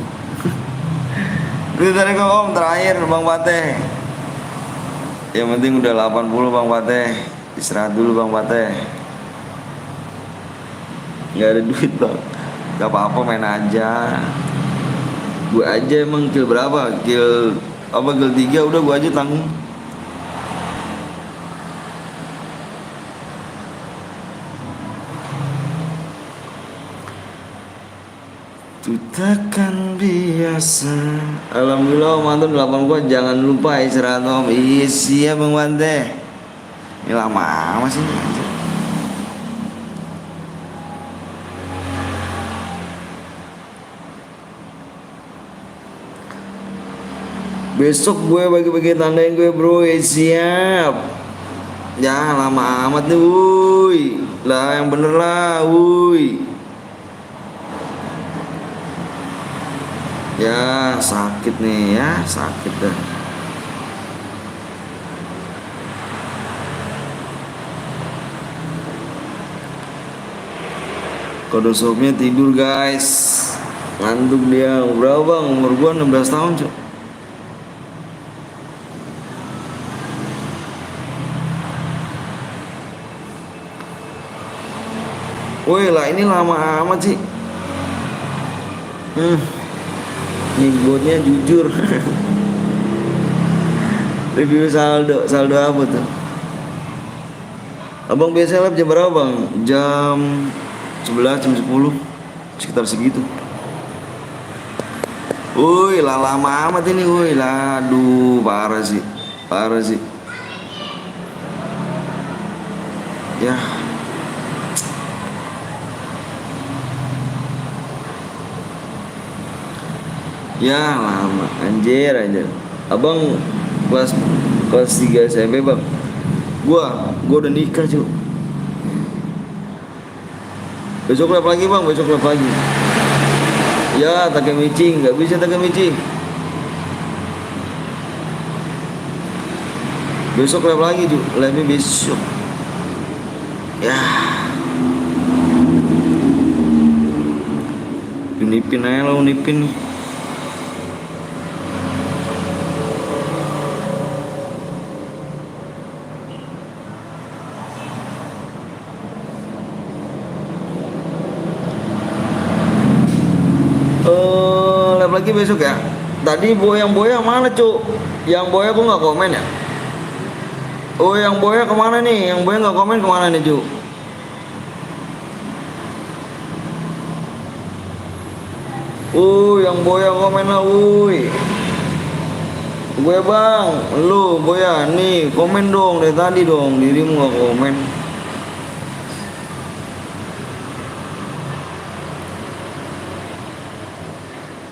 Itu tadi kok om terakhir Bang Pateh. Yang penting udah 80 Bang Pateh. Istirahat dulu Bang Pateh. Gak ada duit bang. Gak apa-apa main aja. Gue aja emang kill berapa? Kill 3 udah gue aja tanggung. Itu takkan biasa. Alhamdulillah om Anton 8 gua. Jangan lupa istirahat om. Iya siap Bang Pateh. Ini lama amat sih anjir. Besok gue bagi-bagi tandain gue bro. Siap. Jangan lama amat nih wuih. Lah yang bener lah wuih. Ya sakit nih ya. Sakit dah. Kodosopnya tidur guys, ngantuk dia. Berapa bang? Umur gua 16 tahun cok. Woi lah ini lama amat sih. Nih botnya jujur. Review saldo apa tuh? Abang biasa live jam berapa bang? Jam 11, jam 10, sekitar segitu. Woi lah lama amat ini, woi lah, aduh parah sih, parah sih. Ya, ya lama, anjir. Abang kelas kelas 3 SMP bang. Gua udah nikah cuy. Besok live lagi bang, besok live lagi. Ya Takemichi, nggak bisa Takemichi. Besok live lagi cuy, live besok. Ya. Unipin aja lah, Unipin. Live lagi besok ya. Tadi boyang mana cuk? Yang boya kok nggak komen ya? Oh yang boya kemana nih? Yang boya nggak komen kemana nih cuk? Yang boya komen lah, wuih. Boya bang, lu boya nih komen dong dari tadi dong, dirimu nggak komen.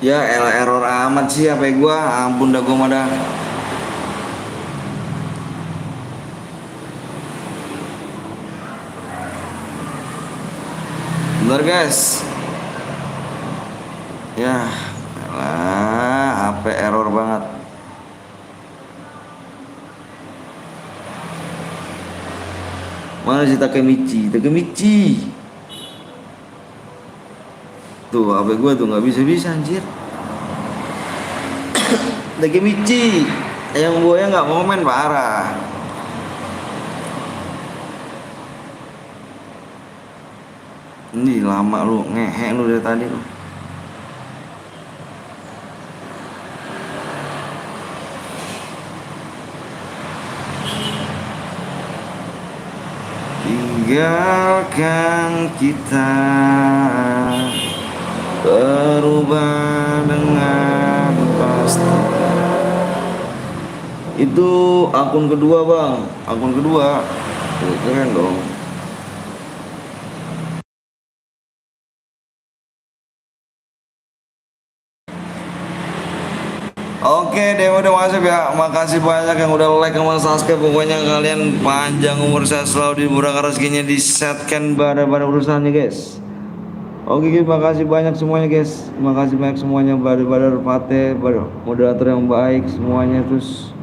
Ya error amat sih HP gua, ampun dah gua mah dah. Bentar guys. Ya, lah HP error banget. Mana si Takemichi? Tuh HP gua tuh nggak bisa anjir. Takemichi, yang buaya nggak komen parah. Ini lama lu, ngehe lu dari tadi lu. Tinggalkan kita berubah dengan pasti. Itu akun kedua bang, akun kedua. Tuh, keren dong. Oke, demo udah masuk ya. Makasih banyak yang udah like sama subscribe. Pokoknya kalian panjang umur, saya selalu dimurahkan rezekinya, disetkan pada urusannya guys. Oke guys, makasih banyak semuanya guys. Makasih banyak semuanya, Badar Pate, moderator yang baik semuanya, terus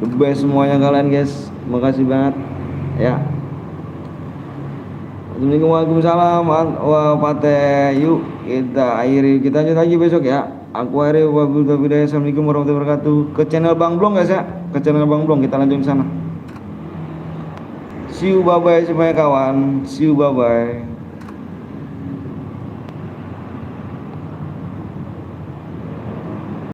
the best semuanya kalian guys. Makasih banget ya. Assalamualaikum, waalaikumsalam. Wah Pate, yuk kita akhiri, kita lanjut lagi besok ya. Aku akhiri, wabillahi. Assalamualaikum warahmatullahi wabarakatuh. Ke channel Bang Blong guys ya, ke channel Bang Blong, kita lanjut di sana. See you, bye bye semuanya kawan. See you, bye bye.